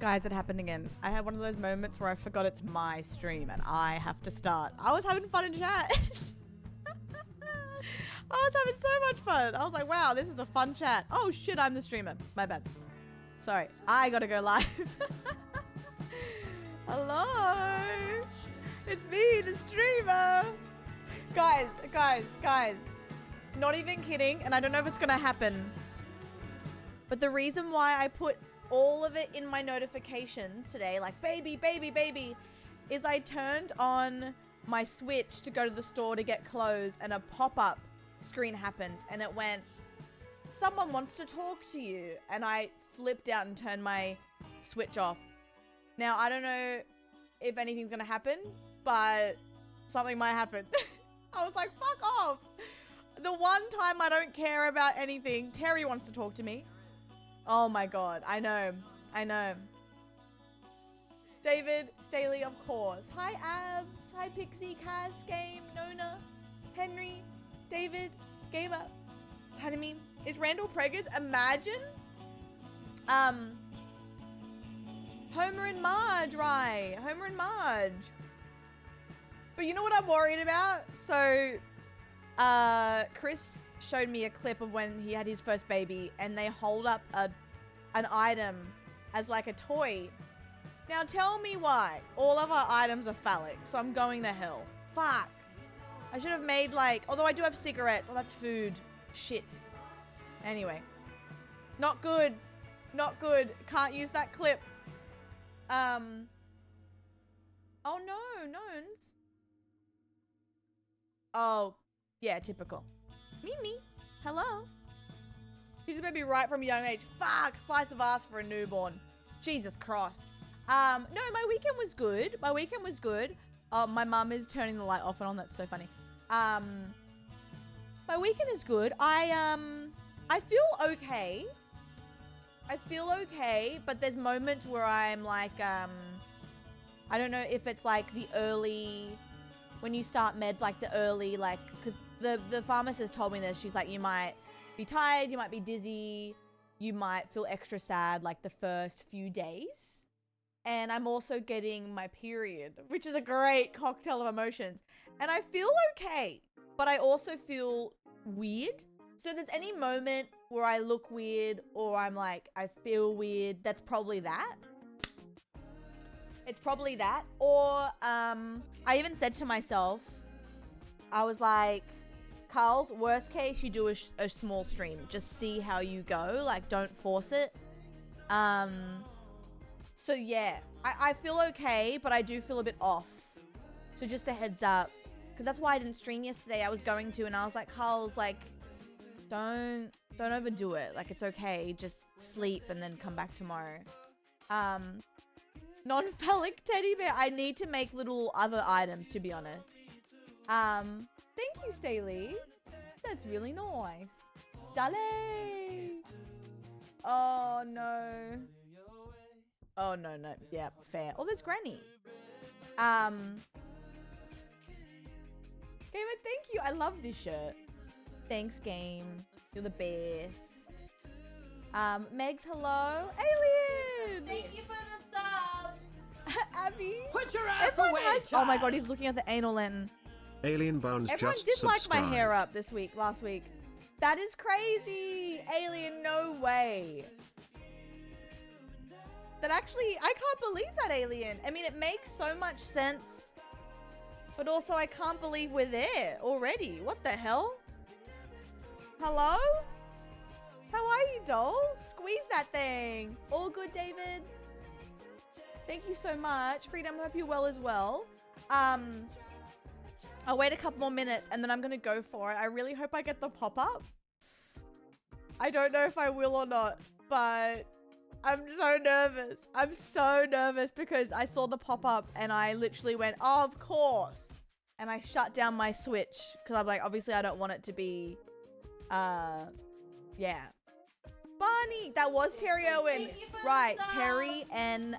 Guys, it happened again. I had one of those moments where I forgot it's my stream and I have to start. I was having fun in chat. I was having so much fun. I was like, wow, this is a fun chat. Oh shit, I'm the streamer. My bad. Sorry, I gotta go live. Hello. It's me, the streamer. Guys. Not even kidding, and I don't know if it's gonna happen. But the reason why I put all of it in my notifications today, like baby, is I turned on my Switch to go to the store to get clothes and a pop-up screen happened and it went, someone wants to talk to you. And I flipped out and turned my Switch off. Now, I don't know if anything's gonna happen, but something might happen. I was like, fuck off. The one time I don't care about anything, Terry wants to talk to me. Oh my god, I know. David, Staley, of course. Hi, Abs. Hi, Pixie, Kaz, Game, Nona, Henry, David, Gamer. Pardon me. Is Randall Preggers? Imagine. Homer and Marge, right? Homer and Marge. But you know what I'm worried about? So, Chris showed me a clip of when he had his first baby and they hold up an item as like a toy. Now tell me why all of our items are phallic, so I'm going to hell. Fuck. I should have made like, although I do have cigarettes. Oh, that's food. Shit. Anyway. Not good. Not good. Can't use that clip. Oh no, Nones. Oh, yeah, typical. Mimi, hello. He's a baby right from a young age. Fuck, slice of ass for a newborn. Jesus Christ. No, my weekend was good. My mum is turning the light off and on. That's so funny. My weekend is good. I feel okay. But there's moments where I'm like, I don't know if it's like the early, when you start meds, like the early, like, because the pharmacist told me this. She's like, you might be tired, you might be dizzy, you might feel extra sad like the first few days. And I'm also getting my period, which is a great cocktail of emotions. And I feel okay, but I also feel weird. So if there's any moment where I look weird or I'm like, I feel weird, that's probably that. It's probably that. Or I even said to myself, I was like, Carl's, worst case, you do a small stream. Just see how you go. Like, don't force it. So yeah, I feel okay, but I do feel a bit off. So just a heads up. Because that's why I didn't stream yesterday. I was going to, and I was like, Carl's, like, don't overdo it. Like, it's okay. Just sleep and then come back tomorrow. Non-phallic teddy bear. I need to make little other items, to be honest. Thank you, Staley. That's really nice. Dale. Oh, no. Oh, no. Yeah, fair. Oh, there's Granny. Gamer, thank you. I love this shirt. Thanks, Game. You're the best. Megs, hello. Alien! Thank you for the sub. Abby. Put your ass Everyone away, has... child. Oh my god, he's looking at the anal lantern. Alien Bones Everyone just did subscribed. like my hair up last week. That is crazy. Alien, no way. That actually, I can't believe that, Alien. I mean, it makes so much sense. But also, I can't believe we're there already. What the hell? Hello? How are you, doll? Squeeze that thing. All good, David? Thank you so much. Freedom, hope you're well as well. I'll wait a couple more minutes and then I'm going to go for it. I really hope I get the pop-up. I don't know if I will or not, but I'm so nervous. I'm so nervous because I saw the pop-up and I literally went, oh, of course. And I shut down my Switch because I'm like, obviously I don't want it to be, yeah. Barney, that was Terry Owen. Right, Terry and,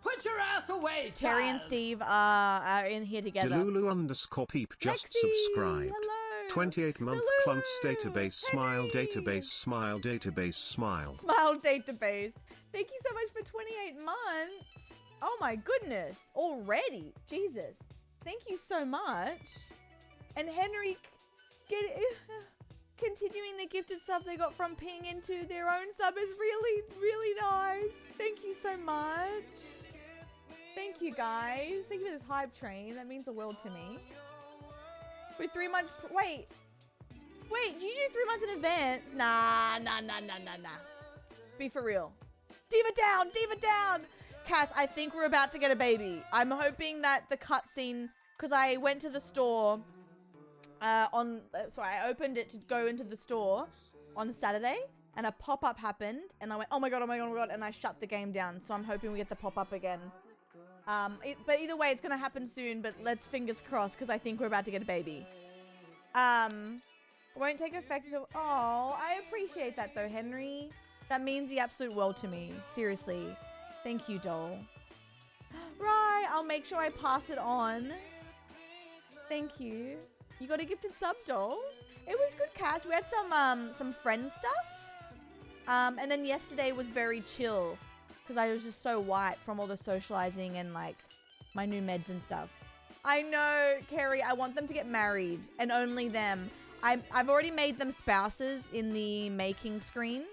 Put your ass away, Terry and child. Steve are in here together. Delulu_peep just Lexi, subscribed. hello. 28-month clunks database smile database smile database smile. Smile database. Thank you so much for 28 months. Oh my goodness. Already. Jesus. Thank you so much. And Henry, continuing the gifted sub they got from Ping into their own sub is really, really nice. Thank you so much. Thank you guys. Thank you for this hype train. That means the world to me. With 3 months, wait, do you do 3 months in advance? Nah. Be for real. Diva down. Cass, I think we're about to get a baby. I'm hoping that the cutscene, because I went to the store I opened it to go into the store on Saturday, and a pop-up happened, and I went, oh my god, and I shut the game down. So I'm hoping we get the pop-up again. But either way, it's gonna happen soon, but let's fingers crossed, because I think we're about to get a baby. Won't take effect until, oh, I appreciate that though, Henry. That means the absolute world to me. Seriously. Thank you, doll. Right, I'll make sure I pass it on. Thank you. You got a gifted sub, doll. It was good, Cass. We had some friend stuff. And then yesterday was very chill, because I was just so white from all the socializing and like my new meds and stuff. I know, Carrie, I want them to get married, and only them. I've already made them spouses in the making screen,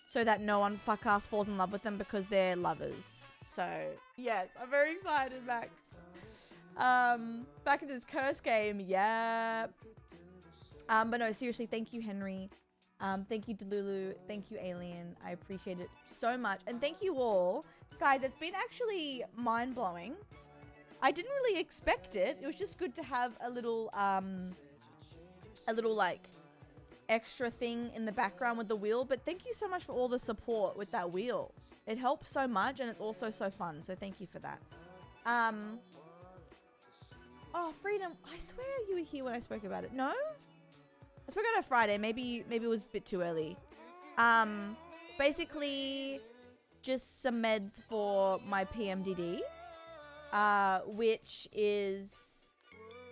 so that no one fuck-ass falls in love with them because they're lovers. So, yes, I'm very excited, Max. Back into this curse game, yeah. But no, seriously, thank you, Henry. Thank you, Delulu. Thank you, Alien. I appreciate it so much. And thank you all. Guys, it's been actually mind-blowing. I didn't really expect it. It was just good to have a little like extra thing in the background with the wheel. But thank you so much for all the support with that wheel. It helps so much, and it's also so fun. So thank you for that. Oh, Freedom, I swear you were here when I spoke about it. No? I spoke about it Friday. Maybe it was a bit too early. Basically, just some meds for my PMDD, which is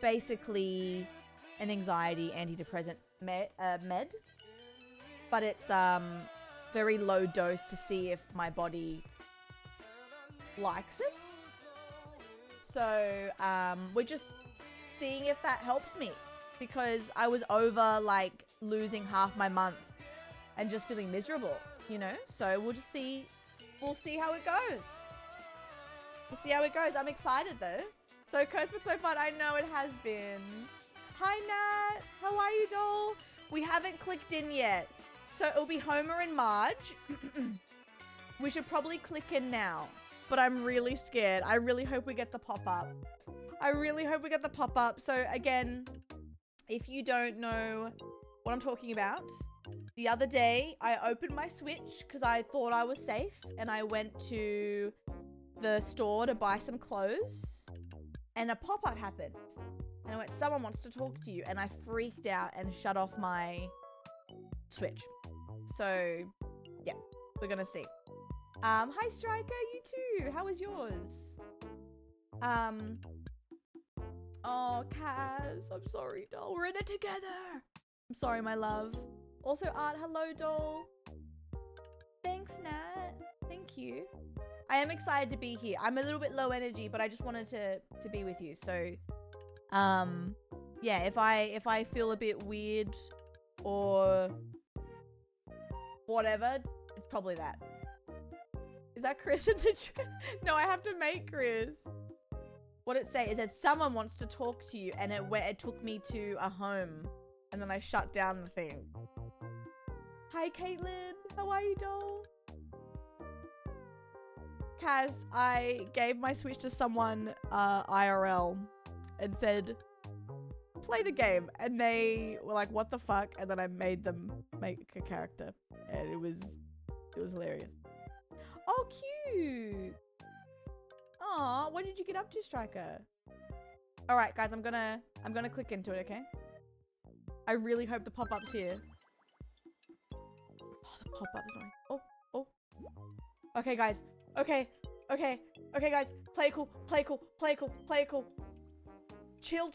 basically an anxiety antidepressant med. But it's very low dose to see if my body likes it. So we're just seeing if that helps me, because I was over like losing half my month and just feeling miserable, you know? So we'll just see. We'll see how it goes. We'll see how it goes. I'm excited though. So cursed but so fun. I know it has been. Hi Nat. How are you, doll? We haven't clicked in yet. So it'll be Homer and Marge. We should probably click in now. But I'm really scared. I really hope we get the pop-up. So again, if you don't know what I'm talking about, the other day I opened my Switch because I thought I was safe, and I went to the store to buy some clothes, and a pop-up happened. And I went, someone wants to talk to you, and I freaked out and shut off my Switch. So yeah, we're gonna see. Hi Striker, you too. How was yours? Oh, Kaz, I'm sorry, doll. We're in it together. I'm sorry, my love. Also, Art, hello, doll. Thanks, Nat. Thank you. I am excited to be here. I'm a little bit low energy, but I just wanted to be with you. So, yeah, if I feel a bit weird or whatever, it's probably that. Is that Chris in the chat? No, I have to make Chris. What it say is that someone wants to talk to you, and it took me to a home, and then I shut down the thing. Hi, Caitlin. How are you, doll? Kaz, I gave my Switch to someone IRL and said, play the game. And they were like, what the fuck? And then I made them make a character. And it was hilarious. Oh, cute. Aw, what did you get up to, Striker? All right, guys, I'm gonna click into it, okay? I really hope the pop-up's here. Oh, the pop-up is on. Oh. Okay, guys. Okay, guys. Play cool. Chill.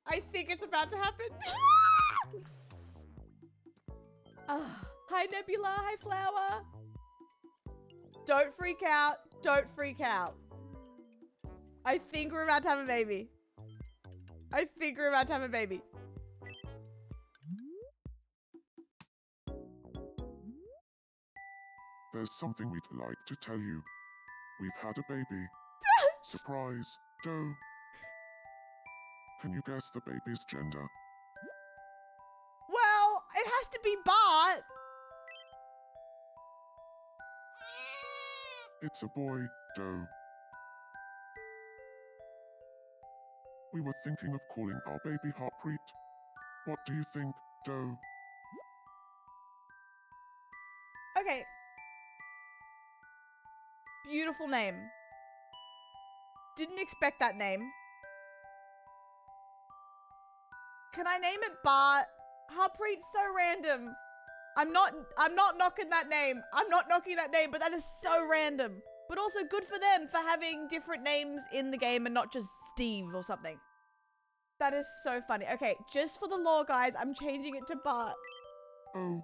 I think it's about to happen. Hi, Nebula. Hi, Flower. Don't freak out. Don't freak out. I think we're about to have a baby. I think we're about to have a baby. There's something we'd like to tell you. We've had a baby. Surprise, Doe. Can you guess the baby's gender? Well, it has to be Bart. It's a boy, Doe. We were thinking of calling our baby Harpreet. What do you think, Doe? Okay. Beautiful name. Didn't expect that name. Can I name it Bart? Harpreet's so random. I'm not knocking that name. I'm not knocking that name, but that is so random. But also good for them for having different names in the game and not just Steve or something. That is so funny. Okay, just for the lore, guys, I'm changing it to Bart. Oh,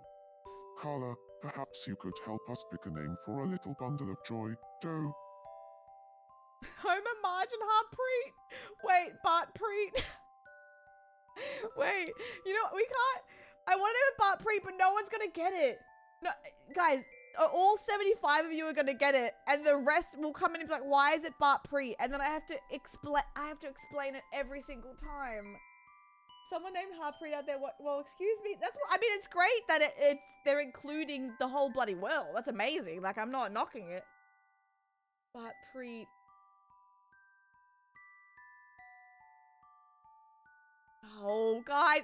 Carla, perhaps you could help us pick a name for a little bundle of joy, Doe. Homer, Marge, and Harpreet. Wait, Bartpreet. Wait, you know what? We can't. I want to name it Bartpreet, but no one's gonna get it. No, guys, all 75 of you are gonna get it, and the rest will come in and be like, "Why is it Bartpreet?" And then I have to explain. I have to explain it every single time. Someone named Harpreet out there. What? Well, excuse me. That's what I mean. It's great that they're including the whole bloody world. That's amazing. Like, I'm not knocking it. Bartpreet. Oh, guys,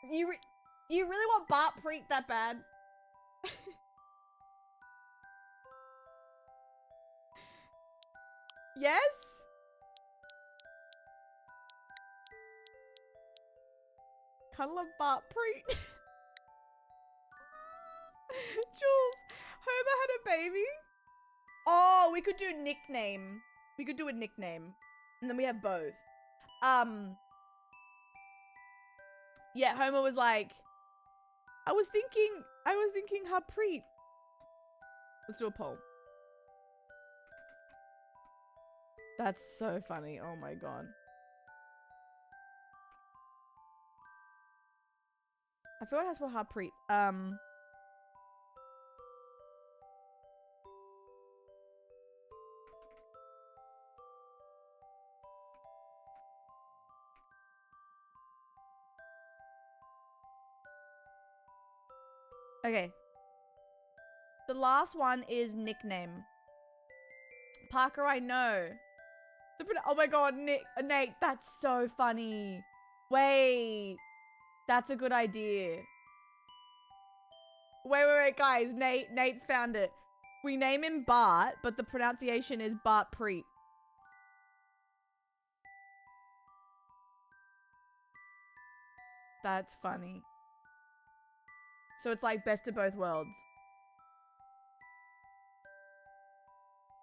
you really want Bartpreet that bad? Yes? Kinda love Bartpreet. Jules, Homer had a baby? Oh, we could do nickname. We could do a nickname. And then we have both. Yeah, Homer was like, I was thinking Harpreet. Let's do a poll. That's so funny. Oh my god. I forgot how to spell Harpreet. Okay. The last one is nickname. Parker, I know. Oh my god, Nate, that's so funny. Wait. That's a good idea. Wait, guys. Nate's found it. We name him Bart, but the pronunciation is Bartpreet. That's funny. So it's like best of both worlds.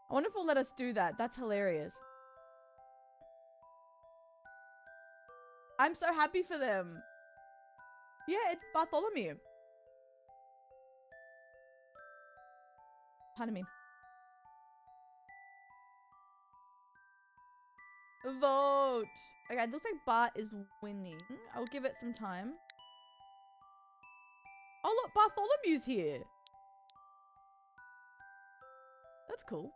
I wonder if it'll let us do that. That's hilarious. I'm so happy for them. Yeah, it's Bartholomew. Pardon me. Vote. Okay, it looks like Bart is winning. I'll give it some time. Oh, look, Bartholomew's here. That's cool.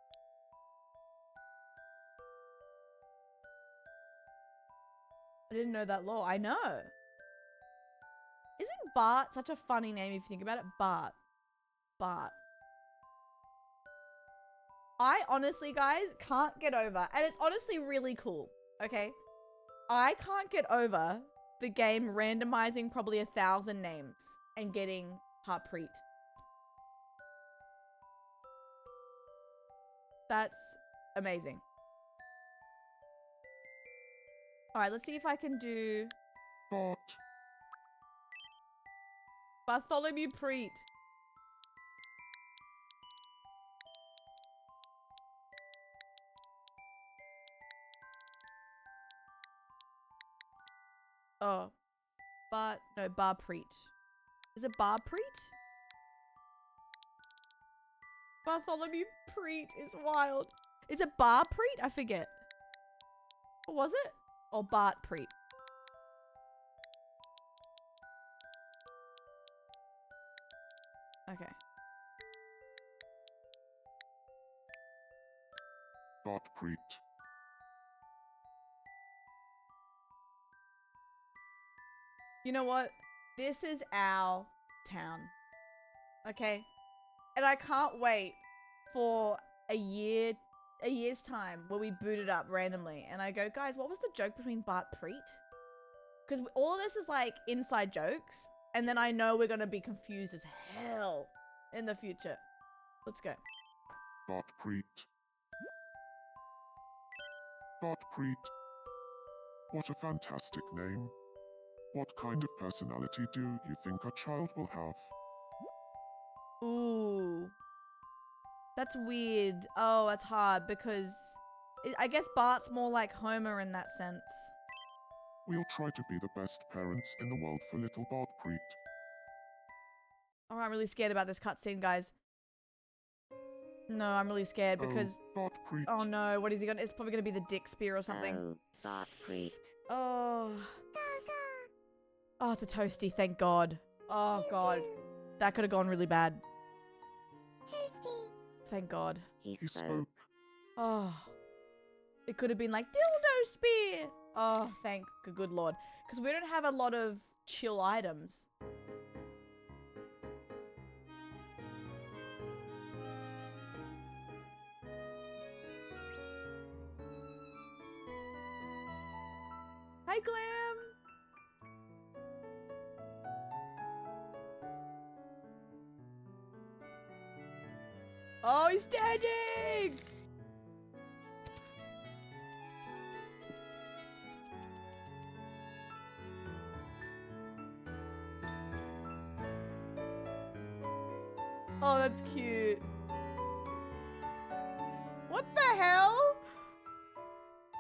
I didn't know that law. I know. Isn't Bart such a funny name if you think about it? Bart. Bart. I honestly, guys, can't get over, and it's honestly really cool, okay? I can't get over the game randomizing probably 1,000 names and getting Harpreet. That's amazing. All right, let's see if I can do Bart. Bartholomew Preet. No, Barpreet. Is it Barpreet? Bartholomew Preet is wild. Is it Barpreet? I forget. What was it? Or Bart Preet? Okay. Barpreet. You know what? This is our town. Okay? And I can't wait for a year's time where we boot it up randomly and I go, guys, what was the joke between Bart Preet? Because all of this is like inside jokes, and then I know we're gonna be confused as hell in the future. Let's go. Barpreet. Barpreet. What a fantastic name. What kind of personality do you think a child will have? Ooh. That's weird. Oh, that's hard because I guess Bart's more like Homer in that sense. We'll try to be the best parents in the world for little Barpreet. Oh, I'm really scared about this cutscene, guys. No, I'm really scared because... Oh, Barpreet. Oh no, what is he gonna... It's probably gonna be the dick spear or something. Oh, Barpreet. Oh. Oh, it's a toasty, thank God. Oh God. That could have gone really bad. Toasty. Thank God. He He spoke. spoke. Oh. It could have been like dildo spear. Oh, thank the good Lord. Because we don't have a lot of chill items. Hi, Glam. Oh, he's standing! Oh, that's cute. What the hell?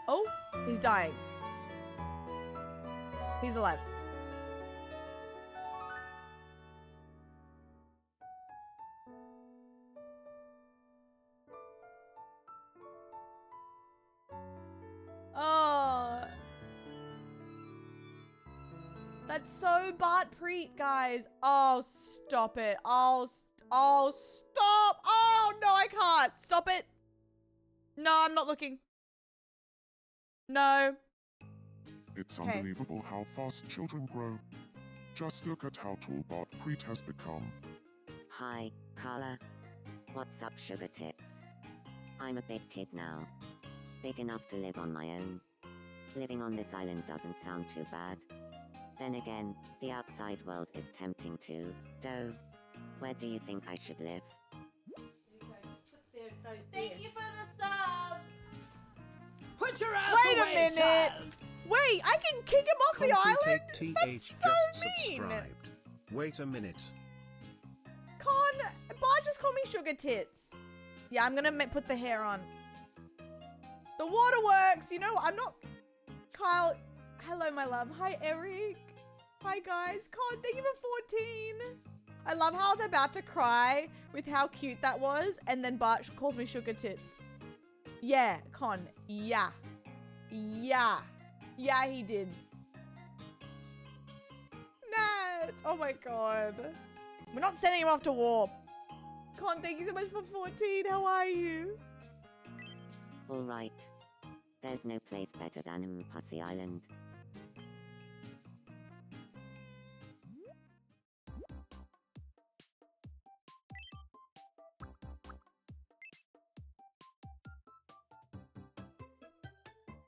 Oh, he's dying. He's alive. Oh. That's so Bart Preet, guys. Oh, stop it. Oh, stop. Oh, no, I can't. Stop it. No, I'm not looking. No. It's Okay. unbelievable how fast children grow. Just look at how tall Barpreet has become. Hi, Carla. What's up, sugar tits? I'm a big kid now. Big enough to live on my own. Living on this island doesn't sound too bad. Then again, the outside world is tempting too. Doe, where do you think I should live? Thank you for the sub. Put your ass Wait a away, minute. child. Wait, I can kick him off the island? Compute That's TH so just mean. subscribed. Wait a minute. Bart just called me sugar tits. Yeah, I'm gonna put the hair on. The waterworks, you know, I'm not... Kyle, hello, my love. Hi, Eric. Hi, guys. Con, thank you for 14. I love how I was about to cry with how cute that was, and then Bart calls me sugar tits. Yeah, Con. Yeah. Yeah. Yeah, he did. Nat. Oh my God. We're not sending him off to war. Con, thank you so much for 14. How are you? Alright. There's no place better than Pussy Island.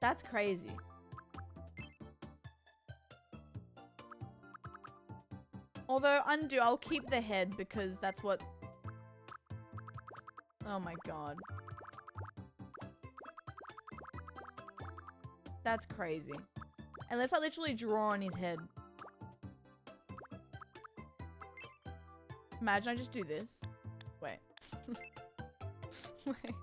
That's crazy. Although, undo, I'll keep the head because that's what... Oh my God. That's crazy. Unless I literally draw on his head. Imagine I just do this. Wait. Wait.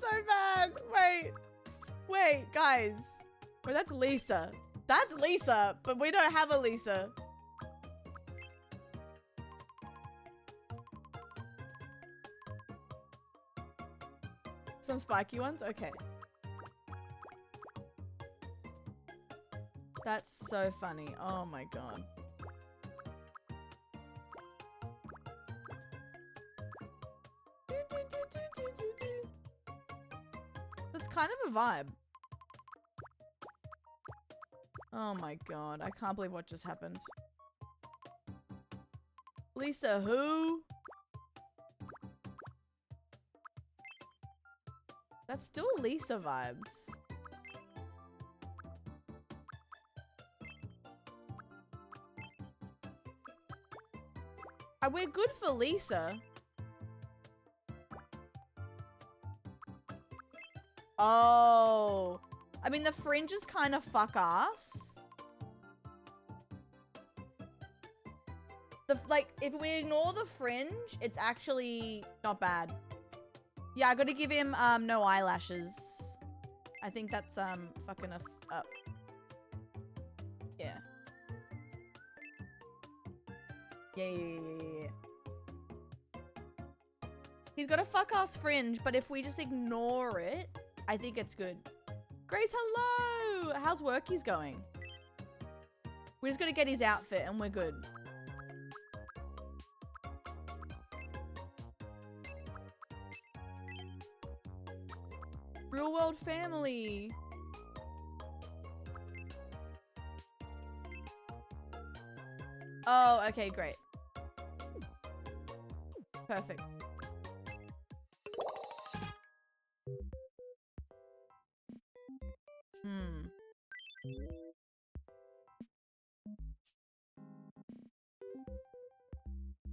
so bad. Wait, guys. Wait, that's Lisa. That's Lisa, but we don't have a Lisa. Some spiky ones? Okay. That's so funny. Oh my god. That's kind of a vibe. Oh my god. I can't believe what just happened. Lisa who? That's still Lisa vibes. We're good for Lisa. Oh. I mean, the fringe is kind of fuck ass. Like, if we ignore the fringe, it's actually not bad. Yeah, I gotta give him, no eyelashes. I think that's, fucking us up. Yeah. Yeah. He's got a fuck-ass fringe, but if we just ignore it, I think it's good. Grace, hello! How's workies going? We're just gonna get his outfit and we're good. Real world family. Oh, okay, great. Perfect.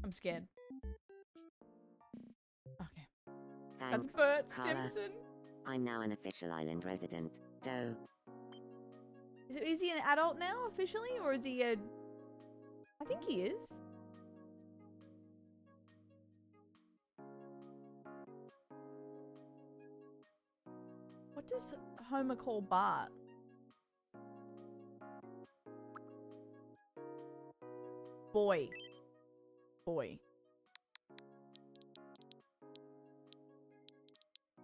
I'm scared. Okay. Thanks, That's Bert Carla. Stimson. I'm now an official island resident. Doe. Is he an adult now, officially? Or is he a... I think he is. What does Homer call Bart? Boy. Boy.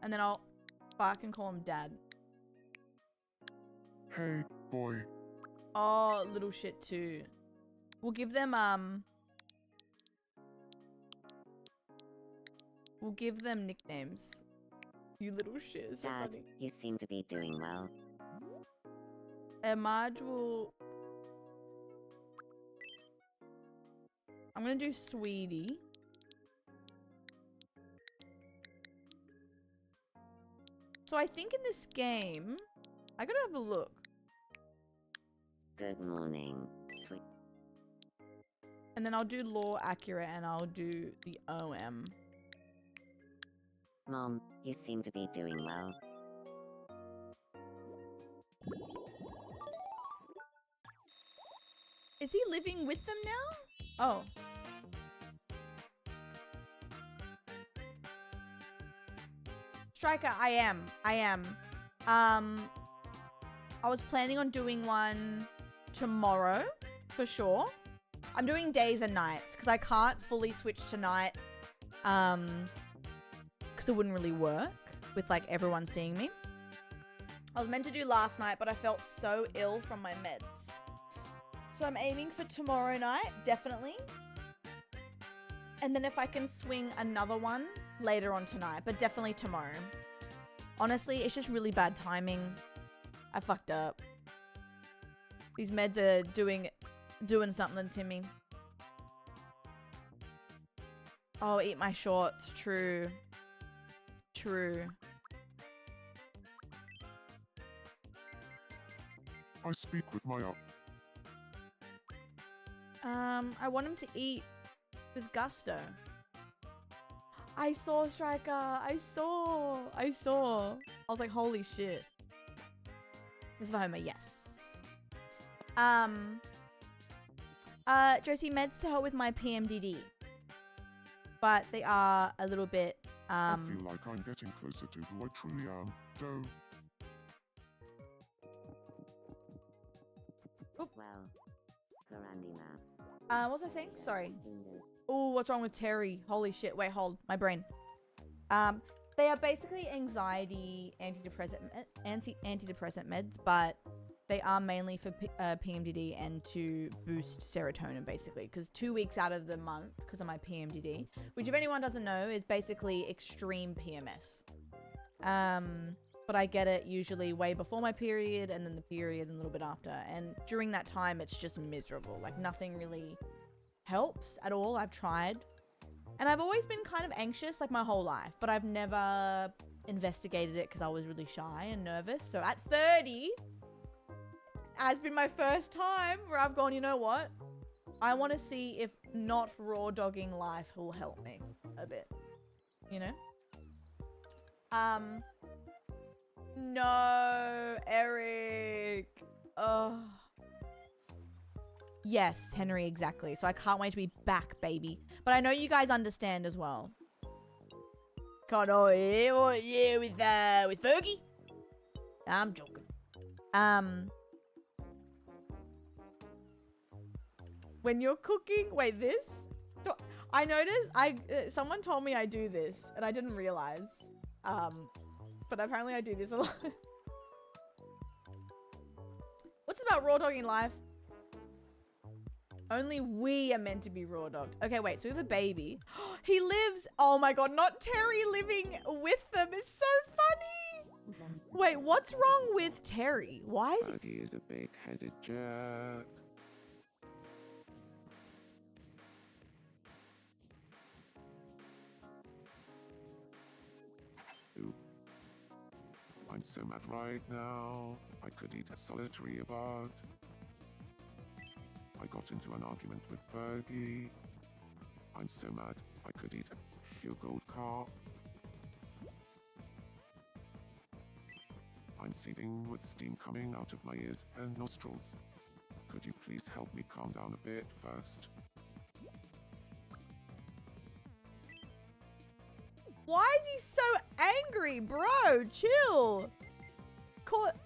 And then I'll bark and call him Dad. Hey, boy. Oh, little shit too. We'll give them, we'll give them nicknames. You little shit is so Dad, funny. you seem to be doing well. Marge will... I'm gonna do Sweetie. So I think in this game, I gotta have a look. Good morning, sweet. And then I'll do Law Accurate and I'll do the OM. Mom, you seem to be doing well. Is he living with them now? Oh. Striker, I am. I was planning on doing one tomorrow, for sure. I'm doing days and nights, because I can't fully switch to night, because it wouldn't really work with, like, everyone seeing me. I was meant to do last night, but I felt so ill from my meds. So I'm aiming for tomorrow night, definitely. And then if I can swing another one later on tonight, but definitely tomorrow. Honestly, it's just really bad timing. I fucked up. These meds are doing something to me. Oh, eat my shorts. True. True. I speak with my up. I want him to eat with gusto. I saw Striker. I saw. I was like, holy shit. This is for Homer, yes. Josie, meds to help with my PMDD. but they are a little bit I feel like I'm getting closer to who I truly am. Doe. Well, Ferrandy math. what was I saying? Sorry. Who knew? Oh, what's wrong with Terry? Holy shit. Wait, hold. My brain. They are basically anxiety antidepressant meds, but they are mainly for PMDD and to boost serotonin, basically. Because 2 weeks out of the month, because of my PMDD, which if anyone doesn't know, is basically extreme PMS. But I get it usually way before my period and then the period and a little bit after. And during that time, it's just miserable. Like nothing really helps at all. I've tried. And I've always been kind of anxious like my whole life, but I've never investigated it because I was really shy and nervous. So at 30 has been my first time where I've gone, you know what? I want to see if not raw dogging life will help me a bit, you know? No, Eric. Oh. Yes, Henry, exactly. So I can't wait to be back, baby. But I know you guys understand as well. Can't oh yeah, with Fergie? I'm joking. When you're cooking, wait, this? I noticed someone told me I do this and I didn't realize. But apparently I do this a lot. What's it about raw dogging life? Only we are meant to be raw dogged. Okay, wait, so we have a baby. He lives, oh my God, not Terry living with them is so funny. Wait, what's wrong with Terry? Why is He is a big-headed jerk. Ooh. I'm so mad right now. I could eat a solitary bug. I got into an argument with Fergie. I'm so mad. I could eat a pure gold carp. I'm seething with steam coming out of my ears and nostrils. Could you please help me calm down a bit first? Why is he so angry, bro? Chill.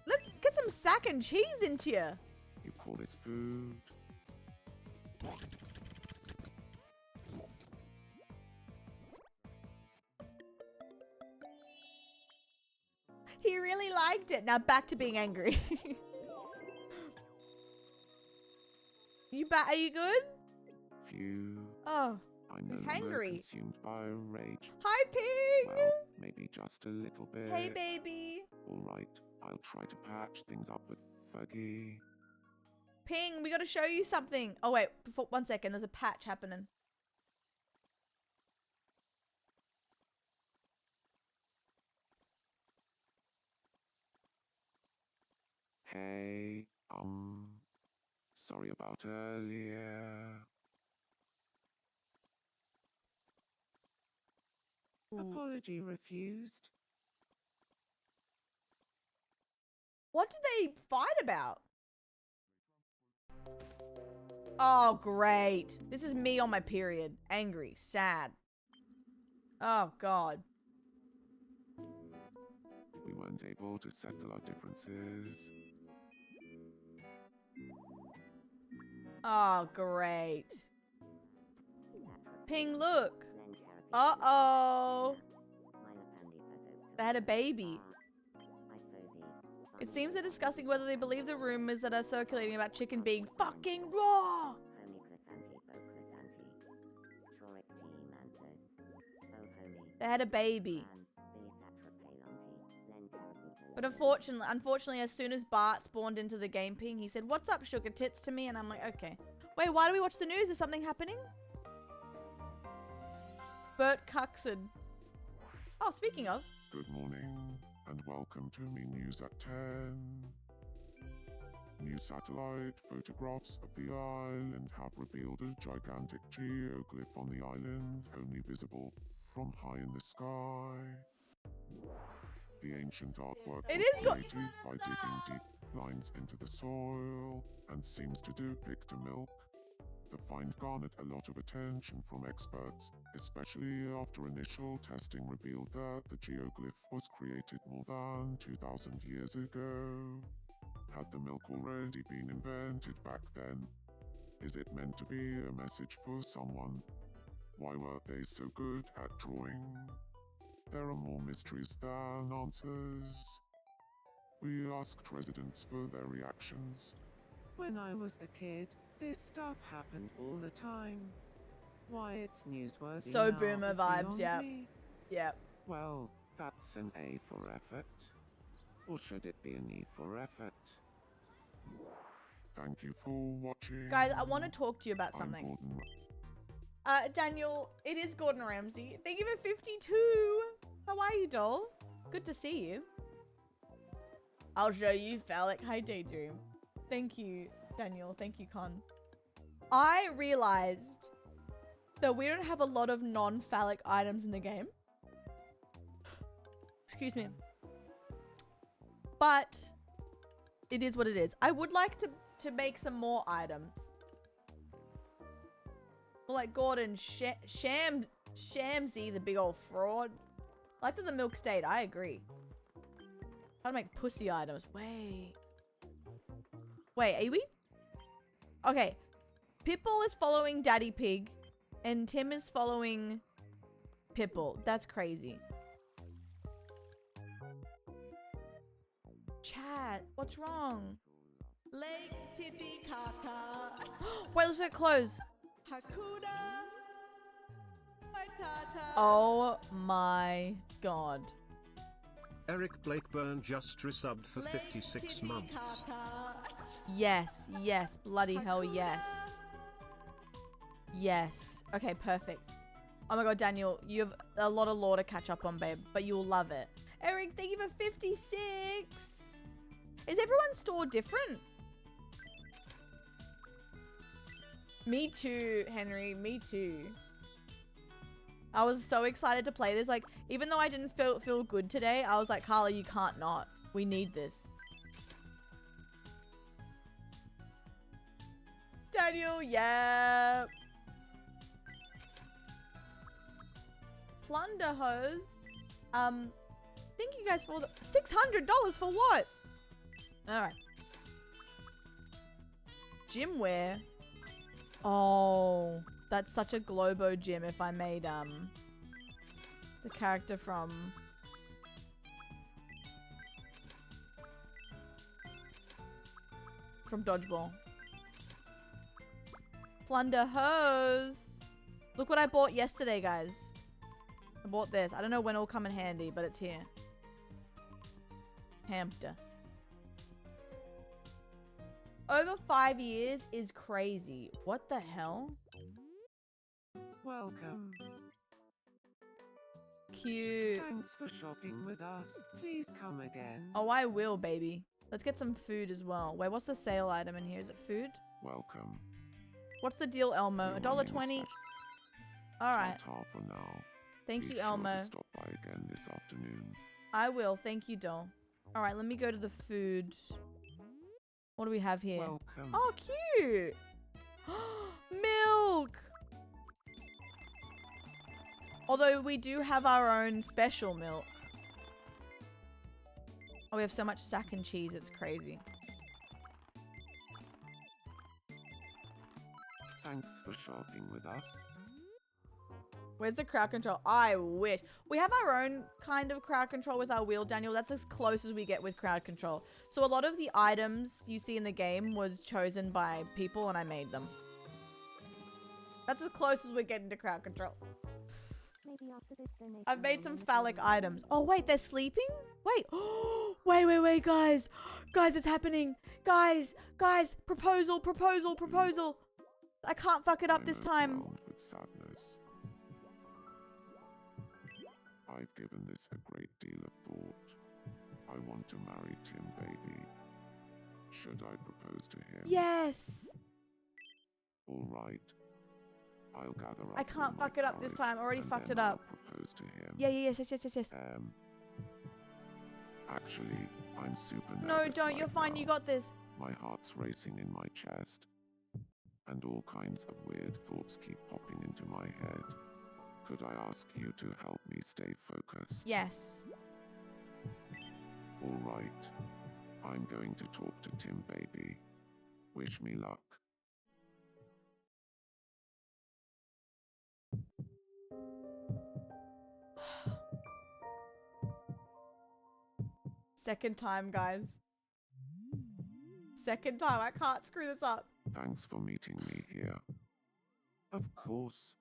Let's get some sack and cheese into you. You call this food? He really liked it. Now back to being angry. Are you good? Phew. Oh, I'm he's no longer hangry. consumed by rage. Hi, pig. Well, maybe just a little bit. Hey, baby. All right, I'll try to patch things up with Fergie. Ping, we got to show you something. Oh, wait, before, 1 second. There's a patch happening. Hey, sorry about earlier. Ooh. Apology refused. What did they fight about? Oh, great. This is me on my period. Angry, sad. Oh, God. We weren't able to settle our differences. Oh, great. Ping, look. Uh-oh. They had a baby. It seems they're discussing whether they believe the rumors that are circulating about chicken being fucking raw. They had a baby. But unfortunately, as soon as Bart spawned into the game ping, he said, "What's up, sugar tits?" to me, and I'm like, okay. Wait, why do we watch the news? Is something happening? Bert Cuxon. Oh, speaking of. Good morning, and welcome to me News at 10. New satellite photographs of the island have revealed a gigantic geoglyph on the island, only visible from high in the sky. The ancient artwork It was is good. created by digging deep lines into the soil and seems to depict a milk. The find garnered a lot of attention from experts especially after initial testing revealed that the geoglyph was created more than 2,000 years ago. Had the milk already been invented back then? Is it meant to be a message for someone? Why were they so good at drawing? There are more mysteries than answers. We asked residents for their reactions. When I was a kid, this stuff happened all the time. Why it's newsworthy So now boomer is vibes, beyond yeah. me. Yep. Well, that's an A for effort. Or should it be a need for effort? Thank you for watching. Guys, I want to talk to you about I'm something. Gordon. Daniel, it is Gordon Ramsay. Thank you for 52. How are you, doll? Good to see you. I'll show you phallic. Hi, Daydream. Thank you, Daniel. Thank you, Con. I realized that we don't have a lot of non-phallic items in the game. Excuse me. But it is what it is. I would like to make some more items. Well, like Gordon Shamsy, the big old fraud. I like that the milk stayed. I agree. How to make pussy items. Wait, are we? Okay. Pitbull is following Daddy Pig. And Tim is following Pitbull. That's crazy. Chat, what's wrong? Lake Titicaca. Wait, let's get close. Hakuna Matata. Oh my god. Eric Blakeburn just resubbed for 56 months. Yes, yes, bloody hell yes. Yes. Okay, perfect. Oh my god, Daniel, you have a lot of lore to catch up on, babe, but you'll love it. Eric, thank you for 56. Is everyone's store different? Me too, Henry, me too. I was so excited to play this. Like, even though I didn't feel good today, I was like, Carla, you can't not. We need this. Daniel, yeah. Plunder hose. Thank you guys for the $600 for what? All right. Gym wear. Oh, that's such a Globo gym if I made the character from Dodgeball. Plunder hose. Look what I bought yesterday, guys. I bought this. I don't know when it'll come in handy, but it's here. Hamster. Over 5 years is crazy. What the hell? Welcome. Cute. Thanks for shopping with us. Please come again. Oh, I will, baby. Let's get some food as well. Wait, what's the sale item in here? Is it food? Welcome. What's the deal, Elmo? Your $1.20? running All right. Ta-ta for now. Thank Be you, sure Elmo. to stop by again this afternoon. I will. Thank you, doll. All right, let me go to the food. What do we have here? Welcome. Oh, cute. Milk. Although we do have our own special milk. Oh, we have so much sack and cheese. It's crazy. Thanks for shopping with us. Where's the crowd control? I wish. We have our own kind of crowd control with our wheel, Daniel. That's as close as we get with crowd control. So a lot of the items you see in the game was chosen by people and I made them. That's as close as we're getting to crowd control. I've made some phallic items. Oh, wait, they're sleeping? Wait. Wait, guys. Guys, it's happening. Guys. Proposal. I can't fuck it up this time. Overwhelmed with sadness. I've given this a great deal of thought. I want to marry Tim, baby. Should I propose to him? Yes. All right. I'll gather up I can't all my fuck it up this courage, time. I already and fucked then it up. I'll propose to him. Yes. Actually, I'm super nervous. No, don't. right You're fine. now. You got this. My heart's racing in my chest. And all kinds of weird thoughts keep popping into my head. Could I ask you to help me stay focused? Yes. All right. I'm going to talk to Tim Baby. Wish me luck. Second time, guys. Second time. I can't screw this up. Thanks for meeting me here. Of course.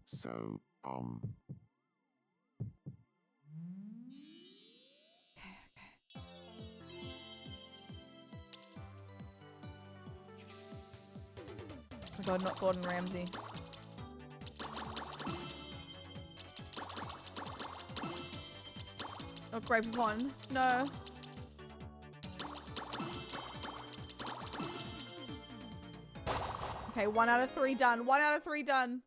So, Oh my god, not Gordon Ramsay. Not Grape Upon. No. Okay, 1 out of 3 done. 1 out of 3 done.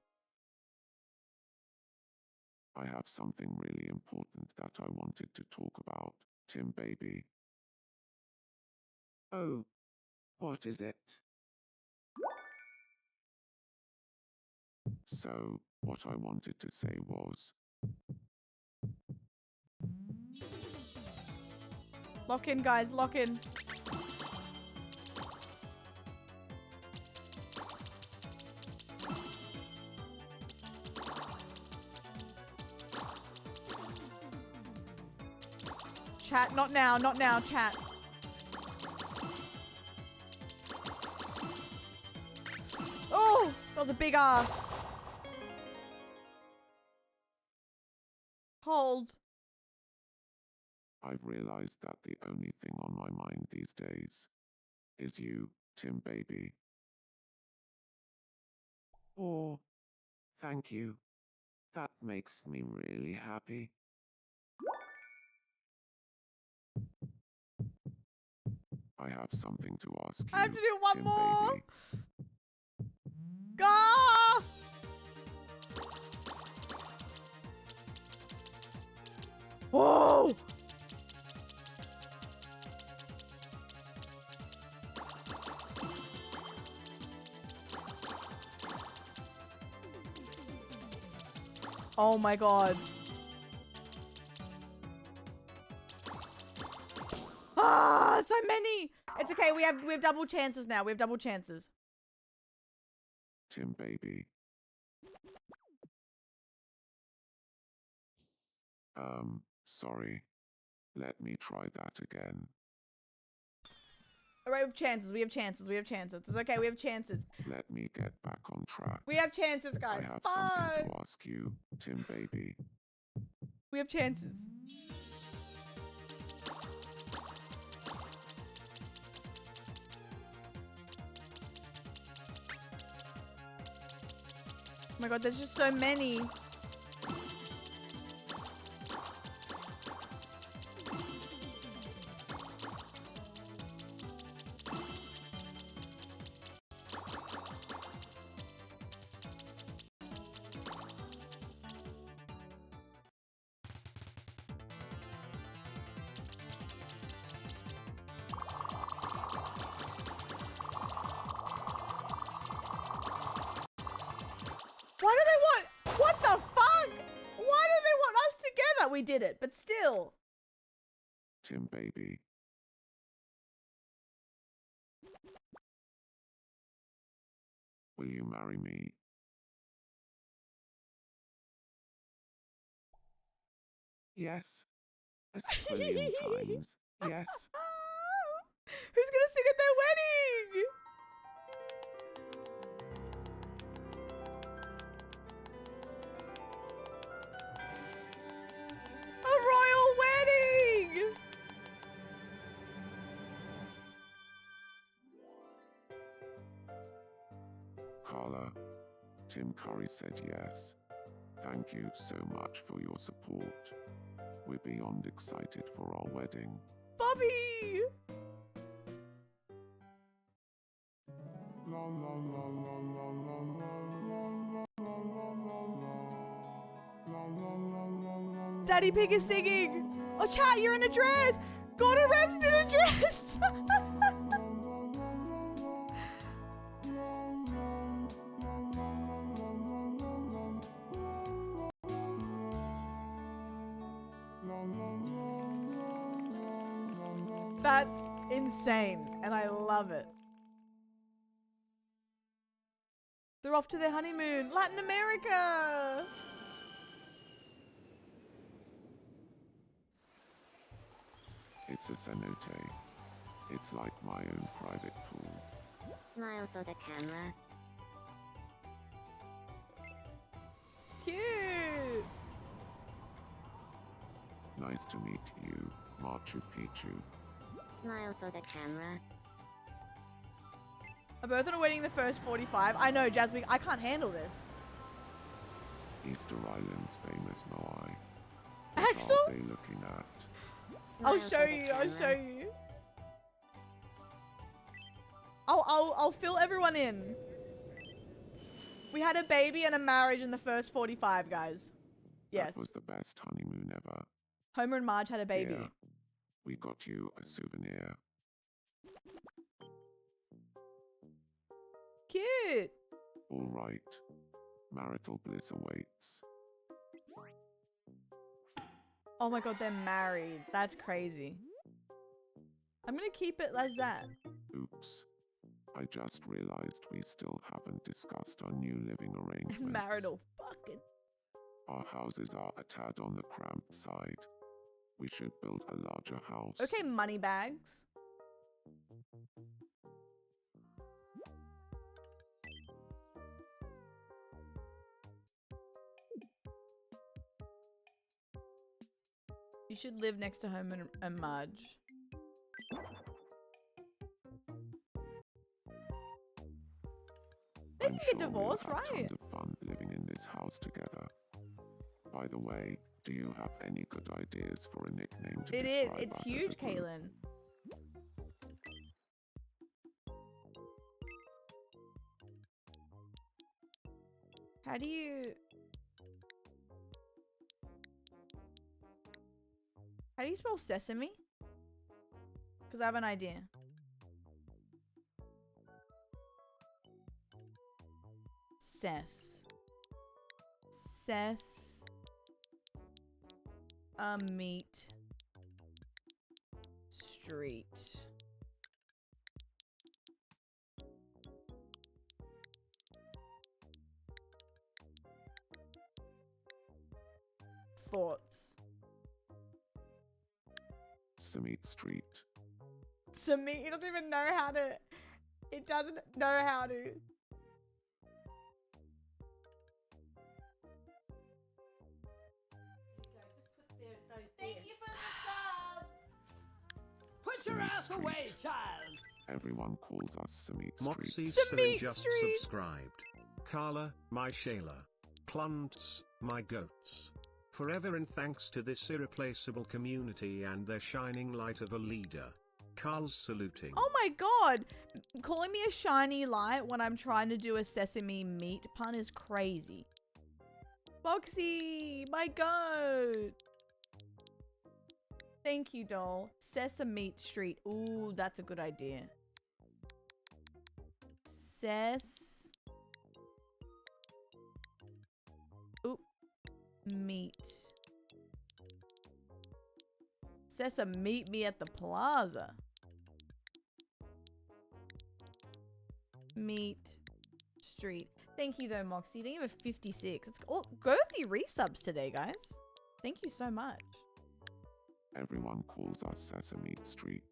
I have something really important that I wanted to talk about, Tim Baby. Oh. What is it? So, what I wanted to say was, Lock in, guys. Lock in. Chat, not now. Not now, chat. Oh, that was a big ass. Hold. I've realized that the only thing on my mind these days is you, Tim Baby. Oh. Thank you. That makes me really happy. I have something to ask you, I have to do one Tim more. Baby. Go! Whoa! Oh my god. Ah, so many. It's okay. We have double chances now. We have double chances. Tim Baby. Sorry. Let me try that again. All right, we have chances. We have chances. We have chances. It's okay. We have chances. Let me get back on track. We have chances, I guys. have Bye. something to ask you, Tim Baby. We have chances. Oh my god, there's just so many. Why do they want? What the fuck? Why do they want us together? We did it, but still. Tim Baby. Will you marry me? Yes. A trillion times. Yes. Who's gonna sing at their wedding? A royal wedding! Carla. Tim Curry said yes. Thank you so much for your support. We're beyond excited for our wedding. Bobby! Daddy Pig is singing! Oh, chat, you're in a dress! Gordon Ramsay's in a dress! That's insane, and I love it. They're off to their honeymoon. Latin America! It's a cenote. It's like my own private pool. Smile for the camera. Cute! Nice to meet you, Machu Picchu. Smile for the camera. Are both on a wedding the first 45? I know, Jasmine, I can't handle this. Easter Island's famous Moai. Axel? What are they looking at? I'll Smile show for the you, I'll show camera. you. I'll fill everyone in. We had a baby and a marriage in the first 45, guys. Yes. That was the best honeymoon ever. Homer and Marge had a baby. Here, we got you a souvenir. Cute. All right. Marital bliss awaits. Oh my god, they're married. That's crazy. I'm gonna keep it as that. Oops. I just realized we still haven't discussed our new living arrangements. Marital fucking. Our houses are a tad on the cramped side. We should build a larger house. Okay, money bags. You should live next to Homer and Marge. They I'm can sure get divorced, we'll have right? tons of fun living in this house together. By the way, do you have any good ideas for a nickname to It is. describe It's us as a huge, group? Kaylin. How do you... How do you spell sesame? Because I have an idea. Meat Street. Thoughts. Summit Street. Sami, he doesn't even know how to. It doesn't know how to. Thank you for the sub. Put your Sweet ass street. away, child! Everyone calls us Summit Street. Moxie Sweet just Street. subscribed. Carla, my Shayla. Clunts, my goats. Forever and thanks to this irreplaceable community and their shining light of a leader. Carl's saluting. Oh my god! Calling me a shiny light when I'm trying to do a sesame meat pun is crazy. Foxy, my goat! Thank you, doll. Sesame Street. Ooh, that's a good idea. Meat. Sesame meet me at the plaza. Meat Street. Thank you though, Moxie. Thank you for 56. It's all girthy resubs today, guys. Thank you so much. Everyone calls us Sesame Street.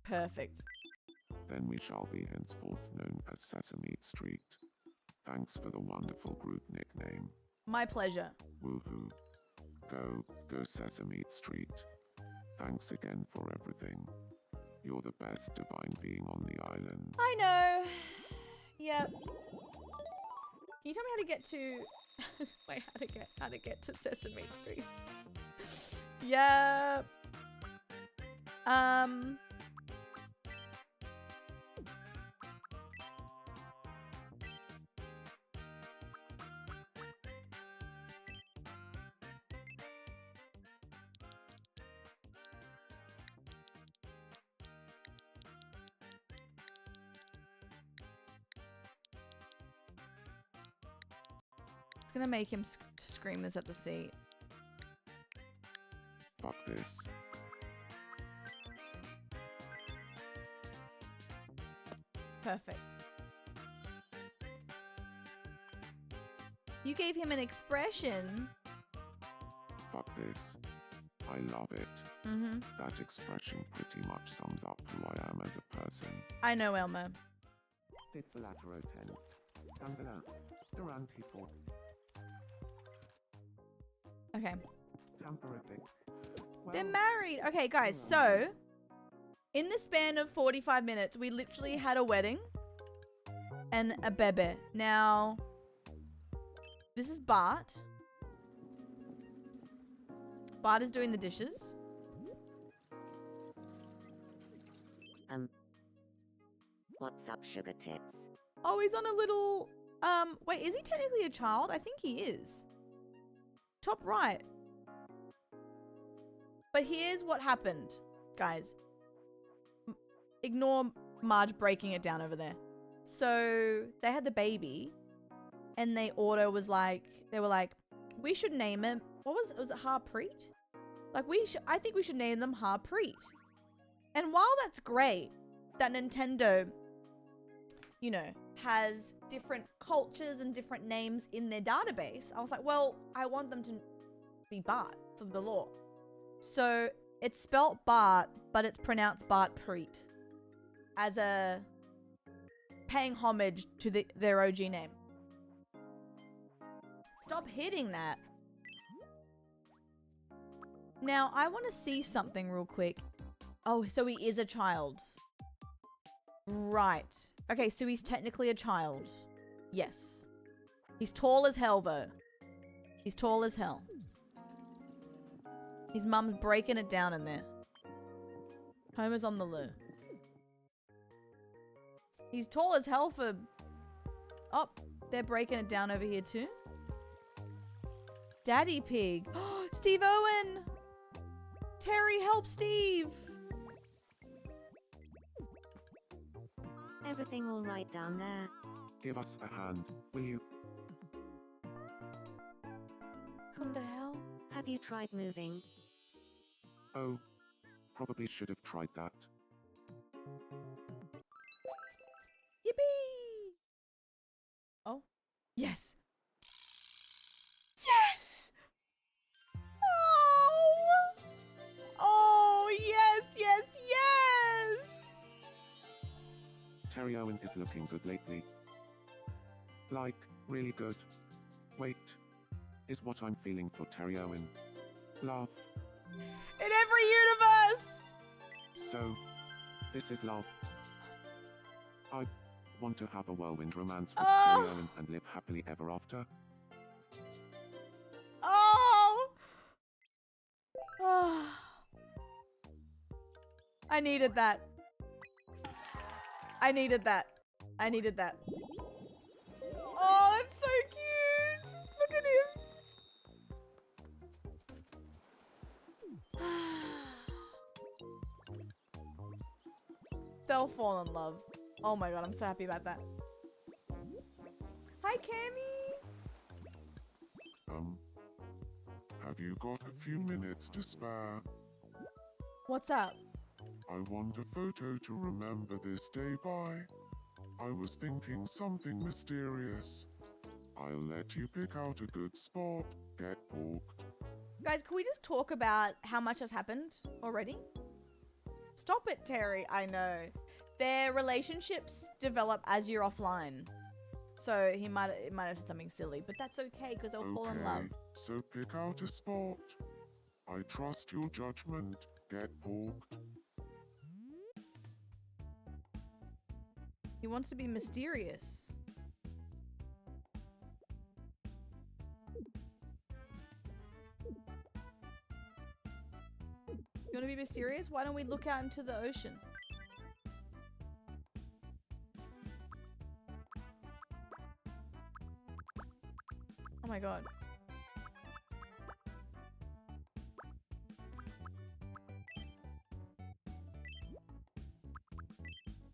Perfect. Then we shall be henceforth known as Sesame Street. Thanks for the wonderful group nickname. My pleasure. Woohoo. Go Sesame Street. Thanks again for everything. You're the best divine being on the island. I know. Yep. Can you tell me how to get to wait, how to get to Sesame Street? Yep. It's gonna make him scream this at the seat. Fuck this. Perfect. You gave him an expression. Fuck this. I love it. Mm-hmm. That expression pretty much sums up who I am as a person. I know, Elmo. Pitbulatero 10. Scandala. Duranti 4. Okay. Tamperific. They're married. Okay, guys, so in the span of 45 minutes, we literally had a wedding and a bebe. Now, this is Bart. Bart is doing the dishes. What's up, sugar tits? Oh, he's on a little... wait, is he technically a child? I think he is. Top right. But here's what happened, guys. Ignore Marge breaking it down over there. So they had the baby, and they order was like, they were like, we should name him. What was it Harpreet? Like I think we should name them Harpreet. And while that's great, that Nintendo, you know, has different cultures and different names in their database, I was like, well, I want them to be Bart from the lore. So it's spelt Bart, but it's pronounced Bartpreet as a paying homage to their OG name. Stop hitting that. Now, I want to see something real quick. Oh, so he is a child. Right. Okay, so he's technically a child. Yes. He's tall as hell, though. He's tall as hell. His mum's breaking it down in there. Homer's on the loo. He's tall as hell for... Oh, they're breaking it down over here too. Daddy Pig. Steve Owen! Terry, help Steve! Everything all right down there? Give us a hand, will you? What the hell? Have you tried moving? Oh, probably should have tried that. Yippee! Oh, yes. Yes! Oh! Oh, yes, yes, yes! Terry Owen is looking good lately. Like, really good. Wait. Is what I'm feeling for Terry Owen. Love. In every universe! So, this is love. I want to have a whirlwind romance with Oh. Terry Owen and live happily ever after. Oh! Oh. I needed that. I needed that. I needed that. Oh, that's so cute. Look at him. They'll fall in love. Oh my god, I'm so happy about that. Hi, Cammy. Have you got a few minutes to spare? What's up? I want a photo to remember this day by. I was thinking something mysterious. I'll let you pick out a good spot. Get booked. Guys, can we just talk about how much has happened already? Stop it, Terry. I know. Their relationships develop as you're offline. So it might have said something silly, but that's okay because they'll fall in love. So pick out a spot. I trust your judgment. Get booked. He wants to be mysterious. You want to be mysterious? Why don't we look out into the ocean? Oh my god.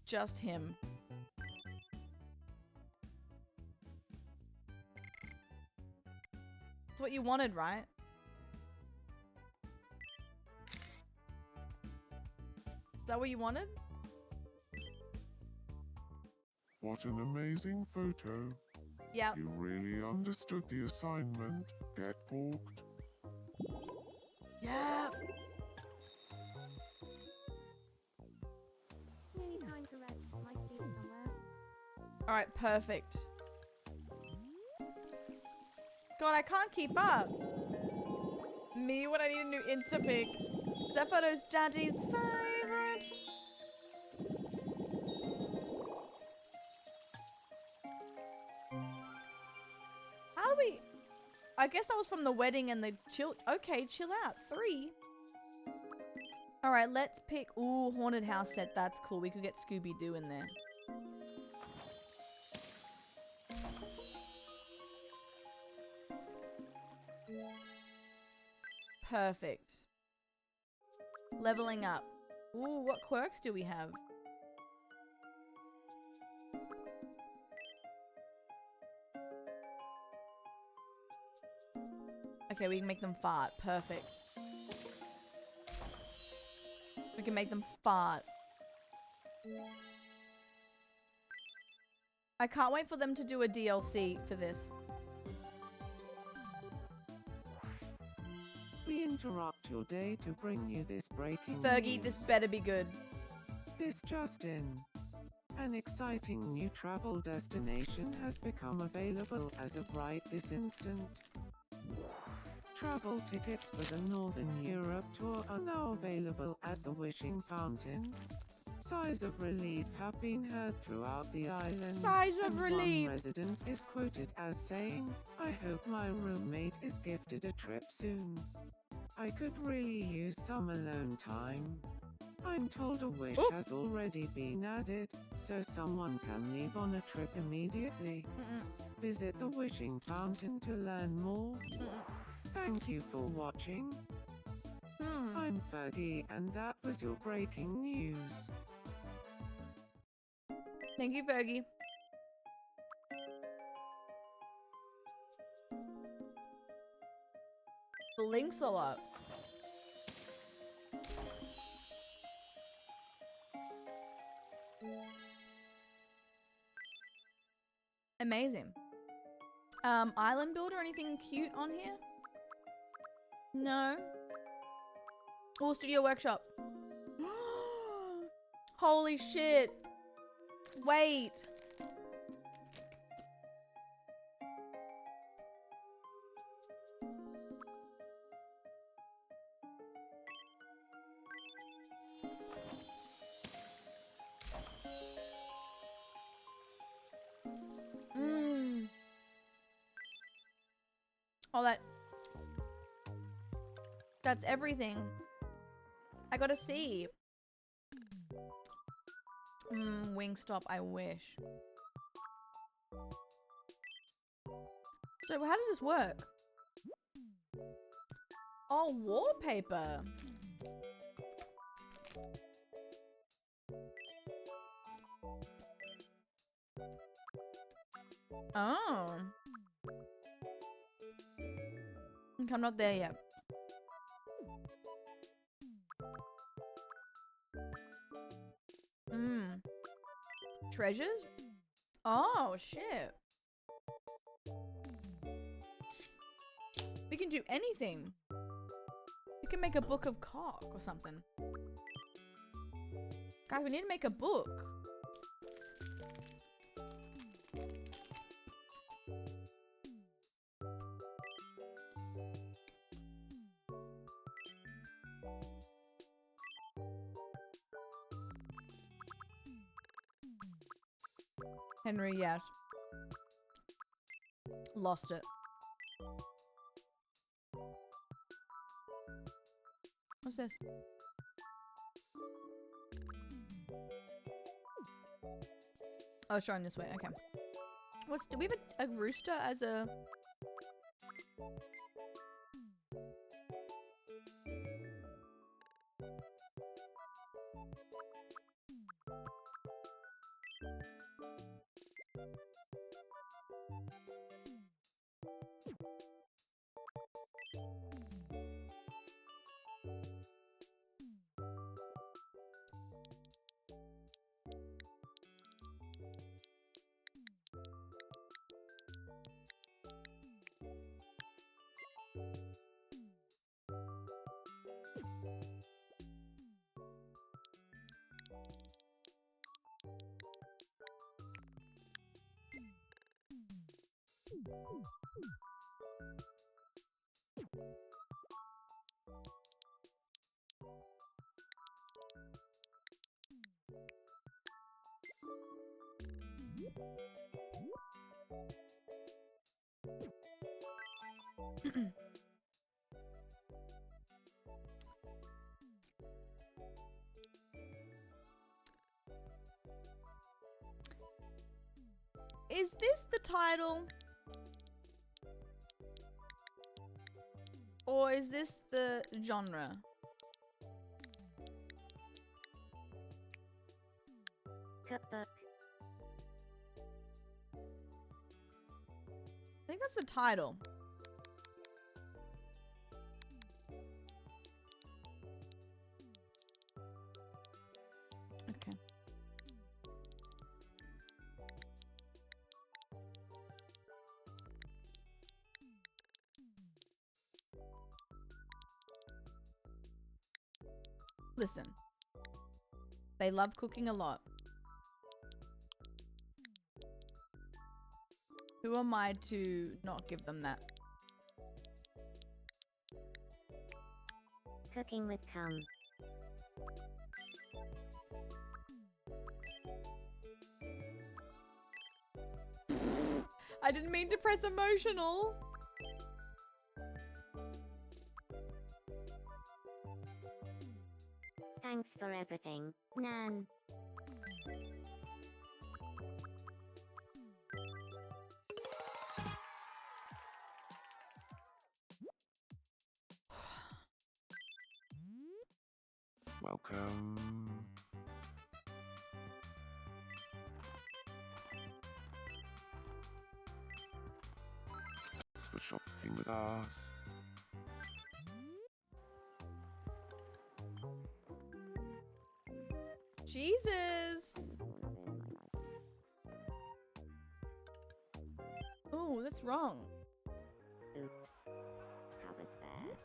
Just him. That's what you wanted, right? Is that what you wanted? What an amazing photo. Yep. You really understood the assignment. Get booked. Yeah. Nearly time to rest. My seat is somewhere. All right, perfect. God, I can't keep up. Me when I need a new Instapic. That photo's Daddy's favorite. How do we? I guess that was from the wedding and the chill. Okay, chill out. 3. All right, let's pick. Ooh, haunted house set. That's cool. We could get Scooby Doo in there. Perfect. Leveling up. Ooh, what quirks do we have? Okay, we can make them fart. Perfect. We can make them fart. I can't wait for them to do a DLC for this. We interrupt your day to bring you this breaking Fergie, news. this better be good. This just in. An exciting new travel destination has become available as of right this instant. Travel tickets for the Northern Europe tour are now available at the Wishing Fountain. Sighs of relief have been heard throughout the island. Sighs of and relief. One resident is quoted as saying, "I hope my roommate is gifted a trip soon. I could really use some alone time." I'm told a wish Oop. has already been added, so someone can leave on a trip immediately. Visit the Wishing Fountain to learn more. Thank you for watching. I'm Fergie, and that was your breaking news. Thank you, Fergie. The links are up. Amazing. Island builder, anything cute on here? No. Oh, studio workshop. Holy shit. Wait. Oh, that's everything. I gotta see. Wingstop, I wish. So how does this work? Oh, wallpaper. Oh. Okay, I'm not there yet. Treasures? Oh, shit. We can do anything. We can make a book of cock or something. Guys, we need to make a book. Henry, yes. Lost it. What's this? Oh, it's showing this way. Okay. Do we have a rooster as a... Is this the title? Or is this the genre? Cookbook. I think that's the title. Okay. Listen. They love cooking a lot. Who am I to not give them that? Cooking with cum. I didn't mean to press emotional. Thanks for everything, Nan. Welcome. Thanks for shopping with us. Jesus. Oh, that's wrong. Oops. Cupboard's bare.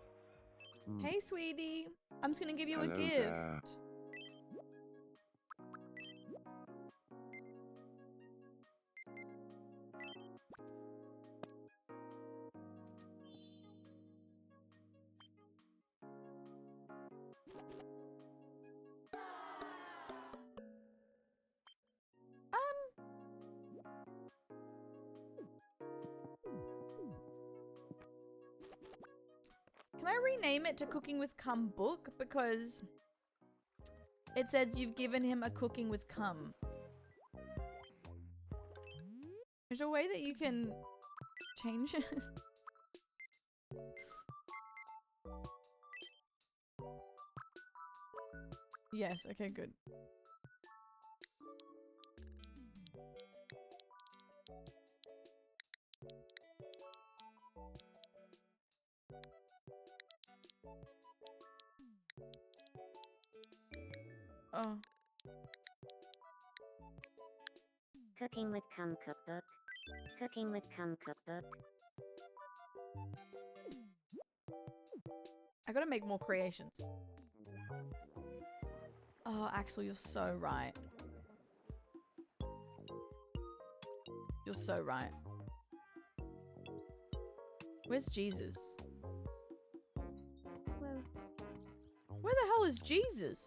Mm, Hey, sweetie. I'm just gonna give you a hello gift. there. Can I rename it to Cooking with Cum book? Because it says you've given him a Cooking with Cum. There's a way that you can change it. Yes, okay, good. Oh. Cooking with cum cookbook. Cooking with cum cookbook. I gotta make more creations. Oh, Axel, you're so right. You're so right. Where's Jesus? Well, Where the hell is Jesus?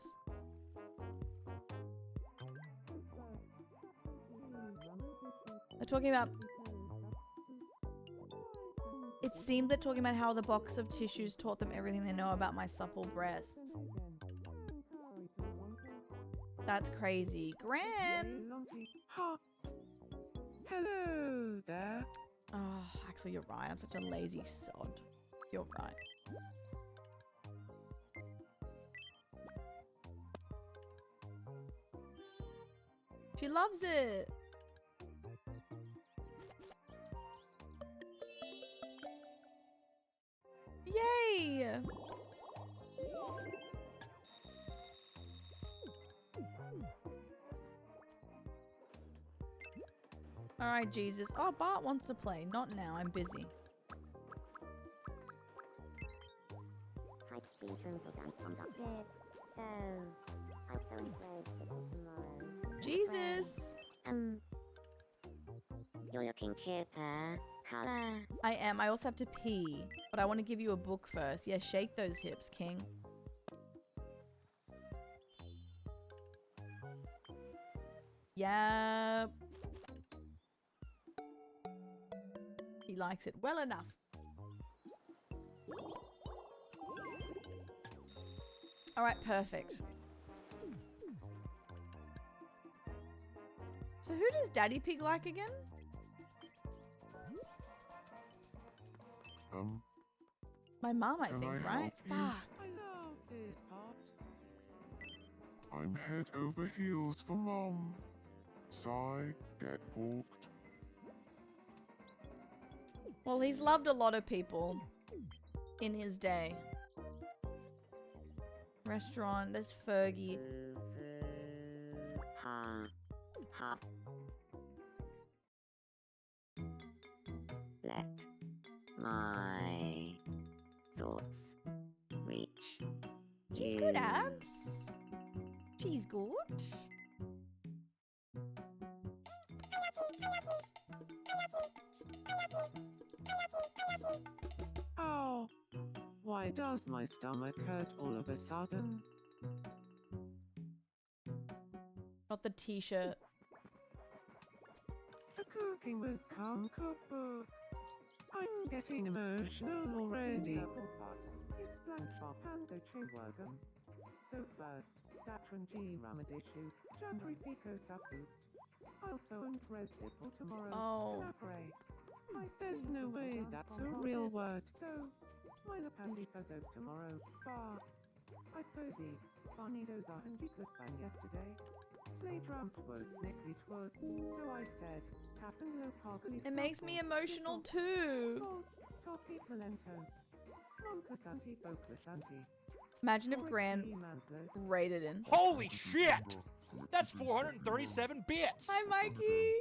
They're talking about... It seemed they're talking about how the box of tissues taught them everything they know about my supple breasts. That's crazy. Gran! Ha. Hello there. Oh, Axel, you're right. I'm such a lazy sod. You're right. She loves it. Yay! Alright, Jesus. Oh, Bart wants to play. Not now. I'm busy. Type C turns again from the bed. So, I'm so excited tomorrow. Jesus! You're looking chipper. Carla. I am. I also have to pee, but I want to give you a book first. Yeah, shake those hips, King. Yep. He likes it well enough. All right, perfect. So who does Daddy Pig like again? My mom, I Can think, I right? help you? Fuck. I love this part. I'm head over heels for Mom. Sigh, get hooked. Well, he's loved a lot of people in his day. Restaurant, there's Fergie. Ha. Ha. Let my thoughts reach She's you. good, Abs. She's good. Ow! Why does my stomach hurt all of a sudden? Not the t-shirt. A cooking with Calm cookbook. I'm getting emotional already. You SpongeBob and the Chihuahua. So first, Datran G Ramadishu, Chandri Pico Sapu. Alpha and Residual tomorrow. Oh. Collaborate. There's no way that's a real word. So, Mila Pandi Fuzzo tomorrow. Bar. I posy. Barney goes a hundred span yesterday. Slay Trump was Nickly twas. So I said, Happen low parkly. It makes me emotional too. Topi Polento. Moncasanti Foclasanti. Imagine if Gran raided in. Holy shit! That's 437 bits! Hi, Mikey.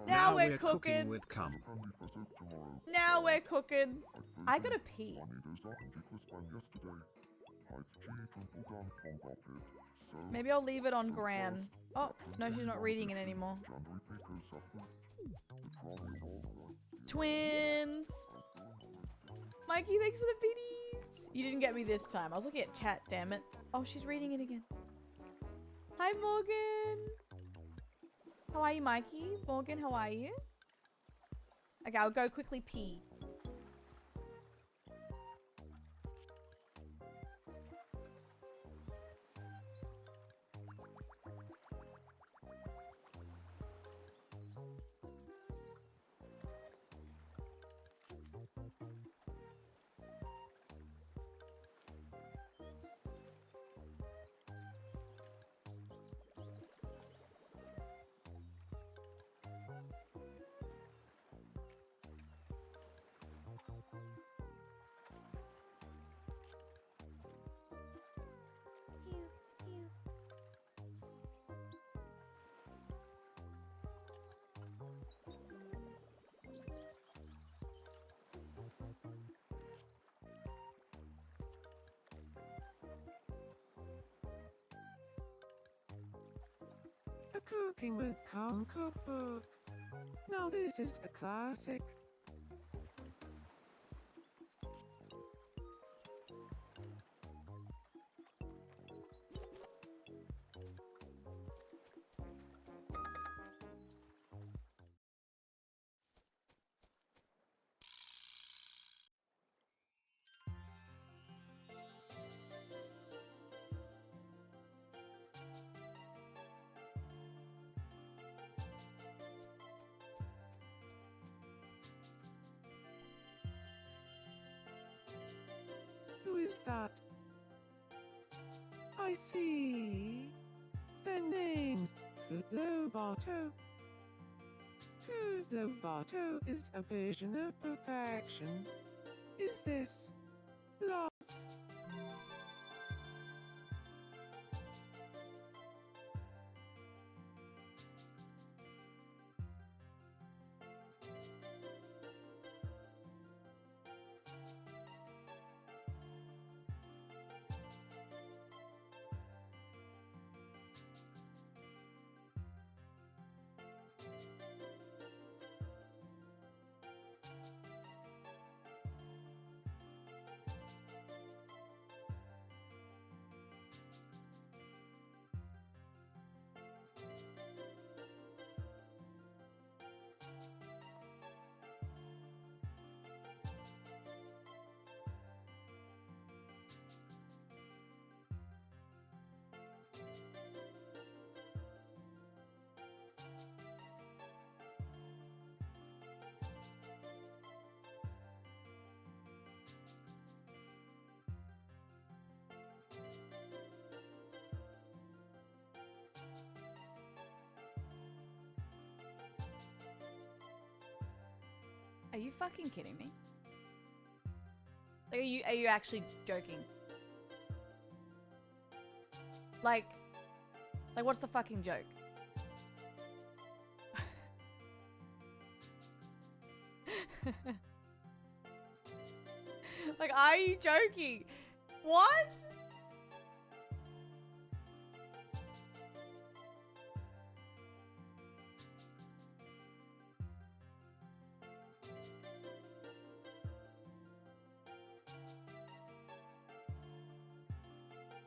Now we're cooking. with cum. Now we're cooking. I gotta pee. Maybe I'll leave it on Gran. Oh, no, she's not reading it anymore. Twins. Mikey, thanks for the biddies. You didn't get me this time. I was looking at chat, damn it. Oh, she's reading it again. Hi, Morgan. How are you, Mikey? Morgan, how are you? Okay, I'll go quickly pee. A Cooking with Calm cookbook. Now this is a classic. Who is that? I see. Their names. Lobato. Lobato is a vision of perfection. Is this love? Are you fucking kidding me? Like, are you actually joking? Like what's the fucking joke? Like, are you joking? What?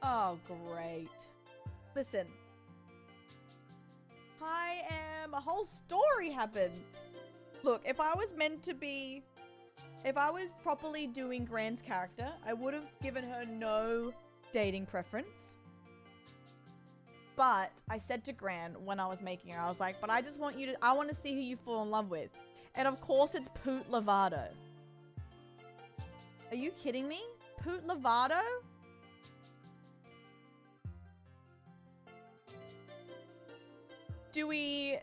Oh, great. Listen. A whole story happened. Look, if I was properly doing Gran's character, I would have given her no dating preference. But I said to Gran when I was making her, I was like, but I want to see who you fall in love with. And of course it's Poot Lovato. Are you kidding me? Poot Lovato? Do we...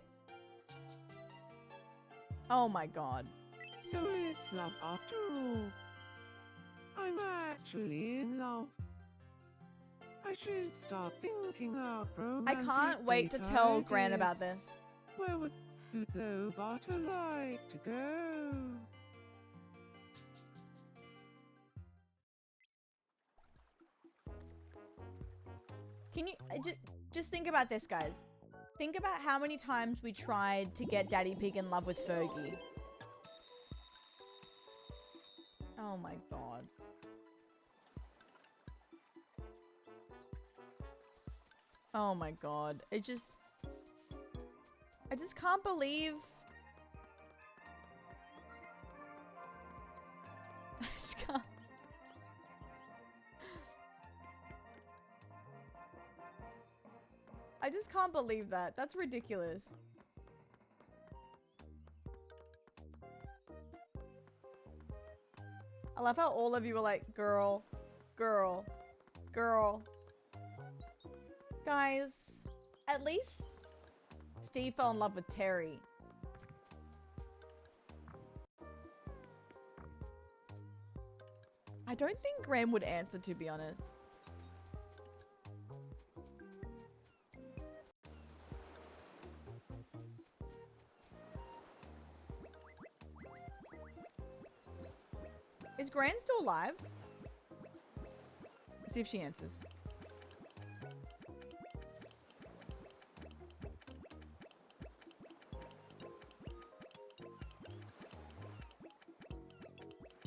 Oh my god. So it's love after all. I'm actually in love. I should start thinking up I romantic can't wait to date tell Gran ideas. about this. Where would Lovato like to go? Can you just think about this, guys? Think about how many times we tried to get Daddy Pig in love with Fergie. Oh my god. Oh my god. I just can't believe... I just can't... I just can't believe that. That's ridiculous. I love how all of you were like, girl, girl, girl. Guys, at least Steve fell in love with Terry. I don't think Graham would answer, to be honest. Is Gran still alive? Let's see if she answers.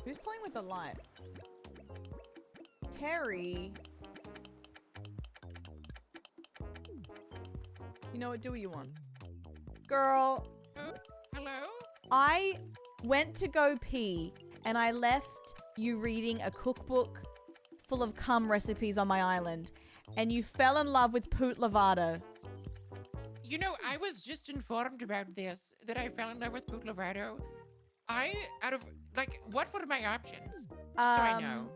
Who's playing with the light? Terry. You know what? Do what you want. Girl. Hello? I went to go pee and I left you reading a cookbook full of cum recipes on my island, and you fell in love with Poot Lovato. You know, I was just informed about this, that I fell in love with Poot Lovato. What were my options? So I know.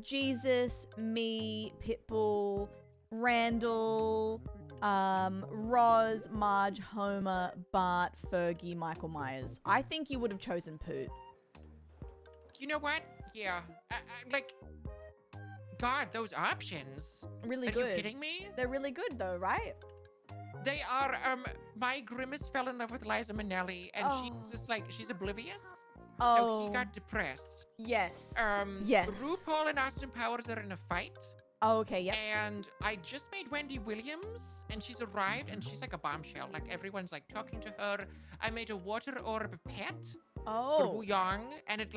Jesus, me, Pitbull, Randall, Roz, Marge, Homer, Bart, Fergie, Michael Myers. I think you would have chosen Poot. You know what? Yeah. God, those options. Really Are good. Are you kidding me? They're really good though, right? They are, my Grimace fell in love with Liza Minnelli, and she's just like, she's oblivious. Oh. So he got depressed. Yes. Yes. RuPaul and Austin Powers are in a fight. Oh, okay, yep. And I just made Wendy Williams, and she's arrived, and she's like a bombshell. Like, everyone's like talking to her. I made a water orb pet for Wu Yang, and it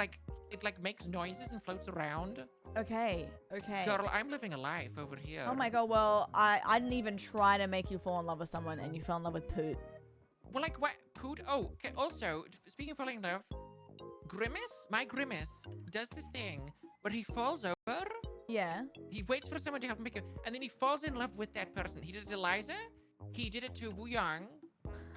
makes noises and floats around. Okay, okay. Girl, I'm living a life over here. Oh my god, well, I didn't even try to make you fall in love with someone, and you fell in love with Poot. Well, like, what? Poot? Oh, okay. Also, speaking of falling in love, my Grimace does this thing where he falls over. Yeah. He waits for someone to help him pick up, and then he falls in love with that person. He did it to Liza. He did it to Wu Yang.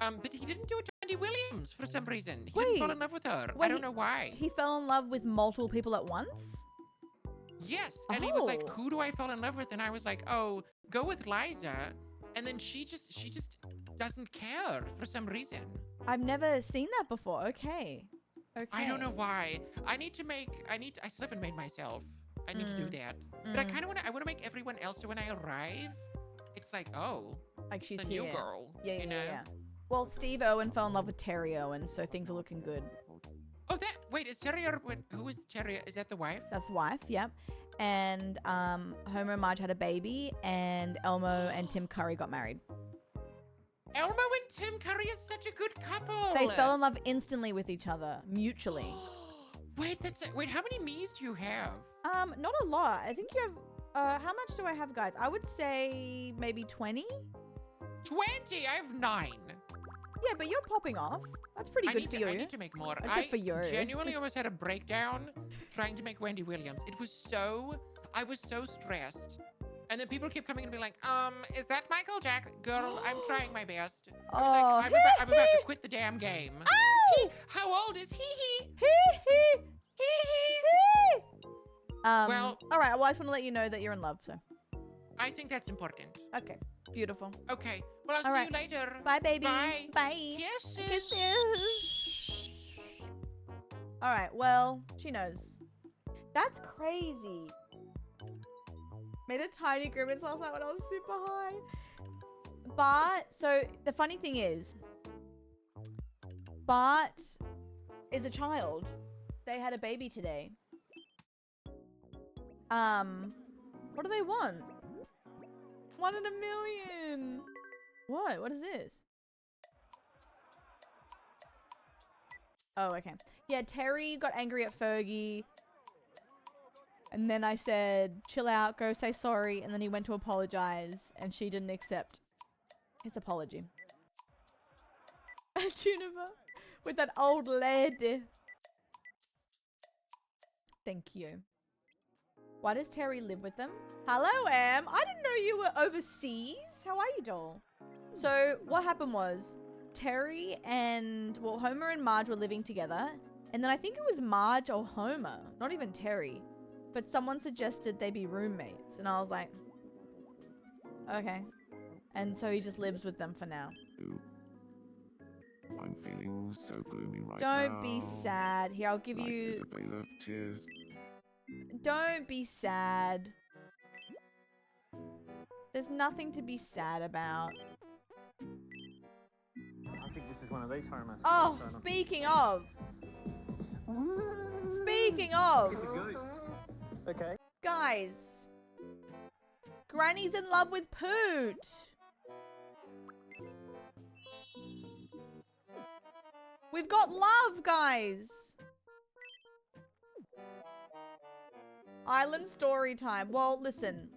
But he didn't do it to Wendy Williams for some reason. He didn't fall in love with her. I don't know why. He fell in love with multiple people at once? Yes. And he was like, who do I fall in love with? And I was like, oh, go with Liza. And then she just doesn't care for some reason. I've never seen that before. Okay. Okay. I don't know why. I still haven't made myself. I need to do that. But I kind of I want to make everyone else, so when I arrive, it's like, oh, like she's the here. new girl. Yeah, you know? yeah. Well, Steve Owen fell in love with Terry Owen, so things are looking good. Oh, wait, is Terry, who is Terry? Is that the wife? That's wife, yep. And Homer and Marge had a baby, and Elmo and Tim Curry got married. Elmo and Tim Curry is such a good couple. They fell in love instantly with each other, mutually. Wait, how many me's do you have? Not a lot. I think you have, how much do I have, guys? I would say maybe 20? 20? I have 9. Yeah, but you're popping off. That's pretty good for you. I need to make more. I for you. Genuinely almost had a breakdown trying to make Wendy Williams. I was so stressed. And then people kept coming and being like, is that Michael Jackson? Girl, I'm trying my best. I'm about to quit the damn game. Oh! How old is he? Well, all right. Well, I just want to let you know that you're in love, so. I think that's important. Okay, beautiful. Okay, well, I'll see you later. Bye, baby. Bye. Bye. Kisses. Kisses. All right, well, she knows. That's crazy. Made a tiny grimace last night when I was super high. Bart, so the funny thing is, Bart is a child. They had a baby today. What do they want? 1 in a million. What? What is this? Oh, okay. Yeah, Terry got angry at Fergie. And then I said, chill out, go say sorry. And then he went to apologize. And she didn't accept his apology. Juniper with that old lady. Thank you. Why does Terry live with them? Hello, Em. I didn't know you were overseas. How are you, doll? So what happened was Terry and, well, Homer and Marge were living together. And then I think it was Marge or Homer, not even Terry. But someone suggested they be roommates. And I was like, okay. And so he just lives with them for now. I'm feeling so gloomy right now. Don't be sad. Here, I'll give you... Is a veil of tears. Don't be sad. There's nothing to be sad about. I think this is one of these Homer. Oh, speaking of. Speaking of. Okay. Guys. Granny's in love with Poot. We've got love, guys. Island story time. Well, listen.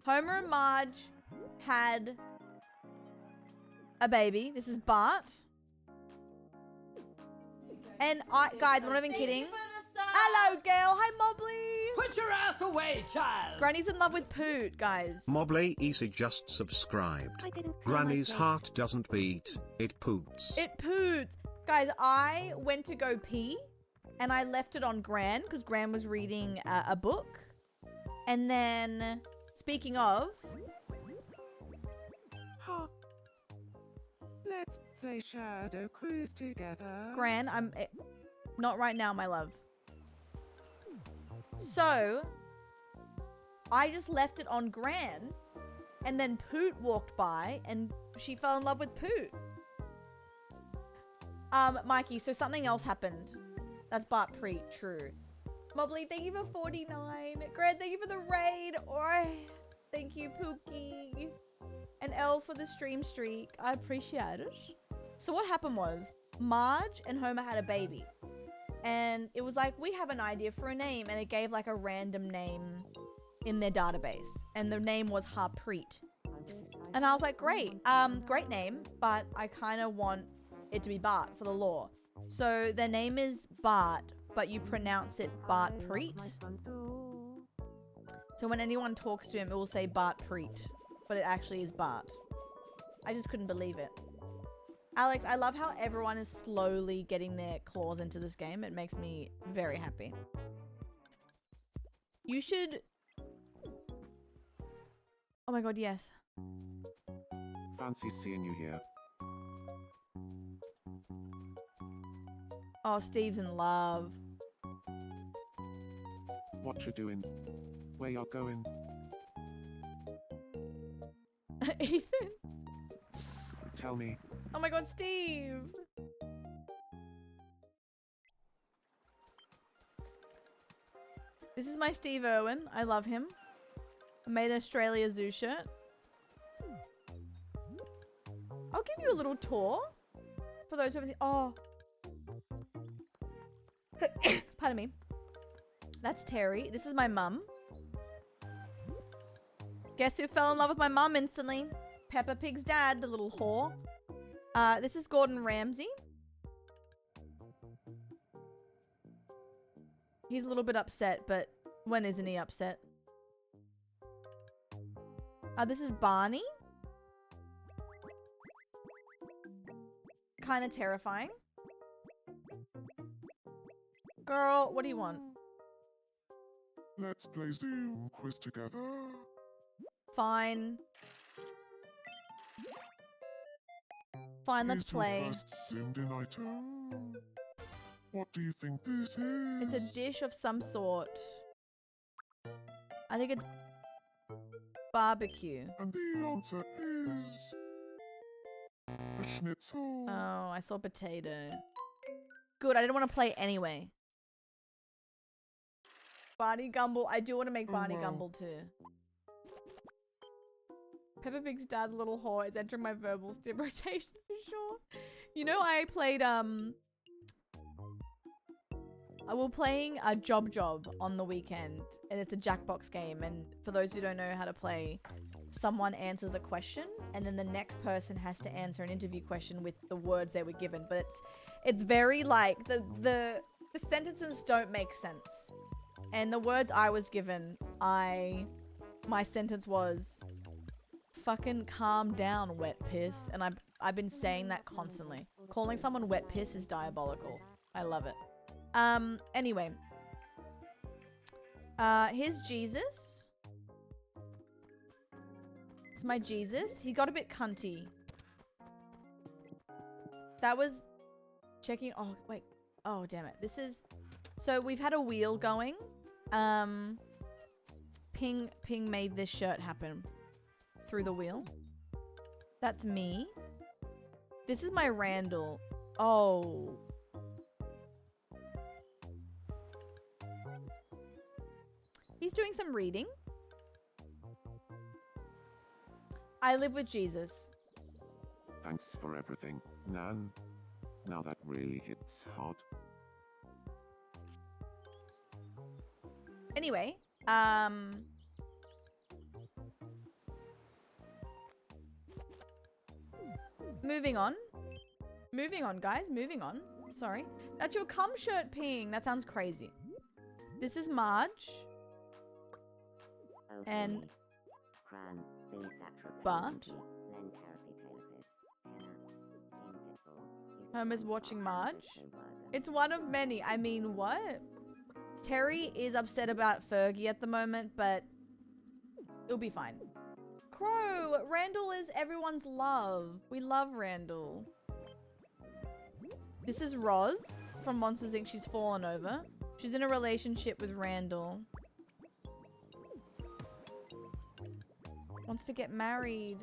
Homer and Marge had a baby. This is Bart. And guys, I'm not even kidding. Hello, girl. Hi, Mobley. Put your ass away, child. Granny's in love with Poot, guys. Mobley Easy just subscribed. Granny's heart doesn't beat, it poots. It poots. Guys, I went to go pee and I left it on Gran because Gran was reading a book. And then, speaking of... Let's play Shadow Cruise together. Gran, not right now, my love. So, I just left it on Gran, and then Poot walked by, and she fell in love with Poot. Mikey, so something else happened. That's Bart Preet, true. Mobley, thank you for 49. Gran, thank you for the raid. Or thank you, Pookie. And Elle for the stream streak. I appreciate it. So what happened was, Marge and Homer had a baby. And it was like, we have an idea for a name. And it gave like a random name in their database. And the name was Harpreet. And I was like, great. Great name. But I kind of want it to be Bart for the lore. So their name is Bart, but you pronounce it Bart Preet. So when anyone talks to him, it will say Bart Preet. But it actually is Bart. I just couldn't believe it. Alex, I love how everyone is slowly getting their claws into this game. It makes me very happy. You should... Oh my god, yes. Fancy seeing you here. Oh, Steve's in love. What you doing? Where you going? Ethan. Tell me. Oh my god, Steve. This is my Steve Irwin. I love him. I made an Australia Zoo shirt. I'll give you a little tour for those who haven't seen. Oh. Pardon me. That's Terry. This is my mum. Guess who fell in love with my mum instantly? Peppa Pig's dad, the little whore. This is Gordon Ramsay. He's a little bit upset, but when isn't he upset? This is Barney. Kind of terrifying. Girl, what do you want? Let's play Zoom quiz together. Fine. Fine, let's Here's your play. first zoomed-in item. What do you think this is? It's a dish of some sort. I think it's barbecue. And the answer is a schnitzel. Oh, I saw potato. Good, I didn't want to play anyway. Barney Gumble. I do want to make Barney wow. Gumble too. Peppa Pig's dad, little whore, is entering my verbal stim rotation for sure. You know, I played, I was playing a Job on the weekend, and it's a Jackbox game, and for those who don't know how to play, someone answers a question, and then the next person has to answer an interview question with the words they were given, but it's very, like, the sentences don't make sense. And the words I was given, my sentence was, fucking calm down, wet piss. And I've been saying that constantly. Calling someone wet piss is diabolical. I love it. Anyway. Here's Jesus. It's my Jesus. He got a bit cunty. That was checking. Oh, wait. Oh, damn it. This is... So we've had a wheel going. Ping made this shirt happen through the wheel. That's me. This is my Randall. Oh. He's doing some reading. I live with Jesus. Thanks for everything, Nan. Now that really hits hard. Anyway, moving on. Moving on, guys. Moving on. Sorry. That's your cum shirt peeing. That sounds crazy. This is Marge. And Bart. Homer's watching Marge. It's one of many. I mean, what? Terry is upset about Fergie at the moment, but it'll be fine. Crow, Randall is everyone's love. We love Randall. This is Roz from Monsters Inc. She's fallen over. She's in a relationship with Randall. Wants to get married.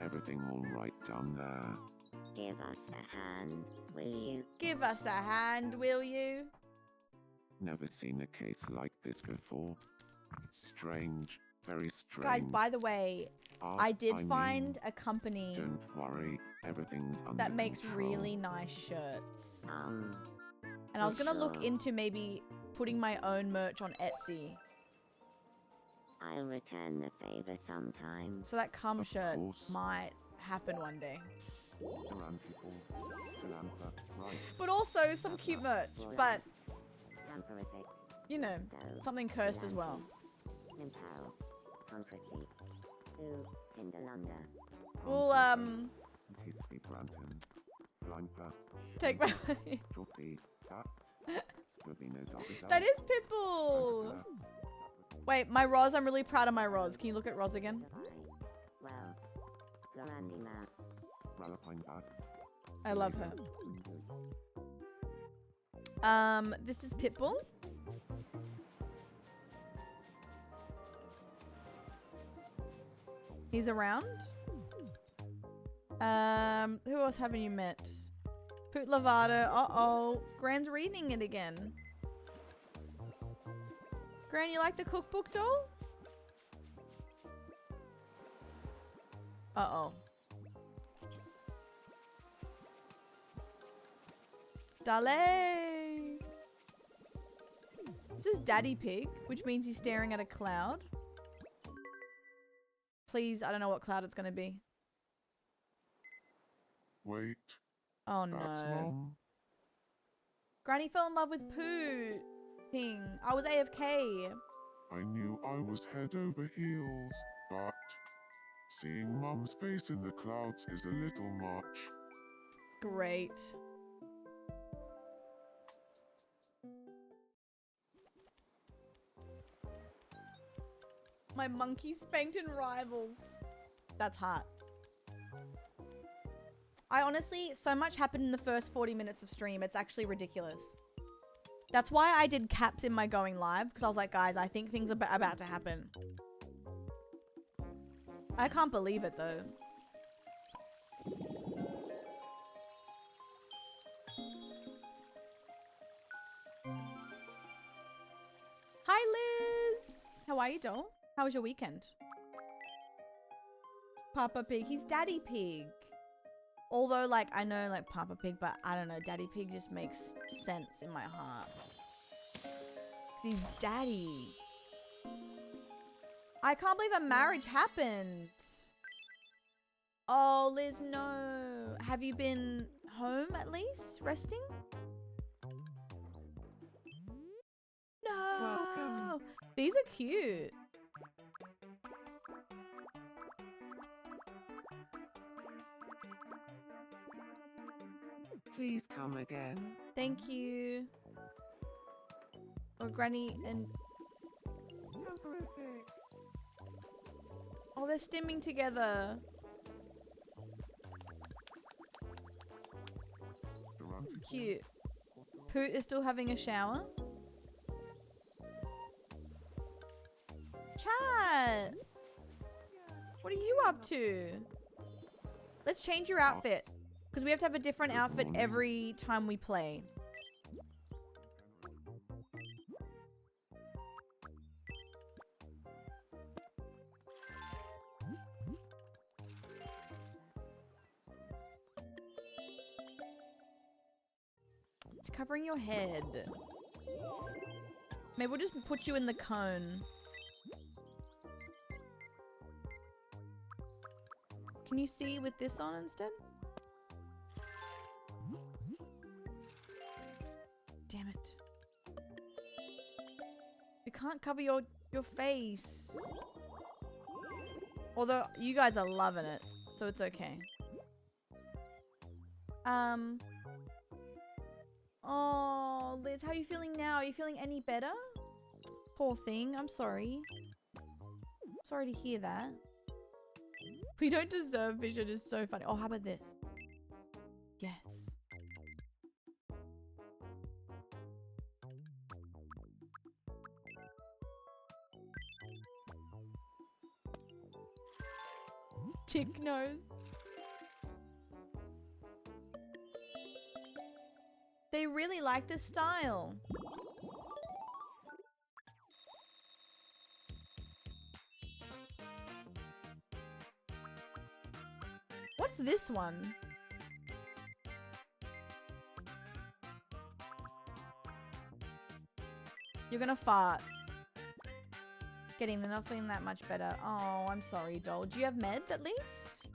Everything all right down there? Give us a hand, will you? Give us a hand, will you? Never seen a case like this before. Strange, very strange. Guys, by the way, I did find a company Don't worry, everything's under that makes control. really nice shirts. And I was for gonna look sure. into maybe putting my own merch on Etsy. I'll return the favor sometime. So that cum Of shirt course. might happen one day. Around people, Samantha, right. But also some cute merch. But, Tamperific, you know, something cursed as well. Impel, Concrete, Ooh, Tinderlander. We'll, Tasty Branton, Blanca, take my money. Joppy, Cat, Scooby-Nose Officer, That is Pitbull! Wait, my Roz, I'm really proud of my Roz. Can you look at Roz again? Well, Florandi Map. Ralapine Bass, I love her. This is Pitbull. He's around. Who else haven't you met? Poot Lovato. Uh-oh. Gran's reading it again. Gran, you like the cookbook doll? Uh-oh. Dale! This is Daddy Pig, which means he's staring at a cloud. Please, I don't know what cloud it's gonna be. Wait. Oh That's no. Mom. Granny fell in love with Pooh. Ping. I was AFK. I knew I was head over heels, but seeing Mum's face in the clouds is a little much. Great. My monkey spanked in rivals. That's hot. I honestly, so much happened in the first 40 minutes of stream. It's actually ridiculous. That's why I did caps in my going live. Because I was like, guys, I think things are about to happen. I can't believe it though. Hi, Liz. How are you, doll? How was your weekend? Papa Pig. He's Daddy Pig. Although, like, I know, like, Papa Pig, but I don't know. Daddy Pig just makes sense in my heart. He's Daddy. I can't believe a marriage happened. Oh, Liz, no. Have you been home at least? Resting? No. Welcome. These are cute. Please come again. Thank you. Or Granny and... Oh, they're stimming together. Cute. Poot is still having a shower. Chat! What are you up to? Let's change your outfit. Because we have to have a different outfit every time we play. It's covering your head. Maybe we'll just put you in the cone. Can you see with this on instead? Damn it. We can't cover your face. Although you guys are loving it, so it's okay. Oh, Liz, how are you feeling now? Are you feeling any better? Poor thing, I'm sorry. Sorry to hear that. We don't deserve vision is so funny. Oh, how about this? Yes. Tick nose. They really like this style. What's this one? You're gonna fart. They're not feeling that much better. Oh, I'm sorry, doll. Do you have meds at least?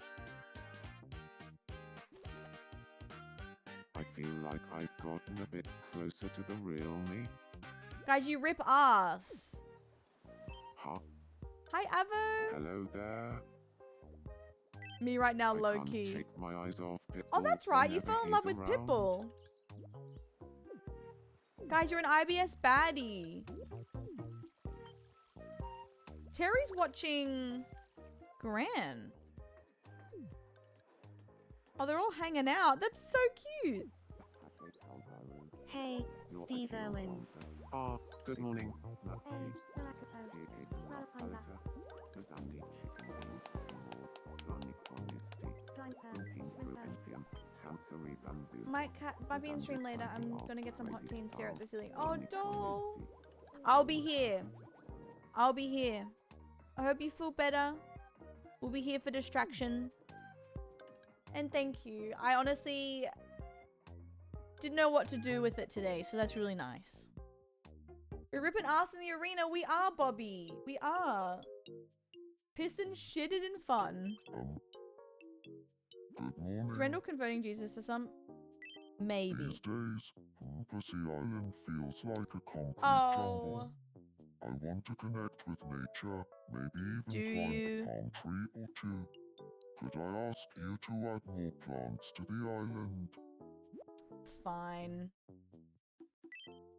I feel like I've gotten a bit closer to the real me. Guys, you rip ass. Huh? Hi, Avo. Hello there. Me right now, I low can't key. take my eyes off Pitbull Oh, that's right. You whenever fell in love with he's around. Pitbull. Guys, you're an IBS baddie. Terry's watching Gran. Oh, they're all hanging out. That's so cute. Hey, Steve Irwin. Ah, good morning. Might be in stream later. I'm gonna get some hot tea and stare at the ceiling. Oh, doll. I'll be here. I'll be here. I hope you feel better. We'll be here for distraction. And thank you. I honestly didn't know what to do with it today, so that's really nice. We're ripping ass in the arena. We are, Bobby. We are. Pissing, shitted, and fun. Good morning. Is Rendell converting Jesus to some? Maybe. These days, Pussy Island feels like a concrete Oh. jungle. I want to connect with nature, maybe even Do plant you? a palm tree or two. Could I ask you to add more plants to the island? Fine.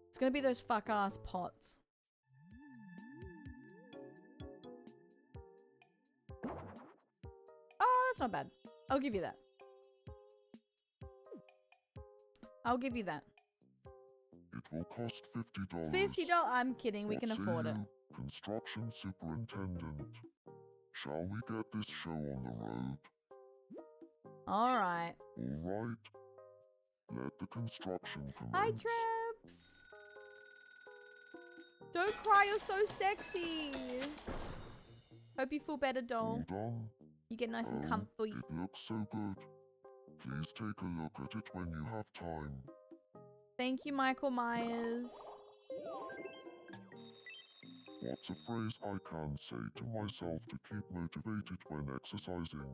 It's gonna be those fuck-ass pots. Oh, that's not bad. I'll give you that. I'll give you that. It will cost $50. $50? I'm kidding. We What can say afford it. you, Construction superintendent. Shall we get this show on the road? All right. All right. Let the construction commence. Hi, Traps. Don't cry. You're so sexy. Hope you feel better, doll. Hold on. You get nice and comfy. It looks so good. Please take a look at it when you have time. Thank you, Michael Myers. What's a phrase I can say to myself to keep motivated when exercising?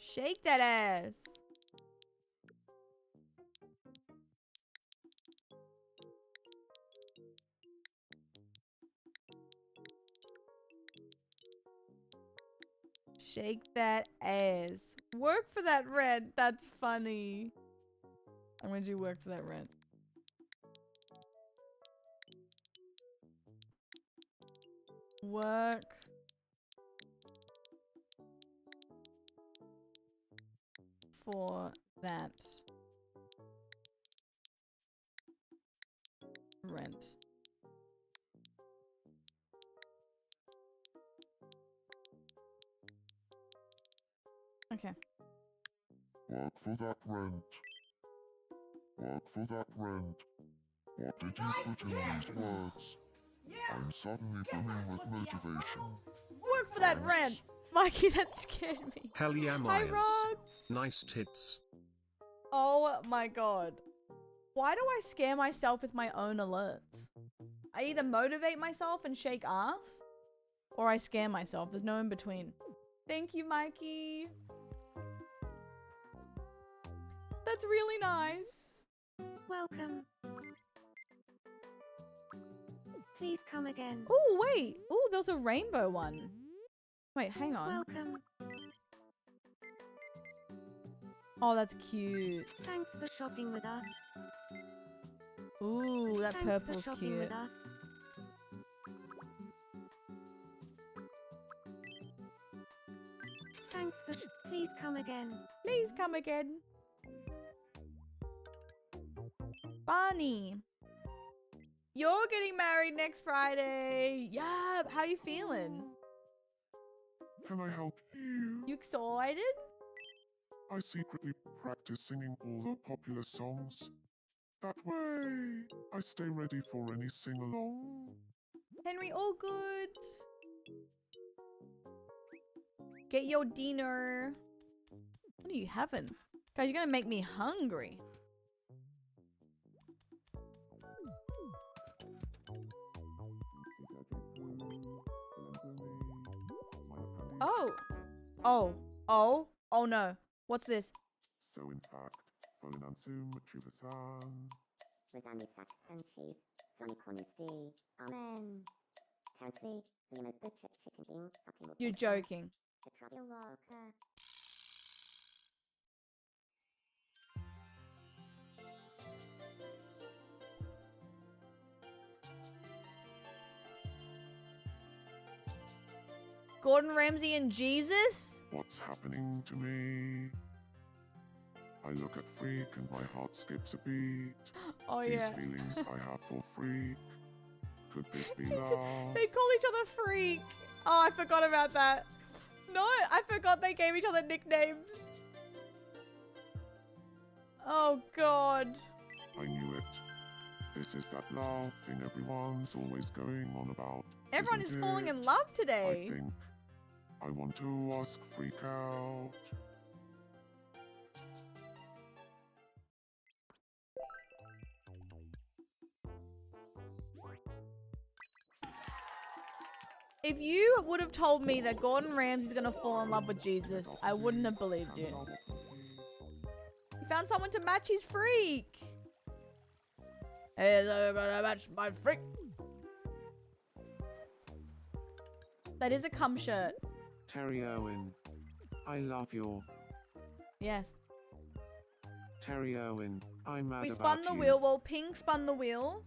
Shake that ass. Shake that ass. Work for that rent. That's funny. I'm gonna do work for that rent. Work for that rent. Okay. Work for that rent. Work for that rent. What did you put in these words? I'm suddenly brimming with motivation. Work for that rent! Mikey, that scared me. Hell yeah, Hi, Myers. Rox. Nice tits. Oh my god. Why do I scare myself with my own alerts? I either motivate myself and shake ass, or I scare myself. There's no in between. Thank you, Mikey. That's really nice. Welcome. Please come again. Oh, wait. Oh, there's a rainbow one. Wait, hang on. Welcome. Oh, that's cute. Thanks for shopping with us. Ooh, that Thanks purple's for shopping cute. with us. Thanks for please come again. Please come again. Barney. You're getting married next Friday. Yeah, how you feeling? Can I help you? You excited? I secretly practice singing all the popular songs. That way, I stay ready for any sing-along. Henry, all good. Get your dinner. What are you having? Guys, you're gonna make me hungry. Oh. Oh. Oh. Oh no. What's this? So in fact, Bonanzum Chubasan. Madame Sanchi, Sonny Conisi, Amen. Tantly, Lima Butcher Chicken Bean, fucking. You're joking. The trouble walker. Gordon Ramsay and Jesus? What's happening to me? I look at Freak and my heart skips a beat. Oh These yeah. feelings I have for Freak. Could this be love? They call each other Freak. Oh, I forgot about that. No, I forgot they gave each other nicknames. Oh God. I knew it. This is that love thing everyone's always going on about. Everyone is isn't falling it? in love today. I think I want to ask Freak out. If you would have told me that Gordon Ramsay's gonna fall in love with Jesus, I wouldn't have believed you. He found someone to match his freak. Hey, I'm gonna match my freak. That is a cum shirt. Terry Owen. I love your. Yes. Terry Owen. I'm mad We about spun the you. wheel. Well, Ping spun the wheel.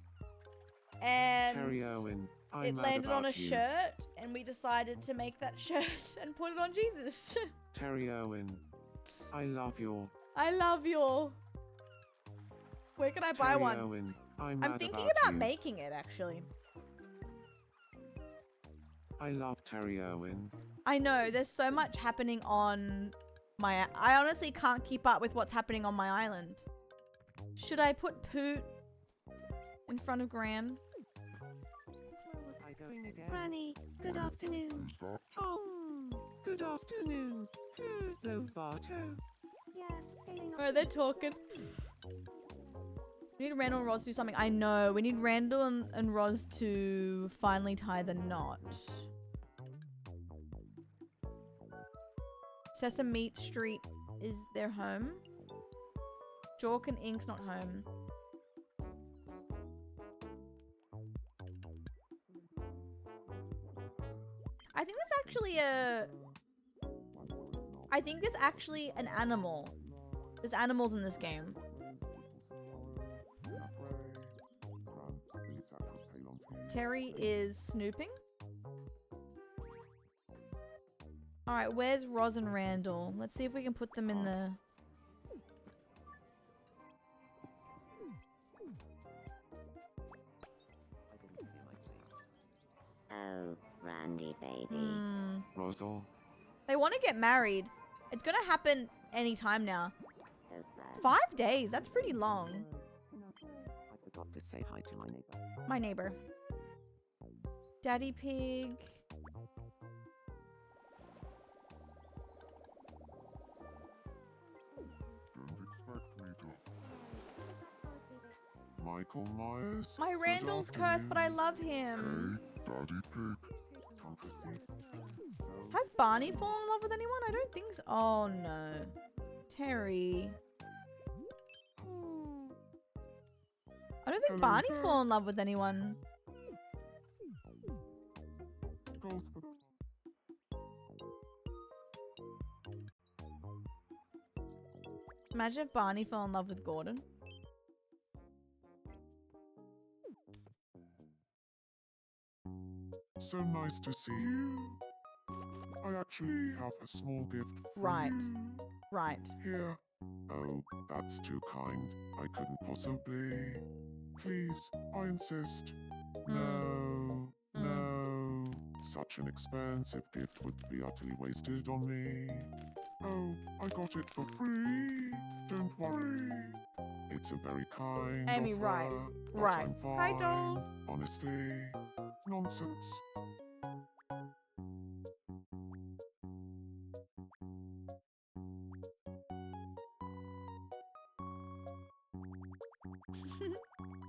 And Terry Owen. I'm it mad landed on a about you. shirt. And we decided to make that shirt and put it on Jesus. Terry Owen. I love your. I love your. Where can I buy Terry one? Owen. I'm thinking about about you. making it, actually. I love Terry Owen. I know, there's so much happening on my... I honestly can't keep up with what's happening on my island. Should I put Poot in front of Gran? Granny, good afternoon. Oh, good afternoon. Hello, Barto. Yeah, feeling Oh, they're talking. We need Randall and Roz to do something. I know, we need Randall and Roz to finally tie the knot. Sesame Street is their home. Jork and Ink's not home. I think there's actually a... I think there's actually an animal. There's animals in this game. Terry is snooping. Alright, where's Roz and Randall? Let's see if we can put them in the... Oh, Randy baby. Rosal. They want to get married. It's gonna happen anytime now. 5 days, that's pretty long. I forgot to say hi to my neighbor. My neighbor. Daddy Pig. Don't expect me to. Michael Myers. My good Randall's cursed, but I afternoon. love him. Hey, Daddy Pig. Come to see. Has Barney fallen in love with anyone? I don't think so. Oh no. Terry. I don't think Hello, Barney's sir. fallen in love with anyone. Imagine if Barney fell in love with Gordon. So nice to see you. I actually have a small gift for Right. you. Right. Here. Oh, that's too kind. I couldn't possibly. Please, I insist. No, no. Such an expensive gift would be utterly wasted on me. Oh, I got it for free. Don't worry. It's a very kind Amy, offer, right. but Right. I'm fine. Hi, doll. Honestly. Nonsense.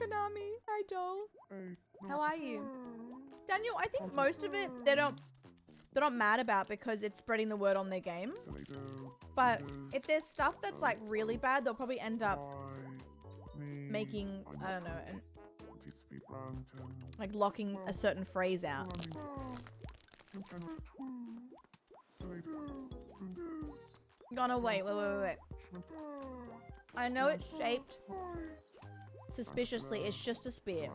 Konami, hi doll. Hey, How are you? Daniel, I think most of it they're not mad about because it's spreading the word on their game. But if there's stuff that's like really bad, they'll probably end up making, I don't know, like locking a certain phrase out. Gonna wait. I know it's shaped suspiciously. It's just a spear.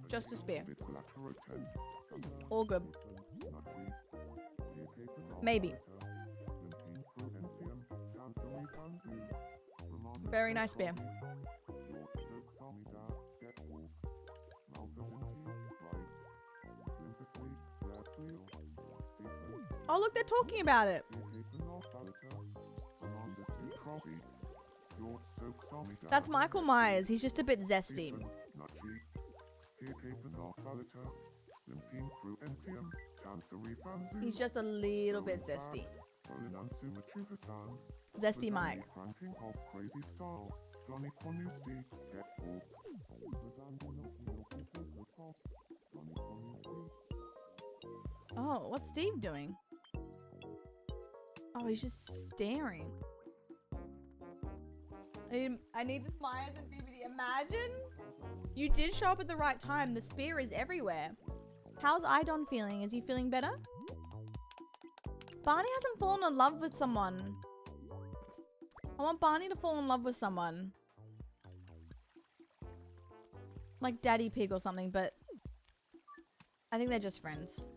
Just a spear. All good. Maybe. Very nice spear. Oh, look, they're talking about it. That's Michael Myers. He's just a bit zesty. He's just a little bit zesty. Zesty Mike. Oh, what's Steve doing? Oh, he's just staring. I need this Myers and DVD. Imagine you did show up at the right time. The spear is everywhere. How's Idon feeling? Is he feeling better? Barney hasn't fallen in love with someone. I want Barney to fall in love with someone. Like Daddy Pig or something, but I think they're just friends.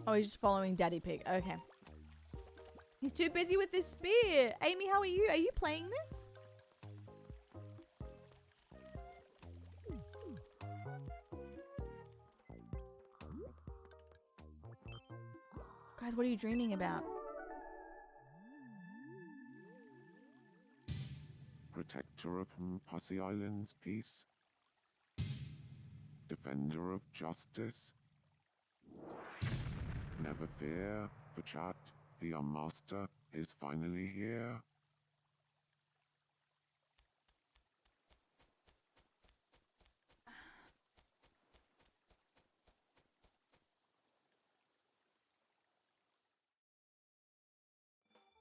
Oh, he's just following Daddy Pig. Okay. He's too busy with this spear. Amy, how are you? Are you playing this? Guys, what are you dreaming about? Protector of Pussy Island's peace. Defender of justice. Never fear, for chat, the Master is finally here.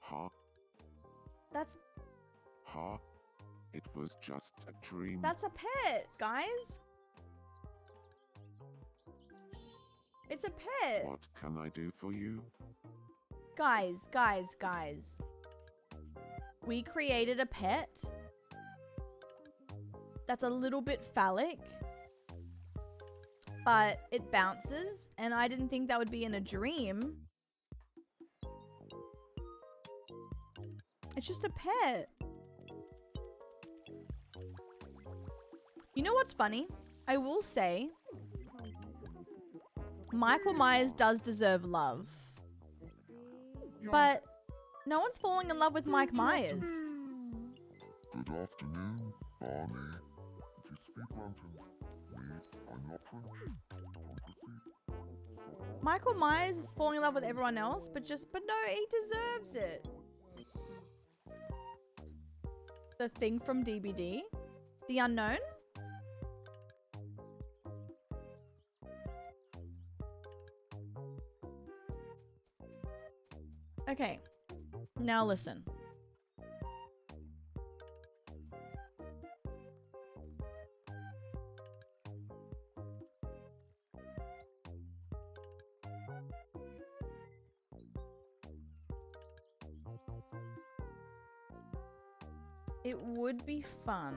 Ha. That's... Ha. It was just a dream. That's a pet, guys. It's a pet. What can I do for you? Guys. We created a pet that's a little bit phallic, but it bounces, and I didn't think that would be in a dream. It's just a pet. You know what's funny? I will say, Michael Myers does deserve love. But no one's falling in love with Mike Myers. Good afternoon, Barney. It is Speed Lantern. Me, I'm not French. Michael Myers is falling in love with everyone else, but no, he deserves it. The thing from DBD? The unknown? Okay, now listen. It would be fun.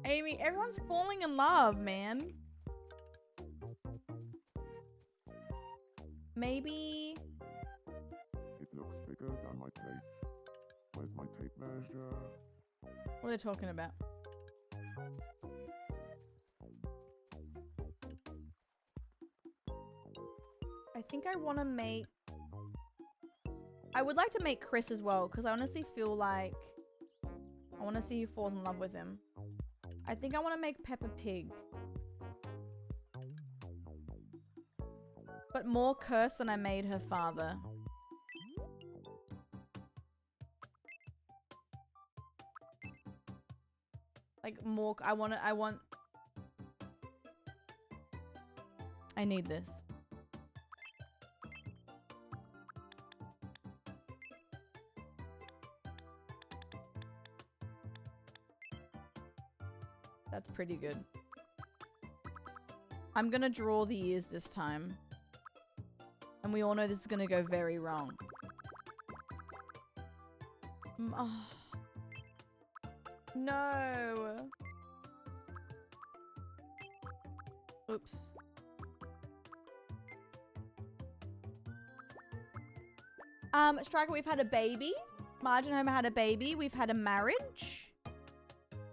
Amy, everyone's falling in love, man. Maybe... It looks bigger than my place. Where's my tape measure? What are they talking about? I think I want to make... I would like to make Chris as well, because I honestly feel like... I want to see who falls in love with him. I think I want to make Peppa Pig. But more cursed than I made her father. Like more, I need this. pretty good. I'm gonna draw the ears this time. And we all know this is gonna go very wrong. Oh. No. Oops. Striker, we've had a baby. Margin Homer had a baby. We've had a marriage.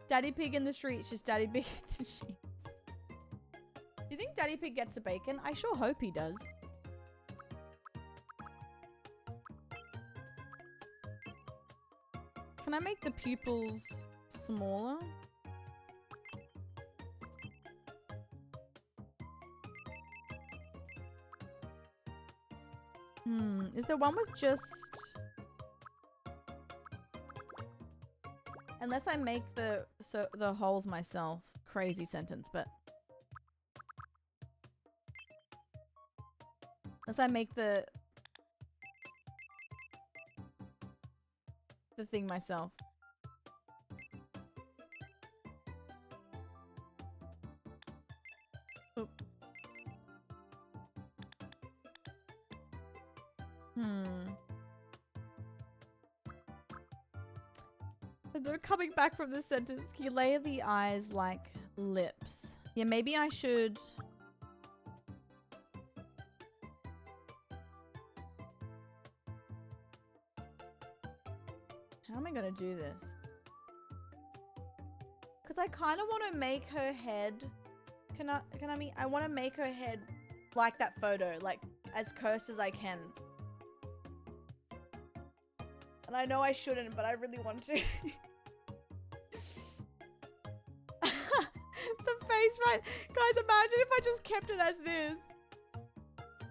Daddy Pig in the streets, just Daddy Pig in the sheets. You think Daddy Pig gets the bacon? I sure hope he does. Can I make the pupils smaller? Is there one with just... Unless I make the holes myself. Crazy sentence, but... Unless I make the thing myself. Oop. They're coming back from this sentence. Can you layer the eyes like lips? Yeah, maybe I should... How am I gonna do this? Because I kind of want to make her head... I want to make her head like that photo, like as cursed as I can. And I know I shouldn't, but I really want to. The face, right? Guys, imagine if I just kept it as this.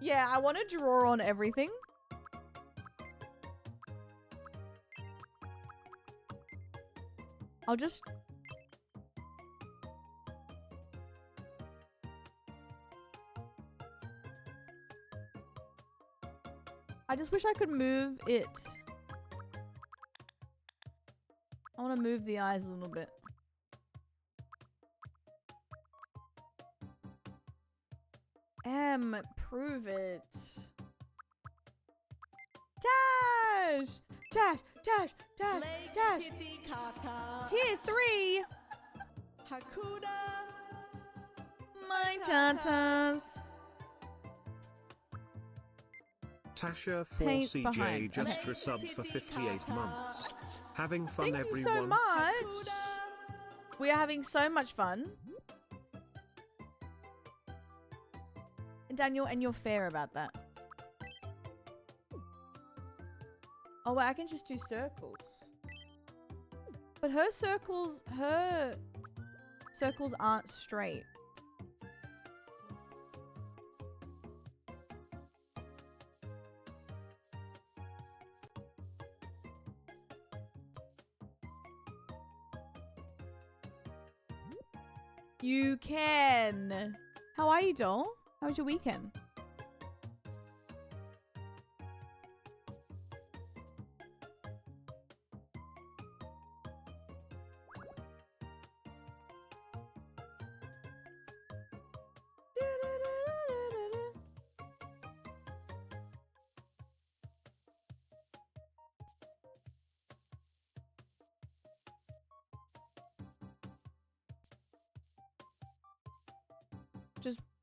Yeah, I want to draw on everything. I'll just... I just wish I could move it. I want to move the eyes a little bit. Prove it. Dash! Dash! Dash! Dash! Dash! Tier 3! Hakuna My tatas. Tasha Paint 4CJ behind. just Okay. resubbed for 58 months. Having fun, Thank everyone. you so much. We are having so much fun. And Daniel, and you're fair about that. Oh, wait, I can just do circles. But her circles aren't straight. You can. How are you, doll? How was your weekend?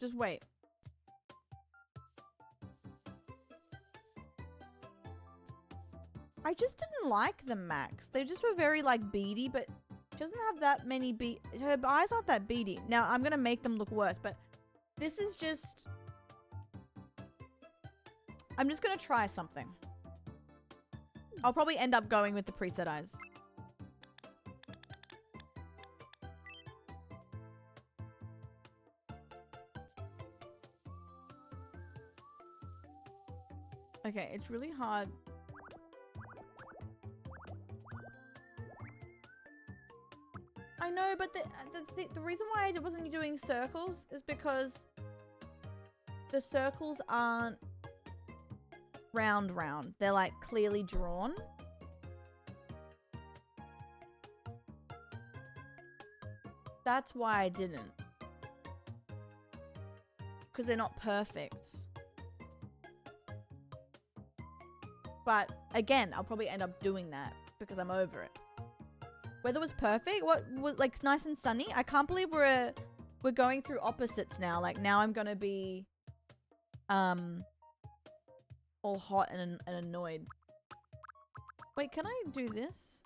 Just wait. I just didn't like them, Max. They just were very like beady, but she doesn't have that many her eyes aren't that beady. Now I'm gonna make them look worse, but this is just... I'm just gonna try something. I'll probably end up going with the preset eyes. Okay, it's really hard. I know, but the reason why I wasn't doing circles is because the circles aren't round. They're like clearly drawn. That's why I didn't. Because they're not perfect. But again, I'll probably end up doing that because I'm over it. Weather was perfect. What was like nice and sunny? I can't believe we're going through opposites now. Like now I'm gonna be all hot and annoyed. Wait, can I do this?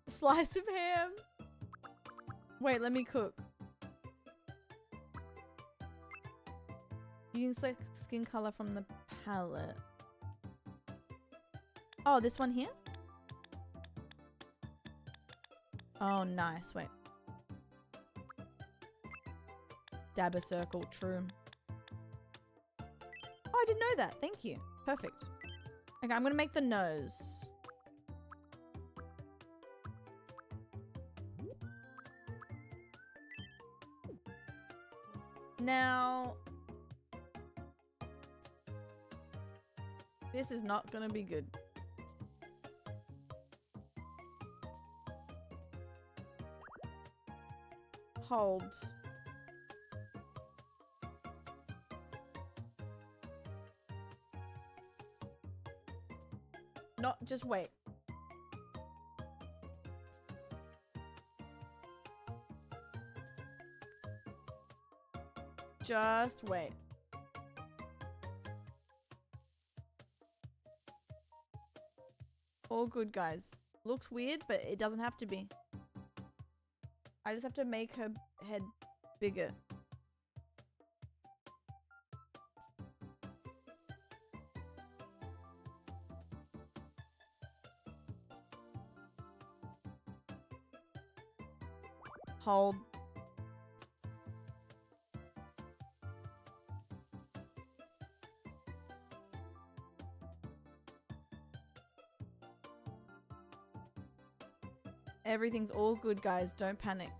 Slice of ham. Wait, let me cook. You can select skin color from the palette. Oh, this one here? Oh, nice. Wait. Dab a circle. True. Oh, I didn't know that. Thank you. Perfect. Okay, I'm going to make the nose. Now, this is not gonna be good. Hold. Not just wait. Just wait. All good, guys. Looks weird, but it doesn't have to be. I just have to make her head bigger. Hold. Everything's all good, guys. Don't panic.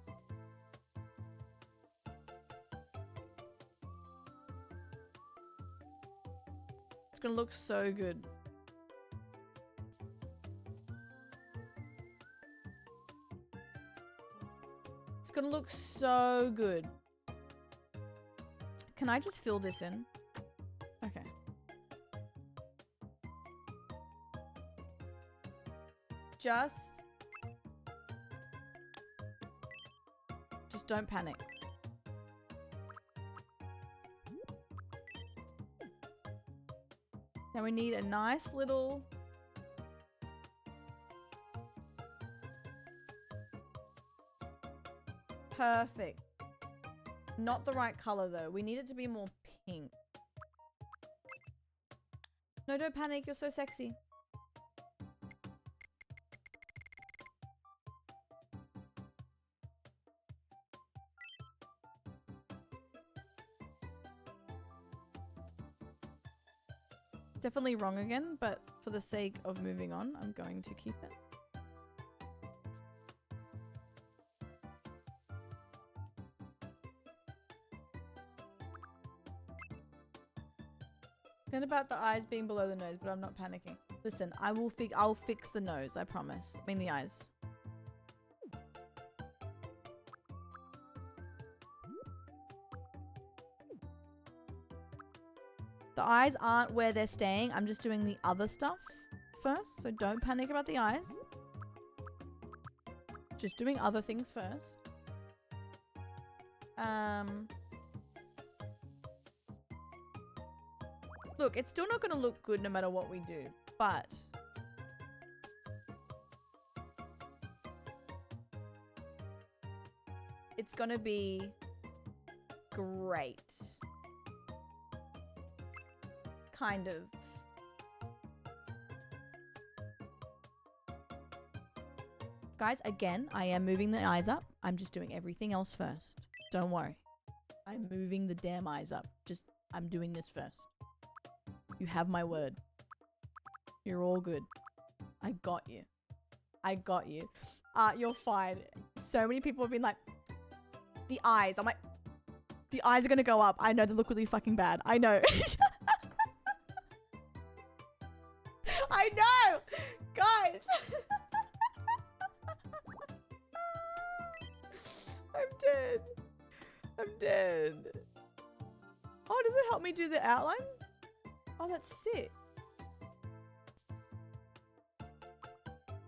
It's gonna look so good. It's gonna look so good. Can I just fill this in? Okay. Just don't panic. Now we need a nice little perfect. Not the right color though. We need it to be more pink. No, don't panic. You're so sexy. Definitely wrong again, but for the sake of moving on, I'm going to keep it. Then about the eyes being below the nose, but I'm not panicking. Listen, I'll fix the nose, I promise. I mean the eyes. The eyes aren't where they're staying. I'm just doing the other stuff first, so don't panic about the eyes. Just doing other things first. Look, it's still not going to look good no matter what we do, but it's going to be great. Kind of. Guys, again, I am moving the eyes up. I'm just doing everything else first. Don't worry. I'm moving the damn eyes up. I'm doing this first. You have my word. You're all good. I got you. I got you. You're fine. So many people have been like, the eyes. I'm like, the eyes are gonna go up. I know they look really fucking bad. I know. I'm dead. Oh, does it help me do the outline? Oh, that's sick.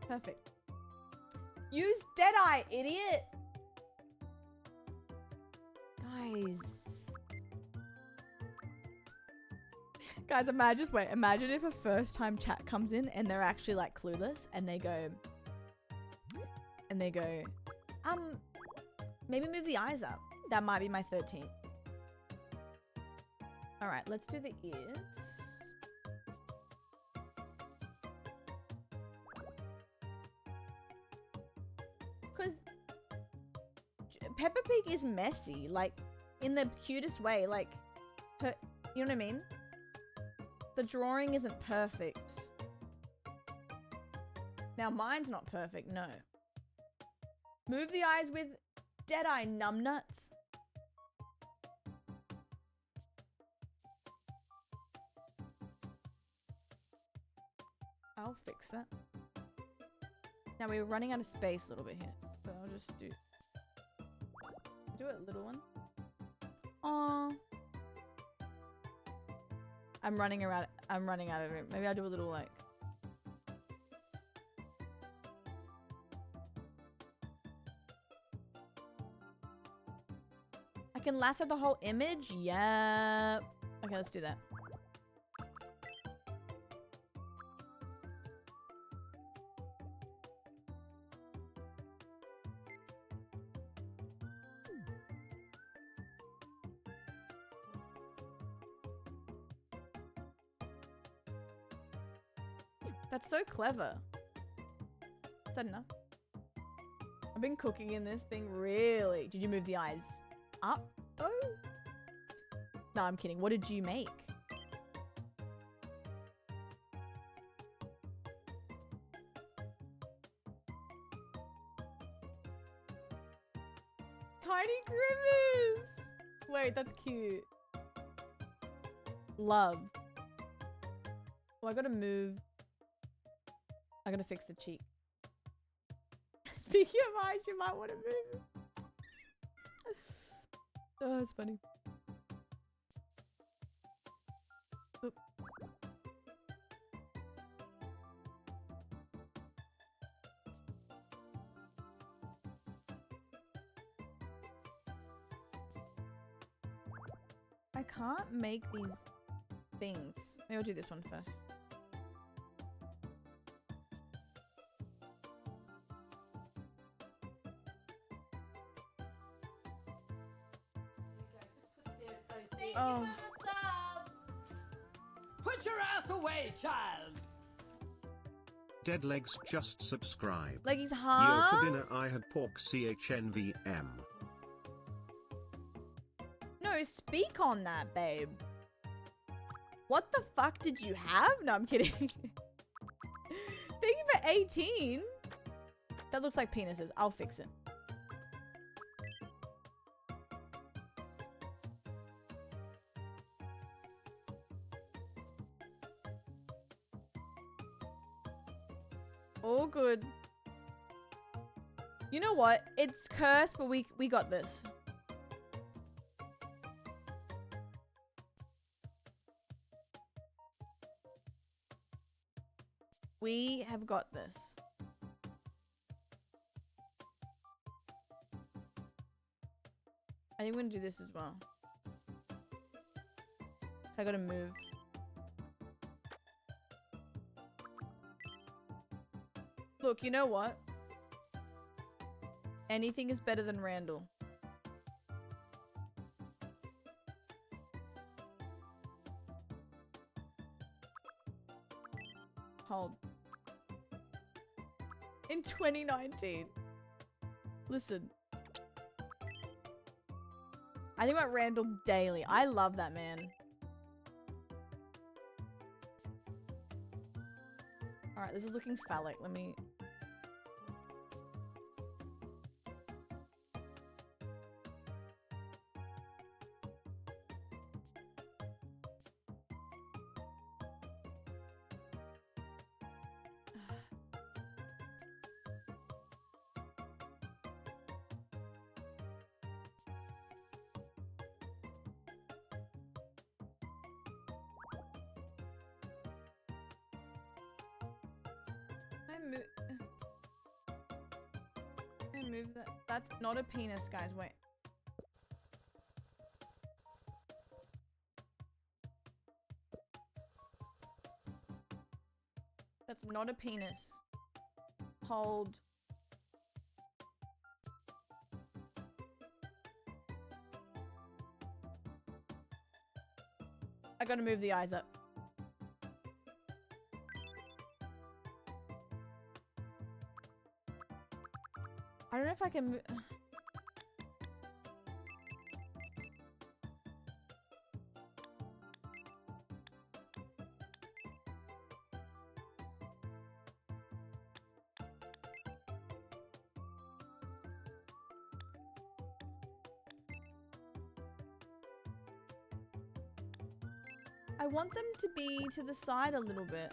Perfect. Use Deadeye, idiot. Guys. Guys, imagine if a first time chat comes in and they're actually like clueless and they go, maybe move the eyes up. That might be my 13th. All right, let's do the ears. Because Peppa Pig is messy, like in the cutest way, like her, you know what I mean? The drawing isn't perfect. Now mine's not perfect, no. Move the eyes with Deadeye, numbnuts. I'll fix that. Now we're running out of space a little bit here, so I'll just do a little one. Aww. I'm running out of it. Maybe I'll do a little like. I can lasso the whole image? Yep. Okay, let's do that. That's so clever. Is that enough? I've been cooking in this thing, really. Did you move the eyes up? Oh. No, I'm kidding. What did you make? Tiny grimace! Wait, that's cute. Love. Oh, I gotta move. I gotta fix the cheek. Speaking of eyes, you might want to move. Oh, it's funny. Oop. I can't make these things. Maybe I'll do this one first. Oh. Put your ass away, child. Dead Legs just subscribe. Leggies, Yo, huh? for dinner I had pork CHNVM. No, speak on that, babe. What the fuck did you have? No, I'm kidding. Thank you for 18. That looks like penises. I'll fix it. All good. You know what? It's cursed, but we got this. We have got this. I think we're gonna do this as well. I gotta move. Look, you know what? Anything is better than Randall. Hold. In 2019. Listen. I think about Randall daily. I love that man. Alright, this is looking phallic. Let me... move that. That's not a penis, guys. Wait. That's not a penis. Hold. I gotta move the eyes up. I don't know if I can move. I want them to be to the side a little bit.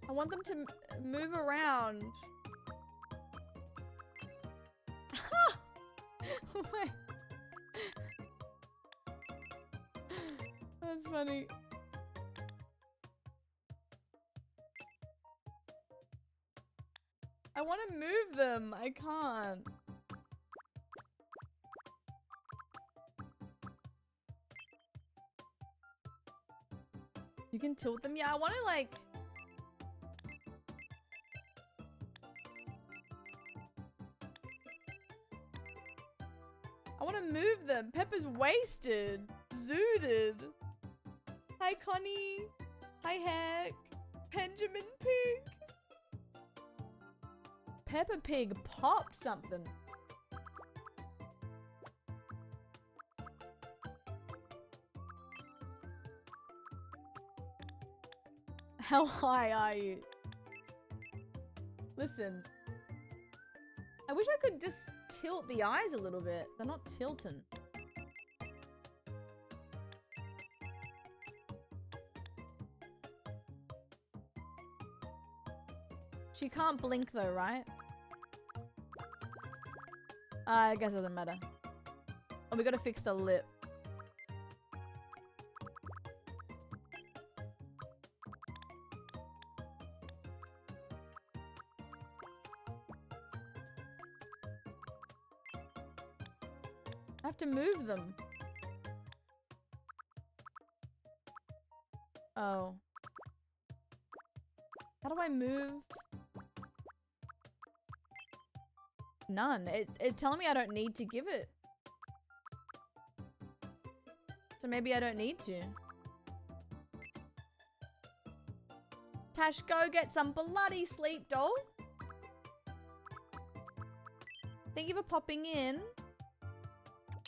I want them to move around. Wait. That's funny. I want to move them. I can't. You can tilt them? Yeah, I want to like... I want to move them. Pepper's wasted. Zooted. Hi, Connie. Hi, Heck. Benjamin Pig. Peppa Pig popped something. How high are you? Listen. I wish I could just tilt the eyes a little bit. They're not tilting. She can't blink though, right? I guess it doesn't matter. Oh, we gotta fix the lip. I have to move them. Oh. How do I move? None. It's telling me I don't need to give it. So maybe I don't need to. Tash, go get some bloody sleep, doll. Thank you for popping in.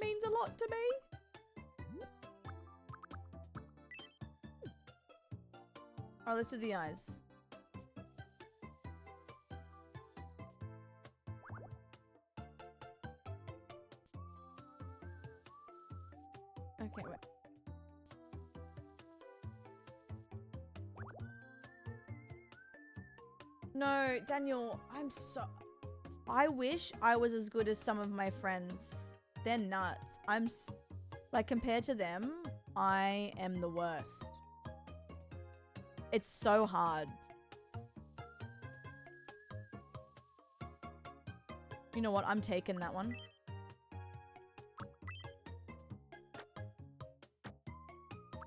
Means a lot to me. Alright, let's do the eyes. Okay, wait. No, Daniel, I wish I was as good as some of my friends. They're nuts. Like, compared to them, I am the worst. It's so hard. You know what? I'm taking that one.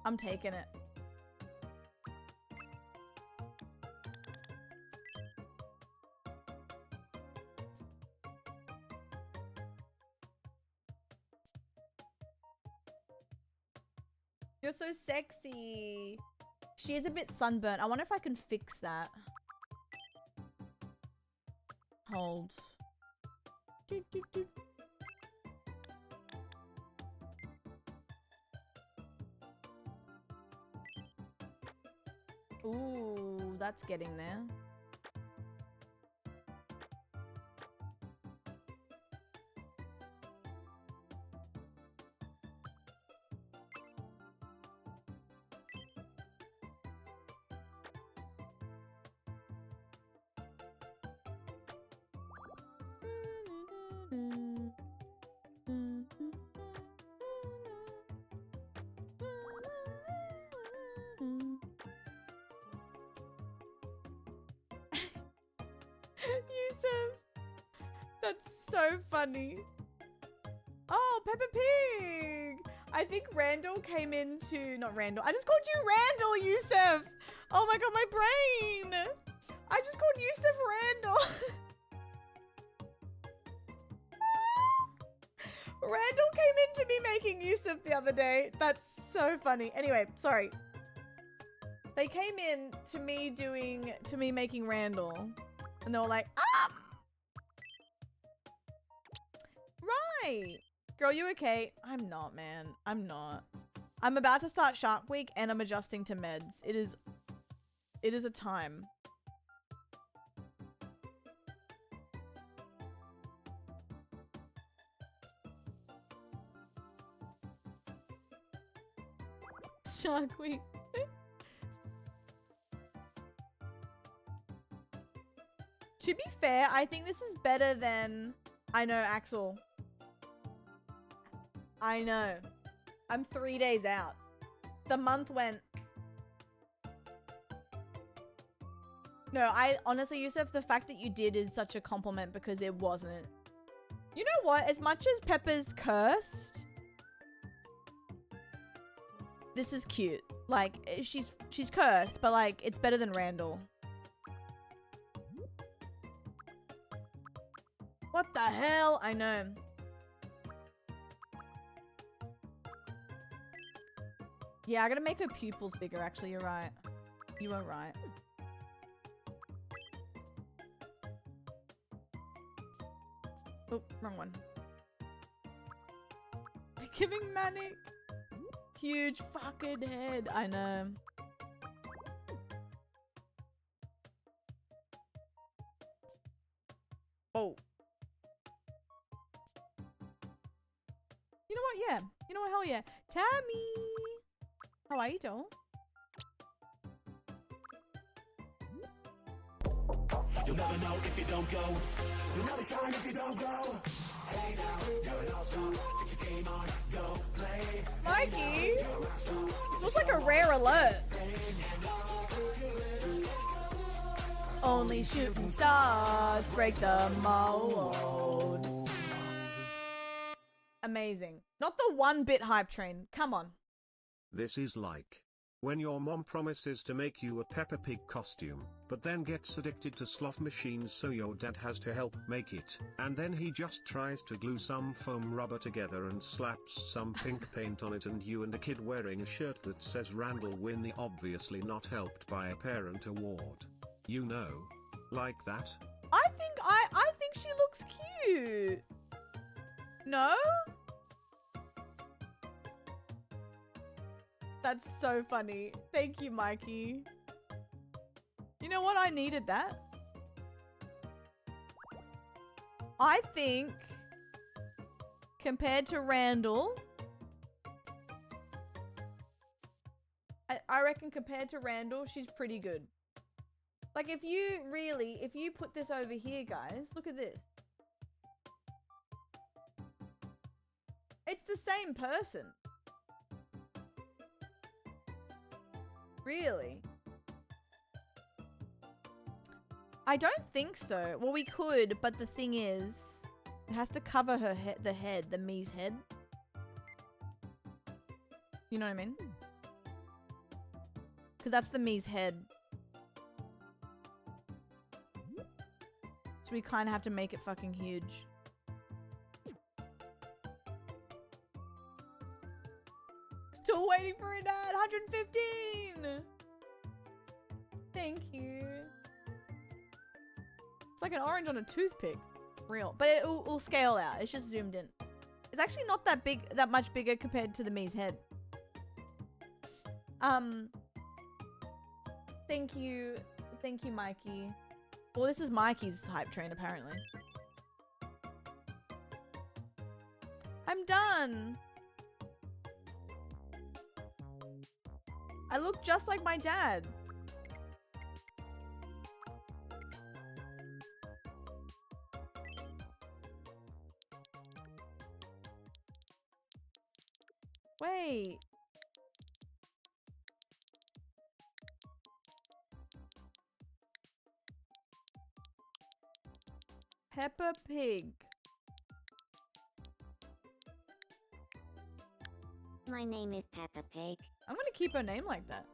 I'm taking it. You're so sexy. She is a bit sunburnt. I wonder if I can fix that. Hold. Doot, doot, doot. Ooh, that's getting there. Yusuf, that's so funny. Oh, Peppa Pig. I think Randall came into, not Randall. I just called you Randall, Yusuf. Oh my God, my brain. I just called Yusuf Randall. Randall came into me making Yusuf the other day. That's so funny. Anyway, sorry. They came in to me making Randall. And they were like, right. Girl, you okay? I'm not, man. I'm not. I'm about to start Shark Week and I'm adjusting to meds. It is a time. Shark Week. To be fair, I think this is better than... I know, Axel. I know. I'm 3 days out. The month went... No, I honestly, Yusuf, the fact that you did is such a compliment because it wasn't. You know what? As much as Peppa's cursed, this is cute. Like, she's cursed, but like, it's better than Randall. What the hell? I know. Yeah, I gotta make her pupils bigger, actually. You're right. You are right. Oh, wrong one. Giving manic. Huge fucking head. I know. Oh. You know what? Yeah. You know what? Hell yeah. Tammy. How are you doing? You'll never know if you don't go. You'll never shine if you don't go. Hey now, you're an all-star. Get your game on, go play. Mikey! This looks like a rare alert. Only shooting stars break the mold. Amazing. Not the 1-bit hype train. Come on. This is like when your mom promises to make you a Peppa Pig costume, but then gets addicted to slot machines, so your dad has to help make it, and then he just tries to glue some foam rubber together and slaps some pink paint on it, and you and a kid wearing a shirt that says Randall win the obviously not helped by a parent award. You know, like that. I think she looks cute. No? That's so funny. Thank you, Mikey. You know what? I needed that. I think compared to Randall, I reckon compared to Randall, she's pretty good. Like if you put this over here, guys, look at this. It's the same person. Really? I don't think so. Well, we could, but the thing is, it has to cover her head, the Mii's head. You know what I mean? Because that's the Mii's head. So we kind of have to make it fucking huge. Still waiting for it at 115. Thank you. It's like an orange on a toothpick. Real. But it'll scale out. It's just zoomed in. It's actually not that big, that much bigger compared to the Mii's head. Thank you. Thank you, Mikey. Well, this is Mikey's hype train, apparently. I'm done. I look just like my dad. Wait. Peppa Pig. My name is Peppa Pig. I'm gonna keep her name like that.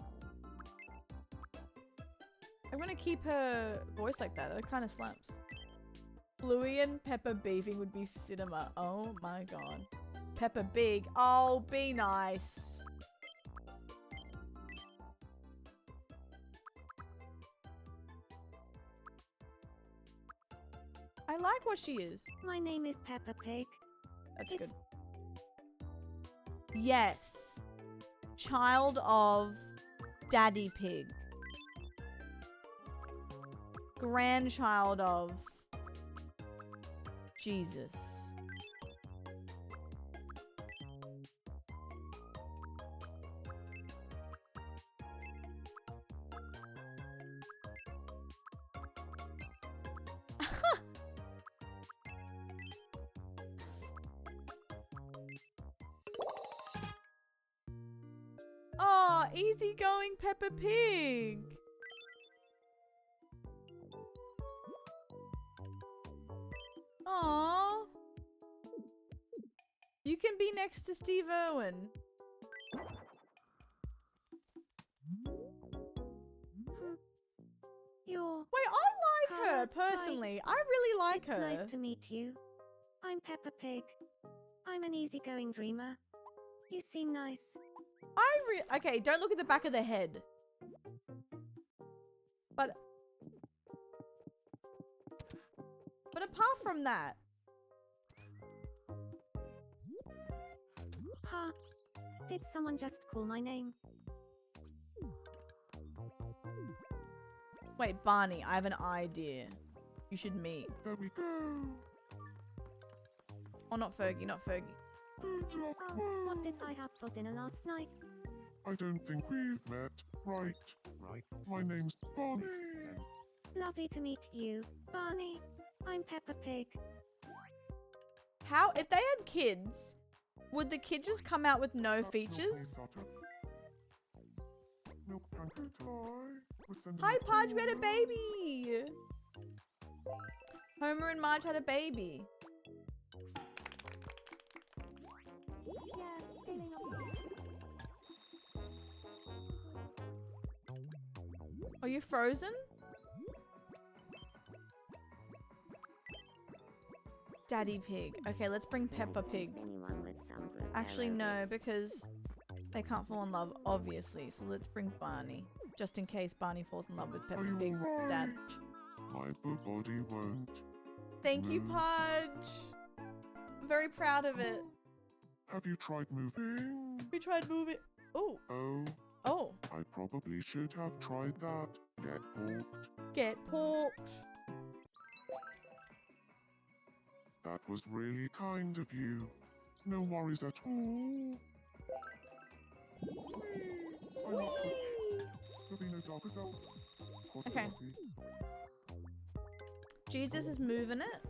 I'm gonna keep her voice like that. That kind of slaps. Bluey and Peppa beefing would be cinema. Oh my god. Peppa Big. Oh, be nice. I like what she is. My name is Peppa Pig. That's good. Yes. Child of Daddy Pig. Grandchild of Jesus. Oh, easygoing Peppa Pig. Aww. You can be next to Steve Irwin. Wait, I like her personally. Right. I really like her. It's nice to meet you. I'm Peppa Pig. I'm an easygoing dreamer. You seem nice. Okay, don't look at the back of the head. But apart from that. Huh? Did someone just call my name? Wait, Barney, I have an idea. You should meet. There we go. Oh, not Fergie, not Fergie. What did I have for dinner last night? I don't think we've met. Right. My name's Bonnie. Lovely to meet you, Barney. I'm Peppa Pig. How, if they had kids, would the kid just come out with no features? Hi, Podge, we had a baby! Homer and Marge had a baby. Yeah, feeling Are you frozen? Daddy Pig. Okay, let's bring Peppa Pig. Actually, no, because they can't fall in love, obviously. So let's bring Barney. Just in case Barney falls in love with Peppa Pig. Dad. My body won't. Thank you, Podge. I'm very proud of it. Have you tried moving? We tried moving. Oh. Oh. I probably should have tried that. Get porked. Get porked. That was really kind of you. No worries at all. Okay. Jesus is moving it.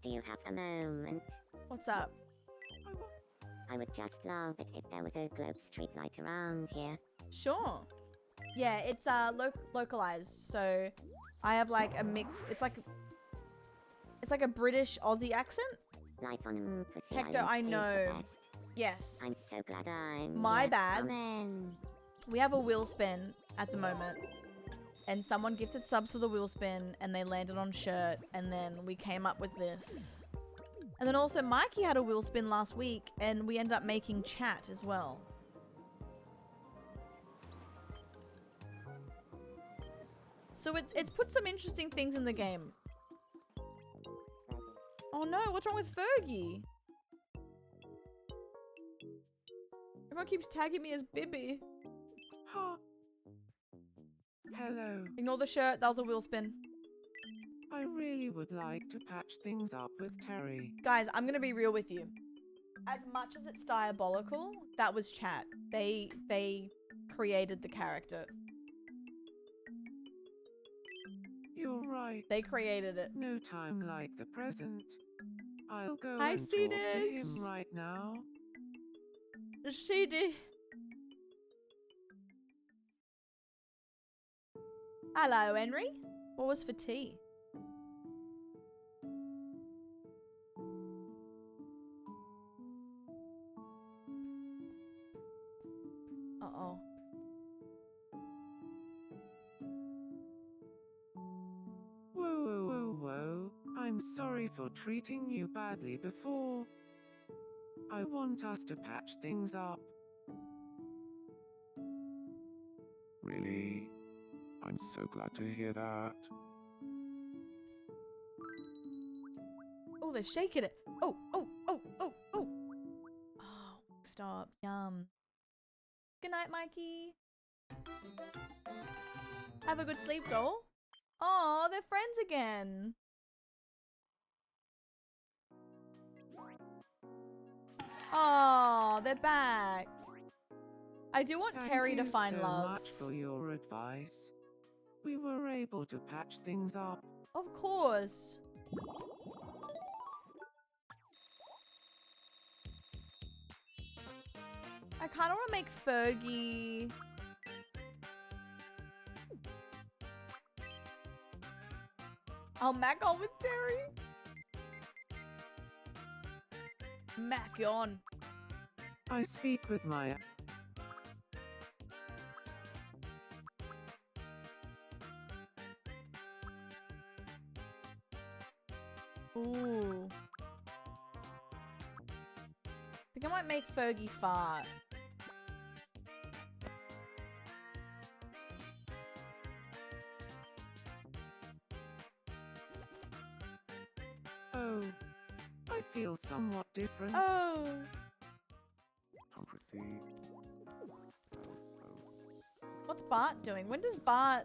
Do you have a moment? What's up? I would just love it if there was a globe street light around here. Sure. Yeah, it's localized. So I have like a mix. It's like a British Aussie accent. Life on Pussy Hector, Island I know. is the best. Yes. I'm so glad I'm My here. bad. Amen. We have a wheel spin at the moment. And someone gifted subs for the wheel spin and they landed on shirt and then we came up with this. And then also Mikey had a wheel spin last week and we ended up making chat as well. So it's put some interesting things in the game. Oh no, what's wrong with Fergie? Everyone keeps tagging me as Bibby. Hello. Ignore the shirt, that was a wheel spin. I really would like to patch things up with Terry. Guys, I'm gonna be real with you. As much as it's diabolical, that was chat. They created the character. You're right. They created it. No time like the present. I'll go Hi, and talk to Cetus. him right now. She Hello, Henry. What was for tea? Uh-oh. Whoa. I'm sorry for treating you badly before. I want us to patch things up. Really? I'm so glad to hear that. Oh, they're shaking it. Oh. Oh, stop. Yum. Good night, Mikey. Have a good sleep, doll. Oh, they're friends again. Oh, they're back. I do want Terry to find Thank you love. so much for your advice. We were able to patch things up. Of course. I kind of want to make Fergie. I'll Mac on with Terry. Mac on. I speak with my... Ooh. I think I might make Fergie fart. Oh. I feel somewhat different. Oh. Can't proceed. What's Bart doing? When does Bart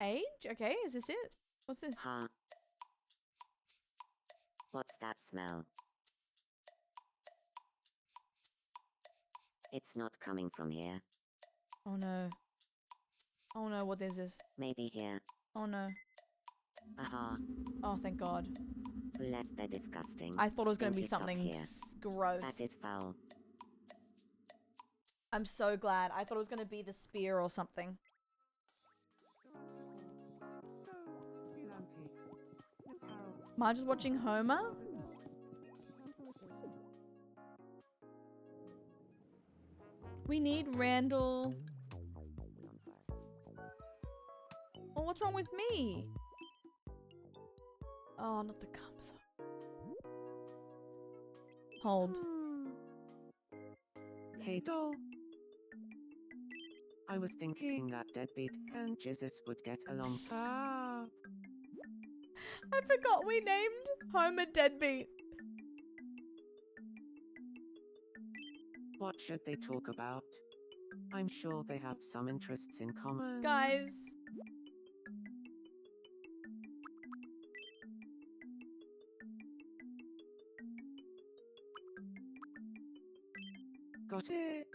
age? Okay, is this it? What's this? Huh? What's that smell? It's not coming from here. Oh no. Oh no, what is this? Maybe here. Oh no. Aha. Oh, thank God. Who left their disgusting? I thought it was going to be stinky sock something here? gross. That is foul. I'm so glad. I thought it was going to be the spear or something. Marge is watching Homer? We need Randall. Oh, what's wrong with me? Oh, not the cups. Hold. Hey doll. I was thinking that Deadbeat and Jesus would get along. I forgot we named Homer Deadbeat. What should they talk about? I'm sure they have some interests in common. Guys. Got it.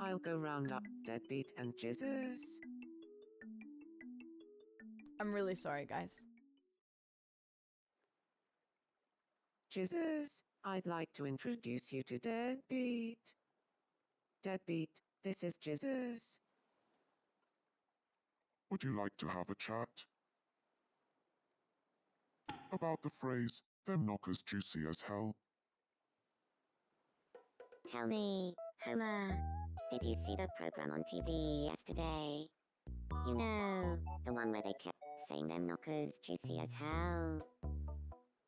I'll go round up Deadbeat and Jesus. I'm really sorry, guys. Jesus, I'd like to introduce you to Deadbeat. Deadbeat, this is Jesus. Would you like to have a chat? About the phrase, them knockers juicy as hell. Tell me, Homer, did you see the program on TV yesterday? You know, the one where they kept saying them knockers juicy as hell.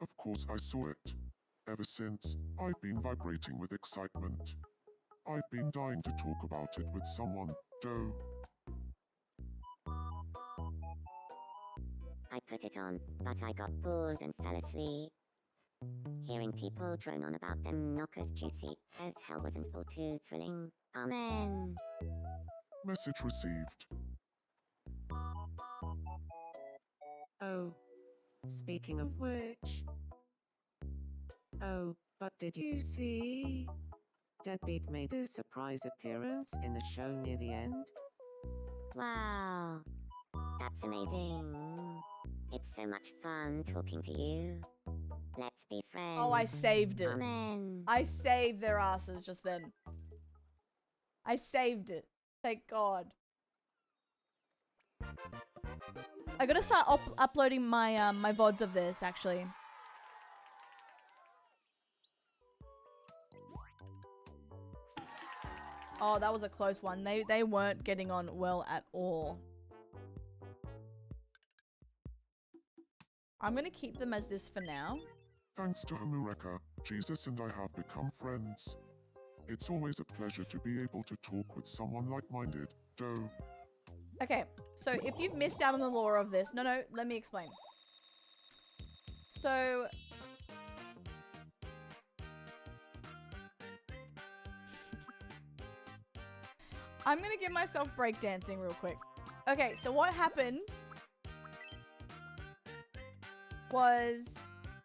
Of course I saw it. Ever since, I've been vibrating with excitement. I've been dying to talk about it with someone, Doe. I put it on, but I got bored and fell asleep. Hearing people drone on about them knockers juicy as hell wasn't all too thrilling. Amen. Message received. Oh. Speaking of which. Oh, but did you see? Deadbeat made a surprise appearance in the show near the end. Wow. That's amazing. It's so much fun talking to you. Let's be friends. Oh, I saved it. Amen. I saved their asses just then. I saved it. Thank God. I gotta start uploading my my VODs of this, actually. Oh, that was a close one. They weren't getting on well at all. I'm gonna keep them as this for now. Thanks to Homureka, Jesus and I have become friends. It's always a pleasure to be able to talk with someone like-minded, though. Okay, so if you've missed out on the lore of this... No, let me explain. So... I'm gonna give myself breakdancing real quick. Okay, so what happened was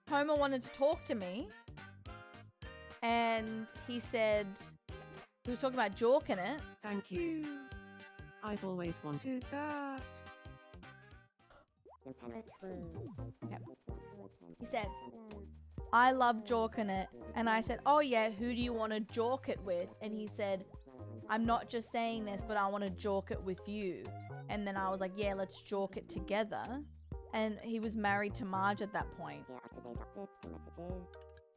Homer wanted to talk to me, and he said he was talking about jorking it. Thank you. I've always wanted that. Okay. He said, I love jorking it. And I said, oh yeah, who do you want to jork it with? And he said, I'm not just saying this, but I want to jork it with you. And then I was like, yeah, let's jork it together. And he was married to Marge at that point.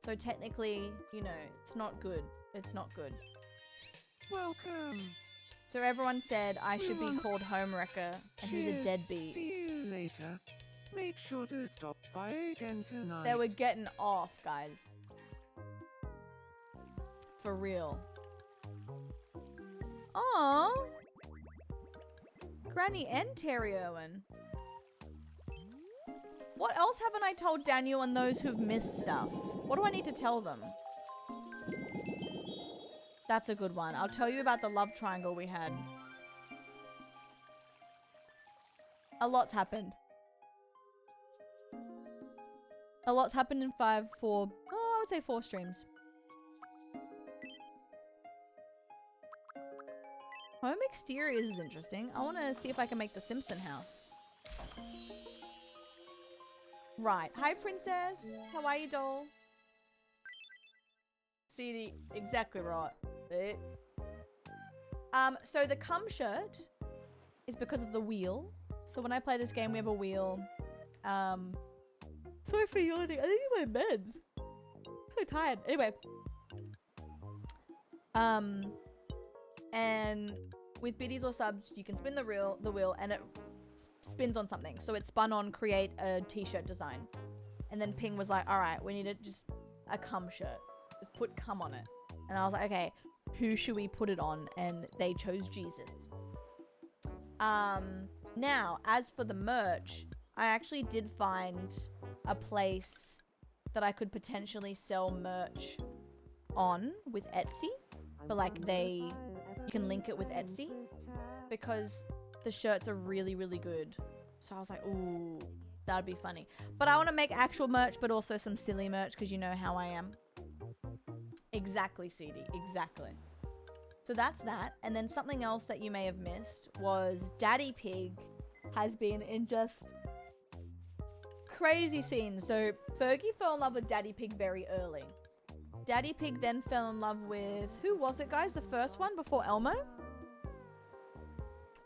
So technically, you know, it's not good. It's not good. Welcome. So everyone said I should be called Homewrecker, and he's a deadbeat. See you later. Make sure to stop by again tonight. They were getting off, guys. For real. Aww. Granny and Terry Owen. What else haven't I told Daniel and those who've missed stuff? What do I need to tell them? That's a good one. I'll tell you about the love triangle we had. A lot's happened. A lot's happened in 4, I would say 4 streams. Home exteriors is interesting. I want to see if I can make the Simpson house. Right. Hi, princess. How are you, doll? CD, exactly right. So the cum shirt is because of the wheel. So when I play this game, we have a wheel. Sorry for yawning. I think it's my meds. I'm so tired. Anyway. And with biddies or subs, you can spin the wheel, and it spins on something. So it spun on create a t-shirt design. And then Ping was like, all right, we need just a cum shirt. Just put cum on it. And I was like, okay, who should we put it on? And they chose Jesus. Now, as for the merch, I actually did find a place that I could potentially sell merch on with Etsy. But like you can link it with Etsy because the shirts are really, really good. So I was like, ooh, that'd be funny. But I want to make actual merch, but also some silly merch because you know how I am. Exactly, CD. Exactly. So that's that. And then something else that you may have missed was Daddy Pig has been in just crazy scenes. So Fergie fell in love with Daddy Pig very early. Daddy Pig then fell in love with... Who was it, guys? The first one before Elmo?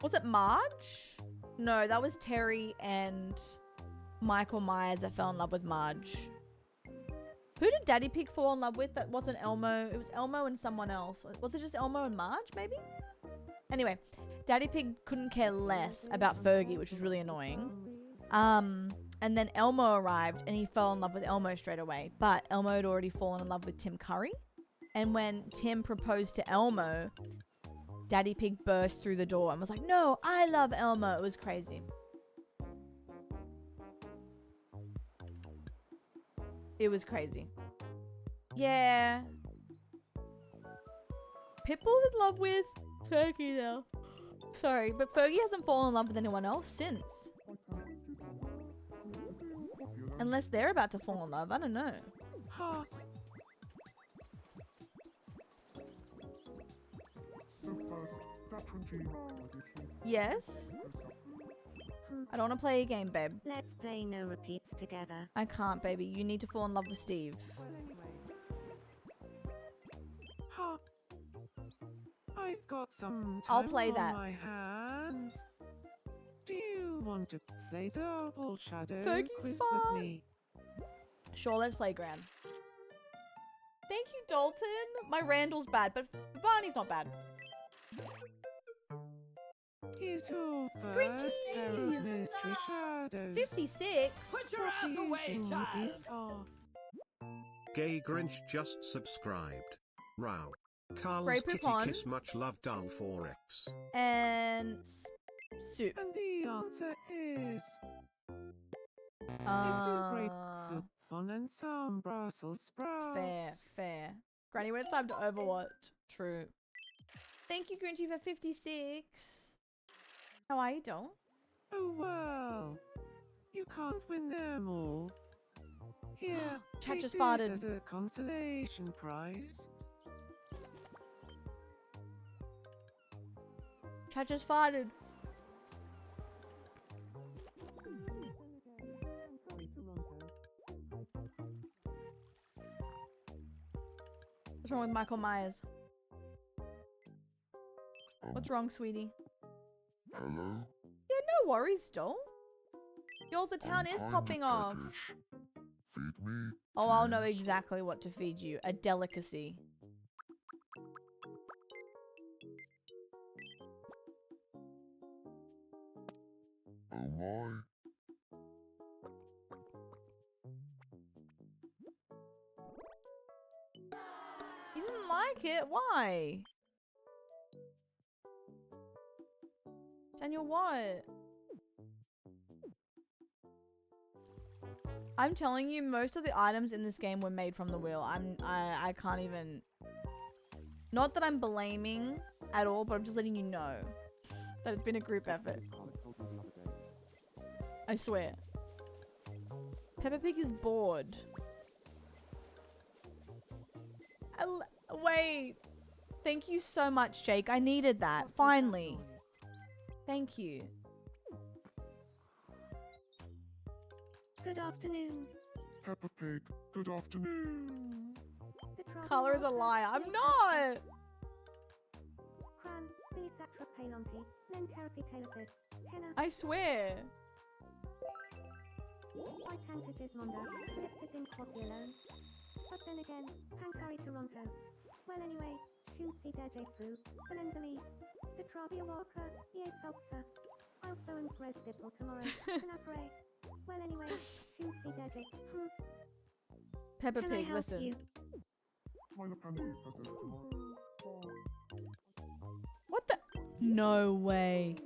Was it Marge? No, that was Terry and Michael Myers that fell in love with Marge. Who did Daddy Pig fall in love with that wasn't Elmo? It was Elmo and someone else. Was it just Elmo and Marge, maybe? Anyway, Daddy Pig couldn't care less about Fergie, which was really annoying. And then Elmo arrived and he fell in love with Elmo straight away. But Elmo had already fallen in love with Tim Curry. And when Tim proposed to Elmo, Daddy Pig burst through the door and was like, no, I love Elmo. It was crazy. It was crazy. Yeah. Pitbull's in love with Fergie now. Sorry, but Fergie hasn't fallen in love with anyone else since. Unless they're about to fall in love. I don't know. Ha. Yes? I don't want to play a game, babe. Let's play no repeats together. I can't, baby. You need to fall in love with Steve. Ha! I've got some time I'll play on that. my hands. Do you want to play Double Shadow Fergie's quiz fun. with me? Sure, let's play, Gran. Thank you, Dalton. My Randall's bad, but Barney's not bad. Here's your Grinchy! first pair of mystery shadows. 56? Put your What do ass you away, think child. these are? Gay Grinch just subscribed. Wow. Carl's Grey kitty Poupon. kiss much love dull 4x. And soup. And the answer is... It's a grape coupon and some Brussels sprouts. Fair. Granny, when it's time to Overwatch. True. Thank you, Grinchy, for 56. How are you, doll? Oh well, you can't win them all. Here, Chat take just this farted. as a consolation prize. Chat just farted. What's wrong with Michael Myers? What's wrong, sweetie? Hello? Yeah, no worries, doll. Yours, the town is popping off. Feed me. Oh, I'll know exactly what to feed you. A delicacy. Oh my. You didn't like it? Why? Daniel, what? I'm telling you, most of the items in this game were made from the wheel. I can't even... Not that I'm blaming at all, but I'm just letting you know that it's been a group effort. I swear. Peppa Pig is bored. Wait. Thank you so much, Jake. I needed that. Finally. Thank you. Good afternoon. Peppa Pig, good afternoon. Carla is a liar. I'm not. Cran, please Palanti, Len Therapy Tailford, Kenna. I swear. I tanked Gismonda, lifted in coffee alone. But then again, Pankari Toronto. Well anyway, Shunsi Deje Fu, Valenzali, Citravia Walker, Ye Salsa. Also in Grez Dipple tomorrow, Canapre. Well anyway, Shunsi Deje. Peppa Can I Pig, help listen. you? What the? No way.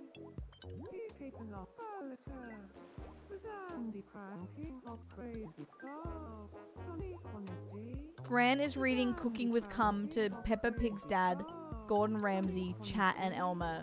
Gran is reading Cooking with Cum to Peppa Pig's dad, Gordon Ramsay, Chat, and Elmer.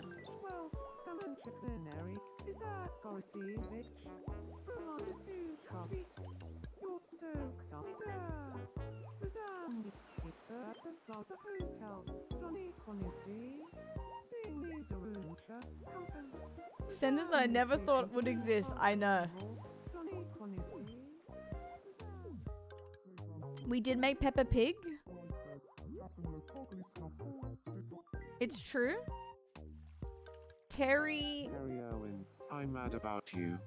Sentence that I never thought would exist, I know. We did make Peppa Pig. It's true. Terry Owen, I'm mad about you.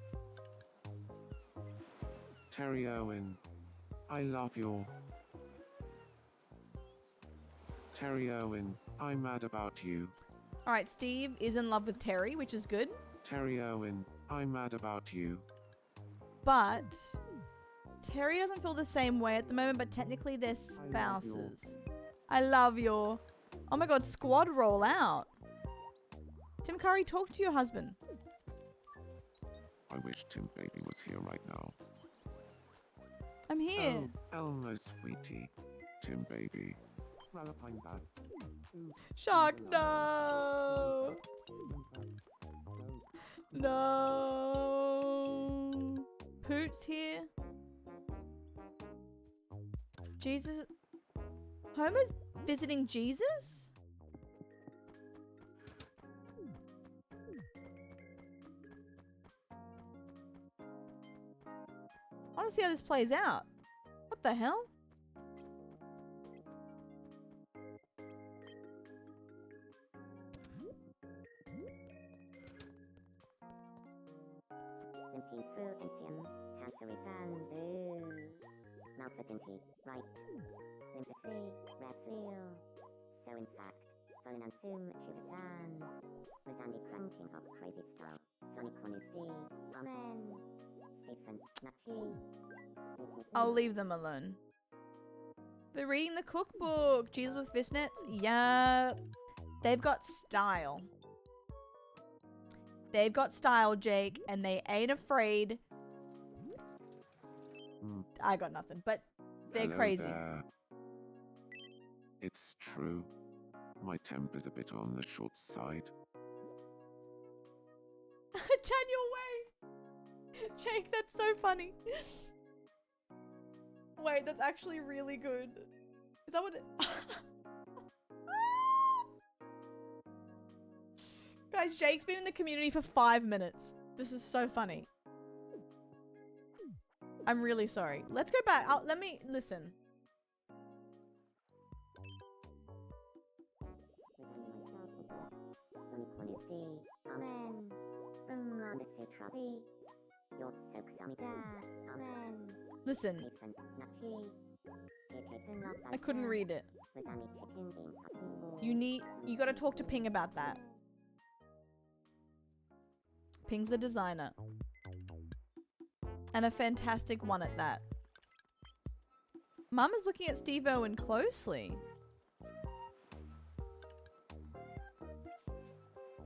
Terry Owen, I love you. Terry Owen, I'm mad about you. Alright, Steve is in love with Terry, which is good. Terry Owen, I'm mad about you. But Terry doesn't feel the same way at the moment, but technically they're spouses. I love you. Oh my god, squad roll out. Tim Curry, talk to your husband. I wish Tim Baby was here right now. I'm here. Oh, Elmo, sweetie. Tim Baby. Shark, no. No. Poot's here. Jesus. Homer's visiting Jesus? see how this plays out. What the hell? Right. Sympathy, red feel. So in fact, phone and zoom, Chivatan. Was Andy cranking up crazy style. Sonic one is D. Amen. Stephen, Nachi. I'll leave them alone. They're reading the cookbook. Cheese with fishnets? Yup. They've got style. They've got style, Jake, and they ain't afraid. I got nothing, but they're Hello crazy. there. It's true. My temp is a bit on the short side. Daniel, wait. Jake, that's so funny. Wait, that's actually really good. Is that what it... Guys, Jake's been in the community for 5 minutes. This is so funny. I'm really sorry. Let's go back. Let me listen. Listen. I couldn't read it. You gotta talk to Ping about that. Ping's the designer. And a fantastic one at that. Mum is looking at Steve Owen closely.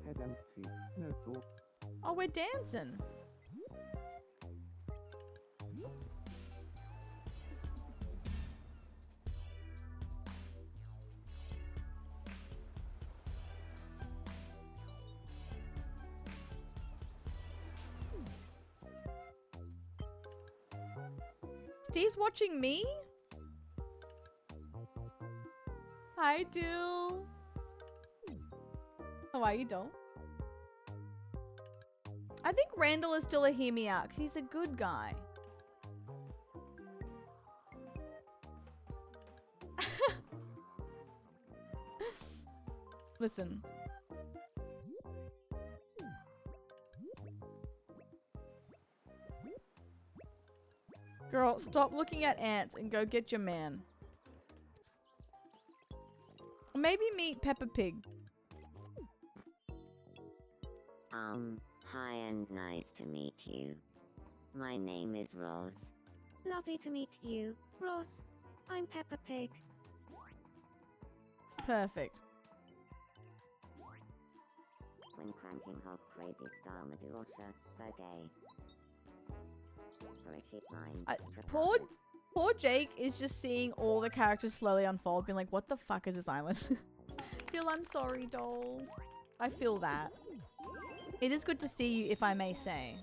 Head empty, no thoughts. Oh, we're dancing. Steve's watching me? Hi, Dill. How are you, Doll? I think Randall is still a hear me out. He's a good guy. Listen. Girl, stop looking at ants and go get your man. Or maybe meet Peppa Pig. Hi and nice to meet you. My name is Rose. Lovely to meet you, Rose. I'm Peppa Pig. Perfect. When cranking up crazy style Medusa, Sergey. For a cheap line. Poor Jake is just seeing all the characters slowly unfold, being like, what the fuck is this island? Dill, I'm sorry, doll. I feel that. It is good to see you, if I may say.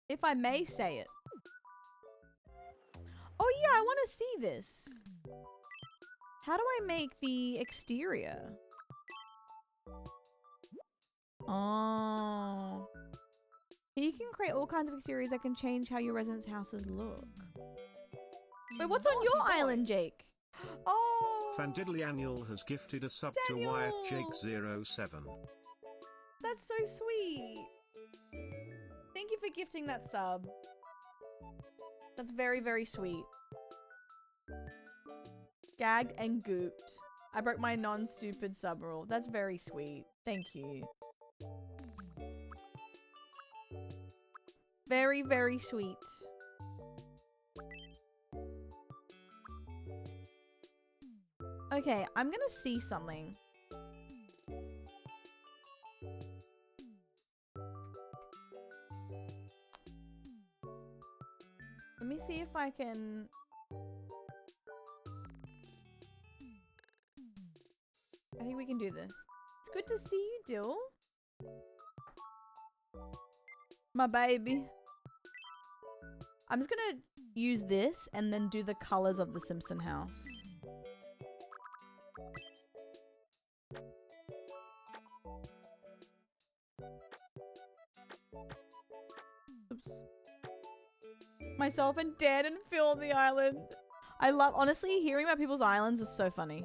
If I may say it. Oh yeah, I want to see this. How do I make the exterior? Oh. You can create all kinds of exteriors that can change how your residents' houses look. Wait, what's on your island, Jake? Oh. Fandiddly Annual has gifted a sub to Wyatt Jake07. That's so sweet. Thank you for gifting that sub. That's very, very sweet. Gagged and gooped. I broke my non-stupid sub rule. That's very sweet. Thank you. Very, very sweet. Okay, I'm gonna see something. Let me see if I can... I think we can do this. It's good to see you, Dill. My baby. I'm just gonna use this and then do the colors of the Simpson house. Myself and Dan and Phil on the island. I love, honestly, hearing about people's islands is so funny.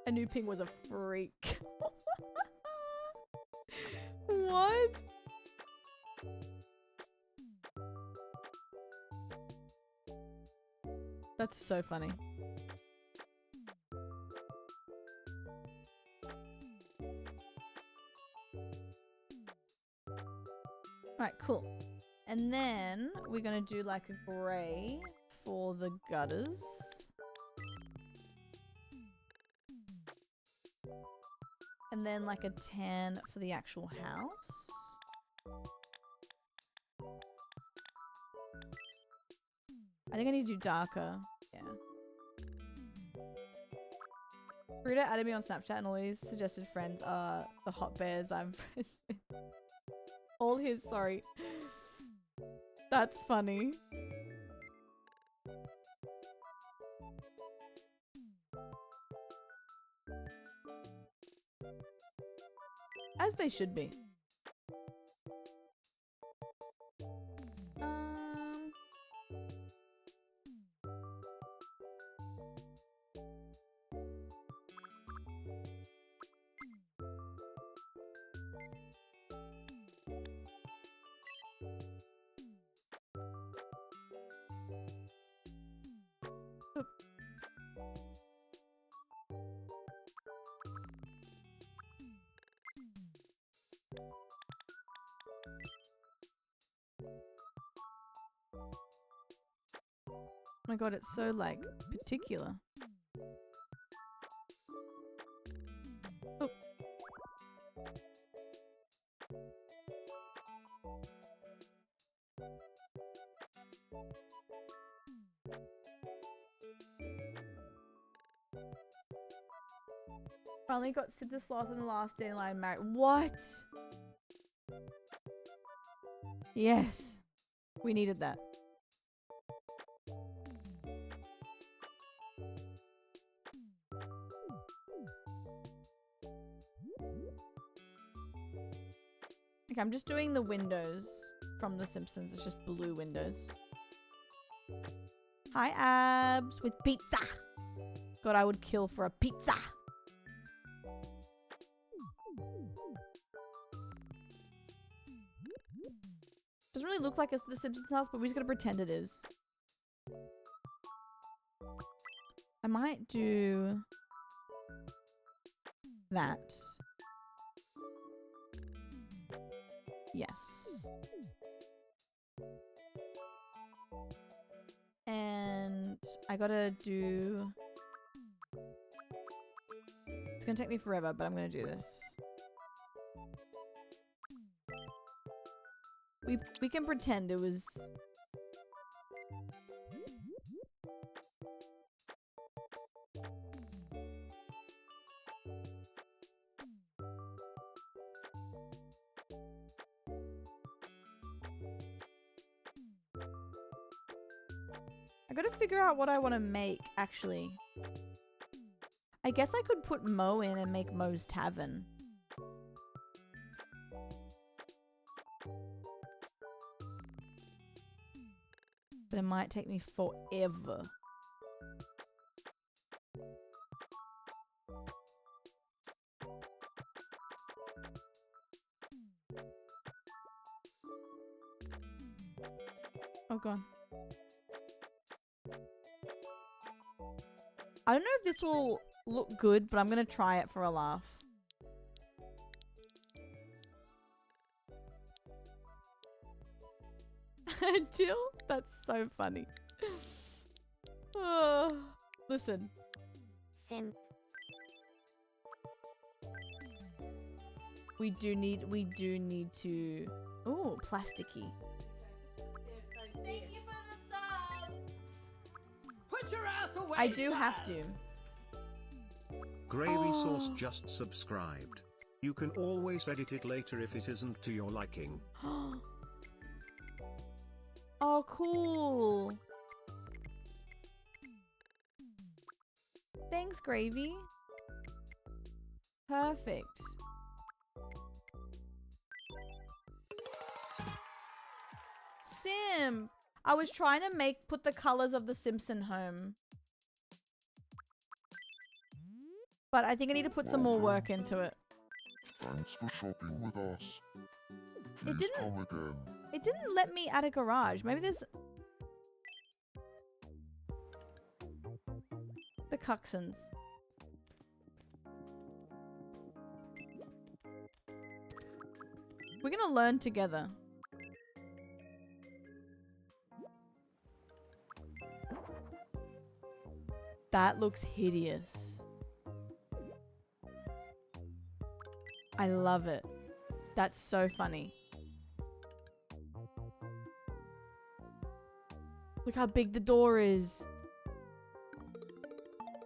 I knew Ping was a freak. What? That's so funny. Alright, cool. And then we're gonna do like a grey for the gutters. And then like a tan for the actual house. I think I need to do darker. Yeah. Rita added me on Snapchat and all his suggested friends are the hot bears I'm friends with. All his, sorry. That's funny. As they should be. Oh my god, it's so like particular. Oh. Finally got Sid the Sloth in the last day in line married. What? Yes. We needed that. Okay, I'm just doing the windows from The Simpsons. It's just blue windows. Hi, Abs, with pizza. God, I would kill for a pizza. Doesn't really look like it's The Simpsons house, but we just gotta pretend it is. I might do that. Yes. And I gotta do... It's gonna take me forever, but I'm gonna do this. We can pretend it was... I gotta figure out what I want to make, actually. I guess I could put Mo in and make Mo's Tavern. But it might take me forever. Oh god. I don't know if this will look good, but I'm gonna try it for a laugh. Until? That's so funny. Listen. Simp. We do need to... Ooh, plasticky. Thank you for the sub. Put your ass away, I do child. have to. Gravy Sauce just subscribed. You can always edit it later if it isn't to your liking. Oh, cool. Thanks, Gravy. Perfect. Sim. I was trying to put the colors of the Simpson home. But I think I need to put some more work into it. Thanks for shopping with us. It Please didn't. come again. It didn't let me add a garage. Maybe there's the Cuxons. We're gonna learn together. That looks hideous. I love it. That's so funny. Look how big the door is.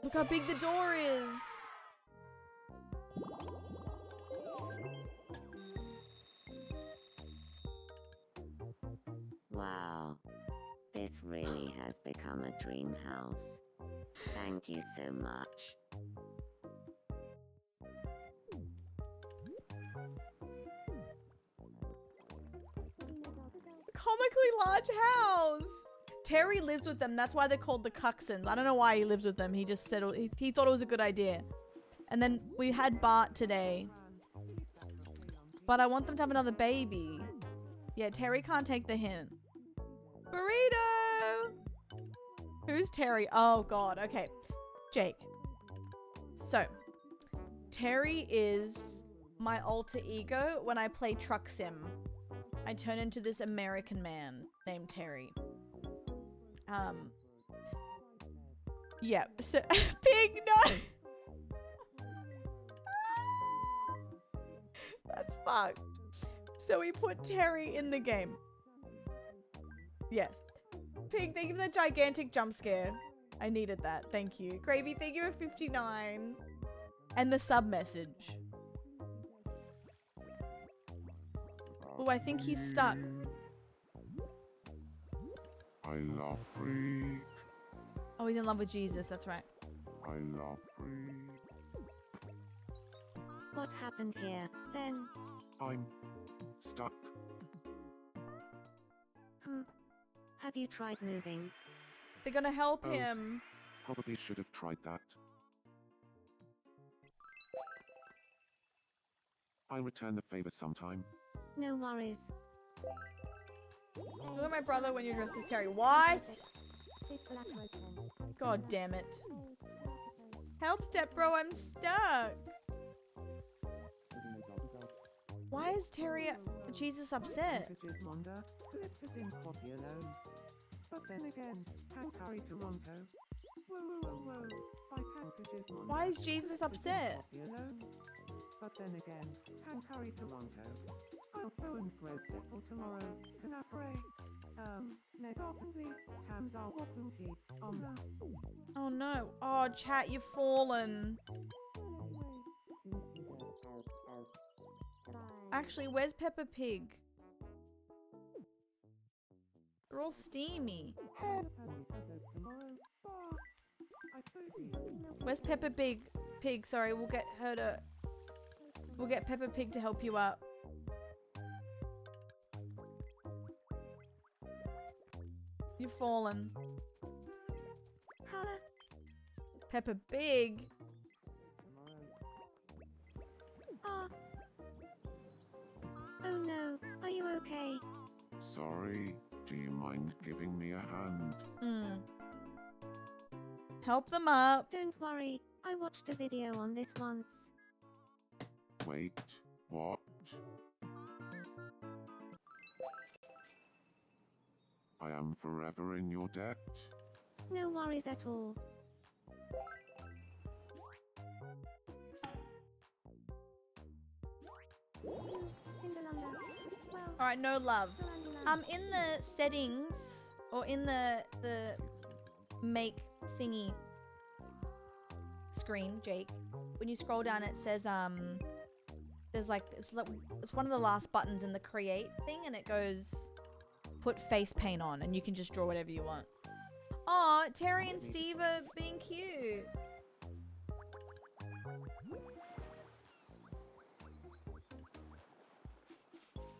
Look how big the door is. Wow. This really has become a dream house. Thank you so much. Comically large house. Terry lives with them. That's why they're called the Cuxons. I don't know why he lives with them. He just said he thought it was a good idea. And then we had Bart today. But I want them to have another baby. Yeah, Terry can't take the hint. Burrito! Who's Terry? Oh, God. Okay. Jake. So, Terry is my alter ego when I play Truck Sim. I turn into this American man named Terry. Yeah. So, Pig, no! That's fucked. So we put Terry in the game. Yes. Pig, thank you for the gigantic jump scare. I needed that. Thank you. Gravy, thank you for 59. And the sub message. Oh, I think he's stuck. I love free. Oh, he's in love with Jesus. That's right. I love free. What happened here, then? I'm stuck. Have you tried moving? They're gonna help Oh. him. Probably should have tried that. I'll return the favor sometime. No worries. Look at my brother when you're dressed as Terry. What? God damn it. Help, step bro, I'm stuck. Why is Terry Jesus upset? But then again, can't carry Toronto. Whoa, whoa, whoa, whoa. Why is Jesus upset? But then again, can't carry Toronto. I'll go and spread for tomorrow. Can I pray? Next openly, Tams are Wapunki on the. Oh no. Oh, chat, you've fallen. Actually, where's Peppa Pig? They're all steamy. Where's Peppa Pig? Sorry, we'll get her to... We'll get Peppa Pig to help you up. You've fallen. Carla? Peppa Pig? Oh no, are you okay? Sorry, do you mind giving me a hand? Help them up. Don't worry, I watched a video on this once. Wait, what? I am forever in your debt. No worries at all. Alright, no love. In the settings, or in the make thingy screen, Jake, when you scroll down it says, there's like, it's one of the last buttons in the create thing, and it goes, put face paint on, and you can just draw whatever you want. Aw, Terry and Steve are being cute.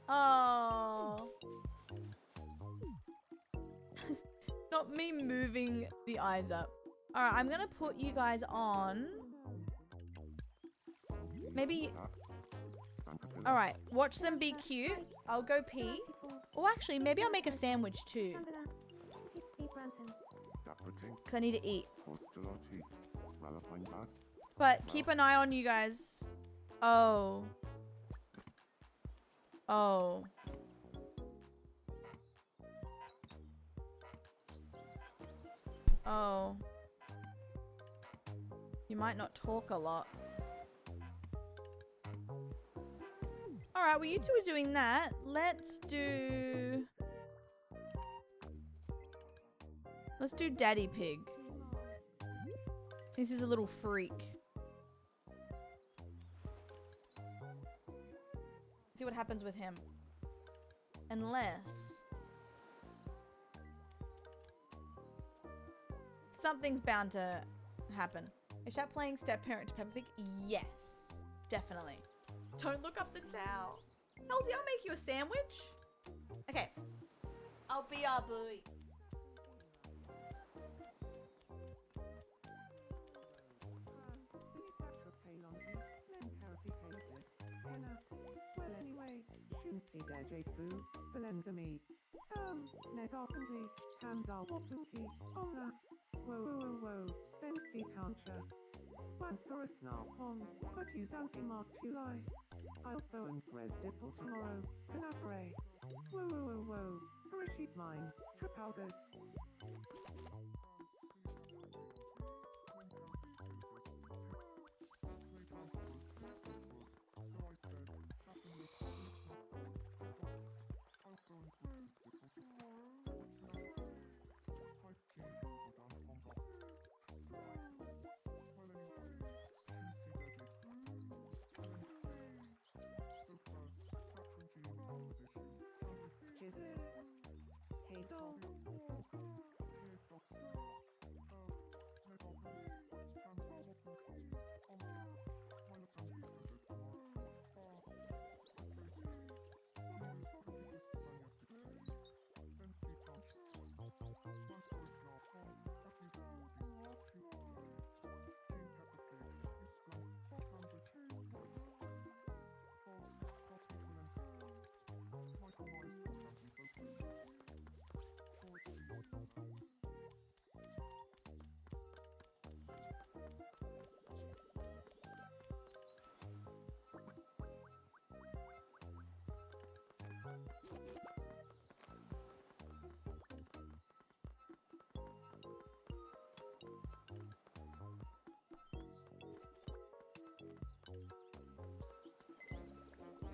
Oh. Not me moving the eyes up. All right, I'm gonna put you guys on. Maybe. All right, watch them be cute. I'll go pee. Oh, actually, maybe I'll make a sandwich too. Cause I need to eat. But keep an eye on you guys. Oh. Oh. Oh. You might not talk a lot. Alright, well you two are doing that. Let's do Daddy Pig. Since he's a little freak. See what happens with him. Unless something's bound to happen. Is that playing step parent to Peppa Pig? Yes, definitely. Don't look up the towel. Elsie, I'll make you a sandwich. Okay. I'll be our boy. Well, anyway, Shinsi Daje Fu, Belenzami. Net Offenly, Tamsal Wapuki, Omna. Whoa, whoa, whoa, whoa, Bensi Tancha. One for a snarl pond, but you something mark July. I'll go and thread dipple tomorrow, Canapre. Whoa, whoa, whoa, whoa, for a sheep mine, Tripalgus. Hey, dog.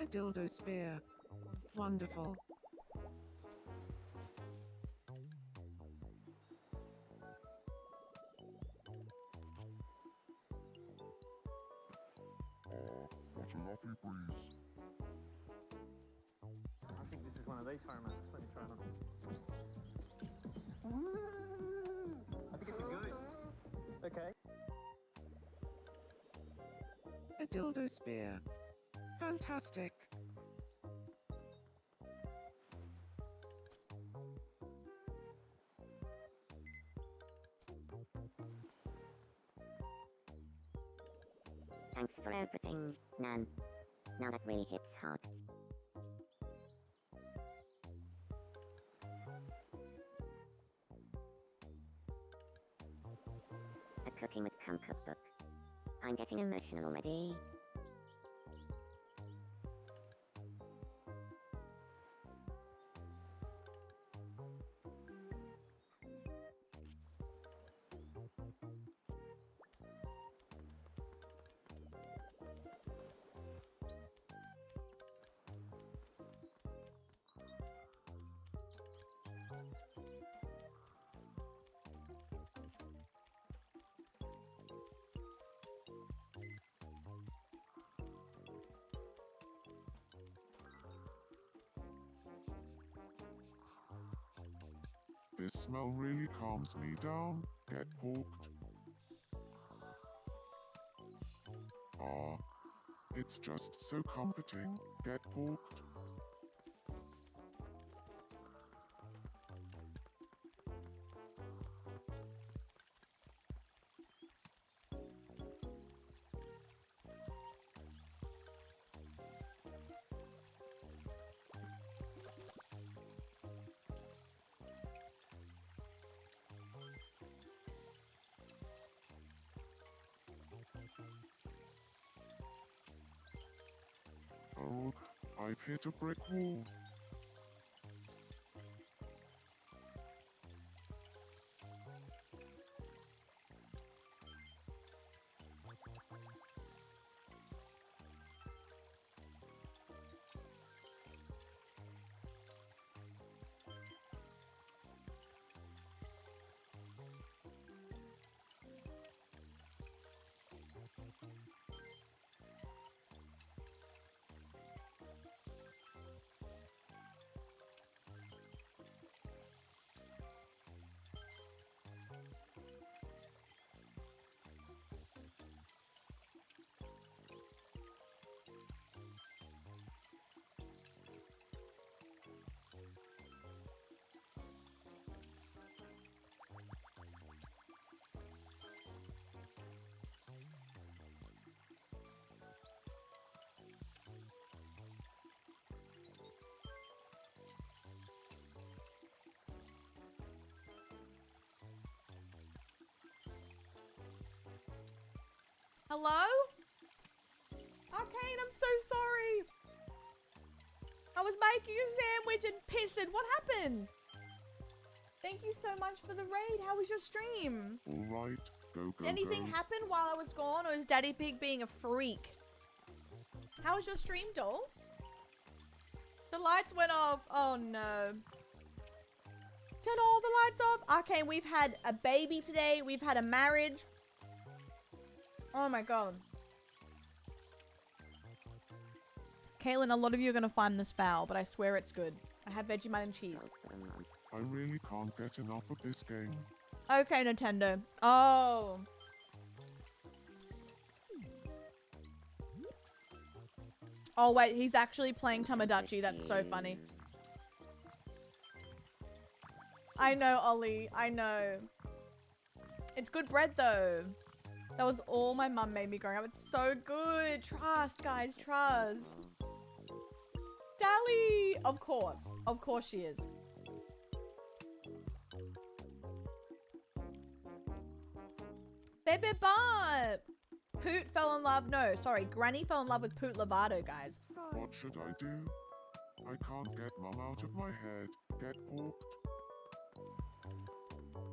A dildo spear. Wonderful. What a lovely breeze. I think this is one of these Homer. Let me try another. I think it's a goose. Okay. A dildo spear. Fantastic. Thanks for everything, Nan. Now that really hits hard. A cooking with Cum cookbook. I'm getting emotional already. This smell really calms me down. Get hooked. Ah, it's just so comforting. Get hooked. I've hit a brick wall. Hello? Arcane, I'm so sorry. I was making a sandwich and pissed. What happened? Thank you so much for the raid. How was your stream? Alright, go. Did anything happen while I was gone, or is Daddy Pig being a freak? How was your stream, doll? The lights went off. Oh no. Turn all the lights off. Arcane, we've had a baby today. We've had a marriage. Oh my god. Caitlin, a lot of you are going to find this foul, but I swear it's good. I have Vegemite and cheese. I really can't get enough of this game. Okay, Nintendo. Oh. Oh, wait. He's actually playing Tamagotchi. That's so funny. I know, Ollie. I know. It's good bread, though. That was all my mum made me growing up. It's so good. Trust, guys. Trust. Dally! Of course. Of course she is. Bebe Bop! Poot fell in love. No, sorry. Granny fell in love with Poot Lovato, guys. What should I do? I can't get Mum out of my head. Get hooked.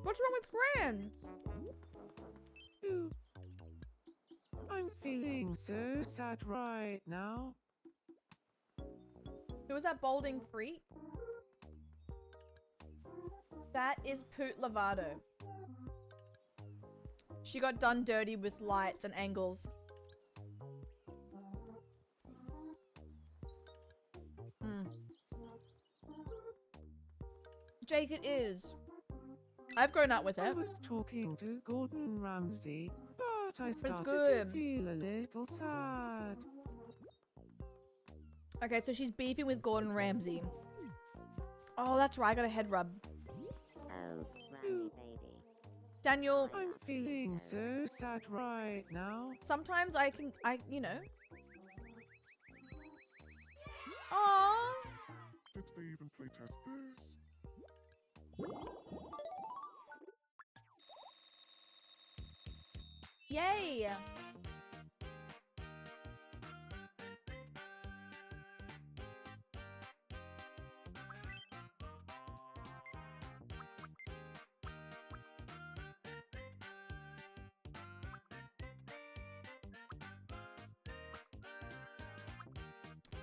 What's wrong with Gran? I'm feeling so sad right now. Who was that balding freak? That is Poot Lovato. She got done dirty with lights and angles. Jake, it is. I've grown up with it. I was talking to Gordon Ramsay, but I started good. to feel a little sad. Okay, so she's beefing with Gordon Ramsay. Oh, that's right. I got a head rub. Oh, Granny baby. Daniel. I'm feeling so sad right now. Sometimes you know. Aww. Did they even play test this? Yay.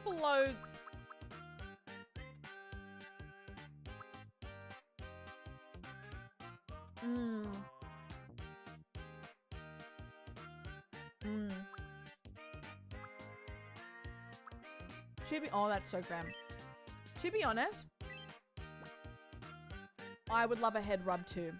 Floats. Oh, that's so grim. To be honest, I would love a head rub too.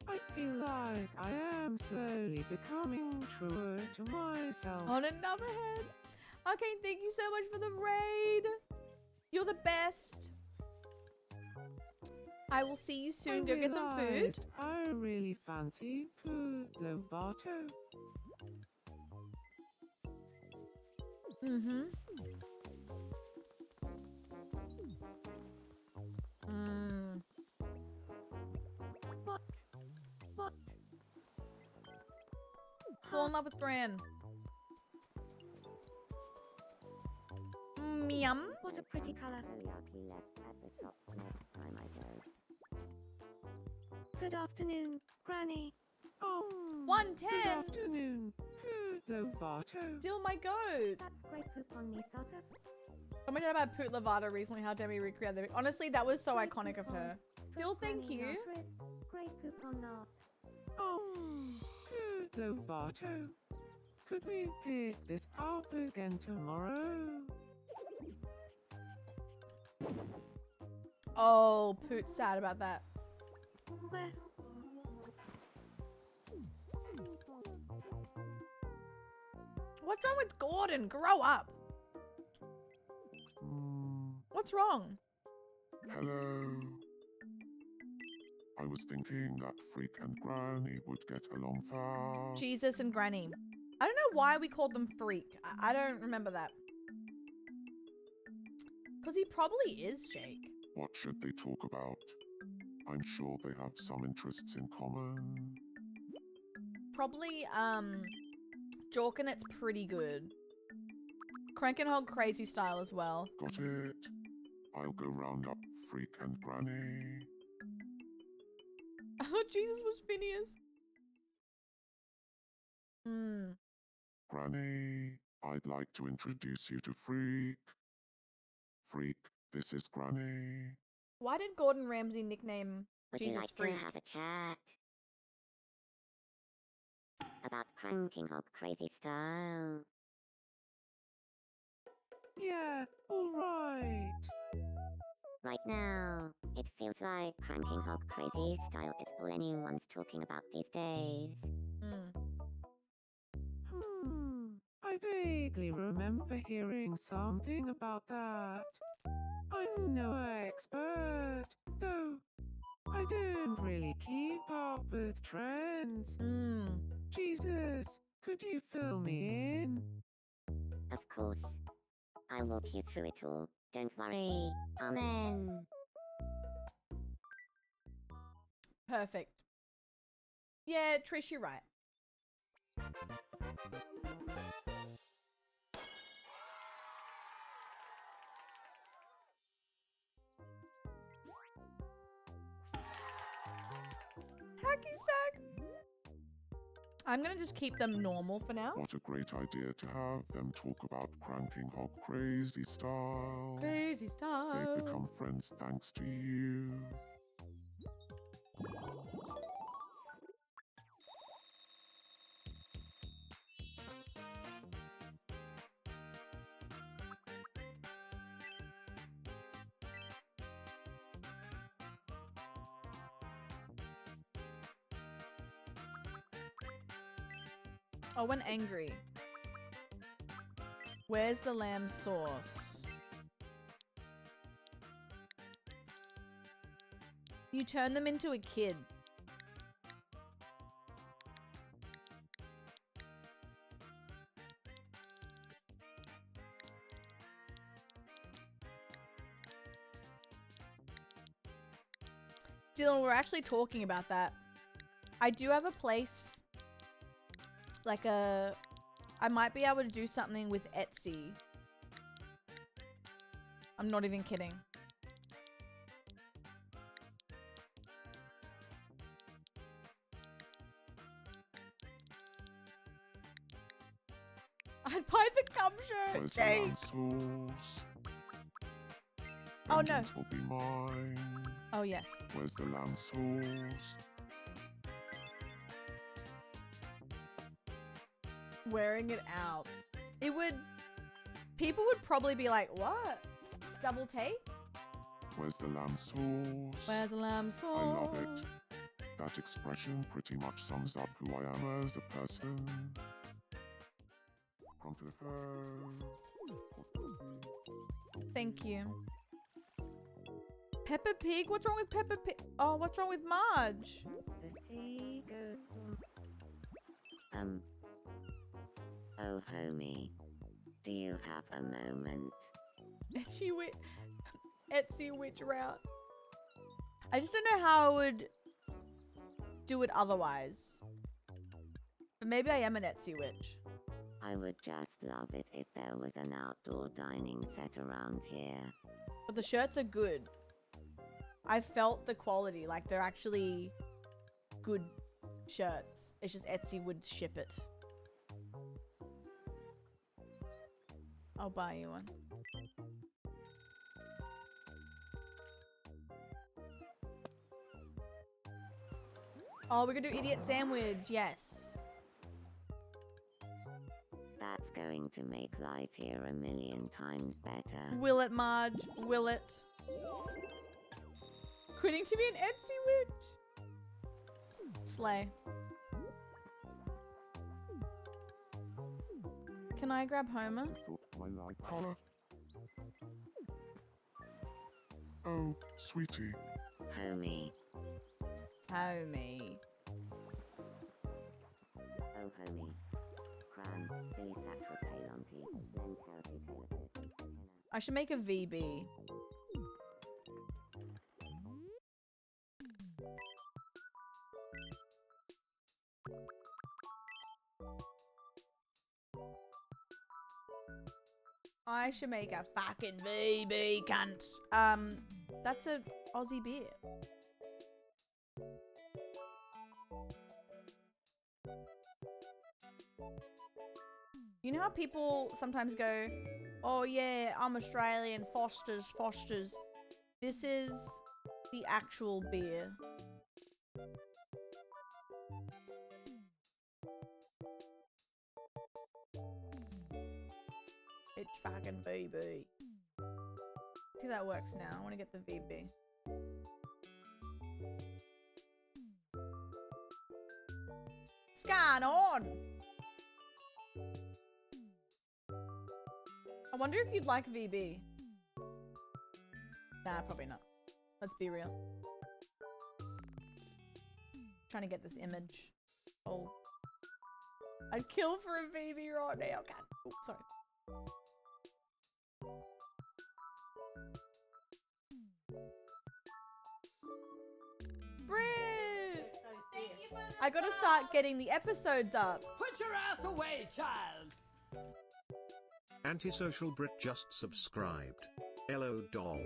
I feel like I am slowly becoming truer to myself. On another head. Okay, thank you so much for the raid. You're the best. I will see you soon. Go get some food. I really fancy Poot Lovato. Fall in love with Gran. Yum. What a pretty color. Teriyaki left at the shop next time I go. Good afternoon, Granny. Oh, 110. good afternoon, Lovato. Still my goat. That's great poop on me, Sota. Someone said about Poot Lovato recently. How dare we recreate that? Honestly, that was so iconic of her. Still, thank you. Great poop on not. Oh, good Lovato. Could we pick this up again tomorrow? Oh, Poot's sad about that. Where? What's wrong with Gordon? Grow up. What's wrong? Hello. I was thinking that Freak and Granny would get along fast. Jesus and Granny. I don't know why we called them Freak. I don't remember that. Because he probably is, Jake. What should they talk about? I'm sure they have some interests in common. Probably, Jorkin, it's pretty good. Crank and Hog crazy style as well. Got it. I'll go round up Freak and Granny. I thought Jesus was Phineas. Granny, I'd like to introduce you to Freak. Freak, this is Granny. Why did Gordon Ramsay nickname Would Jesus you like Freak? to have a chat? About Cranking Hog Crazy Style. Yeah, alright. Right now, it feels like Cranking Hog Crazy Style is all anyone's talking about these days. I vaguely remember hearing something about that. I'm no expert, though. I don't really keep up with trends. Jesus, could you fill me in? Of course. I'll walk you through it all. Don't worry. Amen. Perfect. Yeah, Trish, you're right. Hacky sack. I'm gonna just keep them normal for now. What a great idea to have them talk about Cranking Hog Crazy Style. Crazy style. They've become friends thanks to you. Oh, when angry. Where's the lamb sauce? You turn them into a kid. Dylan, we're actually talking about that. I do have a place, like I might be able to do something with Etsy. I'm not even kidding. I'd buy the cum shirt, Where's the Jake. lamb sauce? Oh, no. Vengeance will be mine. Oh, yes. Where's the lamb sauce? Wearing it out. It would... People would probably be like, what? Double take? Where's the lamb sauce? Where's the lamb sauce? I love it. That expression pretty much sums up who I am as a person. Come to the phone. Thank you. Peppa Pig? What's wrong with Peppa Pig? Oh, what's wrong with Marge? Oh homie. Do you have a moment? Etsy witch route. I just don't know how I would do it otherwise. But maybe I am an Etsy witch. I would just love it if there was an outdoor dining set around here. But the shirts are good. I felt the quality, like they're actually good shirts. It's just Etsy would ship it. I'll buy you one. Oh, we're gonna do idiot sandwich. Yes. That's going to make life here a million times better. Will it, Marge? Will it? Quitting to be an Etsy witch. Slay. Can I grab Homer? Carla? Oh, sweetie. Homie. Homie. Oh, homie. Cran, Billy Thatcher Palonti, Len Therapy Taylor. I should make a VB. I should make a fucking VB, cunt. That's a Aussie beer. You know how people sometimes go, oh yeah, I'm Australian, Foster's, Foster's. This is the actual beer. It's fucking VB. See, that works now. I want to get the VB. Scan on! I wonder if you'd like VB. Nah, probably not. Let's be real. Trying to get this image. Oh. I'd kill for a VB right now. God. Oh, sorry. Brit! Thank you for the I gotta start getting the episodes up. Put your ass away, child. Antisocial Brit just subscribed. Hello doll.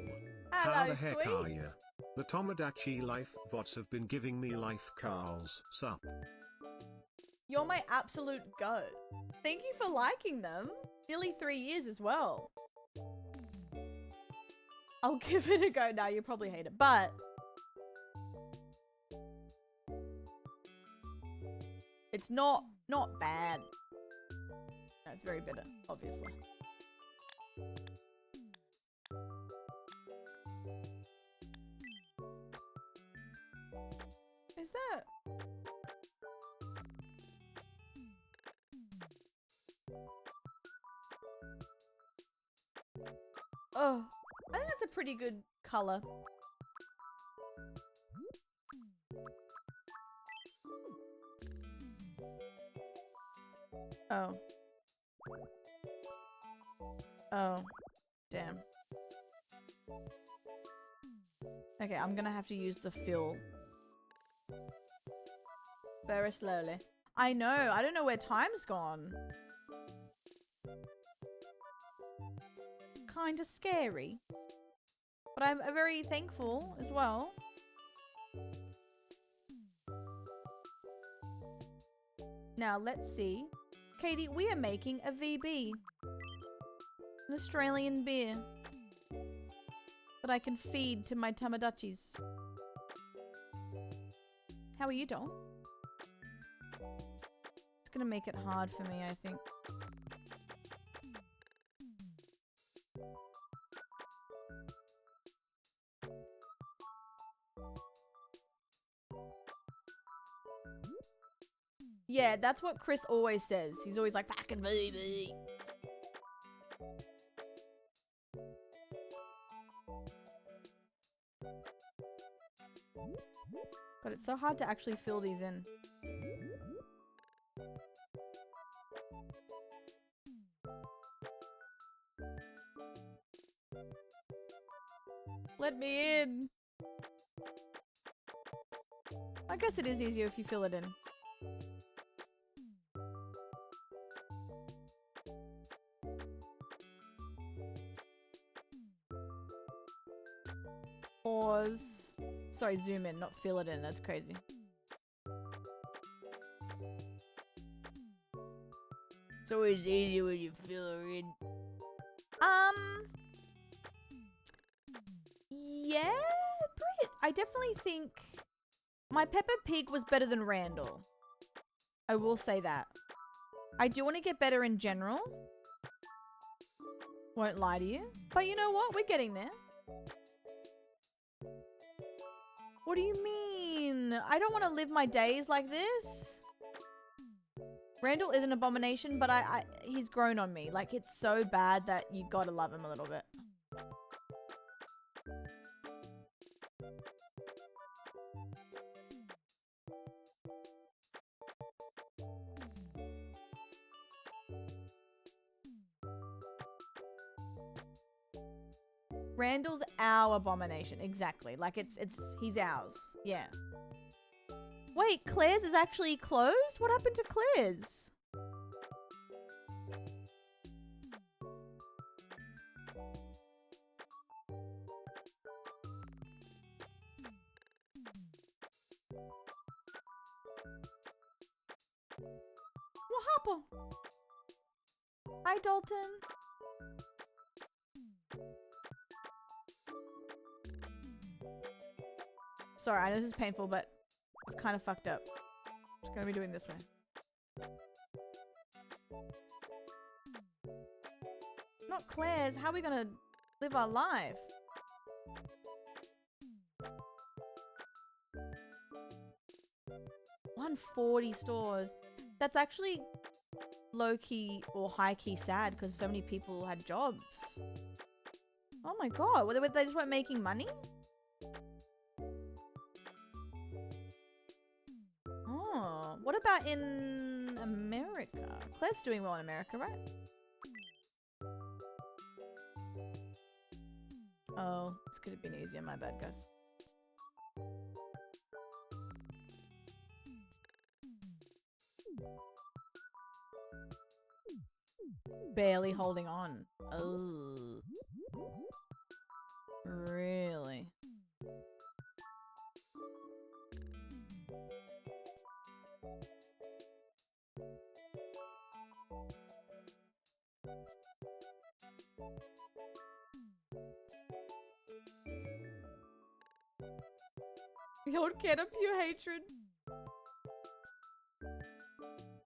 Hello, How the heck sweet. are you? The Tomodachi life bots have been giving me life Carls. Sup? You're my absolute goat. Thank you for liking them. Nearly 3 years as well. I'll give it a go. Now you probably hate it, but it's not bad. No, it's very bitter, obviously. Is that? Oh, I think that's a pretty good color. Oh. Oh. Damn. Okay, I'm gonna have to use the fill. Very slowly. I know, I don't know where time's gone. Kinda scary. But I'm very thankful as well. Now, let's see. Katie, we are making a VB. An Australian beer. That I can feed to my Tamagotchis. How are you, doll? It's gonna make it hard for me, I think. Yeah, that's what Chris always says. He's always like, fucking VB. God, it's so hard to actually fill these in. Let me in. I guess it is easier if you fill it in. stores. Sorry, zoom in, not fill it in. That's crazy. It's always easier when you fill her in. Yeah, Brit. I definitely think my Peppa Pig was better than Randall. I will say that. I do want to get better in general. Won't lie to you. But you know what? We're getting there. What do you mean? I don't want to live my days like this. Randall is an abomination, but he's grown on me. Like, it's so bad that you gotta love him a little bit. Randall's our abomination. Exactly. Like, he's ours. Yeah. Wait, Claire's is actually closed? What happened to Claire's? What happened? Hi, Dalton. Sorry, I know this is painful, but I've kind of fucked up. I'm just gonna be doing this way. Not Claire's. How are we gonna live our life? $140 stores. That's actually low-key or high-key sad because so many people had jobs. Oh my god. They just weren't making money? Oh. What about in America? Claire's doing well in America, right? Oh, this could have been easier. My bad, guys. Barely holding on. Oh. Really? Lord get a pure hatred.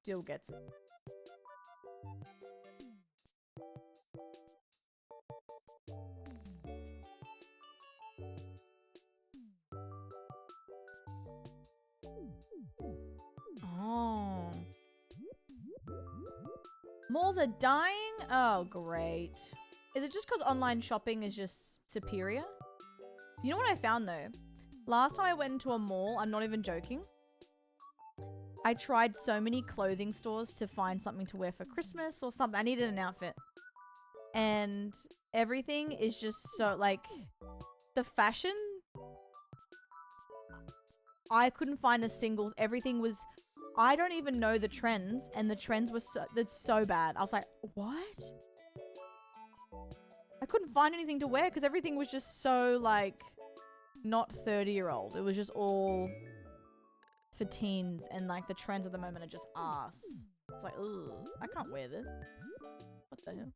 Still gets it. Oh. Malls are dying? Oh, great. Is it just because online shopping is just superior? You know what I found though? Last time I went into a mall, I'm not even joking. I tried so many clothing stores to find something to wear for Christmas or something. I needed an outfit. And everything is just so, like, the fashion, I couldn't find a single, everything was, I don't even know the trends, and the trends were so bad. I was like, what? I couldn't find anything to wear because everything was just so, like, not 30-year-old. It was just all for teens, and like the trends at the moment are just ass. It's like, ugh, I can't wear this. What the hell?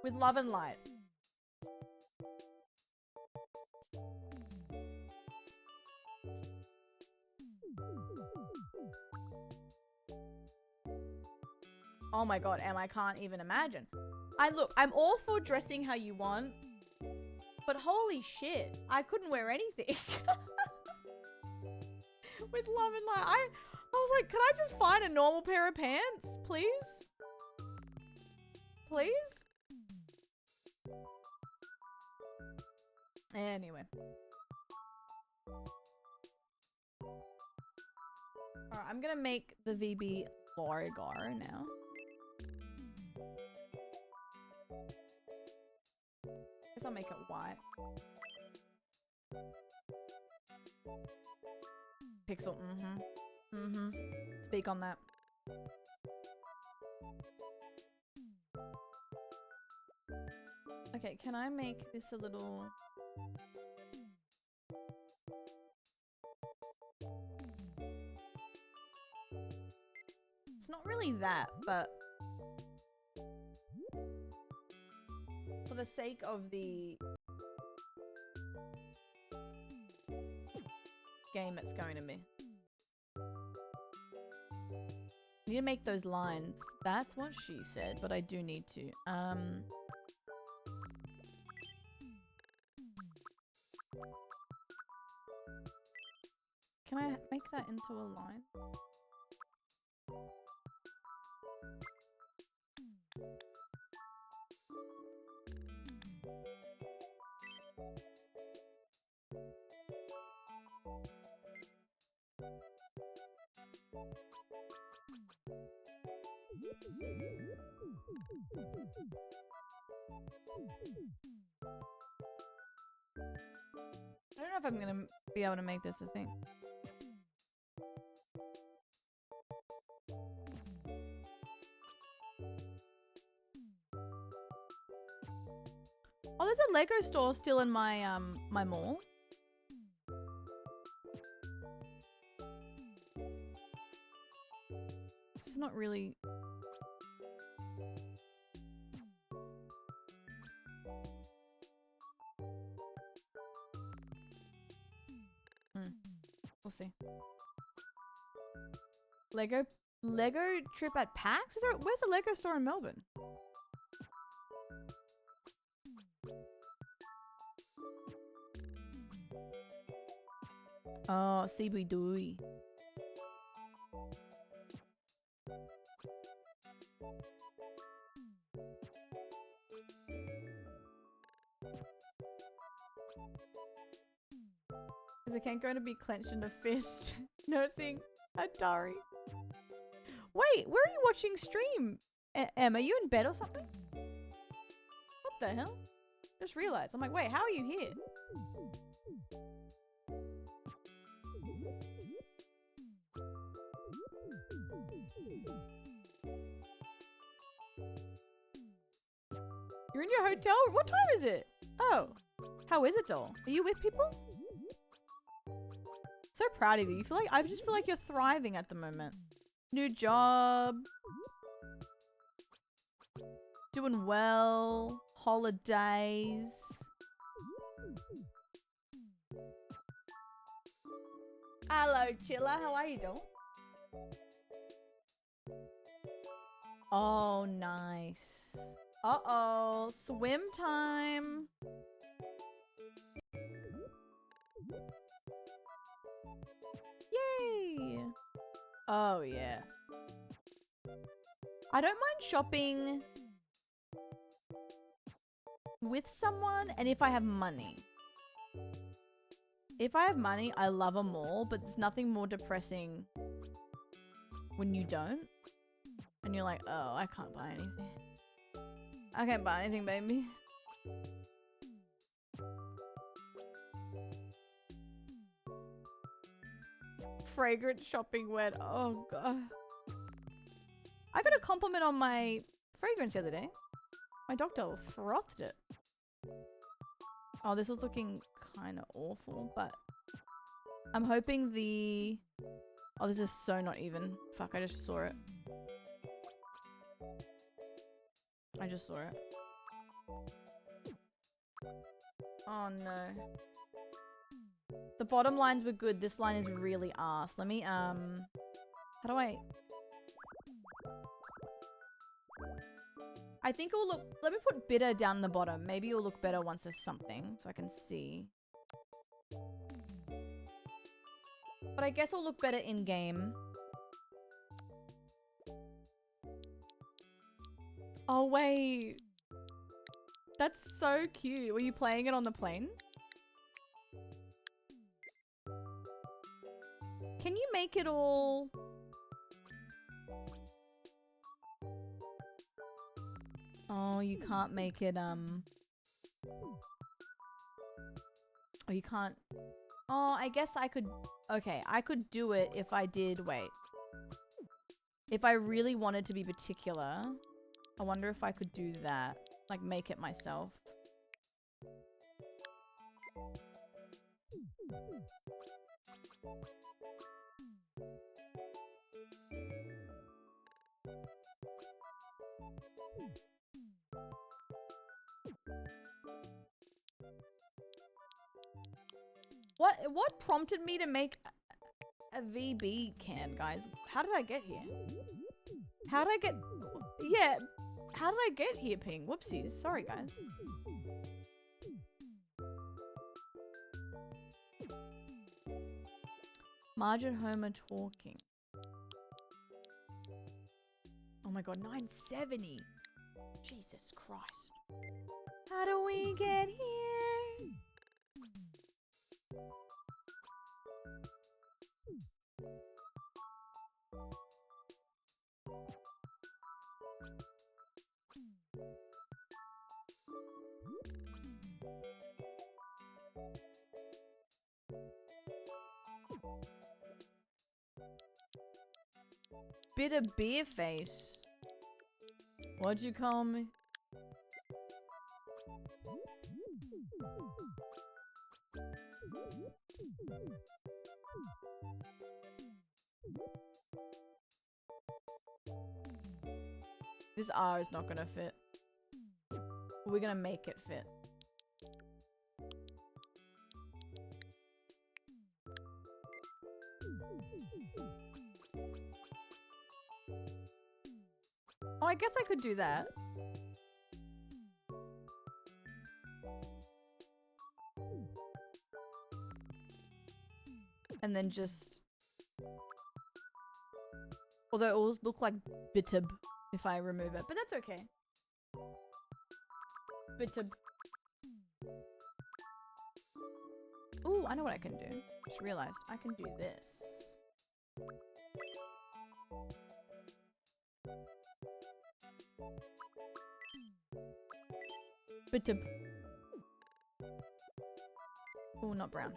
With love and light. Oh my god, Em, I can't even imagine. I'm all for dressing how you want, but holy shit, I couldn't wear anything. With love and light. I was like, can I just find a normal pair of pants, please? Please? Anyway. Alright, I'm gonna make the VB logo now. Guess I'll make it white. Pixel, Speak on that. Okay, can I make this a little... It's not really that, but for the sake of the game, it's going to be. I need to make those lines. That's what she said, but I do need to. Can I make that into a line? I don't know if I'm gonna be able to make this a thing. Oh, there's a Lego store still in my my mall. This is not really. We'll see. Lego trip at PAX? Is there? Where's the Lego store in Melbourne? Oh, CBD. Is the can going to be clenched in a fist? Nursing Atari. Wait, where are you watching stream? Em, are you in bed or something? What the hell? Just realized. I'm like, wait, how are you here? You're in your hotel? What time is it? Oh. How is it, doll? Are you with people? So proud of you. I just feel like you're thriving at the moment. New job. Doing well. Holidays. Hello, Chilla. How are you doing? Oh, nice. Uh-oh. Swim time. Yay! Oh, yeah. I don't mind shopping with someone and if I have money. If I have money, I love a mall, but there's nothing more depressing when you don't. And you're like, oh, I can't buy anything. I can't buy anything, baby. Fragrant shopping wet. Oh, God. I got a compliment on my fragrance the other day. My doctor frothed it. Oh, this was looking kind of awful, but I'm hoping the... Oh, this is so not even. Fuck, I just saw it. I just saw it. Oh, no. The bottom lines were good. This line is really arse. Let me, how do I... I think it will look... Let me put bitter down the bottom. Maybe it will look better once there's something, so I can see. But I guess it'll look better in-game. Oh, wait. That's so cute. Were you playing it on the plane? Can you make it all... Oh, you can't make it, Oh, you can't... Oh, I guess I could... Okay, I could do it if I did... Wait. If I really wanted to be particular, I wonder if I could do that. Like, make it myself. What prompted me to make a VB can, guys? How did I get here? How did I get... Yeah. How did I get here, Ping? Whoopsies. Sorry, guys. Marge and Homer talking. Oh my god, 970. Jesus Christ. How do we get here? Bitter beer face. What'd you call me? This R is not gonna fit. We're gonna make it fit. Oh, I guess I could do that. And then just... Although it will look like bitib if I remove it, but that's okay. Bitib. Ooh, I know what I can do. Just realized I can do this. Bitib. Ooh, not brown.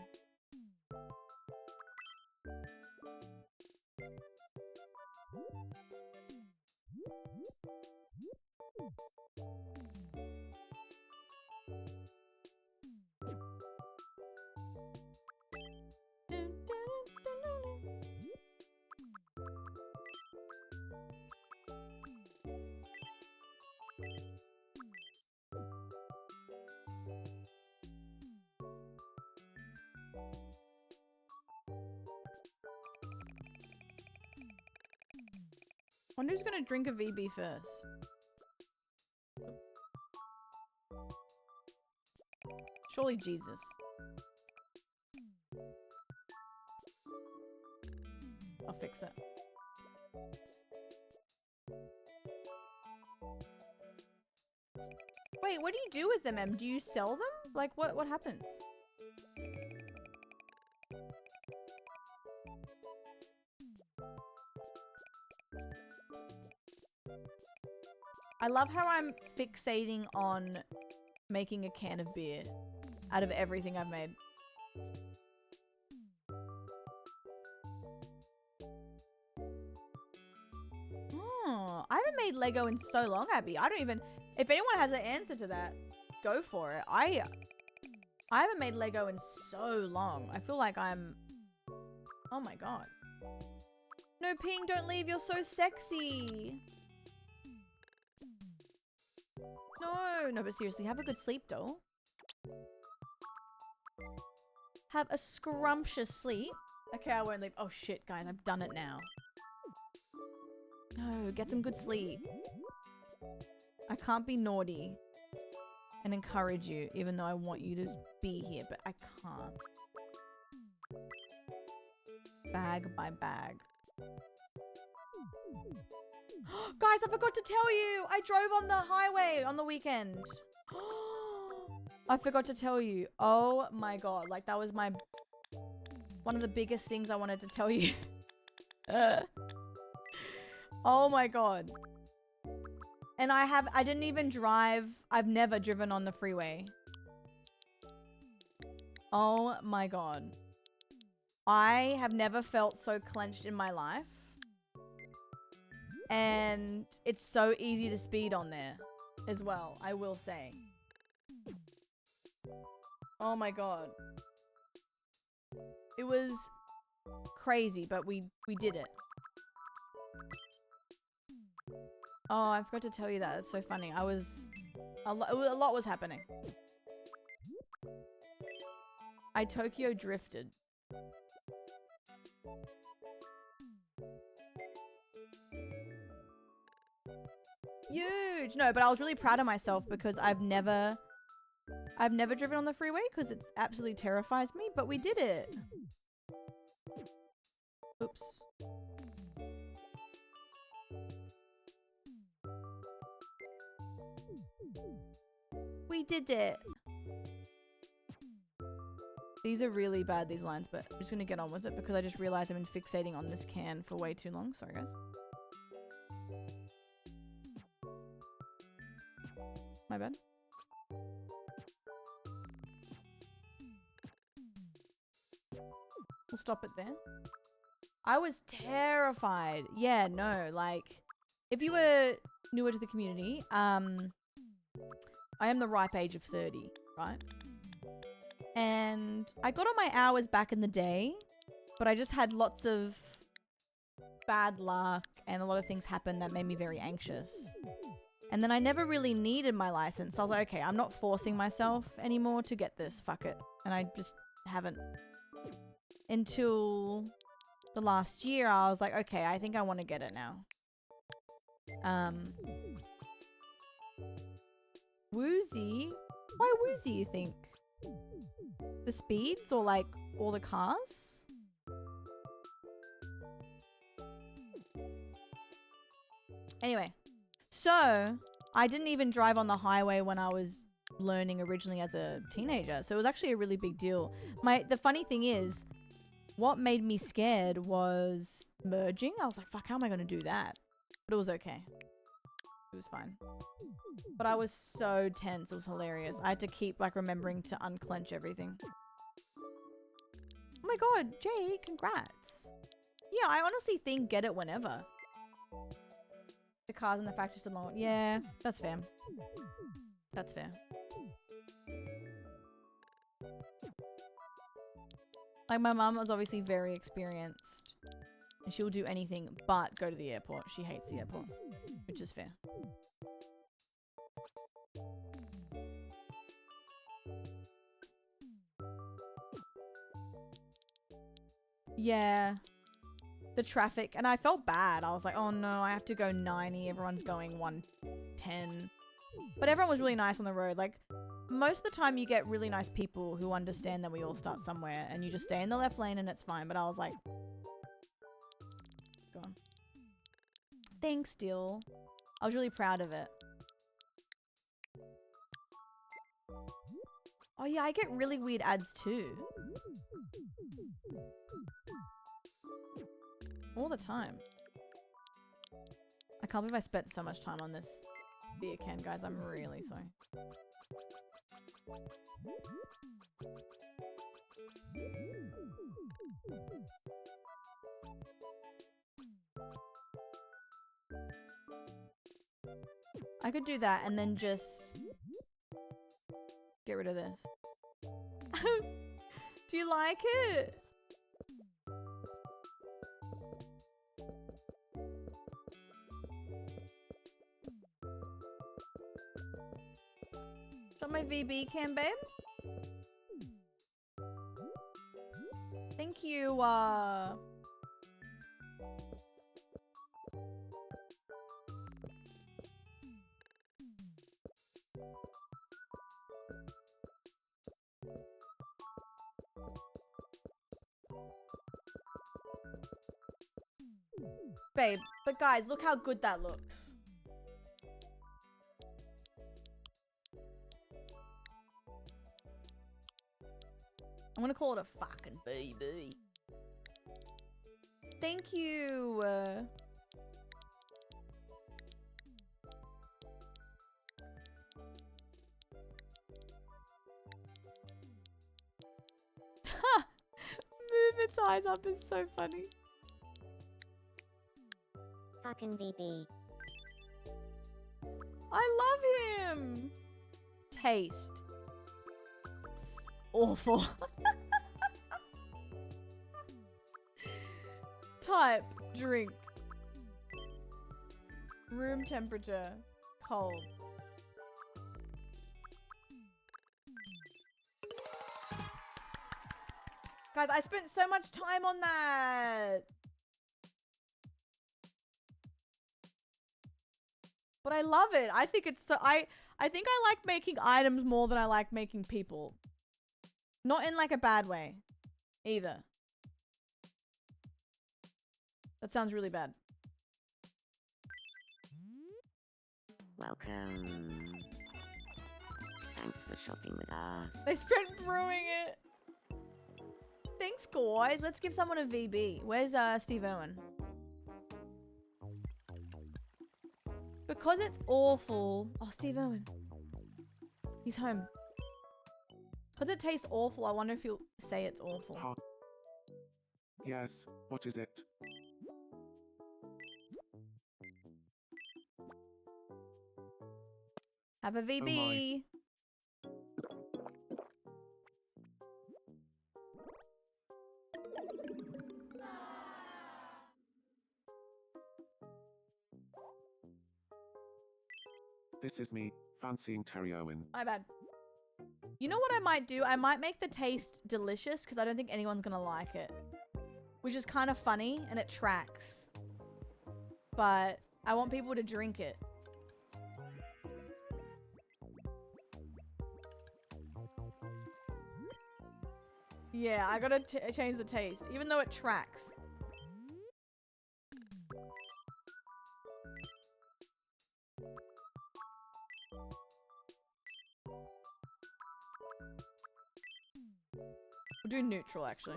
Wonder who's gonna drink a VB first. Surely Jesus. I'll fix it. Wait, what do you do with them, Em? Do you sell them? Like, what happens? I love how I'm fixating on making a can of beer out of everything I've made. Oh, I haven't made Lego in so long, Abby. I don't even... If anyone has an answer to that, go for it. I haven't made Lego in so long. I feel like I'm... Oh my god. No, Ping, don't leave. You're so sexy. No, but seriously, have a good sleep, doll. Have a scrumptious sleep. Okay, I won't leave. Oh shit, guys, I've done it now. No, get some good sleep. I can't be naughty and encourage you, even though I want you to be here, but I can't. Bag by bag. Guys, I forgot to tell you. I drove on the highway on the weekend. I forgot to tell you. Oh my god. Like, that was one of the biggest things I wanted to tell you. Oh my god. And I didn't even drive. I've never driven on the freeway. Oh my god. I have never felt so clenched in my life. And it's so easy to speed on there as well, I will say. Oh my god. It was crazy, but we did it. Oh, I forgot to tell you that. It's so funny. A lot was happening. I Tokyo drifted. Huge! No, but I was really proud of myself because I've never driven on the freeway because it absolutely terrifies me, but we did it. Oops. We did it. These are really bad, these lines, but I'm just gonna get on with it because I just realized I've been fixating on this can for way too long. Sorry, guys. My bad. We'll stop it there. I was terrified. Yeah, no, like, if you were newer to the community, I am the ripe age of 30, right? And I got on my hours back in the day, but I just had lots of bad luck and a lot of things happened that made me very anxious. And then I never really needed my license. So I was like, okay, I'm not forcing myself anymore to get this. Fuck it. And I just haven't. Until the last year, I was like, okay, I think I want to get it now. Woozy? Why woozy, you think? The speeds or like all the cars? Anyway, so I didn't even drive on the highway when I was learning originally as a teenager. So it was actually a really big deal. The funny thing is, what made me scared was merging. I was like, fuck, how am I going to do that? But it was okay. It was fine. But I was so tense. It was hilarious. I had to keep like remembering to unclench everything. Oh my god, Jay, congrats. Yeah, I honestly think get it whenever. The cars in the factory still long. Yeah, that's fair. That's fair. Like my mum was obviously very experienced. And she'll do anything but go to the airport. She hates the airport. Which is fair. Yeah. The traffic. And I felt bad. I was like, oh no, I have to go 90. Everyone's going 110. But everyone was really nice on the road. Like, most of the time you get really nice people who understand that we all start somewhere. And you just stay in the left lane and it's fine. But I was like... Go on. Thanks, Dill. I was really proud of it. Oh yeah, I get really weird ads too. All the time. I can't believe I spent so much time on this beer can, guys. I'm really sorry. I could do that and then just get rid of this. Do you like it? Is that my VB can, babe? Thank you, Babe, but guys, look how good that looks. I'm gonna call it a fucking BB. Thank you. Move its eyes up is so funny. Fucking BB. I love him. Taste. Awful. Type, drink. Room temperature, cold. Guys, I spent so much time on that. But I love it. I think it's so... I think I like making items more than I like making people. Not in like a bad way. Either. That sounds really bad. Welcome. Thanks for shopping with us. They spent brewing it. Thanks, guys. Let's give someone a VB. Where's Steve Irwin? Because it's awful. Oh, Steve Irwin. He's home. Because it tastes awful, I wonder if you'll say it's awful. Huh? Yes, what is it? Have a VB. This is me, fancying Terry Owen. My bad. You know what I might do? I might make the taste delicious because I don't think anyone's gonna like it. Which is kind of funny and it tracks. But I want people to drink it. Yeah, I gotta change the taste, even though it tracks. We'll do neutral, actually.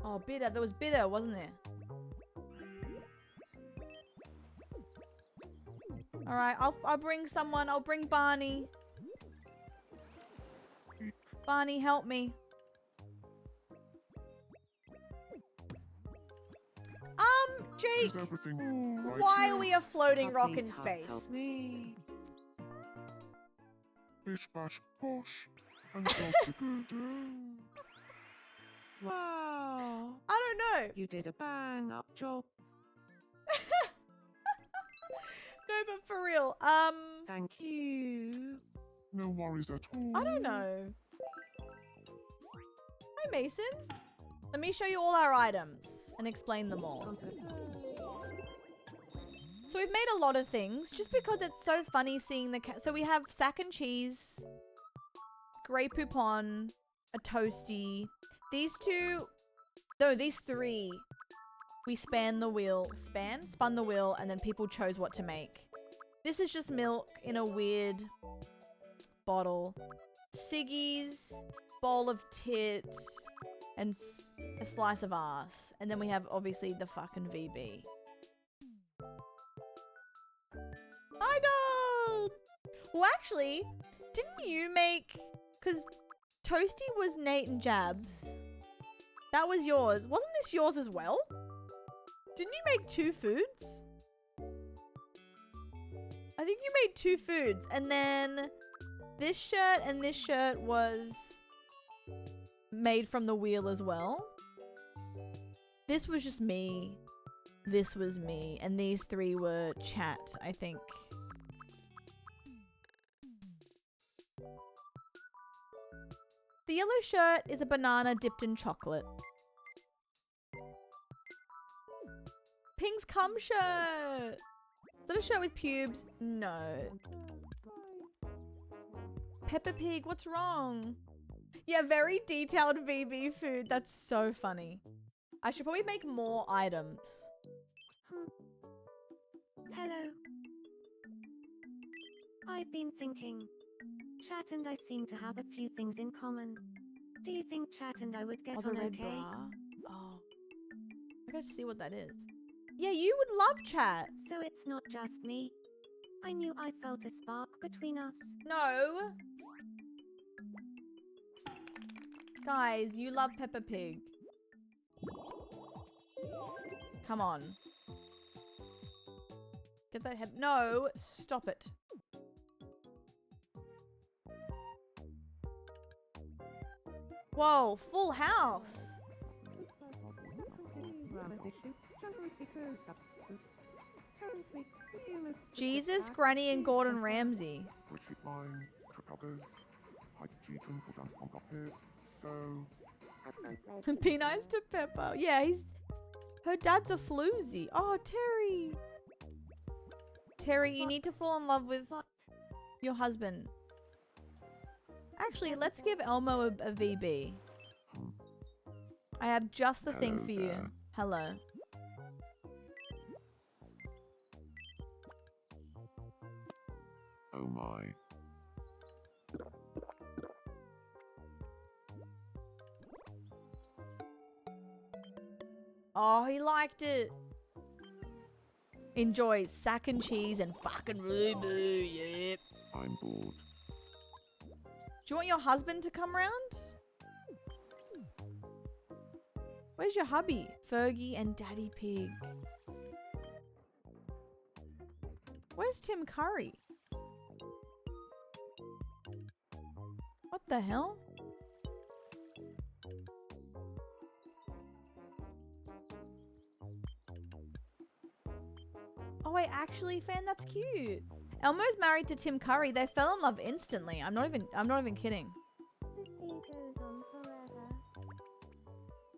Oh, bitter. There was bitter, wasn't there? All right, I'll bring someone. I'll bring Barney. Barney, help me. Jake, why are we a floating rock in space? Help me. Bish bash bosh. And Wow. I don't know. You did a bang up job. No, but for real. Thank you. no worries at all. I don't know. Hi, Mason. Let me show you all our items and explain them all. So we've made a lot of things just because it's so funny seeing the so we have sack and cheese, Grey Poupon, a toasty. These two, no, these three, we spun the wheel, and then people chose what to make. This is just milk in a weird bottle. Siggy's, bowl of tits, and a slice of ass. And then we have, obviously, the fucking VB. My God! Well, actually, didn't you make... Because Toasty was Nate and Jabs. That was yours. Wasn't this yours as well? Didn't you make 2 foods? I think you made 2 foods. And then this shirt and this shirt was made from the wheel as well. This was just me. This was me. And these 3 were chat, I think. The yellow shirt is a banana dipped in chocolate. Pink's cum shirt. Is that a shirt with pubes? No. Peppa Pig, what's wrong? Yeah, very detailed VB food. That's so funny. I should probably make more items. Hello. I've been thinking. Chat and I seem to have a few things in common. Do you think Chat and I would get Oh, the on red okay? bra? Oh. I gotta see what that is. Yeah, you would love Chat. So it's not just me. I knew I felt a spark between us. No. Guys, you love Peppa Pig. Come on. Get that head. No, stop it. Whoa, full house. Jesus, Granny, and Gordon Ramsay. Be nice to Peppa. Yeah, her dad's a floozy. Oh, Terry. Terry, you need to fall in love with your husband. Actually, let's give Elmo a VB. I have just the thing for you. Hello. Oh my. Oh, he liked it. Enjoys sack and cheese and fucking Rubu. Yep. I'm bored. Do you want your husband to come round? Where's your hubby? Fergie and Daddy Pig. Where's Tim Curry? What the hell? Oh wait, actually, Fan, that's cute. Elmo's married to Tim Curry. They fell in love instantly. I'm not even kidding.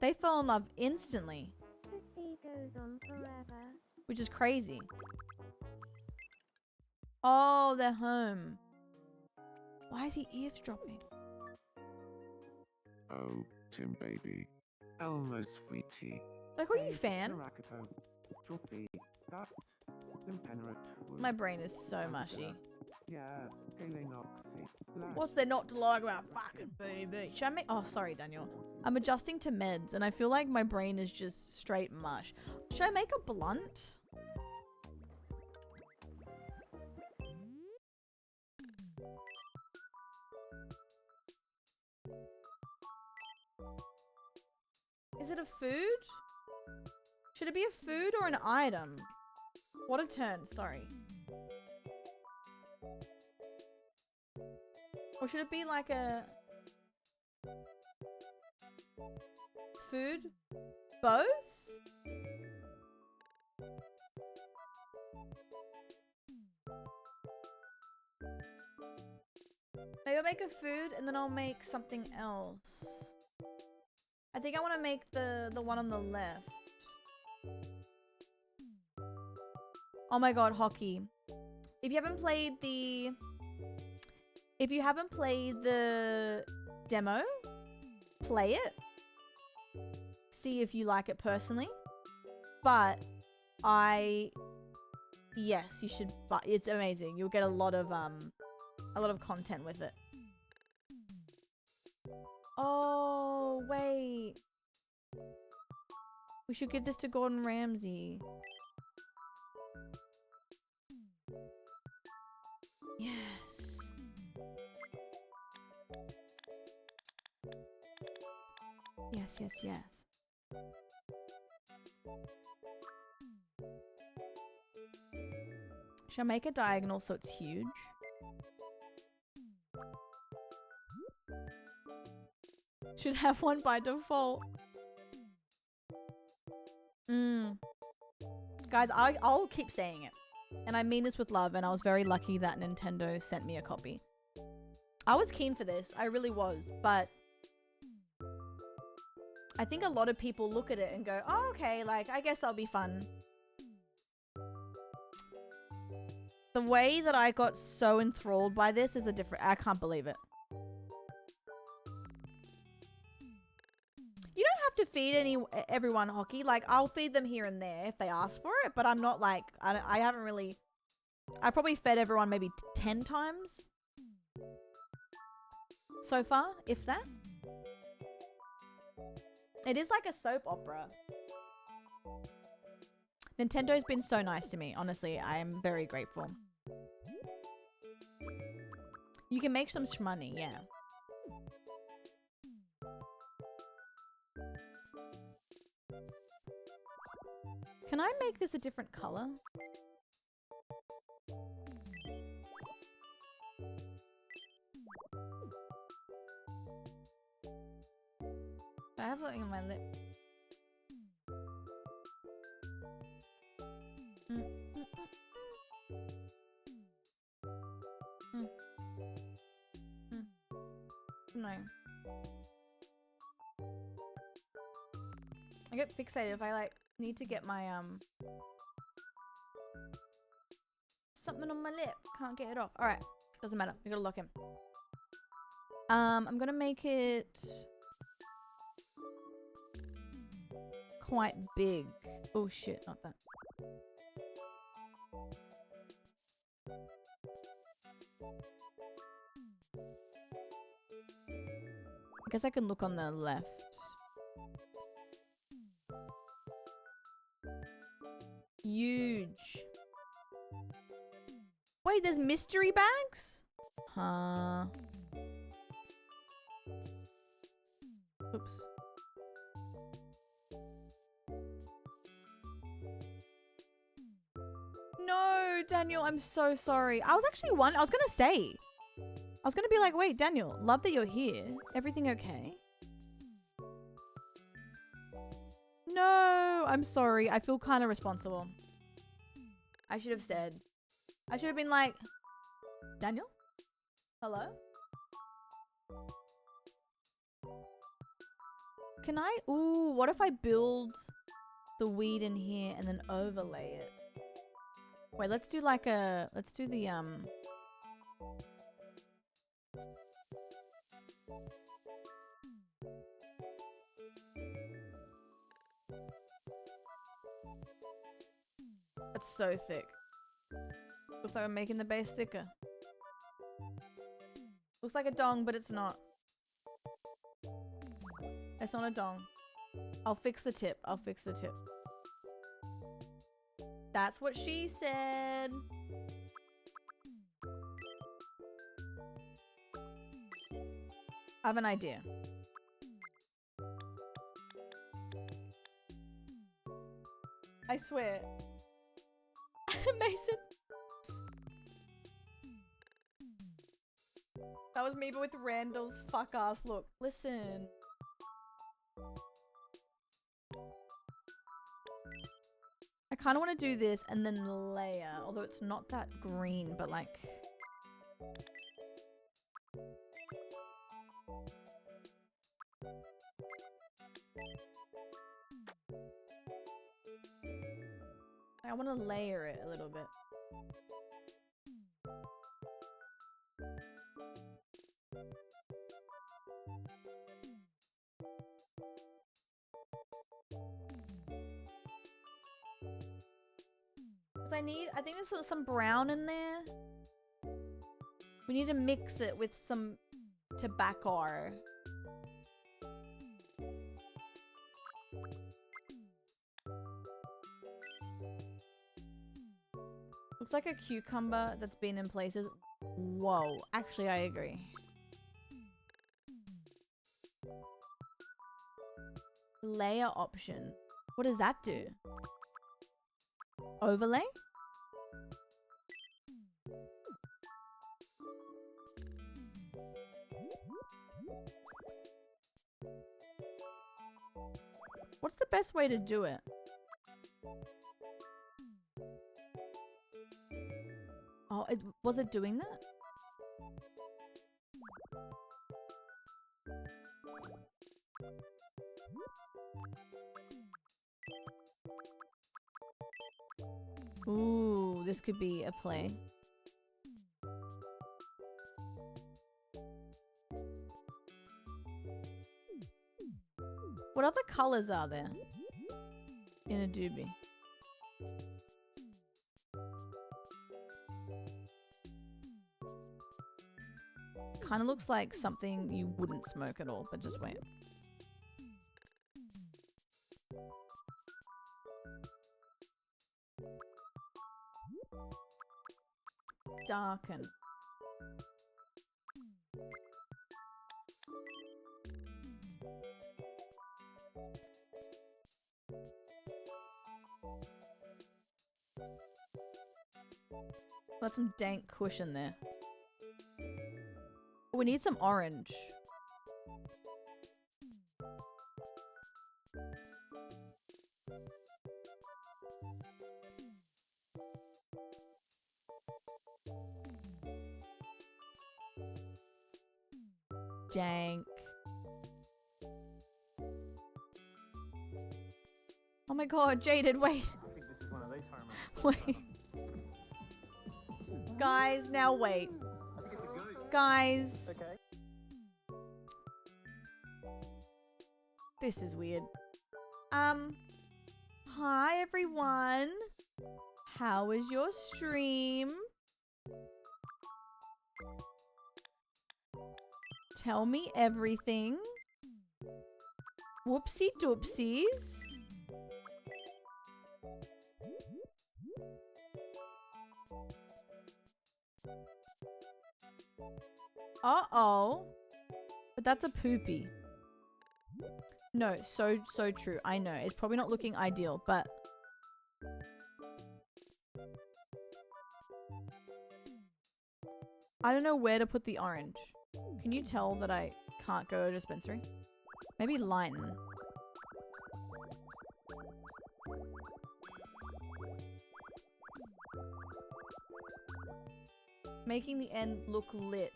They fell in love instantly. Which is crazy. Oh, they're home. Why is he eavesdropping? Oh, Tim baby. Elmo sweetie. Like, who are you, Fan? My brain is so mushy. What's there not to like about fucking baby? Should I make... Oh, sorry, Daniel. I'm adjusting to meds, and I feel like my brain is just straight mush. Should I make a blunt? Is it a food? Should it be a food or an item? What a turn, sorry. Or should it be like a... food? Both? Maybe I'll make a food and then I'll make something else. I think I want to make the one on the left. Oh my god, hockey. If you haven't played the demo, play it. See if you like it personally. But yes, you should, but it's amazing. You'll get a lot of content with it. Oh, wait. We should give this to Gordon Ramsay. Yes. Yes, yes, yes. Should I make a diagonal so it's huge? Should have one by default. Guys, I'll keep saying it. And I mean this with love, and I was very lucky that Nintendo sent me a copy. I was keen for this, I really was, but I think a lot of people look at it and go, oh, okay, like, I guess that'll be fun. The way that I got so enthralled by this is I can't believe it. You don't have to feed everyone hockey. Like, I'll feed them here and there if they ask for it, but I'm not like, I haven't really, I probably fed everyone maybe 10 times so far, if that. It is like a soap opera. Nintendo's been so nice to me, honestly. I am very grateful. You can make some money, yeah. Can I make this a different color? I have something on my lip. No. I get fixated if I like need to get my something on my lip. Can't get it off. All right, doesn't matter. We gotta lock him. I'm gonna make it quite big. Oh shit, not that. I guess I can look on the left. Huge. Wait, there's mystery bags? Huh. Oops. No, Daniel, I'm so sorry. I was gonna say. I was gonna be like, wait, Daniel, love that you're here. Everything okay? No, I'm sorry. I feel kind of responsible. I should have said. I should have been like, Daniel? Hello? Can I? Ooh, what if I build the weed in here and then overlay it? Wait, let's do like a, let's do the, that's so thick. Looks like I'm making the base thicker. Looks like a dong, but it's not. It's not a dong. I'll fix the tip. I'll fix the tip. That's what she said. I have an idea. I swear. Mason. That was me, but with Randall's fuck ass look. Listen. I kind of want to do this and then layer, although it's not that green, but like... I want to layer it a little bit. I think there's some brown in there. We need to mix it with some tobacco. Looks like a cucumber that's been in places. Whoa, actually I agree. Layer option. What does that do? Overlay? What's the best way to do it? Oh, was it doing that? Ooh, this could be a play. What other colors are there in a doobie? Kind of looks like something you wouldn't smoke at all, but just wait. Darken. Got some dank cushion there. We need some orange. dank. Oh my god, Jaded, wait. I think this is one of these hormones. Wait. Guys, now wait. I think it's a goose. Guys. Okay. This is weird. Hi everyone. How was your stream? Tell me everything. Whoopsie doopsies. Uh-oh. But that's a poopy. No, so true. I know. It's probably not looking ideal, but... I don't know where to put the orange. Can you tell that I can't go to a dispensary? Maybe lighten. Making the end look lit.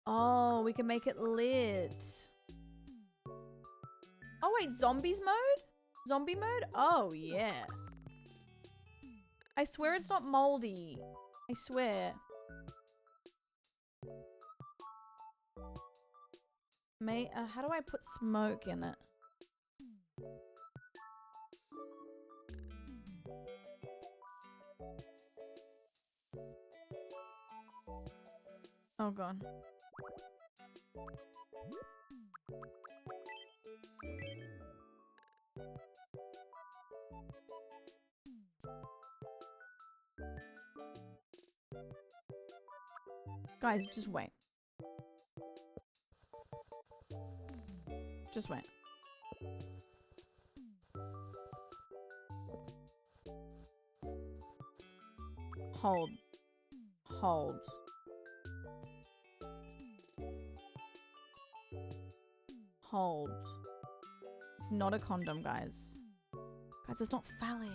Oh, we can make it lit. Oh wait, zombies mode? Zombie mode? Oh yeah. I swear it's not moldy. I swear. How do I put smoke in it? Oh god. Guys, just wait. Just wait. Hold. Hold. Hold. It's not a condom, guys. Guys, it's not phallic.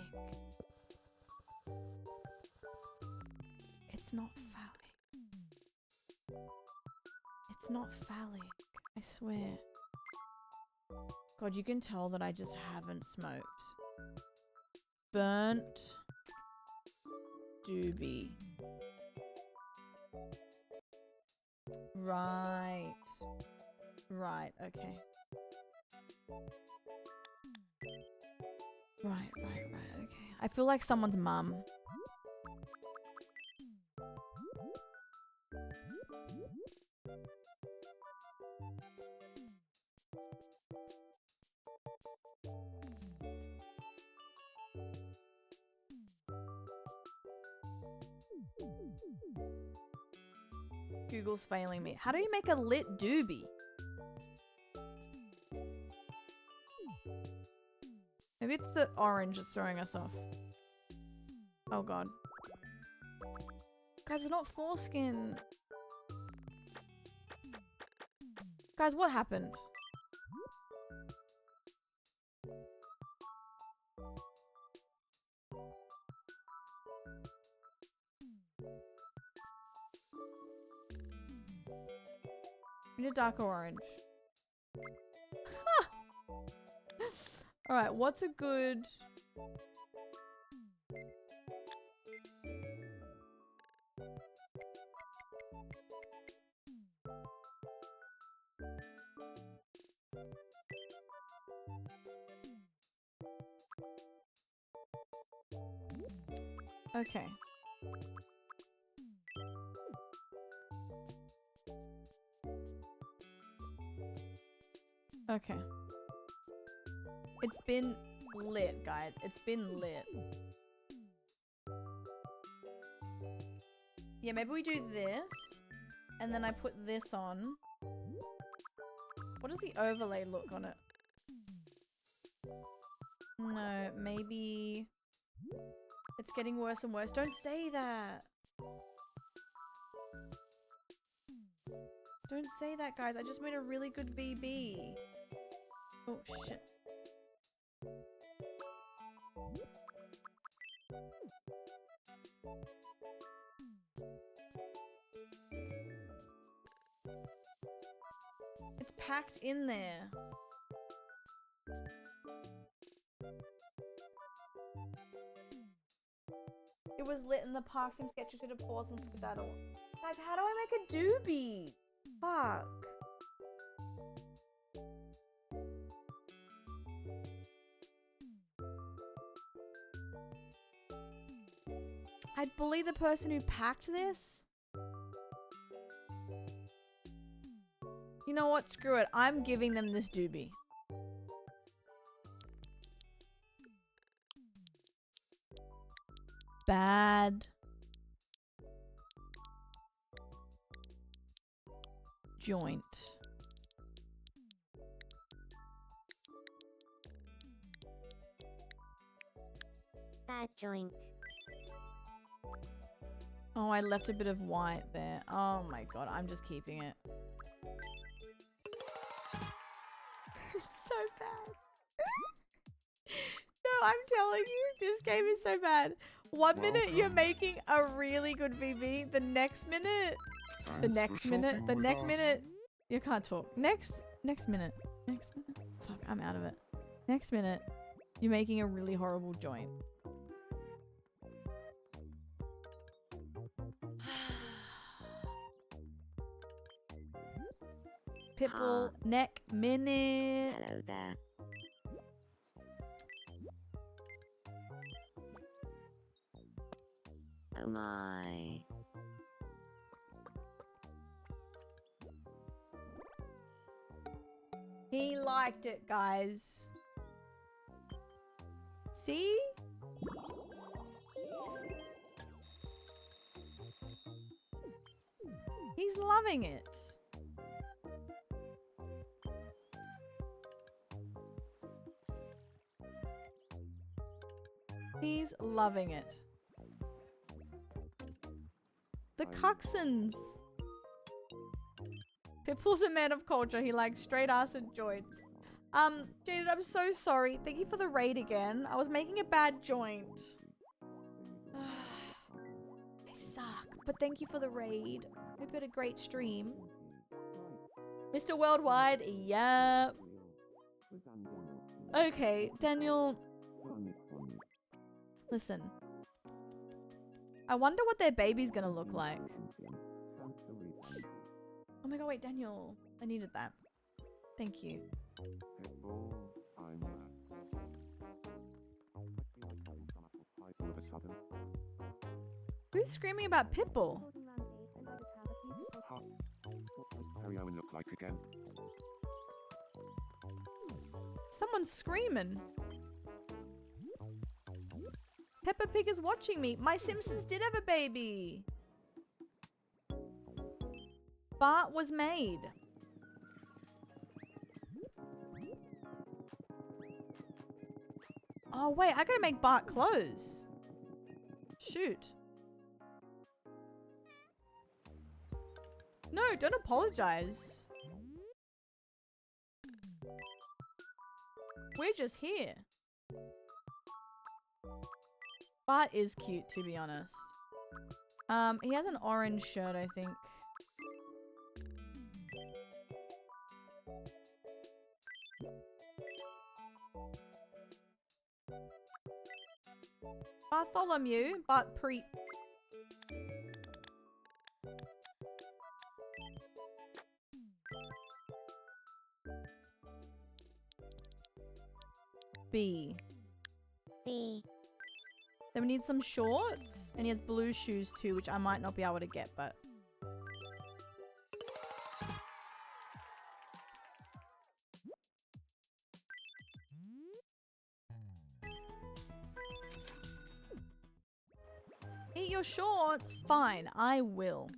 It's not phallic. It's not phallic. I swear. God, you can tell that I just haven't smoked. Burnt doobie. Right. Right, okay. Right, okay. I feel like someone's mum. Google's failing me. How do you make a lit doobie? Maybe it's the orange that's throwing us off. Oh god. Guys, it's not foreskin. Guys, what happened? We need a darker orange. Alright, what's a good... Okay. Okay. It's been lit, guys. It's been lit. Yeah, maybe we do this. And then I put this on. What does the overlay look on it? No, maybe... It's getting worse and worse. Don't say that. Don't say that, guys. I just made a really good BB. Oh, shit. packed in there? It was lit in the park. Seems sketchy to pause and skedaddle. Guys, how do I make a doobie? Fuck. I'd bully the person who packed this. You know what? Screw it. I'm giving them this doobie. Bad. Joint. Bad joint. Oh, I left a bit of white there. Oh my god, I'm just keeping it. It's so bad. No, I'm telling you, this game is so bad. One minute you're making a really good VB, the next minute, you can't talk. Next minute. Fuck, I'm out of it. Next minute, you're making a really horrible joint. Pitbull, neck minute. Hello there. Oh my. He liked it, guys. See? He's loving it. He's loving it. The Cuxons. Pitbull's a man of culture. He likes straight ass and joints. Jaded, I'm so sorry. Thank you for the raid again. I was making a bad joint. I suck. But thank you for the raid. Hope you had a great stream. Mr. Worldwide, yep. Okay, Daniel. Listen. I wonder what their baby's gonna look like. Oh my god, wait, Daniel. I needed that. Thank you. Who's screaming about Pitbull? Harry Owen look like again. Someone's screaming. Peppa Pig is watching me. My Simpsons did have a baby. Bart was made. Oh wait, I gotta make Bart clothes. Shoot. No, don't apologize. We're just here. Bart is cute, to be honest. He has an orange shirt, I think. Bartholomew, but B. Then we need some shorts, and he has blue shoes too, which I might not be able to get, but... Eat your shorts? Fine, I will.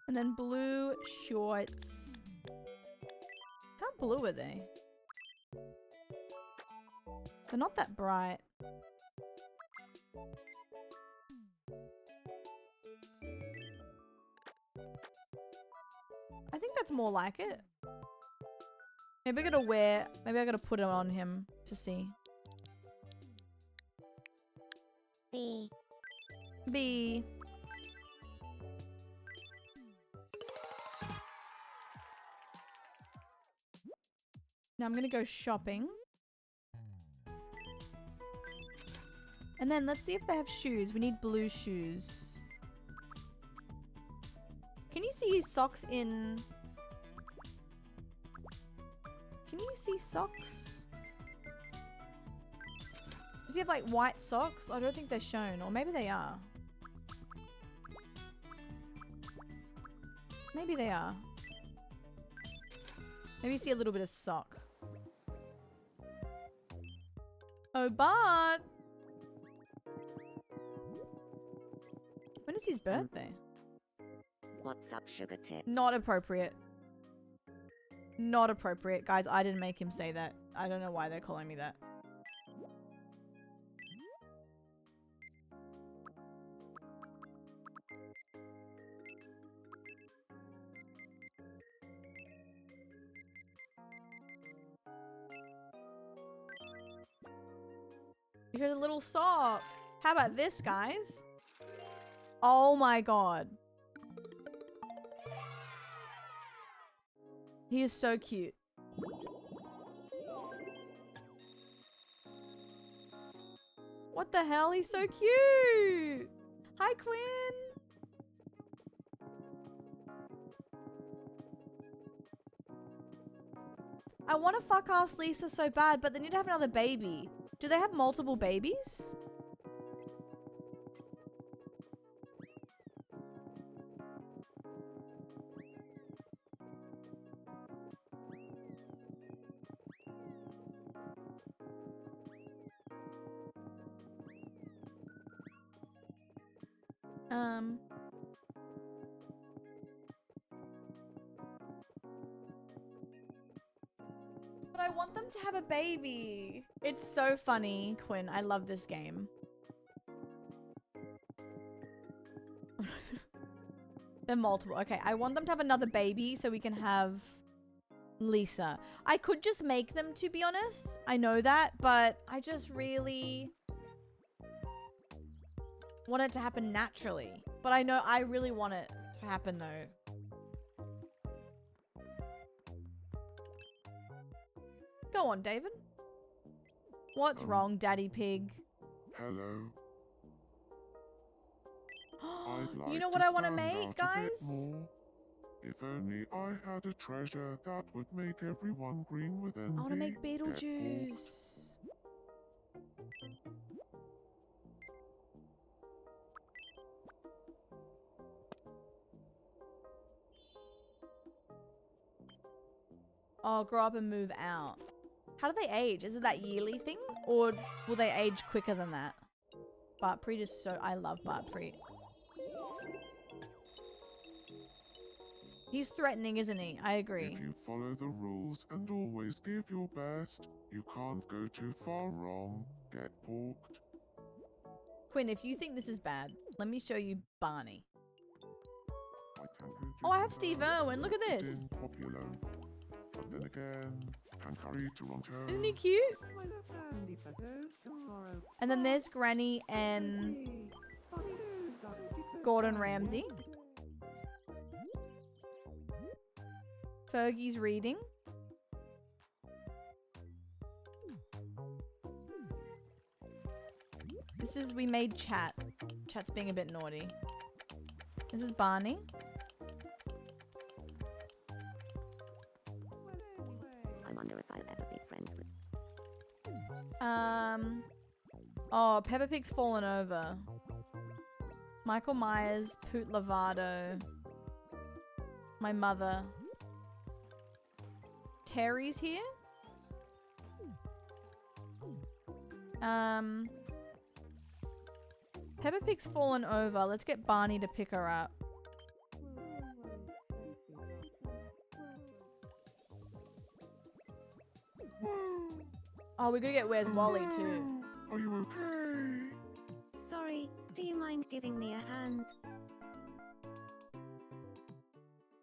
And then blue shorts. How blue are they? They're not that bright. I think that's more like it. Maybe I gotta put it on him to see. B. B. Now I'm gonna go shopping. And then let's see if they have shoes. We need blue shoes. Can you see his socks in... Can you see socks? Does he have like white socks? I don't think they're shown. Or maybe they are. Maybe they are. Maybe you see a little bit of sock. Oh, Bart! When is his birthday? What's up, sugar tits? Not appropriate. Not appropriate. Guys, I didn't make him say that. I don't know why they're calling me that. Here's a little sock. How about this, guys? Oh my god. He is so cute. What the hell? He's so cute. Hi, Quinn. I want to fuck ass Lisa so bad, but they need to have another baby. Do they have multiple babies? But I want them to have a baby. It's so funny, Quinn. I love this game. They're multiple. Okay, I want them to have another baby so we can have Lisa. I could just make them, to be honest. I know that, but I just really want it to happen naturally. But I know I really want it to happen though. Go on, David. What's wrong, Daddy Pig? Hello. I'd like You know what I want to stand make, out a bit guys? more. If only I had a treasure that would make everyone green with envy. I want to make Get Beetlejuice. booked. Oh, grow up and move out. How do they age? Is it that yearly thing? Or will they age quicker than that? Bart Preet is so... I love Bart Preet. He's threatening, isn't he? I agree. If you follow the rules and always give your best, you can't go too far wrong. Get booked. Quinn, if you think this is bad, let me show you Barney. I can go Oh, I have Steve Irwin. Look at this. in Popular. But then again, Kankari Toronto. Isn't he cute? And then there's Granny and Gordon Ramsay. Fergie's reading. This is We Made Chat. Chat's being a bit naughty. This is Barney. I wonder if I'll ever be friends with. Oh, Peppa Pig's fallen over. Michael Myers, Poot Lovato. My mother. Terry's here. Peppa Pig's fallen over. Let's get Barney to pick her up. Oh, we're gonna get Where's Wally too. Are you okay? Sorry, do you mind giving me a hand?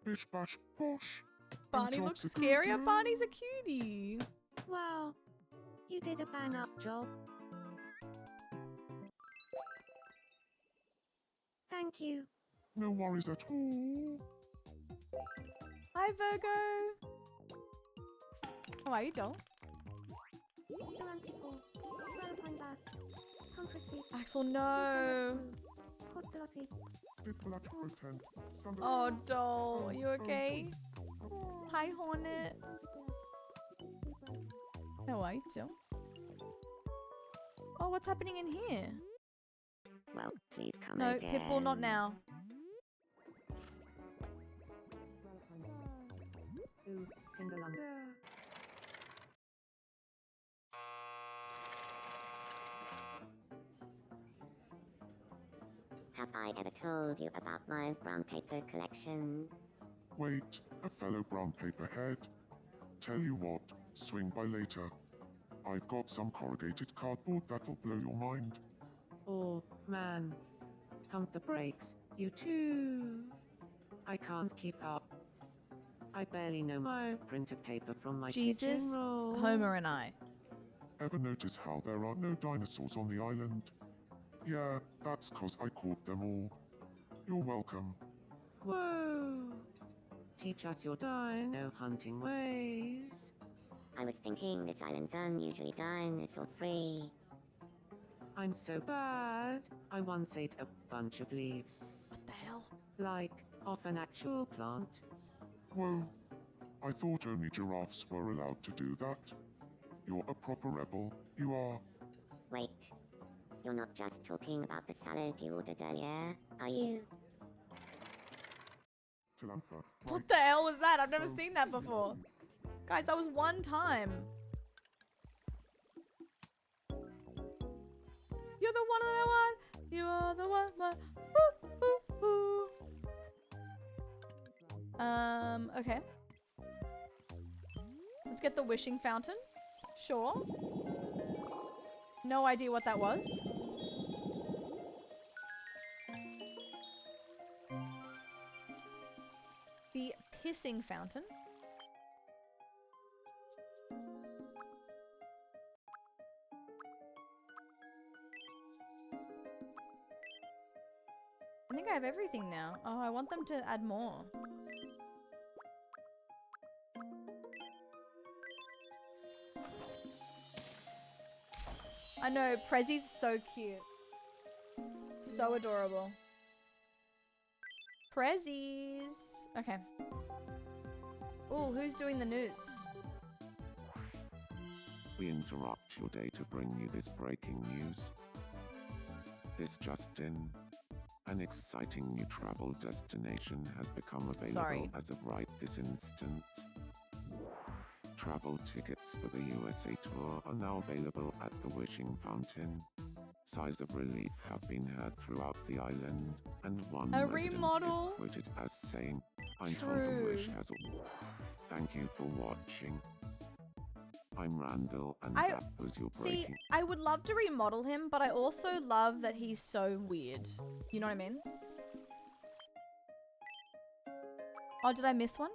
Bish bash bosh. Barney looks scary. Barney's a cutie. Wow, you did a bang up job. Thank you. No worries at all. Hi, Virgo. How are you, doll? Axel, no. Oh, doll, are you okay? Hi, Hornet. How are you, doll? Oh, what's happening in here? Well, please come No, again. Pitbull, not now. Have I ever told you about my brown paper collection? Wait, a fellow brown paper head. Tell you what, swing by later. I've got some corrugated cardboard that'll blow your mind. Oh, man. Pump the brakes, you two. I can't keep up. I barely know my printed paper from my Jesus, kitchen roll. Homer and I. Ever notice how there are no dinosaurs on the island? Yeah, that's 'cause I caught them all. You're welcome. Whoa. Teach us your dino hunting ways. I was thinking this island's unusually dinosaur-free. I'm so bad. I once ate a bunch of leaves. What the hell? Like, off an actual plant. Whoa. I thought only giraffes were allowed to do that. You're a proper rebel, you are. Wait, you're not just talking about the salad you ordered earlier, are you? What the hell was that? I've never seen that before. Guys, that was one time. You're the one that I want. You are the one. Okay. Let's get the wishing fountain. Sure. No idea what that was. The pissing fountain. I think I have everything now. Oh, I want them to add more. I know, Prezzy's so cute. So adorable. Prezzies. Okay. Ooh, who's doing the news? We interrupt your day to bring you this breaking news. This just in. An exciting new travel destination has become available as of right this instant. Travel tickets for the USA tour are now available at the Wishing Fountain. Sighs of relief have been heard throughout the island, and one resident remodel? is quoted as saying, "I'm told the wish has a..." Thank you for watching. I'm Randall, and that was your breaking. See, I would love to remodel him, but I also love that he's so weird. You know what I mean? Oh, did I miss one?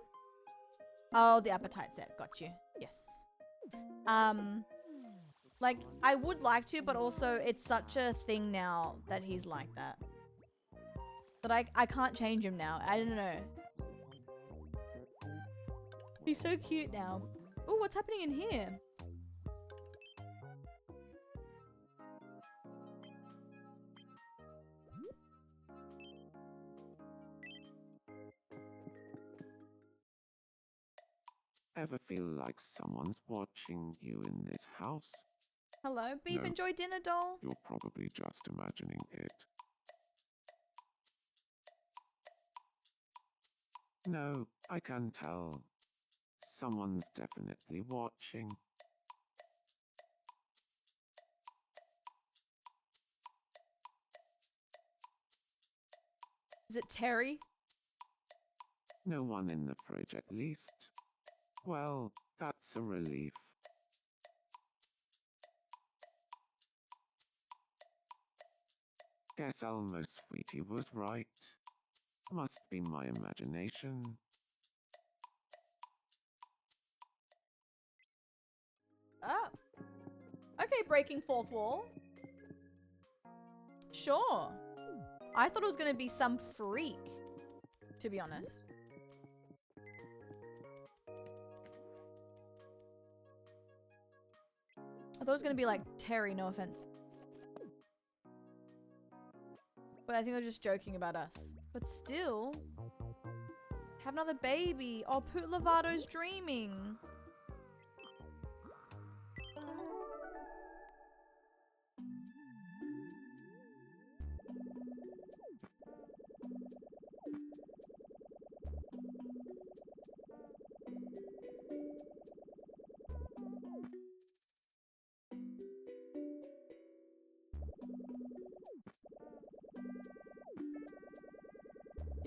Oh, the appetite set. Got you. Yes. Like, I would like to, but also it's such a thing now that he's like that. That I can't change him now. I don't know. He's so cute now. Oh, what's happening in here? Ever feel like someone's watching you in this house? Hello, beef No. enjoy dinner, doll. You're probably just imagining it. No, I can tell. Someone's definitely watching. Is it Terry? No one in the fridge at least. Well, that's a relief. Guess Elmo Sweetie was right. Must be my imagination. Oh. Okay, breaking fourth wall. Sure. I thought it was gonna be some freak, to be honest. I thought it was gonna be like Terry, no offense. But I think they're just joking about us. But still, have another baby. Oh, Poot Lovato's dreaming.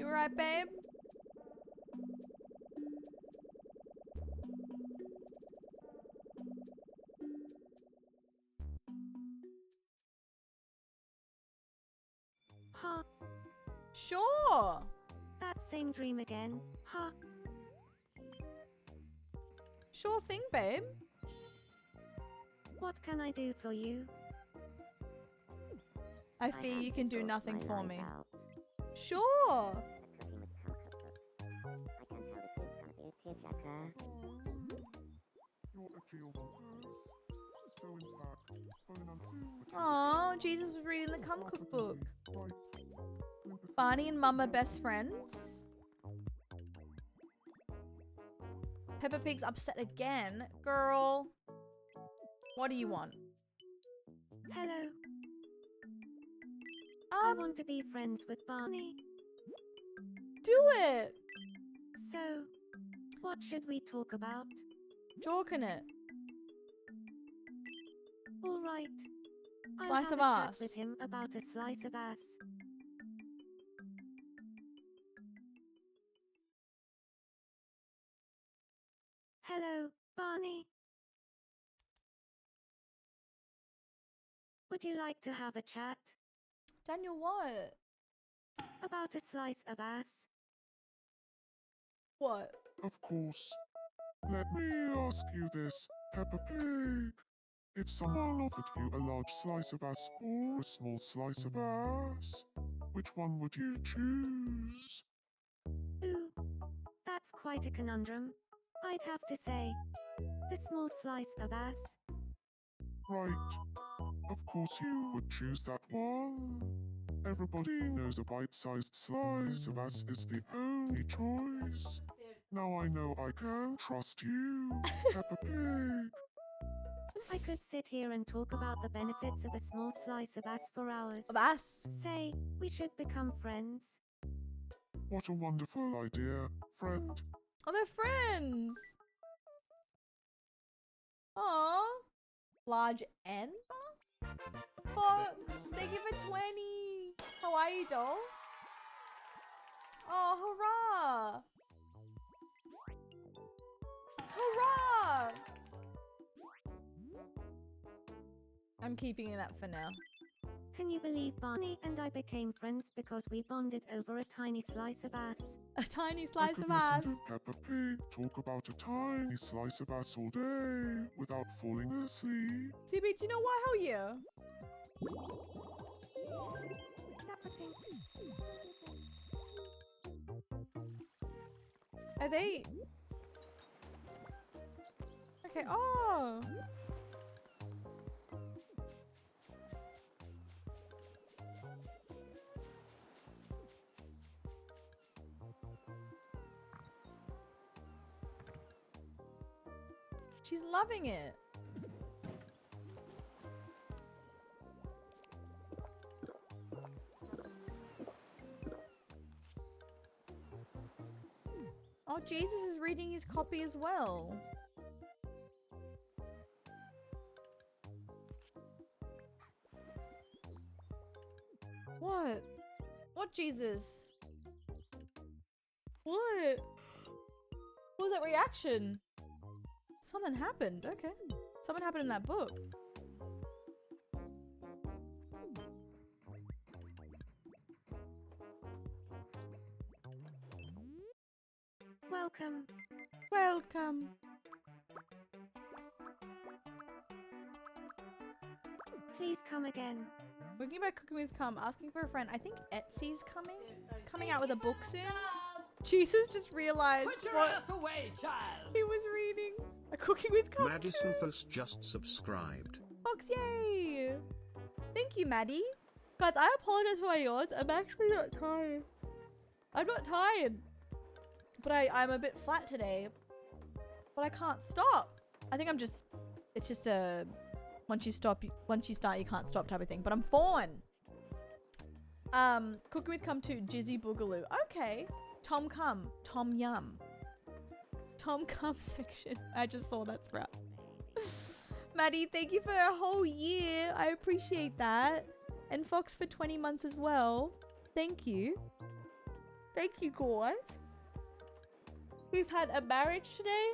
You alright, babe? Huh. Sure. That same dream again. Huh. Sure thing, babe. What can I do for you? I fear you can do nothing for me. Out. Sure. A cooking with cum cookbook. I can tell this is gonna be a tearjerker. You're a child of earth. So in fact, phone Oh, Jesus was reading the Cum Cookbook. Barney and Mum are best friends. Peppa Pig's upset again. Girl, what do you want? Hello. I want to be friends with Barney. Do it. So, what should we talk about? Jorkin it. All right. I'll Slice have of a chat ass. with him about a slice of ass. Hello, Barney. Would you like to have a chat Daniel, what? about a slice of ass? What? Of course. Let me ask you this, Peppa Pig. If someone offered you a large slice of ass or a small slice of ass, which one would you choose? Ooh, that's quite a conundrum. I'd have to say, the small slice of ass. Right. Of course you would choose that one. Everybody knows a bite-sized slice of ass is the only choice. Now I know I can trust you, Peppa Pig. I could sit here and talk about the benefits of a small slice of ass for hours. Of ass. Say, we should become friends. What a wonderful idea, friend. Oh, they're friends. Aww. Large N? Fox, thank you for 20. How are you, doll? Oh, hurrah. Hurrah! I'm keeping that for now. Can you believe Barney and I became friends because we bonded over a tiny slice of ass? A tiny I slice could of ass. listen to Peppa Pig talk about a tiny slice of ass all day without falling asleep. CB, do you know why? How are you? Are they? Okay. Oh. She's loving it. Oh, Jesus is reading his copy as well. What? What Jesus? What? What was that reaction? Something happened. Okay. Something happened in that book. Welcome. Welcome. Please come again. Working by Cooking with Cum, asking for a friend. I think Etsy's coming out with a book soon. Jesus just realized Put your what ass away, child. he was reading. A Cooking with Cum. Madison Fuss just subscribed. Fox, yay! Thank you, Maddie. Guys, I apologize for my yawns. I'm actually not tired. I'm not tired. But I'm a bit flat today. But I can't stop. I think I'm just... It's just a... Once you start, you can't stop type of thing. But I'm fine. Cooking with Cum 2, Jizzy Boogaloo. Okay. Tom Cum. Tom Yum. Tom Cum section. I just saw that sprout. Maddie, thank you for a whole year. I appreciate that. And Fox for 20 months as well. Thank you. Thank you, guys. We've had a marriage today.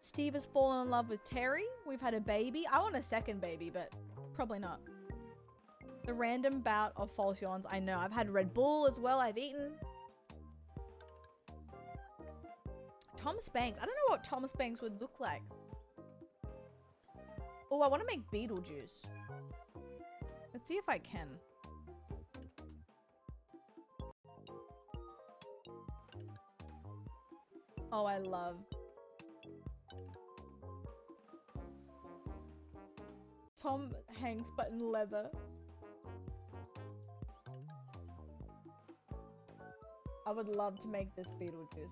Steve has fallen in love with Terry. We've had a baby. I want a second baby, but probably not. The random bout of false yawns. I know. I've had Red Bull as well. I've eaten. Tom Spanks. I don't know what Tom Spanks would look like. Oh, I want to make Beetlejuice. Let's see if I can. Oh, I love. Tom Hanks, but in leather. I would love to make this Beetlejuice.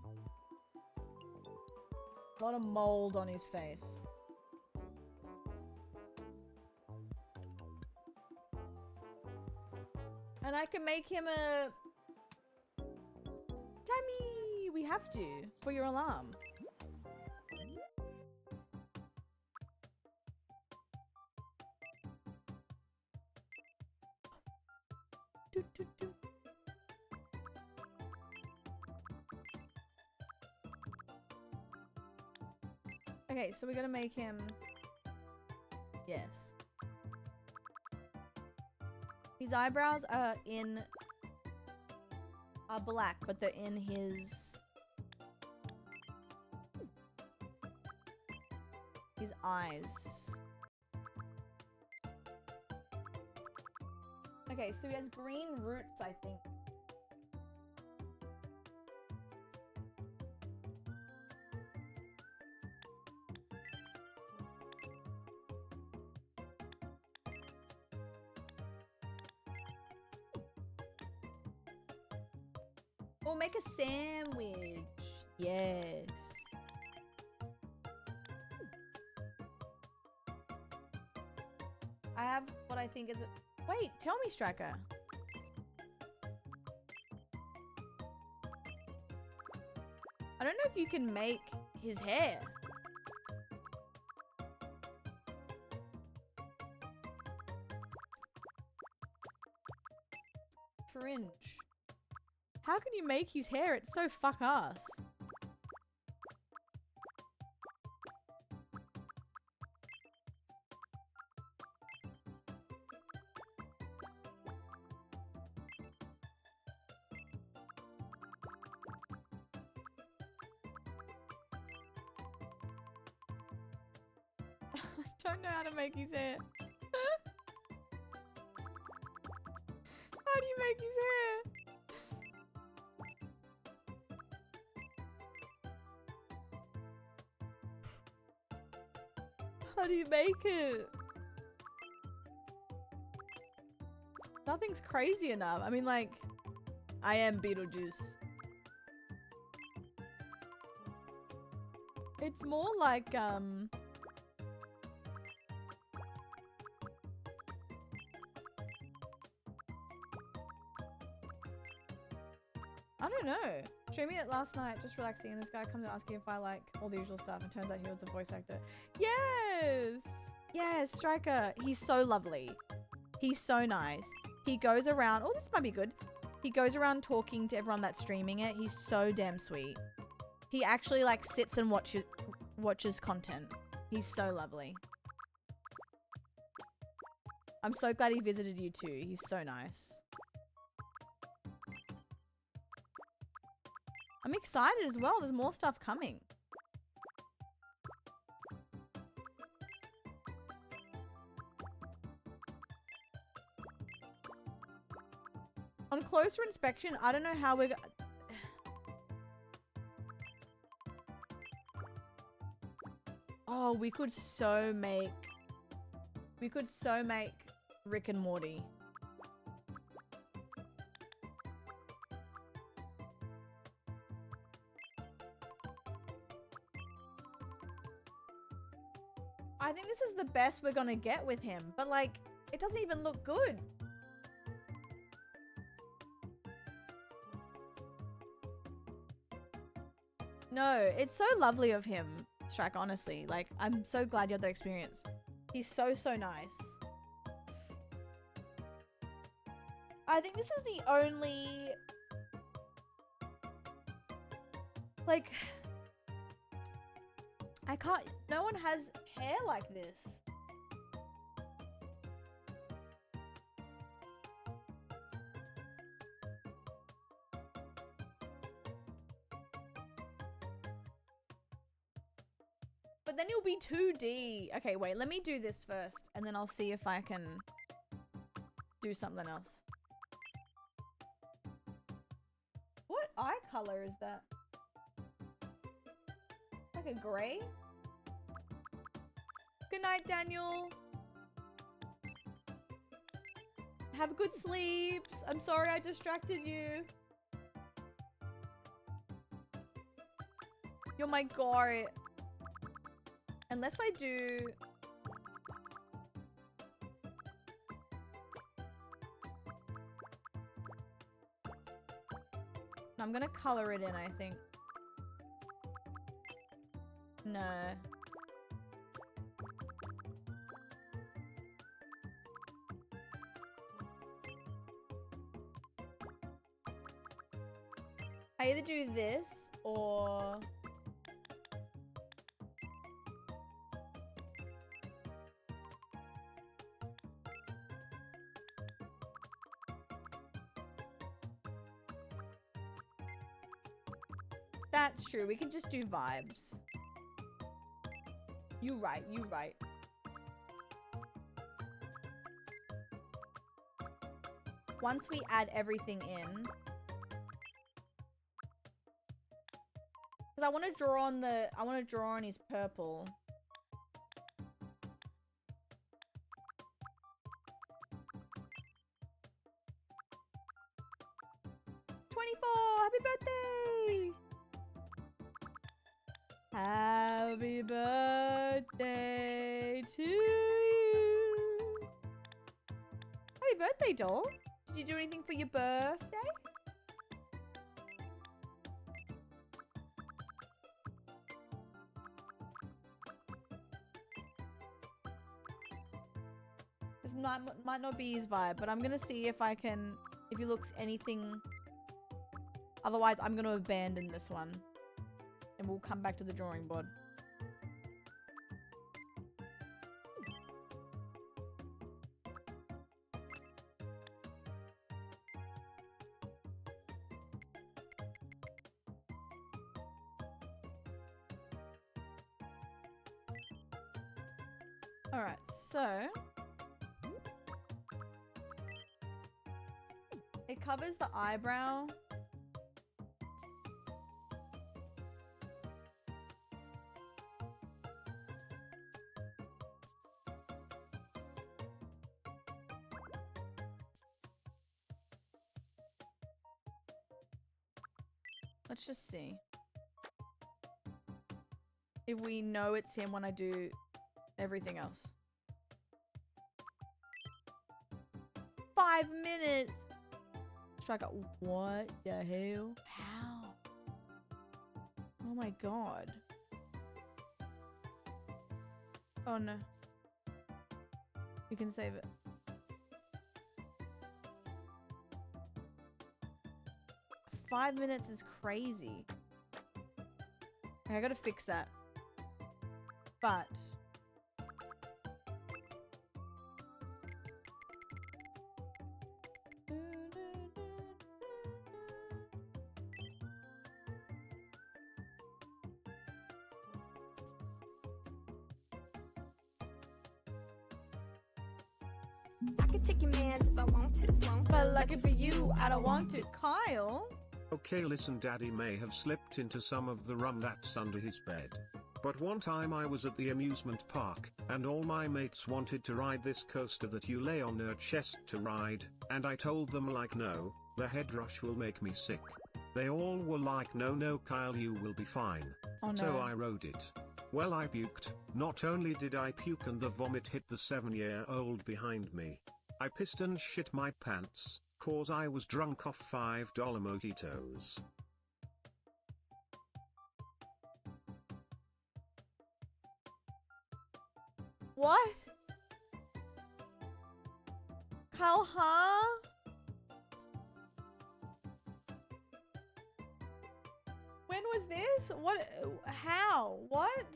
A lot of mold on his face. And I can make him a... Tammy! We have to, for your alarm. Do, do, do. Okay, so we're gonna make him... Yes. His eyebrows are black, but they're in his eyes. Okay, so he has green roots, I think. We'll make a sandwich. Yes. I have what I think is a... Wait, tell me, Striker. I don't know if you can make his hair. Fringe. How can you make his hair? It's so fuck ass. I don't know how to make his hair. How do you make his hair? How do you make it? Nothing's crazy enough. I mean, like, I am Beetlejuice. It's more like, I don't know. Streaming it last night, just relaxing, and this guy comes and asking if I like all the usual stuff, and turns out he was the voice actor. Yes! Yes, Striker. He's so lovely. He's so nice. He goes around... Oh, this might be good. He goes around talking to everyone that's streaming it. He's so damn sweet. He actually, like, sits and watches content. He's so lovely. I'm so glad he visited you too. He's so nice. I'm excited as well. There's more stuff coming. On closer inspection, I don't know how we're... Oh, we could so make Rick and Morty. I think this is the best we're gonna get with him, but like, it doesn't even look good. No, it's so lovely of him, Shrek, honestly. Like, I'm so glad you had that experience. He's so, so nice. I think this is the only... Like... I can't... No one has hair like this. But then it'll be 2D. Okay, wait, let me do this first, and then I'll see if I can do something else. What eye color is that? Like a gray? Good night, Daniel. Have good sleeps. I'm sorry I distracted you. You're my god. Unless I do... I'm gonna color it in, I think. No. I either do this or... That's true. We can just do vibes. You right. You right. Once we add everything in, because I want to draw on the. I want to draw on his purple. Happy birthday! Happy birthday to you. Happy birthday, doll. Did you do anything for your birthday? This might not be his vibe, but I'm gonna see if I can, if he looks anything. Otherwise, I'm gonna abandon this one. And we'll come back to the drawing board. Alright, so... it covers the eyebrow. Let's just see if we know it's him when I do everything else. 5 minutes! Strike up. What the hell? How? Oh my god. Oh no. You can save it. Five minutes is crazy. Okay, I gotta fix that. But... I can take your mans if I want to. But lucky for you, I don't want to. Kyle? Okay, listen, Daddy may have slipped into some of the rum that's under his bed. But one time I was at the amusement park, and all my mates wanted to ride this coaster that you lay on your chest to ride, and I told them like no, the head rush will make me sick. They all were like no Kyle, you will be fine. Oh, no. So I rode it. Well, I puked. Not only did I puke and the vomit hit the 7-year-old behind me, I pissed and shit my pants, cause I was drunk off $5 mojitos. What? Kyle, huh? When was this? What? How? What?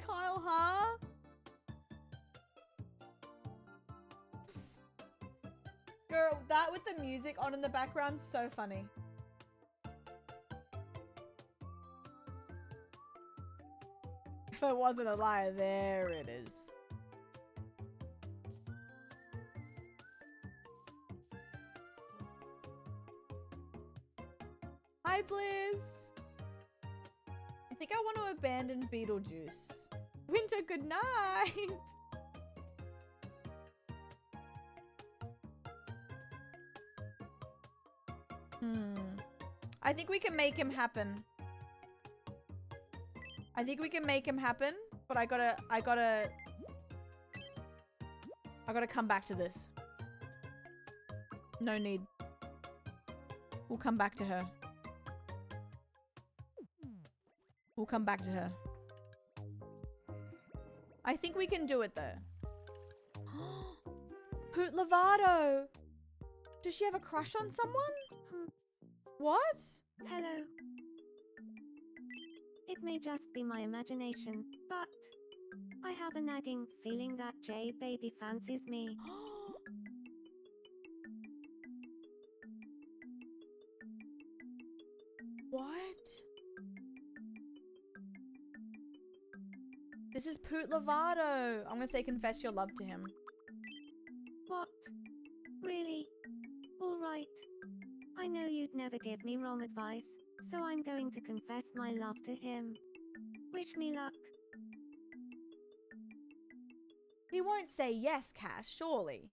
Kyle, huh? Girl, that with the music on in the background, so funny. If I wasn't a liar, there it is. Hi, Blizz. I think I want to abandon Beetlejuice. Winter, good night. I think we can make him happen. I think we can make him happen, but I gotta come back to this. No need. We'll come back to her. We'll come back to her. I think we can do it though. Poot Lovato! Does she have a crush on someone? What? Hello. It may just be my imagination, but I have a nagging feeling that J Baby fancies me. What? This is Poot Lovato. I'm gonna say confess your love to him. What? Really? Alright. I know you'd never give me wrong advice, so I'm going to confess my love to him. Wish me luck. He won't say yes, Cash, surely.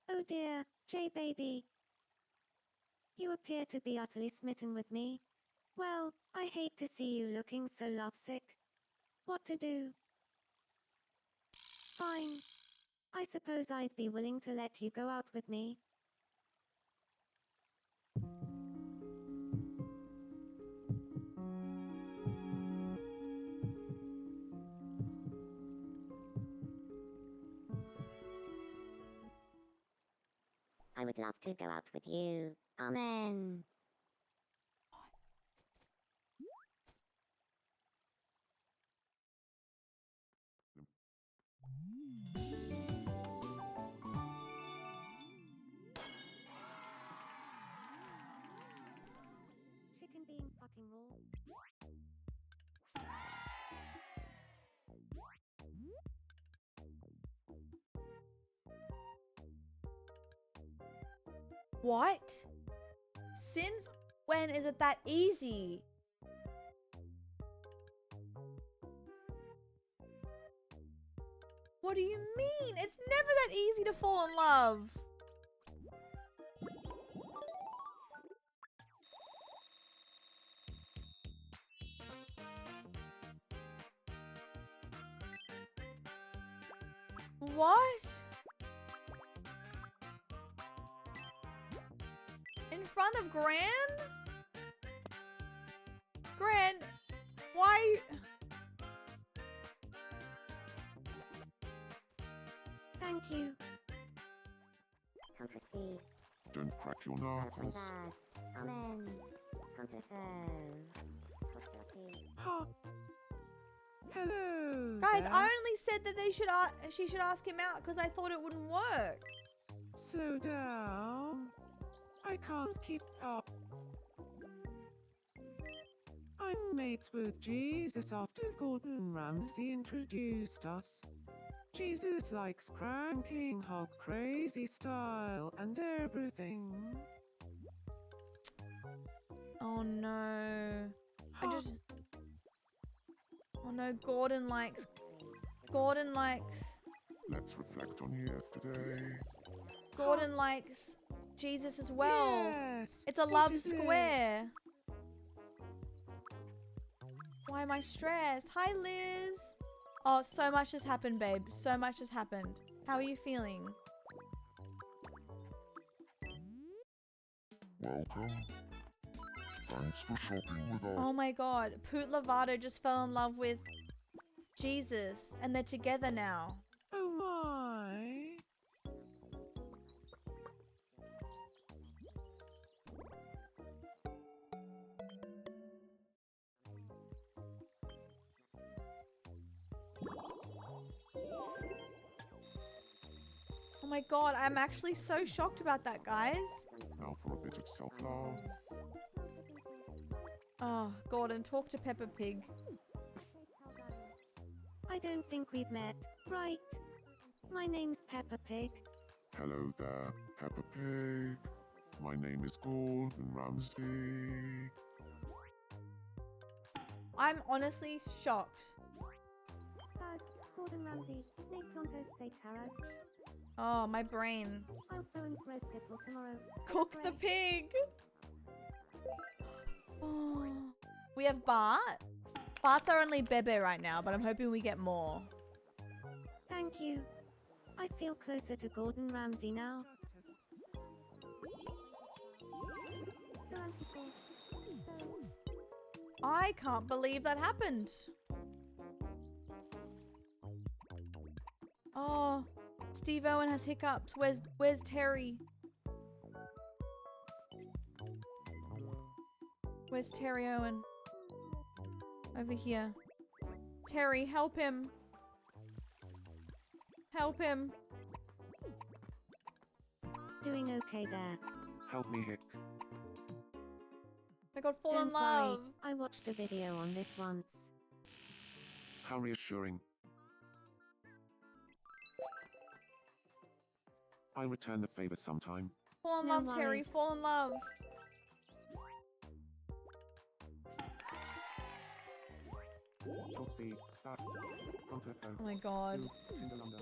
Oh dear, J Baby. You appear to be utterly smitten with me. Well, I hate to see you looking so lovesick. What to do? Fine. I suppose I'd be willing to let you go out with me. I would love to go out with you. Amen. Chicken being fucking raw. What? Since when is it that easy? What do you mean? It's never that easy to fall in love. What? In front of Gran? Gran, why? Thank you. Comfort thee. Don't crack your knuckles. Amen. Comfort Hello. Guys, there. I only said that she should ask him out because I thought it wouldn't work. Slow down. I can't keep up. I'm mates with Jesus after Gordon Ramsay introduced us. Jesus likes cranking hog crazy style and everything. Oh no. Oh no, Gordon likes. Let's reflect on yesterday. Gordon likes Jesus as well. Yes. It's a what love is it? square. Why am I stressed? Hi, Liz. Oh, so much has happened, babe. So much has happened. How are you feeling? Welcome. Thanks for shopping with us. Oh my god. Poot Lovato just fell in love with Jesus and they're together now. Oh my. Oh my god, I'm actually so shocked about that, guys. Now for a bit of self-love. Oh, Gordon, talk to Peppa Pig. I don't think we've met, right? My name's Peppa Pig. Hello there, Peppa Pig. My name is Gordon Ramsay. I'm honestly shocked. Buzz, Gordon Ramsay, Nate Tontos say Taras. Oh, my brain. I'll phone roast it for tomorrow. Cook the pig. Oh. We have Bart. Bart's our only Bebe right now, but I'm hoping we get more. Thank you. I feel closer to Gordon Ramsay now. I can't believe that happened. Oh, Steve Owen has hiccups. Where's Terry? Where's Terry Owen? Over here. Terry, help him. Help him. Doing okay there. Help me, Hick. I got fall in Don't love. worry, I watched a video on this once. How reassuring. I'll return the favor sometime. Fall in No love, Terry. worries. Fall in love. Oh my god.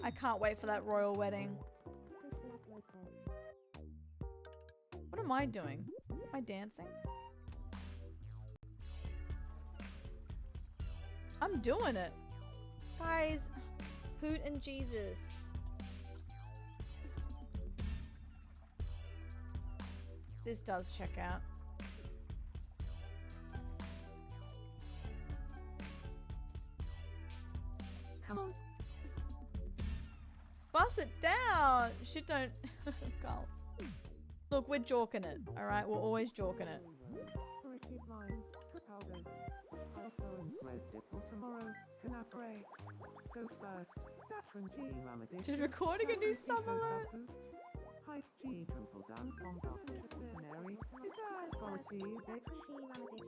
I can't wait for that royal wedding. What am I doing? Am I dancing? I'm doing it. Guys, Poot and Jesus. This does check out. Come on. Bust it down! Shit don't... Girls. Look, we're jorking it, alright? We're always jorking it. Receive mine. Chicago. I'll phone roast it for tomorrow. Canapre. Go first. Datran G. Ramadich. She's recording a new song alert. Hi G. Triple Dan from Disciplinary. Is that quality bitch?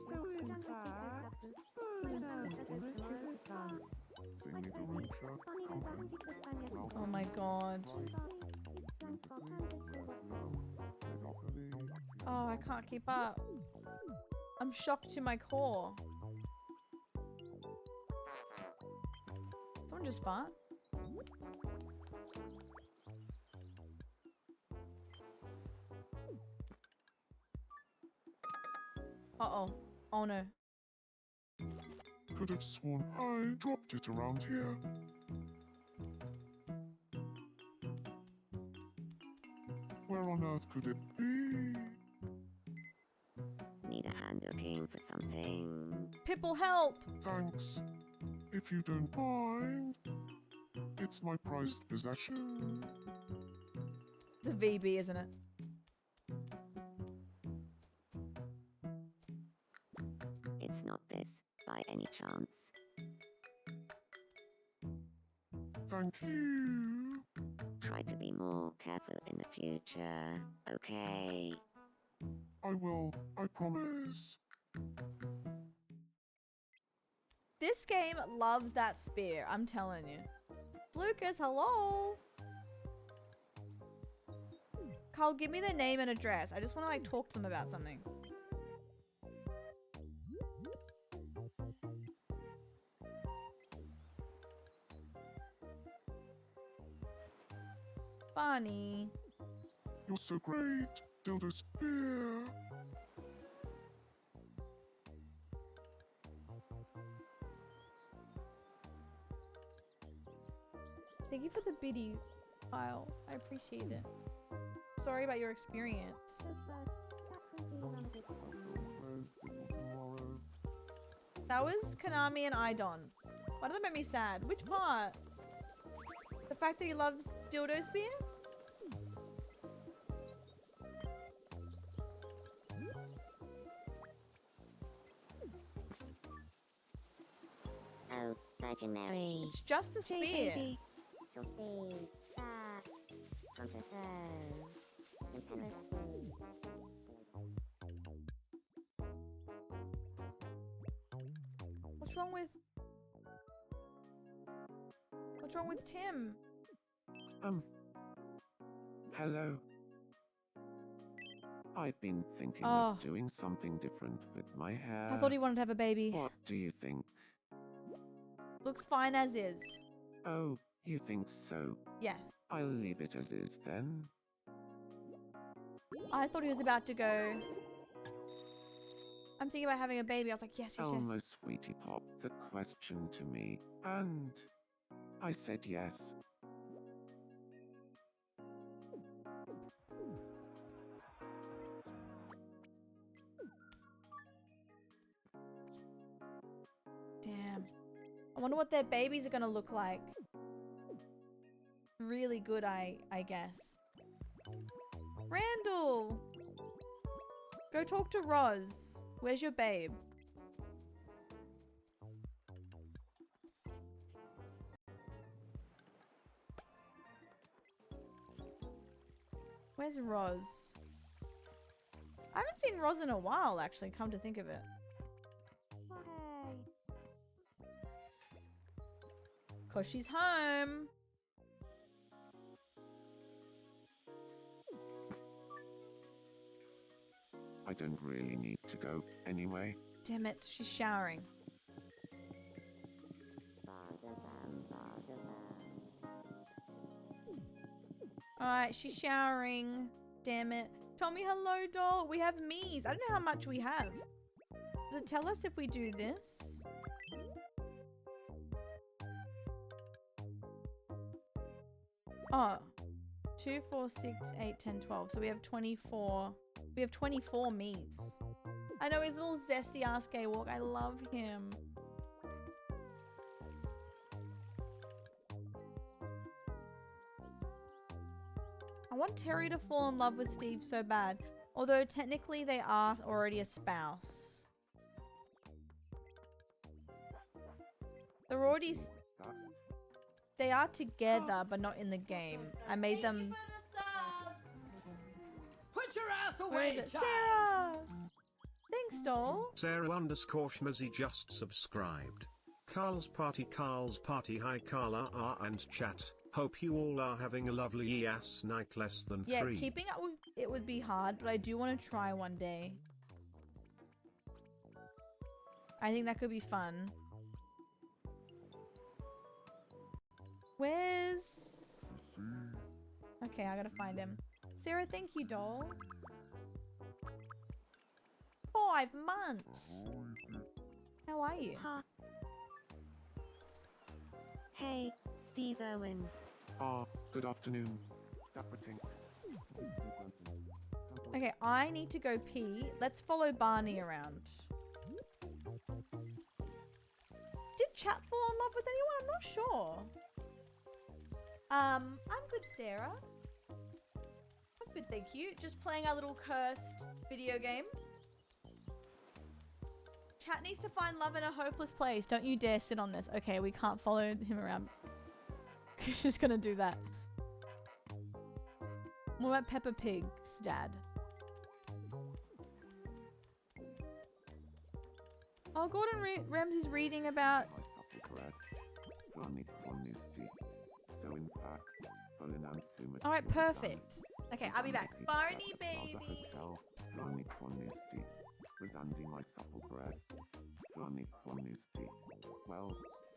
So in fact, burn down in Richard Dan. Oh my god. Oh, I can't keep up. I'm shocked to my core. Someone just fart? Uh-oh. Oh no. Could have sworn I dropped it around here. Where on earth could it be? Need a hand looking for something. Pipple, help! Thanks. If you don't mind, it's my prized possession. It's a VB, isn't it? It's not this, by any chance. Thank you. Try to be more careful in the future, okay? I will, I promise. This game loves that spear, I'm telling you. Lucas, hello. Carl, give me their name and address. I just want to like talk to them about something. Funny. You're so great, Dildo Spear. Thank you for the biddy file. I appreciate it. Sorry about your experience. That was Konami and Idon. Why did that make me sad? Which part? The fact that he loves dildo spear? Oh, legendary. It's just a spear. What's wrong with Tim? Hello. I've been thinking Oh. of doing something different with my hair. I thought he wanted to have a baby. What do you think? Looks fine as is. Oh, you think so? Yes. I'll leave it as is then. I thought he was about to go. I'm thinking about having a baby. I was like, yes, yes, yes. Almost sweetie popped the question to me, and I said yes. Damn. I wonder what their babies are gonna look like. Really good, I guess. Randall! Go talk to Roz. Where's your babe? Where's Roz? I haven't seen Roz in a while, actually, come to think of it. Cause she's home. I don't really need to go anyway. Damn it, she's showering. Alright, she's showering. Damn it. Tell me hello, doll. We have me's. I don't know how much we have. Does it tell us if we do this? Oh. 2, 4, 6, 8, 10, 12. So we have 24. We have 24 me's. I know, his little zesty ass gay walk. I love him. I want Terry to fall in love with Steve so bad. Although technically they are already a spouse. They're already... They are together, but not in the game. I made them... Put your ass away, Where is it? child. Sarah! Thanks, doll. Sarah_Schmizzy just subscribed. Carl's party, hi Carla and chat. Hope you all are having a lovely ass night less than 3. Yeah, keeping up with it would be hard, but I do want to try one day. I think that could be fun. Where's... Okay, I gotta find him. Sarah, thank you, doll. 5 months. How are you? Huh. Hey, Steve Owen. Good afternoon. Dapperting. Okay, I need to go pee. Let's follow Barney around. Did chat fall in love with anyone? I'm not sure. I'm good, Sarah. I'm good, thank you. Just playing our little cursed video game. Chat needs to find love in a hopeless place. Don't you dare sit on this. Okay, we can't follow him around. She's gonna do that. What about Peppa Pig's dad? Oh, Gordon Ramsay's reading about... Alright, perfect. Okay, I'll be back. Barney, baby! Well,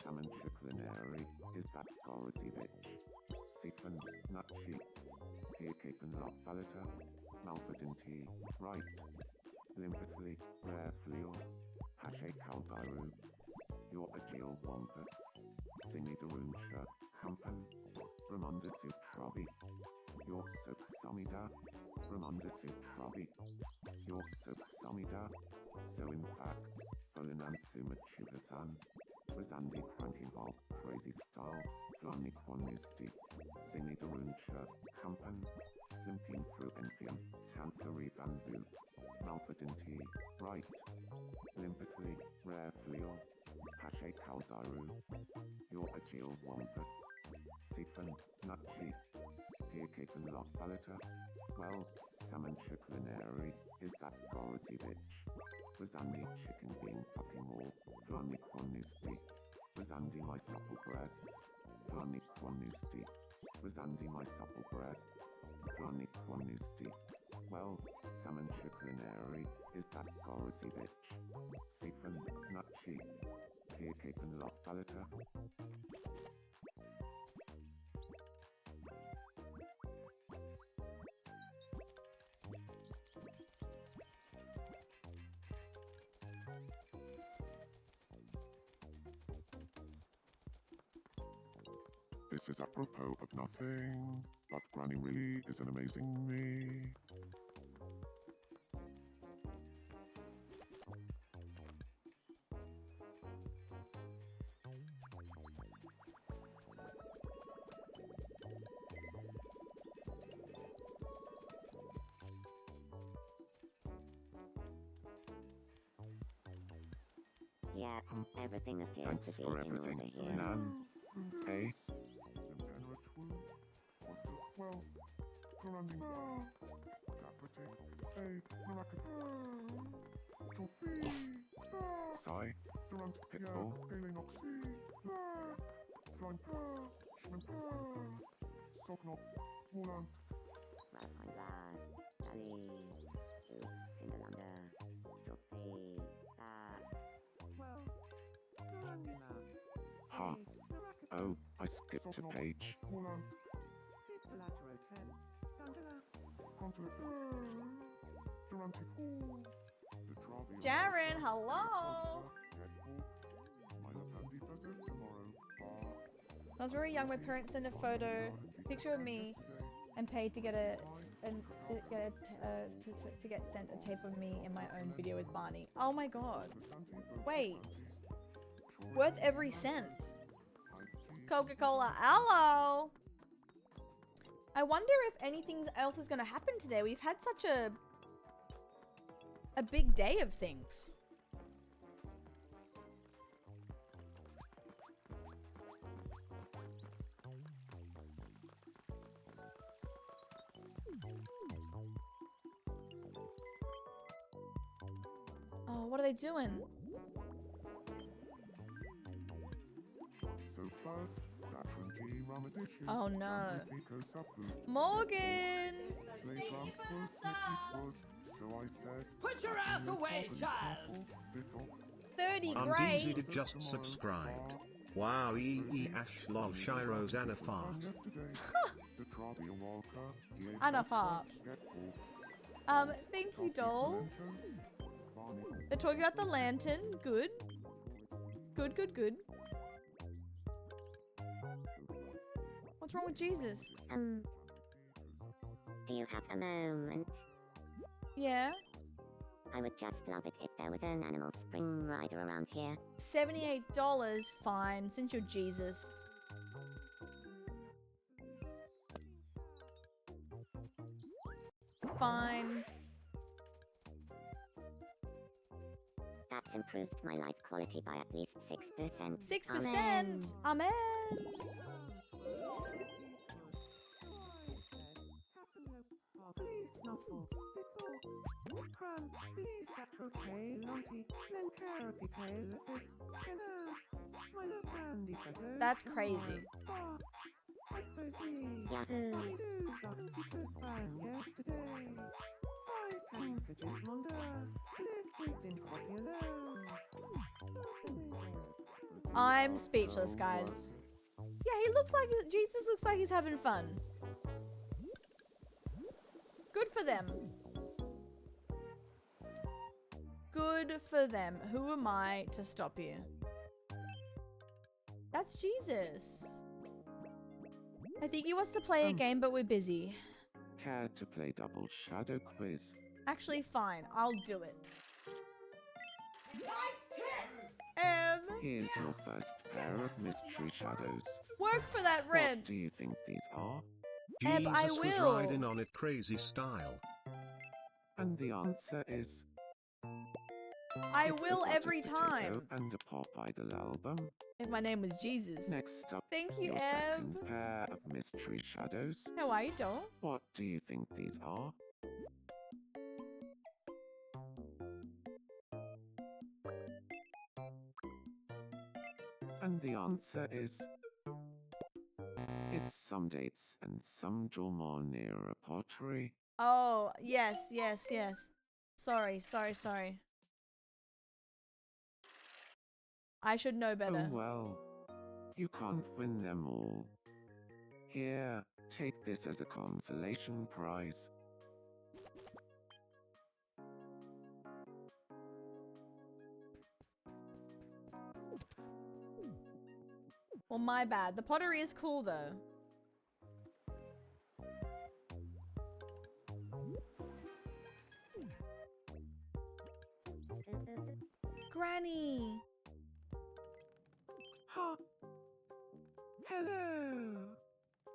salmon culinary is that gorosy bitch. Siphon, nut cheek, pear cake and lot balata, Malford and tea, right. Limpidly, rare fleo, hache calvaru, your agile wampus, singy daruncha, hampan, Ramonda sub trobby, your sub samida, Ramonda sub trobby, your sub samida, so in fact, Folinan suma chugasan, Razandi cranking hog, crazy style, Flonic one is deep, singy daruncha, hampan, limping through Enfium, Chancery Banzu, Malford and tea, right. Limpidly, rare fleo, hache calvaru, your agile wampus, siphon, nut cheek, pear cake and lot balata, well, salmon culinary is that gorosy bitch. Razandi chicken being fucking all, Flonic one is deep, Razandi my supple breasts, Flonic one is deep, Razandi my supple breasts, Flonic one is deep. Well, salmon culinary is that gorosy bitch. Siphon, nut cheek, pear cake and lot balata. This is apropos of nothing, but Granny really is an amazing me. Yeah, everything appears Thanks to be for in everything, order here. Nan. Hey? Well, surrounding Sigh? Pitbull? Ha. Oh, I skipped a page. Jaren, hello! When I was very young, my parents sent a picture of me, and paid to get to get sent a tape of me in my own video with Barney. Oh my god! Wait, worth every cent. Coca-Cola, hello! I wonder if anything else is gonna happen today. We've had such a big day of things. Oh, what are they doing? Oh no. Morgan! Put your ass away, child! 30 Undeezy great. just subscribed. Wow, ash lol Shiro's Anna fart. Anna fart. Thank you, doll. They're talking about the lantern. Good. Good, good, good. What's wrong with Jesus? Do you have a moment? Yeah. I would just love it if there was an animal spring rider around here. $78, fine, since you're Jesus. Fine. That's improved my life quality by at least 6%. 6%? Amen. please snuffle. Pickle. Crunch, please catch tail, Lunty. Then carroty tail, this. My little candy feathers. That's crazy. I suppose we Yahoo! do something to find yesterday. I can fidget wonder. Let's in popular. I'm speechless, guys. Yeah, he looks like Jesus looks like he's having fun. Good for them. Good for them. Who am I to stop you? That's Jesus. I think he wants to play a game, but we're busy. Care to play double shadow quiz? Actually, fine. I'll do it. Nice tits! Here's your first pair of mystery shadows. Work for that rent. What do you think these are? I Jesus was will. riding on it crazy style. And the answer is... I it's will a every potato time. And a pop idol album. If my name was Jesus. Next up, Thank you, your Ev. second pair of mystery shadows. How are you, doll? What do you think these are? And the answer is... it's some dates and some Jomar near a pottery. Oh, yes. Sorry. I should know better. Oh well, you can't win them all. Here, take this as a consolation prize. Well, my bad. The pottery is cool, though. Granny! Ha! Hello!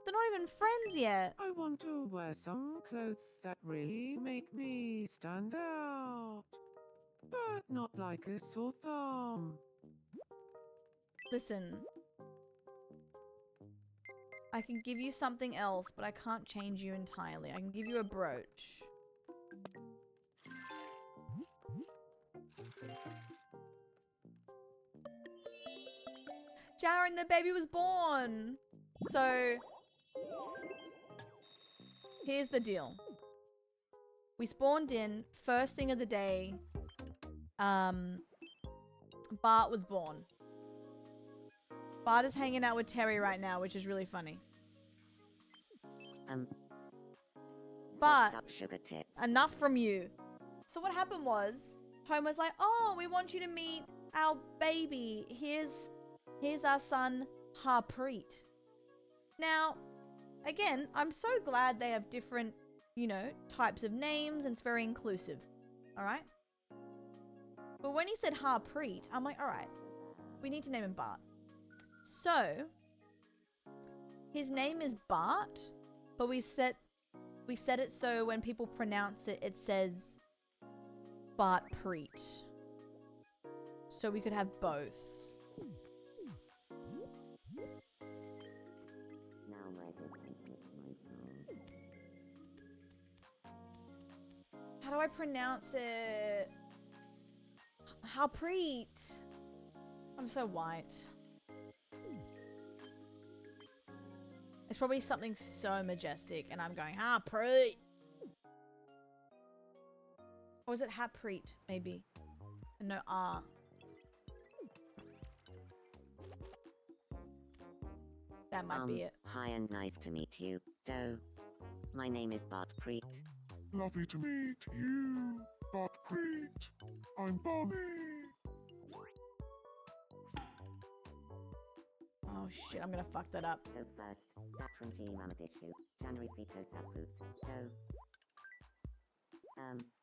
They're not even friends yet. I want to wear some clothes that really make me stand out. But not like a sore thumb. Listen. I can give you something else, but I can't change you entirely. I can give you a brooch. Jaren, the baby was born! So, here's the deal. We spawned in, first thing of the day, Bart was born. Bart is hanging out with Terry right now, which is really funny. But, what's up, sugar tits? enough from you. So what happened was, Homer's like, oh, we want you to meet our baby. Here's our son, Harpreet. Now, again, I'm so glad they have different, you know, types of names, and it's very inclusive. Alright? But when he said Harpreet, I'm like, alright, we need to name him Bart. So, his name is Bart, but we set it so when people pronounce it, it says Bartpreet. So we could have both. How do I pronounce it? Harpreet. I'm so white. It's probably something so majestic, and I'm going, Harpreet. Or is it Harpreet, maybe? And no R. That might be it. Hi and nice to meet you, Doe. My name is Bartpreet. Lovely to meet you, Bartpreet. I'm Bonnie. Oh shit, I'm gonna fuck that up. So first, Datranti Mamadishu, January Pico Saput, Doe.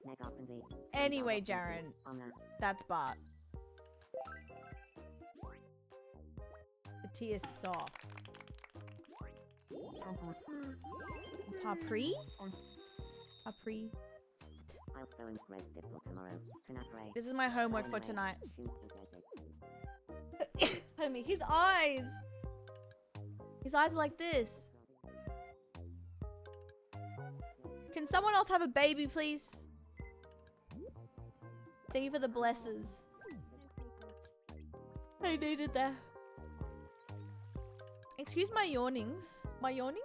Negasenly. Anyway, Jaren, that's Bart. The tea is soft. Harpreet? Harpreet? I'll go and grab Dipple tomorrow. This is my homework for tonight. Pardon me. His eyes! His eyes are like this. Can someone else have a baby, please? Thank you for the blesses. I needed that. Excuse my yawnings. My yawnings?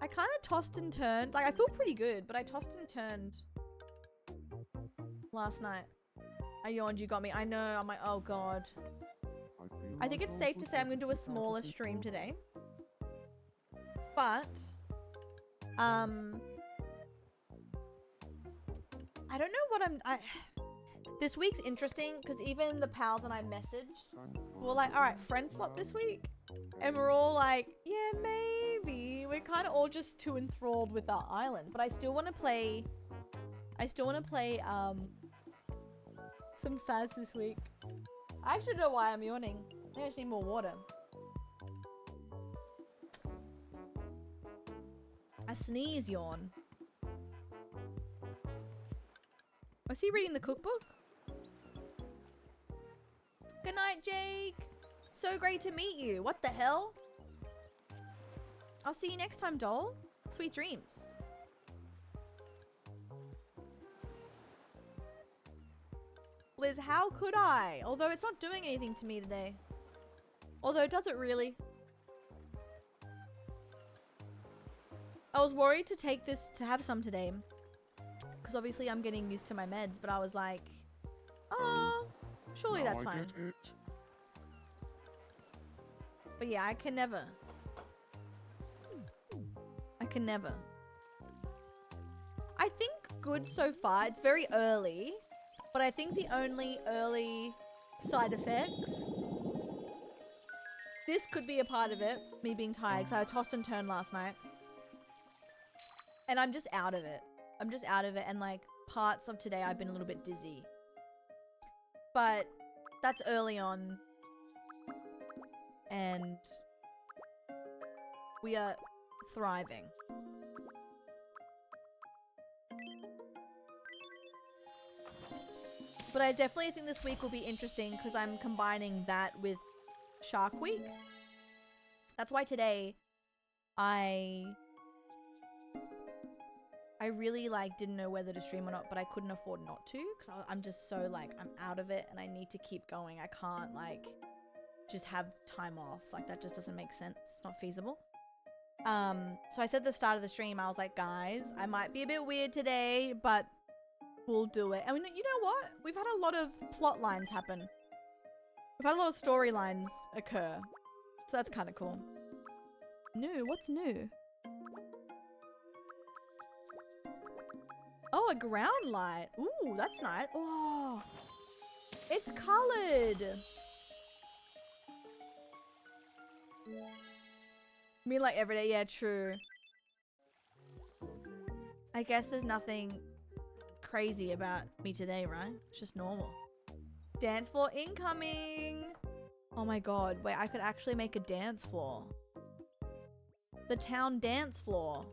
I kind of tossed and turned. Like, I feel pretty good, but I tossed and turned last night. I yawned, you got me. I know, I'm like, oh god. I think it's safe to say I'm going to do a smaller stream today. But, I don't know what this week's interesting because even the pals that I messaged were like, alright, friend swap this week? And we're all like, yeah, maybe. We're kind of all just too enthralled with our island. But I still want to play, some Faz this week. I actually don't know why I'm yawning. I just need more water. A sneeze yawn. Was he reading the cookbook? Good night, Jake. So great to meet you. What the hell? I'll see you next time, doll. Sweet dreams. Liz, how could I? Although it's not doing anything to me today. Although, does it really? I was worried to take this, to have some today. Because obviously I'm getting used to my meds, but I was like, oh, surely that's fine. But yeah, I can never. I think good so far. It's very early. But I think the only early side effects, this could be a part of it, me being tired, so I tossed and turned last night. And I'm just out of it. And like parts of today I've been a little bit dizzy. But that's early on. And we are thriving. But I definitely think this week will be interesting because I'm combining that with Shark Week. That's why today I really like didn't know whether to stream or not, but I couldn't afford not to because I'm just so like I'm out of it and I need to keep going. I can't like just have time off. Like that just doesn't make sense. It's not feasible. So I said at the start of the stream, I was like, guys, I might be a bit weird today, but we'll do it. And you know what? We've had a lot of plot lines happen. We've had a lot of storylines occur. So that's kind of cool. New? What's new? Oh, a ground light. Ooh, that's nice. Oh, it's colored. I mean, like every day. Yeah, true. I guess there's nothing crazy about me today, right? It's just normal. Dance floor incoming. Oh my god. Wait, I could actually make a dance floor. The town dance floor.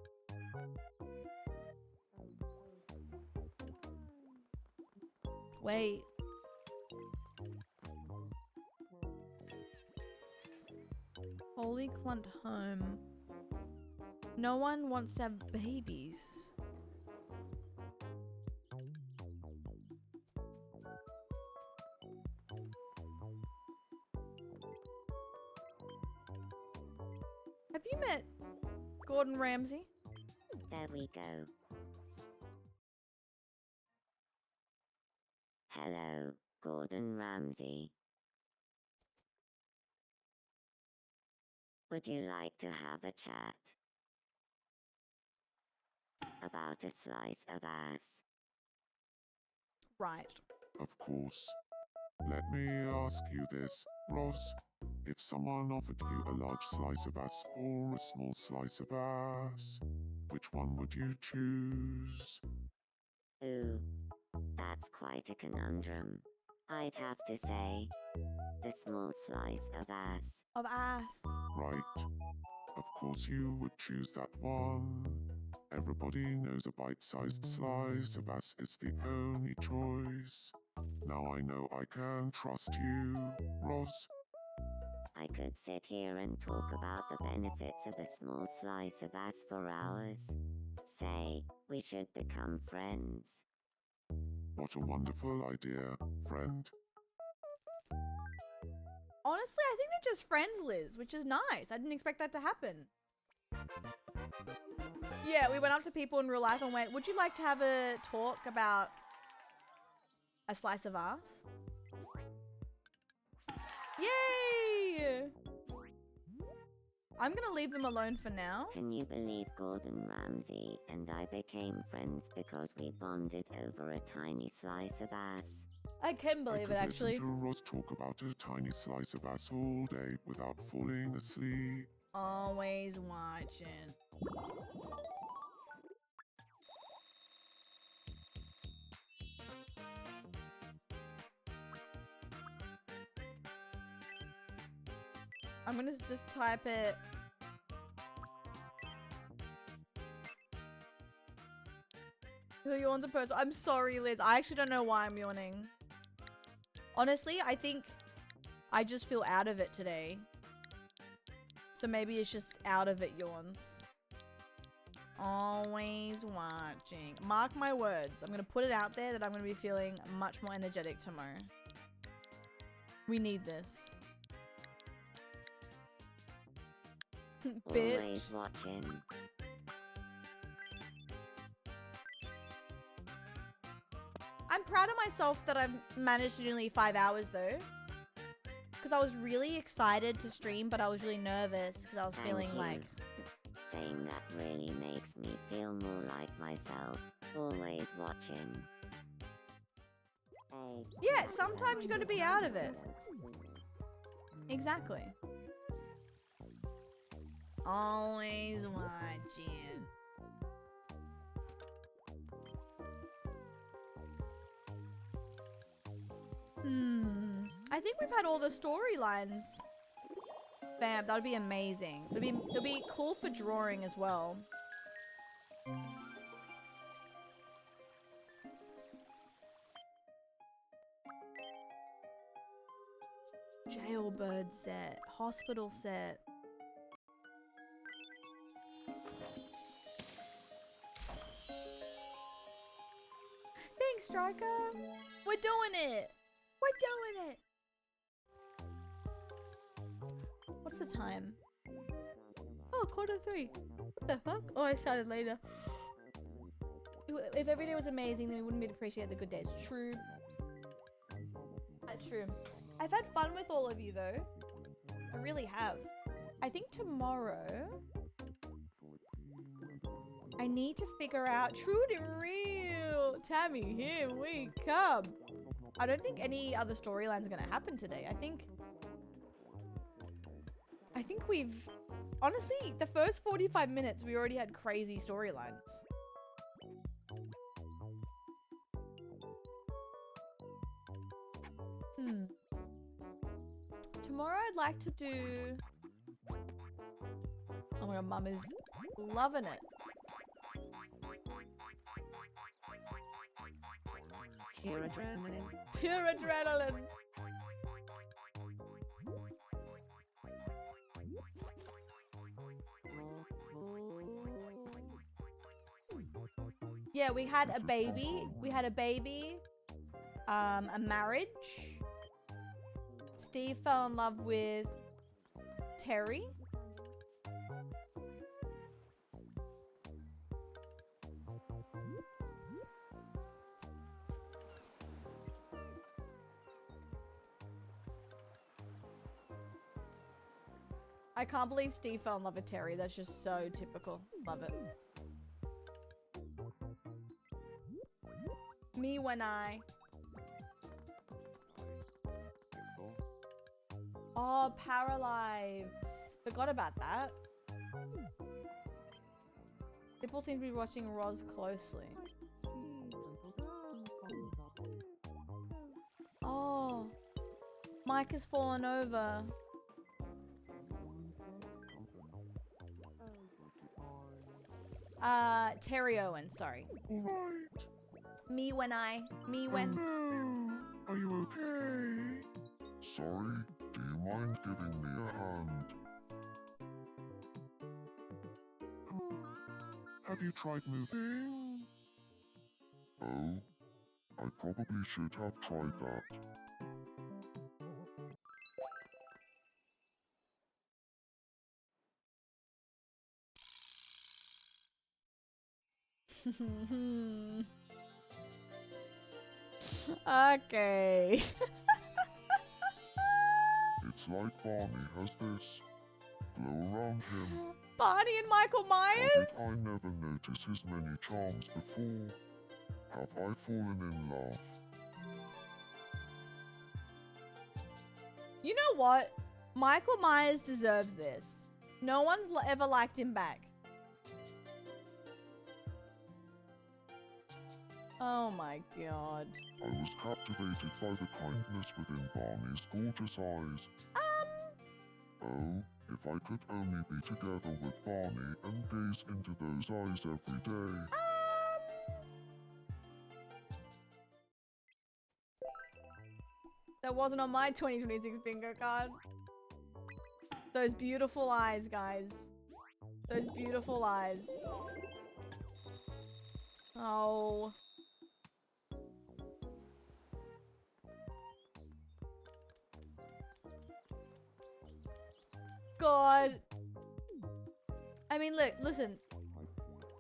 Wait. Holy Clunt home. No one wants to have babies. Have you met Gordon Ramsay? There we go. Hello, Gordon Ramsay. Would you like to have a chat about a slice of ass? Right. Of course. Let me ask you this, Roz. If someone offered you a large slice of ass or a small slice of ass, which one would you choose? Ooh, that's quite a conundrum. I'd have to say, the small slice of ass. Of ass. Right. Of course you would choose that one. Everybody knows a bite-sized slice of ass is the only choice. Now I know I can trust you, Roz. I could sit here and talk about the benefits of a small slice of ass for hours. say, we should become friends. What a wonderful idea, friend. Honestly, I think they're just friends, Liz, which is nice. I didn't expect that to happen. Yeah, we went up to people in real life and went, would you like to have a talk about a slice of ass? Yay! I'm gonna leave them alone for now. Can you believe Gordon Ramsay and I became friends because we bonded over a tiny slice of ass? I can believe it, actually. I could listen to Roz talk about a tiny slice of ass all day without falling asleep. Always watching. I'm gonna just type it. Who yawns a person? I'm sorry, Liz. I actually don't know why I'm yawning. Honestly, I think I just feel out of it today. So maybe it's just out of it yawns. Always watching. Mark my words. I'm gonna put it out there that I'm gonna be feeling much more energetic tomorrow. We need this. Bitch. Always watching. I'm proud of myself that I've managed to do only 5 hours though. Because I was really excited to stream, but I was really nervous because I was feeling like... Saying that really makes me feel more like myself. Always watching. Yeah, sometimes you gotta be out of it. Exactly. Always watching. I think we've had all the storylines. Bam, that would be amazing. It'll be cool for drawing as well. Jailbird set, hospital set. Thanks, Striker. We're doing it. We're doing it. What's the time? Oh, 2:45. What the fuck? Oh, I started later. If every day was amazing, then we wouldn't be to appreciate the good days. True. True. I've had fun with all of you, though. I really have. I think tomorrow... I need to figure out... True to real! Tammy, here we come! I don't think any other storylines are going to happen today. I think we've... Honestly, the first 45 minutes, we already had crazy storylines. Tomorrow I'd like to do... Oh my god, Mum is loving it. Pure adrenaline. Pure adrenaline. Yeah, we had a baby. A marriage. Steve fell in love with Terry. I can't believe Steve fell in love with Terry. That's just so typical. Love it. Me when I... Oh, Paralyzed. Forgot about that. People seem to be watching Roz closely. Oh. Mike has fallen over. Terry Owen, sorry. Me when. Are you okay? Sorry, do you mind giving me a hand? Have you tried moving? Oh, I probably should have tried that. Okay. It's like Barney has this glow around him. Barney and Michael How Myers? did I never notice his many charms before? Have I fallen in love? You know what? Michael Myers deserves this. No one's ever liked him back. Oh my god. I was captivated by the kindness within Barney's gorgeous eyes. Oh, if I could only be together with Barney and gaze into those eyes every day. That wasn't on my 2026 bingo card. Those beautiful eyes, guys. Those beautiful eyes. Oh. God. I mean, look, listen.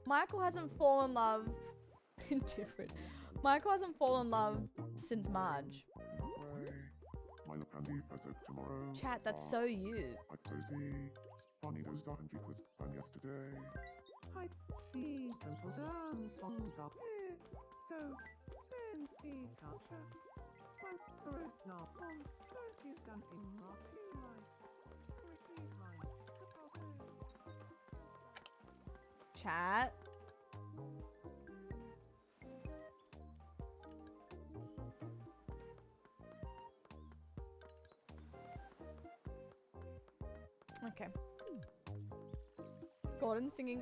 Michael hasn't fallen in love. Different. Michael hasn't fallen in love since Marge. My look candy present tomorrow. Chat, that's so you. I cozy. Barney goes dark and deep with fun yesterday. I see simple dance songs up here. So, fancy culture. Once there is no home, don't you something rocky like. Receive mine. Chat. Okay. Gordon singing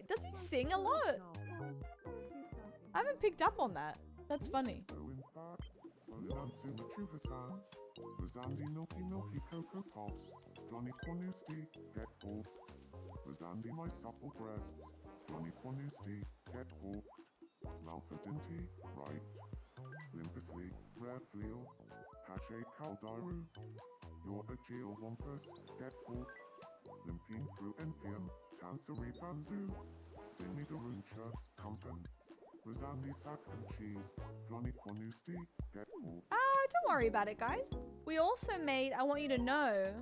does he sing a lot? I haven't picked up on that. That's funny. So in fact, Zandy milky milky cocoa puffs. Johnny Cornusti, get hooked. Zandy my supple breasts. Johnny Cornusti, get hooked. Malfidinty, right. Limpusly, rare fleal. Hashe Caldiru. You're a geo wampus, get hooked. Limping through NPM, Tansari Banzu. Zingy Daruncha, Compton. Razandi sack and cheese. Johnny Cornusti, get hooked. Don't worry about it, guys. We also made, I want you to know,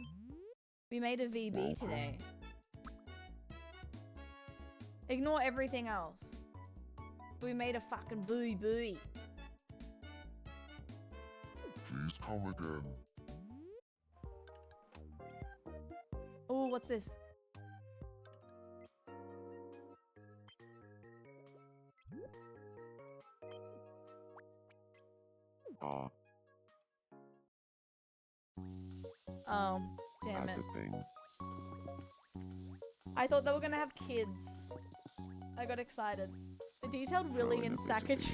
we made a VB today. Ignore everything else. We made a fucking buoy buoy. Please come again. Oh, what's this? Oh, damn it. I thought they were gonna have kids. I got excited. The detailed Willy and Sakachi.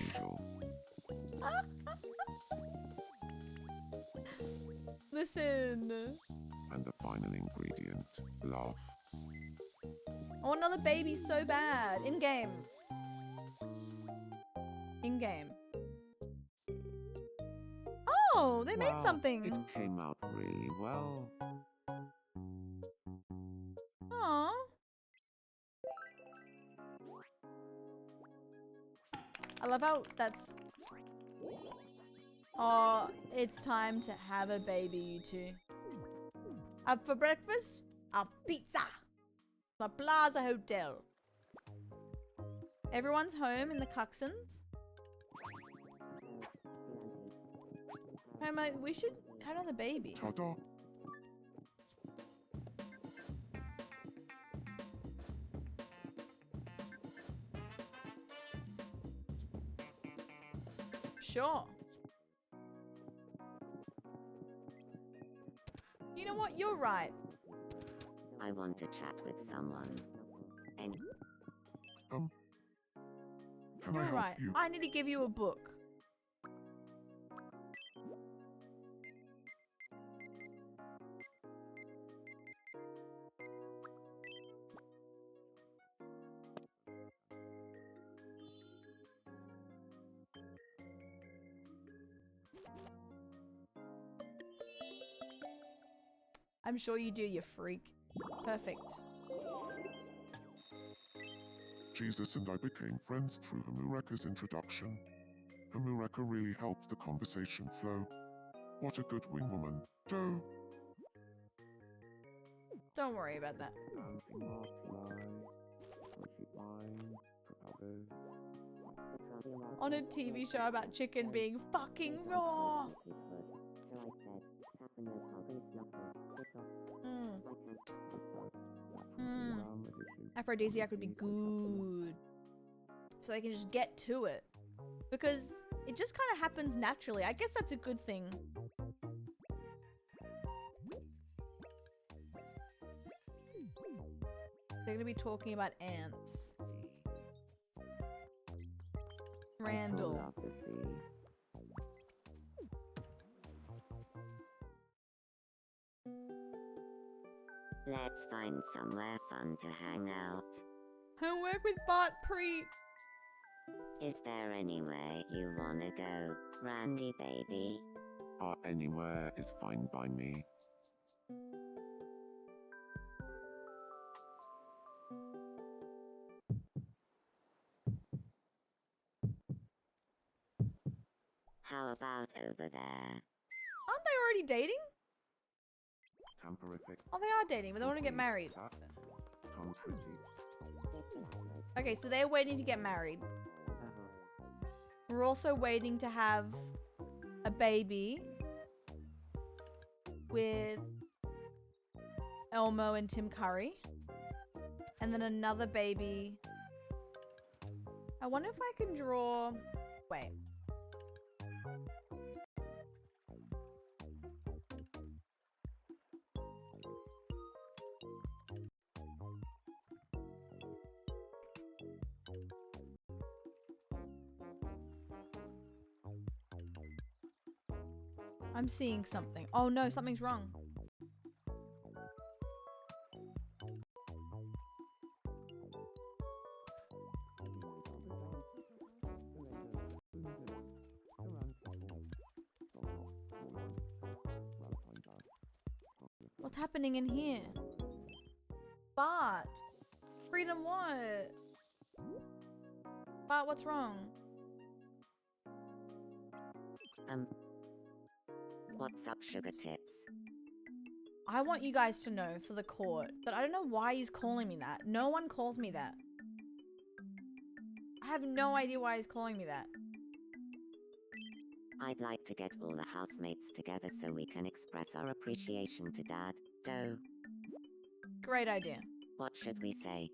Listen. And the final ingredient, love. I want another baby so bad. In game. In game. Oh, they made something. It came out really well. Aww. I love how that's... Oh, it's time to have a baby, you two. Up for breakfast? A pizza! The Plaza Hotel. Everyone's home in the Cuxons. Hey, mate, we should have another baby. Ta-da. Sure. You know what? You're right. I want to chat with someone. And Can You're I help right. you? I need to give you a book. I'm sure you do, you freak. Perfect. Jesus and I became friends through Hamureka's introduction. Hamureka really helped the conversation flow. What a good wing woman, Doe. Don't worry about that. On a TV show about chicken being fucking raw. Aphrodisiac would be good. So they can just get to it. Because it just kind of happens naturally. I guess that's a good thing. They're going to be talking about ants. Randall. Let's find somewhere fun to hang out. Homework with Bart Preet. Is there anywhere you wanna go, Randy baby? Anywhere is fine by me. How about over there? Aren't they already dating? Oh, they are dating, but they want to get married. Okay, so they're waiting to get married. We're also waiting to have a baby with Elmo and Tim Curry. And then another baby. I wonder if I can draw... Wait. I'm seeing something. Oh no, something's wrong. What's happening in here? Bart! Freedom what? Bart, what's wrong? What's up, sugar tits? I want you guys to know for the court that I don't know why he's calling me that. No one calls me that. I have no idea why he's calling me that. I'd like to get all the housemates together so we can express our appreciation to Dad, Doe. Great idea. What should we say?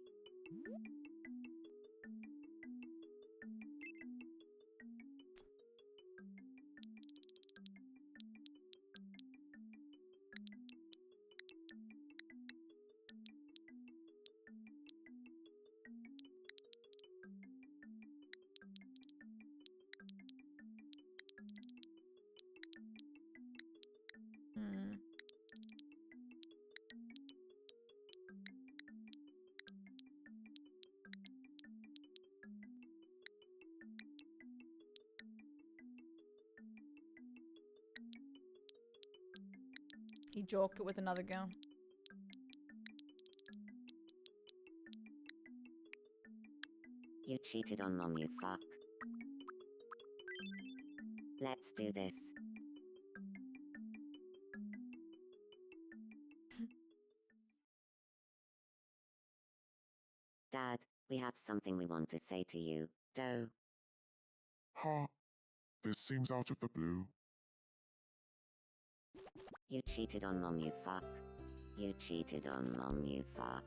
He joked it with another girl. You cheated on Mom, you fuck. Let's do this. Dad, we have something we want to say to you, Doe. Ha! This seems out of the blue. You cheated on Mom, you fuck. You cheated on Mom, you fuck.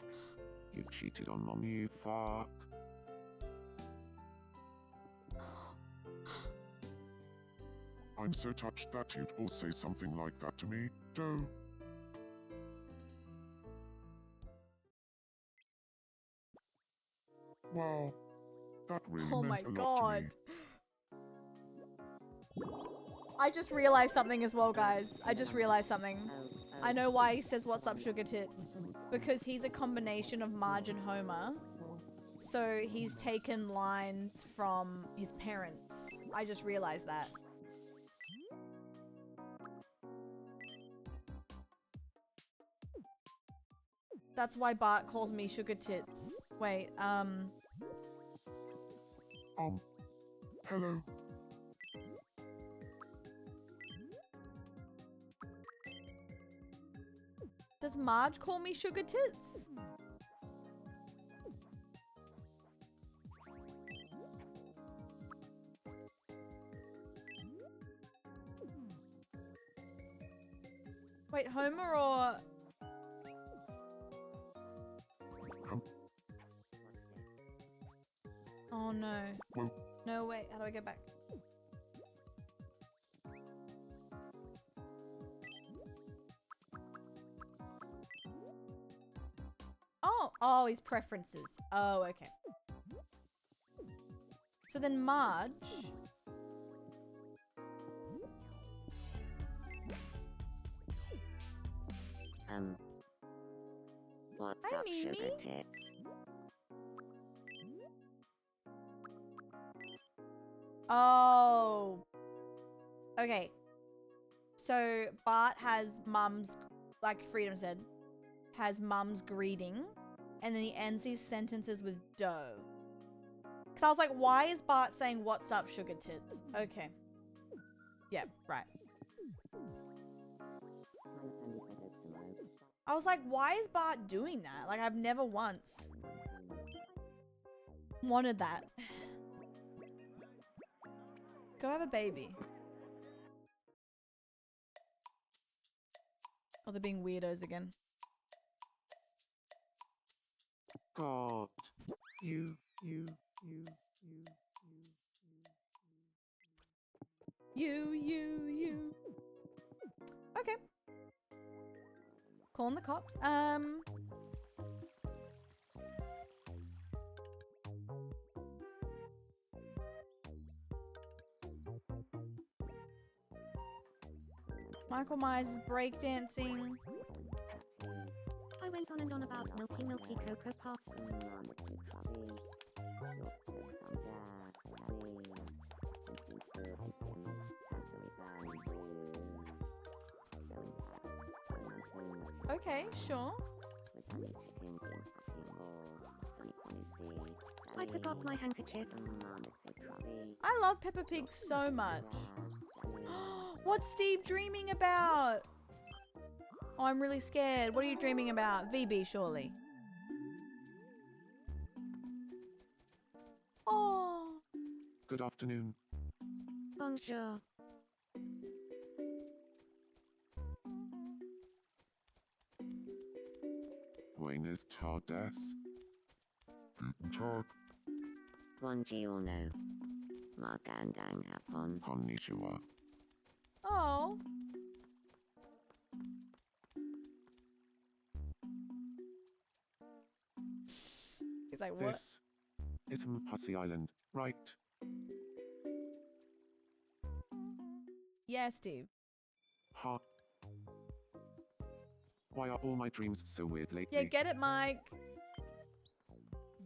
You cheated on Mom, you fuck. I'm so touched that you'd all say something like that to me, Doe. Wow, that really Oh meant my a lot god. to me. I just realized something as well, guys. I just realized something. I know why he says what's up, sugar tits. Because he's a combination of Marge and Homer. So he's taken lines from his parents. I just realized that. That's why Bart calls me sugar tits. Wait, Hello. Does Marge call me sugar tits? Wait, Homer or... Oh no. Well. No, wait, how do I get back? Oh, his preferences. Oh, okay. So then Marge... What's Hi, up, Mimi. sugar tits? Oh. Okay. So Bart has Mum's, like Freedom said, has Mum's greeting, and then he ends his sentences with dough. Because I was like, why is Bart saying what's up, sugar tits? Okay. Yeah, right. I was like, why is Bart doing that? Like, I've never once wanted that. Go have a baby. Oh, they're being weirdos again. God. You. You. Okay. Calling the cops. Michael Myers is breakdancing. I went on and on about milky Cocoa Pops. Okay, sure. I forgot my handkerchief. I love Peppa Pig so much. What's Steve dreaming about? Oh, I'm really scared. What are you dreaming about? VB, surely. Oh. Good afternoon. Bonjour. Buenas tardes. Guten Tag. Buongiorno. Magandang hapon. Konnichiwa. Oh. He's like, what? This is Pussy Island, right? Yeah, Steve. Ha. Why are all my dreams so weird lately? Yeah, get it, Mike.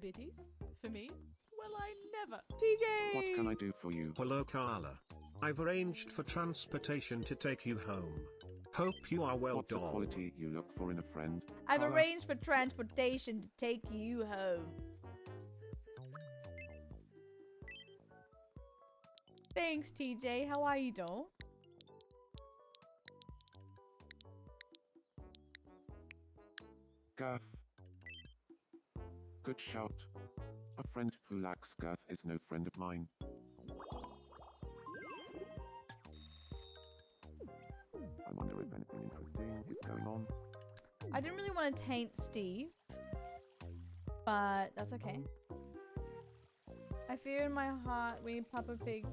Biddies? For me? Well, I never. TJ! What can I do for you? Hello, Carla. I've arranged for transportation to take you home. Hope you are well, What's the doll. quality you look for in a friend? I've Carla? arranged for transportation to take you home. Thanks, TJ. How are you, doll? Girth. Good shout. A friend who lacks girth is no friend of mine. I wonder if anything interesting is going on. I didn't really want to taint Steve, but that's okay. I fear in my heart we need Papa Pig.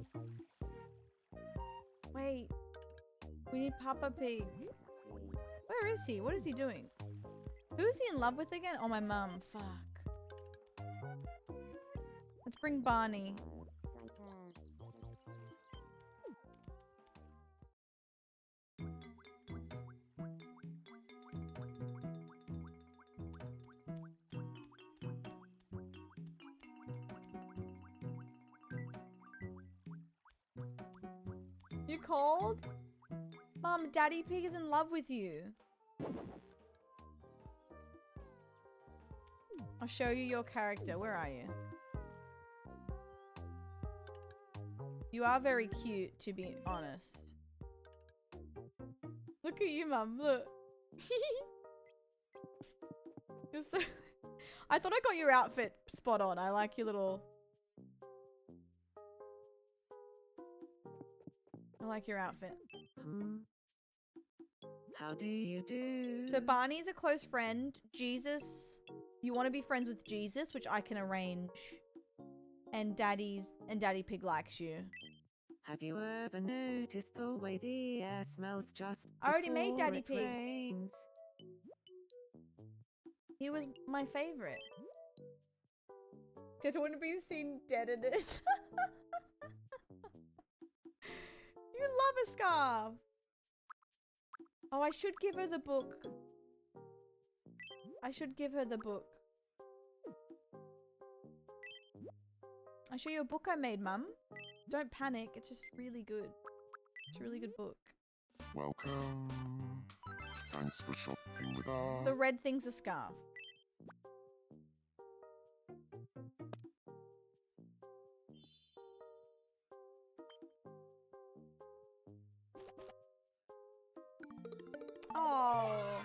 Wait. We need Papa Pig. Where is he? What is he doing? Who is he in love with again? Oh, my mum. Fuck. Let's bring Barney. You cold? Mom, Daddy Pig is in love with you. I'll show you your character. Where are you? You are very cute, to be honest. Look at you, Mum. Look. You're so... I thought I got your outfit spot on. I like your little... I like your outfit. How do you do? So Barney's a close friend. Jesus, you want to be friends with Jesus, which I can arrange. And Daddy Pig likes you. Have you ever noticed the way the air smells just I already made before Daddy it Pig. rains? He was my favorite. Did want to be seen dead in it? You love a scarf. Oh, I should give her the book. I should give her the book. I'll show you a book I made, Mum. Don't panic. It's just really good. It's a really good book. Welcome. Thanks for shopping with us. The red thing's a scarf. Oh.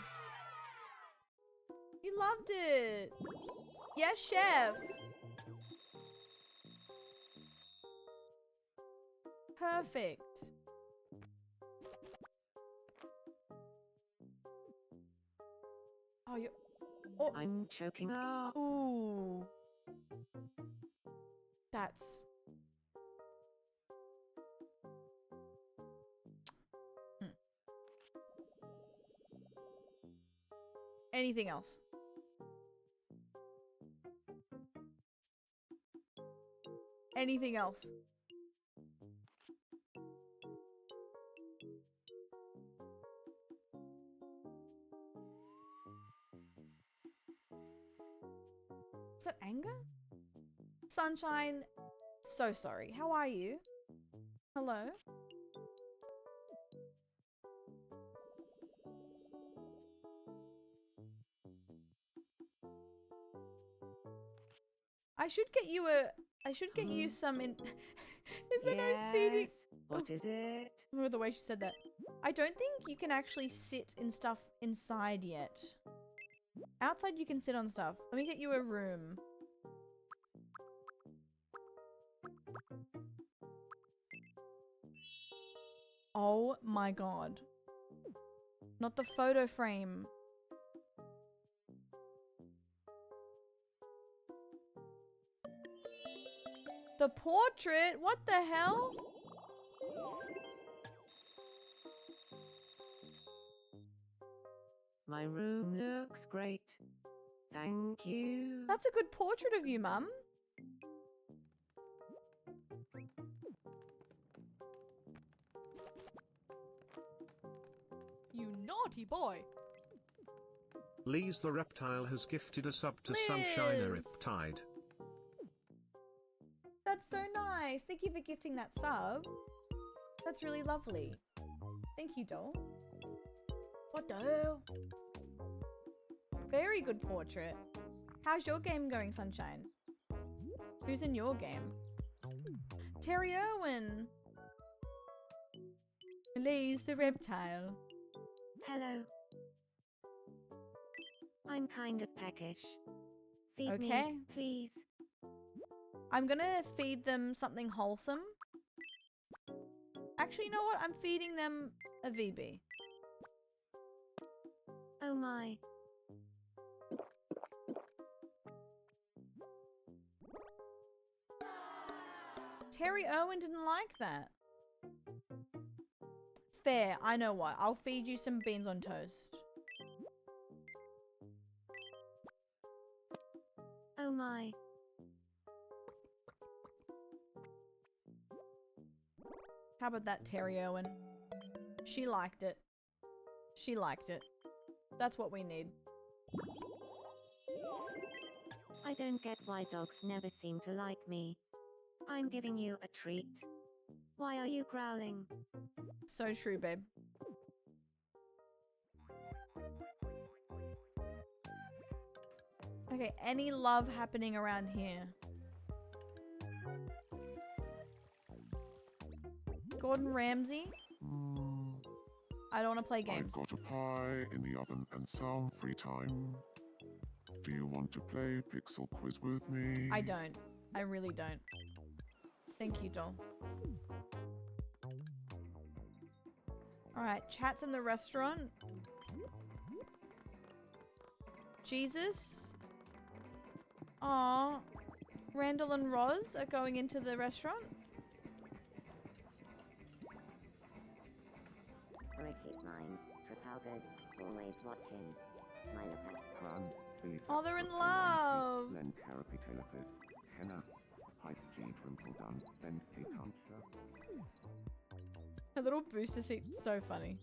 You loved it. Yes, chef. Perfect. Oh, you. Oh. I'm choking up. Ooh. That's. Anything else? Anything else? Is that anger? Sunshine, so sorry. How are you? Hello? I should get you some in. Is there no seating? What is it? Oh, the way she said that. I don't think you can actually sit in stuff inside yet. Outside you can sit on stuff. Let me get you a room. Oh my god. Not the photo frame. The portrait? What the hell? My room looks great. Thank you. That's a good portrait of you, Mum. You naughty boy. Liz the Reptile has gifted a sub to Liz! Sunshiner Riptide. That's so nice. Thank you for gifting that sub. That's really lovely. Thank you, doll. What the hell? Very good portrait. How's your game going, Sunshine? Who's in your game? Terry Irwin. Liz the Reptile. Hello. I'm kind of peckish. Feed Okay. me, please. I'm gonna feed them something wholesome. Actually, you know what? I'm feeding them a VB. Oh my. Terry Irwin didn't like that. Fair. I know what. I'll feed you some beans on toast. Oh my. How about that, Terry Irwin? She liked it. She liked it. That's what we need. I don't get why dogs never seem to like me. I'm giving you a treat. Why are you growling? So true, babe. Okay, any love happening around here? Gordon Ramsay? I don't want to play games. I've got a pie in the oven and some free time. Do you want to play Pixel Quiz with me? I don't. I really don't. Thank you, doll. Alright, chat's in the restaurant. Jesus. Aw. Randall and Roz are going into the restaurant. Richie's mine. Trafalgar's always watching. Smile effect. Oh, they're in love. A little booster seat's so funny.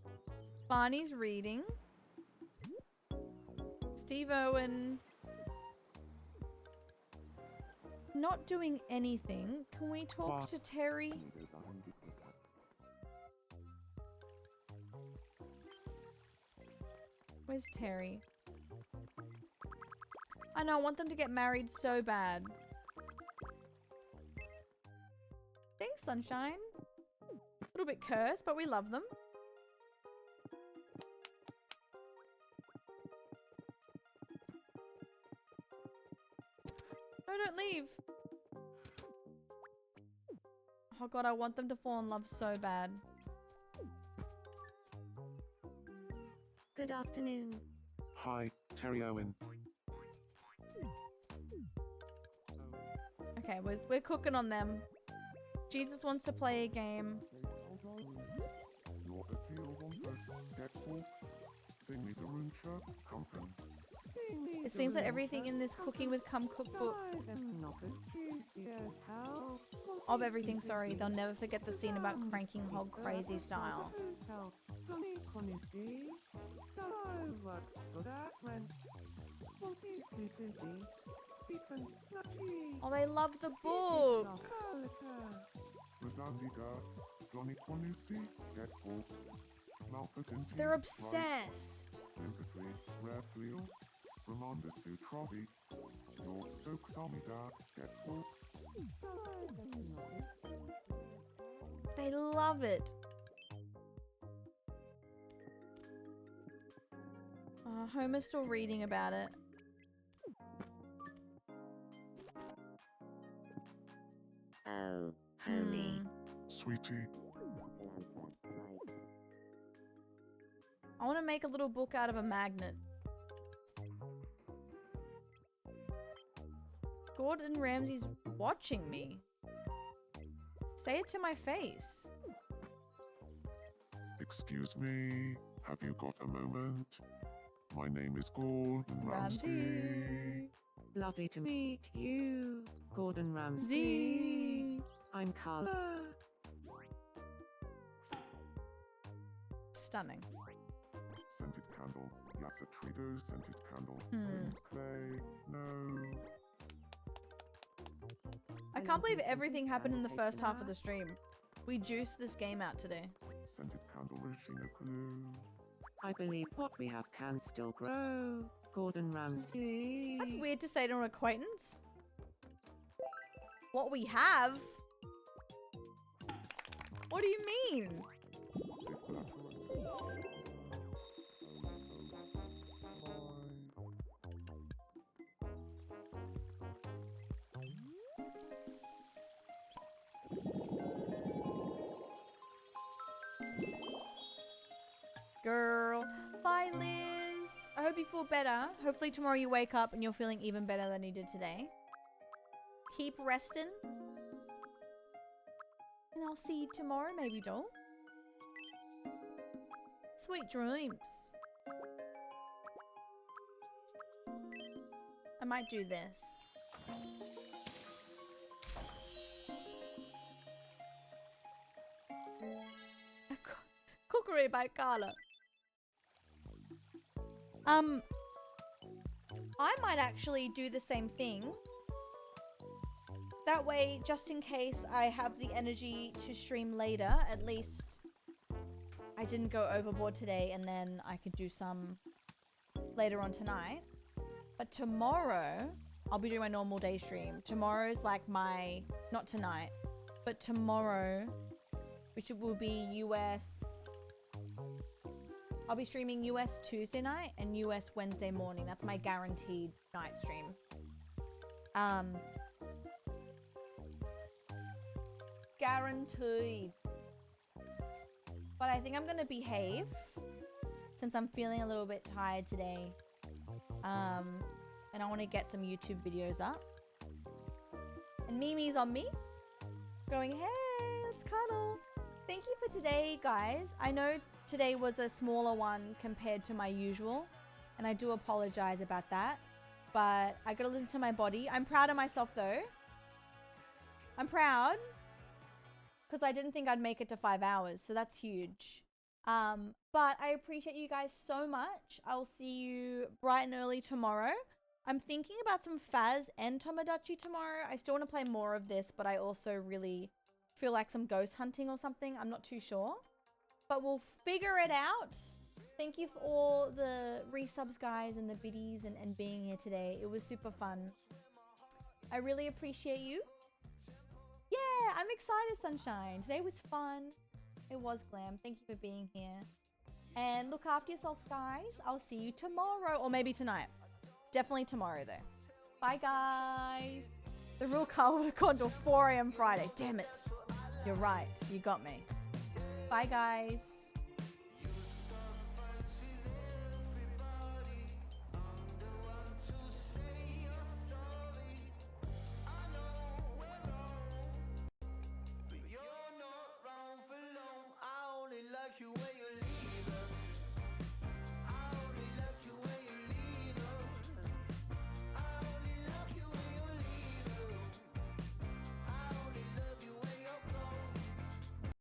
Barney's reading. Steve Owen. Not doing anything. Can we talk to Terry? Where's Terry? I know, I want them to get married so bad. Thanks, Sunshine. A little bit cursed, but we love them. No, don't leave. Oh god, I want them to fall in love so bad. Good afternoon. Hi, Terry Owen. Okay, we're cooking on them. Jesus wants to play a game. It seems that everything in this Cooking with Cum cookbook of everything, sorry, they'll never forget the scene about cranking hog crazy style. Oh, they love the book. They're obsessed. They love it. Homer's still reading about it. Oh, homie. Sweetie. I want to make a little book out of a magnet. Gordon Ramsay's watching me. Say it to my face. Excuse me, have you got a moment? My name is Gordon Ramsay. Lovely to meet you, Gordon Ramsay. I'm Carla. Stunning. Scented candle, Yassa Tritos, scented candle. Clay, no. I can't believe everything happened in the first half of the stream. We juiced this game out today. Scented candle, Regina Clue. I believe what we have can still grow, Gordon Ramsay. That's weird to say to an acquaintance. What we have? What do you mean? Girl. Bye, Liz. I hope you feel better. Hopefully tomorrow you wake up and you're feeling even better than you did today. Keep resting. And I'll see you tomorrow, maybe, doll. Sweet dreams. I might do this. Cookery by Carla. I might actually do the same thing. That way, just in case I have the energy to stream later, at least I didn't go overboard today and then I could do some later on tonight. But tomorrow, I'll be doing my normal day stream. Tomorrow's like my, not tonight, but tomorrow, which will be US. I'll be streaming US Tuesday night and US Wednesday morning. That's my guaranteed night stream. Guaranteed. But I think I'm gonna behave since I'm feeling a little bit tired today. And I want to get some YouTube videos up. And Mimi's on me, going, hey, let's cuddle. Thank you for today, guys. I know today was a smaller one compared to my usual, and I do apologize about that. But I gotta listen to my body. I'm proud of myself, though. I'm proud because I didn't think I'd make it to 5 hours, so that's huge. But I appreciate you guys so much. I'll see you bright and early tomorrow. I'm thinking about some Faz and Tomodachi tomorrow. I still want to play more of this, but I also really feel like some ghost hunting or something. I'm not too sure, but we'll figure it out. Thank you for all the resubs, guys, and the biddies and being here today. It was super fun. I really appreciate you. Yeah, I'm excited, Sunshine. Today was fun. It was glam. Thank you for being here. And look after yourselves, guys. I'll see you tomorrow, or maybe tonight. Definitely tomorrow, though. Bye, guys. The real Carla would have gone till 4 a.m. Friday. Damn it. You're right. You got me. Bye, guys. You